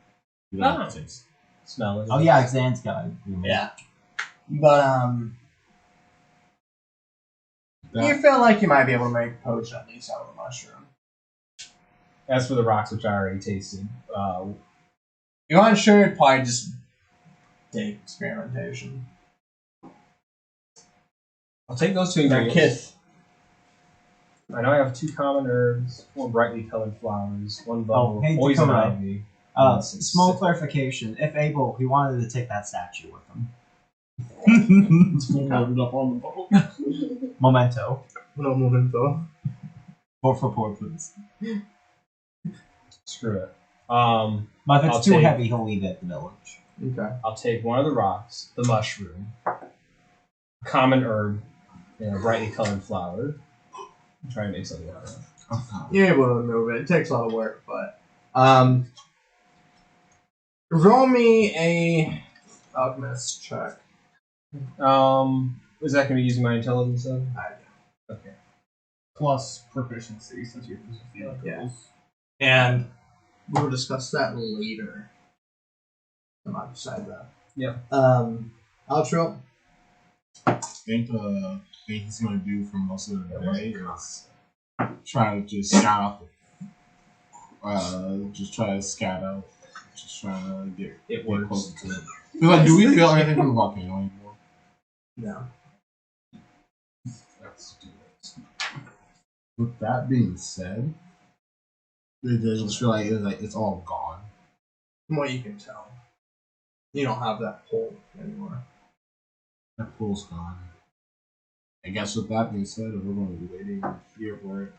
You don't have to taste. Smell it. Oh yeah, Xan's guy. Yeah. But That- you feel like you might be able to make a potion at least out of the mushroom. As for the rocks, which I already tasted, You're unsure, it'd probably just take experimentation. I'll take those two Now, ingredients. Kith. I know I have 2 common herbs, 4 brightly colored flowers, 1 bubble, hey, poison Dakota. ivy. Small clarification. If able, he wanted to take that statue with him. Loaded up on the bubble. Memento. No moment though. Vote for portraits. Screw it. But if it's I'll too take- heavy, he'll leave it at the village. Okay. I'll take one of the rocks, the mushroom, common herb, and a brightly colored flower. Try and make something out of it. You're able to move it. It takes a lot of work, but roll me a alchemist check. Is that going to be using my intelligence then? Okay. Plus proficiency, since you're field Yeah. tools. And we'll discuss that later. I'm not decide that. Yeah. Outro. I think the thing he's going to do for most of the day is try to just scout out. Just try to scout out. Just trying to get works. closer to it. Like, do we feel anything from the volcano anymore? No. Let's do it. With that being said, I just feel like it's all gone. From what you can tell, you don't have that pull anymore. That pool's gone. I guess with that being said, if we're going to be waiting here for it,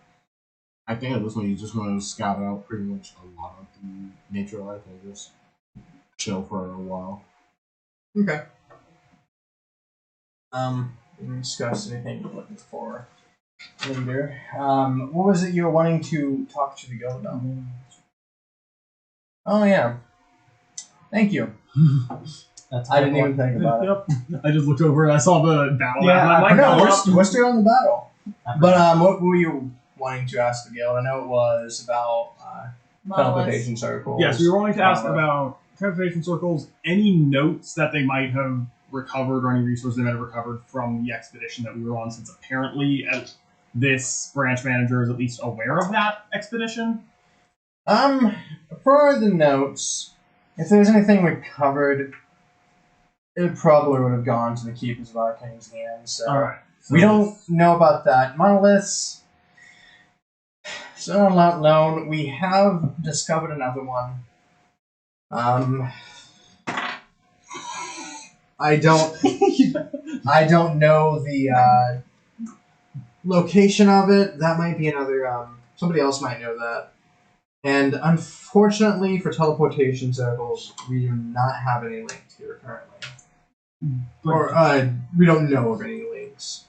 I think at this point you're just going to scout out pretty much a lot of the nature life and just chill for a while. Okay. We didn't discuss anything you're looking for later. What was it you were wanting to talk to the guild about? Oh yeah. Thank you. That's I didn't even think about it. Yep. I just looked over and I saw the battle Yeah, map. And I'm like, No, oh, we're still on the battle. I But what were you wanting to ask the guild? I know it was about teleportation circles. yes, we were wanting to ask Monolith. about transportation circles, any notes that they might have recovered or any resources they might have recovered from the expedition that we were on, since apparently this branch manager is at least aware of that expedition. For the notes, if there's anything we covered, it probably would have gone to the Keepers of Arcane's hands. So Alright. we don't know about that. Monoliths, still not known. We have discovered another one. I don't know the location of it. That might be another. Somebody else might know that. And unfortunately, for teleportation circles, we do not have any links here currently, or we don't know of any links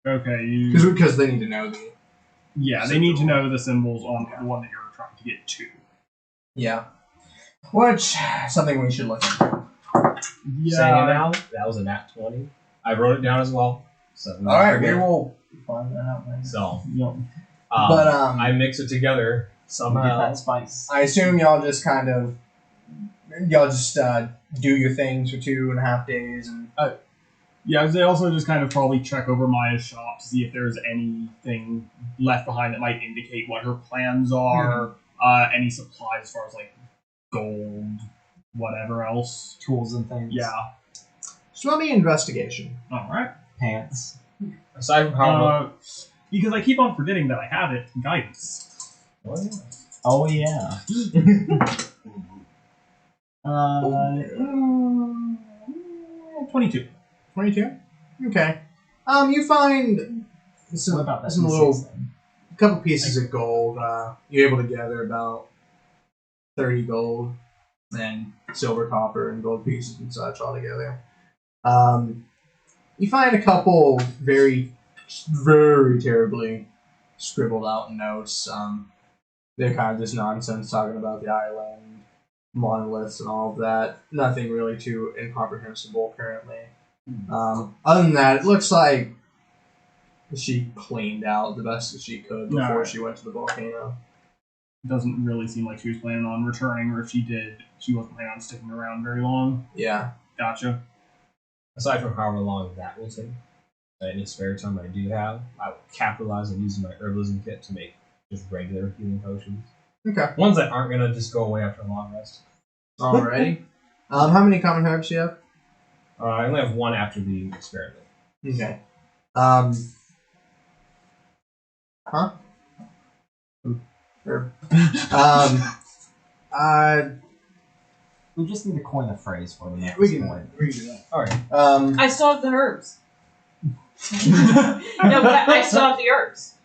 Okay, because they need to know the. yeah, they need to know the symbols on the one that you're trying to get to. Yeah, which something we should look into. Saying it now, that was a nat 20. I wrote it down as well. So All right, we will find that out later. So, Yep. But I mix it together Get somehow. that spice. I assume y'all just do your things for 2.5 days, and Yeah, they also just kind of probably check over Maya's shop to see if there's anything left behind that might indicate what her plans are. Any supplies as far as like gold, whatever else. Tools and things. Yeah. So let me investigation. All right. Pants. Aside from how. Because I keep on forgetting that I have it. Guidance. Oh yeah. 22. 22. Okay. You find What some, about that? some D6 little then? couple pieces of gold. You're able to gather about 30 gold and silver, copper, and gold pieces and such all together. You find a couple very, very terribly scribbled out notes. They're kind of just nonsense talking about the island, monoliths, and all of that. Nothing really too incomprehensible currently. Other than that, it looks like she cleaned out the best that she could before Alright. she went to the volcano. Doesn't really seem like she was planning on returning, or if she did, she wasn't planning on sticking around very long. Yeah. Gotcha. Aside from however long that will take, any spare time I do have, I will capitalize on using my herbalism kit to make just regular healing potions. Okay. Ones that aren't gonna just go away after a long rest. Alrighty. How many common herbs do you have? I only have one after the experiment. Okay. Huh? Herb. We just need to coin a phrase for them at we this can point. do that. Alright. I still have the herbs. No, but I still have the herbs.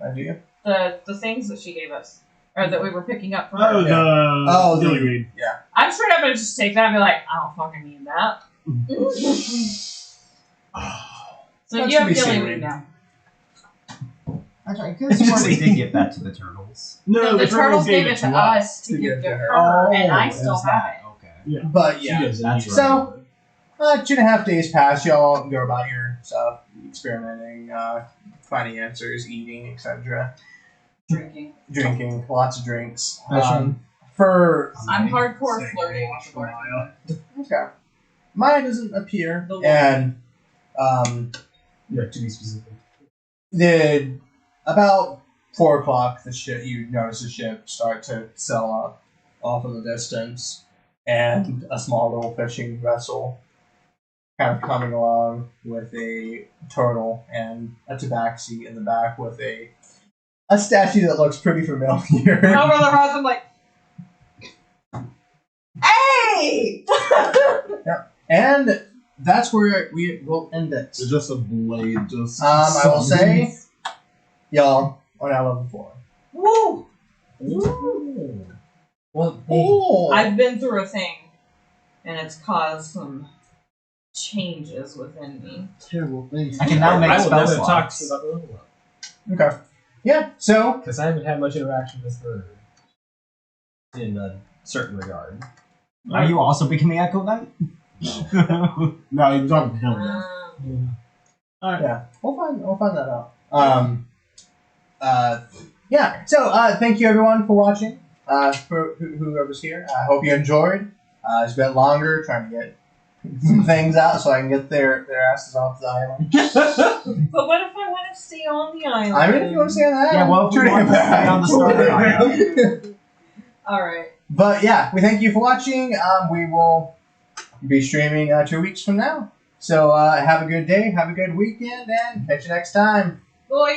Idea? The things that she gave us. Or that we were picking up from Oh, her. the the- gillyweed. I'm straight up gonna just take that and be like, I don't fucking need that. So That you should have be gillyweed seaweed. now. Actually, I could have sworn we did give that to the turtles. No, the turtles gave it to us to To give give to to her, and I it still was have that. it. Okay. But She yeah. doesn't that's need right. it. 2.5 days pass. Y'all go about your stuff, experimenting, finding answers, eating, etc. Drinking, lots of drinks. Fishing. I'm hardcore flirting with the Maya. bartender. Okay. Maya doesn't appear, The and Yeah, to be specific. about 4 o'clock, you notice the ship start to sail up off in the distance, and a small little fishing vessel kind of coming along with a turtle and a tabaxi in the back with a statue that looks pretty familiar. Over the house, I'm like, hey! And that's where we will end it. It's just a blade, just. I will say, y'all are now level 4. Woo! Well, Oh, I've been through a thing, and it's caused some changes within me. Terrible things. I can now make I will spell never talk slots. to you about the level up. okay. Yeah, so Because I haven't had much interaction with her in a certain regard. Are you also becoming Echo Knight? No, he was on him. yeah, we'll find that out. Yeah. So thank you everyone for watching. For whoever's here, I hope you enjoyed. It's been longer trying to get some things out so I can get their asses off the island. But what if I want to stay on the island? I mean, if you want to say that, Yeah, well, if we tune want in to stay on the story back. Alright. But yeah, we thank you for watching. We will be streaming 2 weeks from now. So have a good day, have a good weekend, and catch you next time. Boy.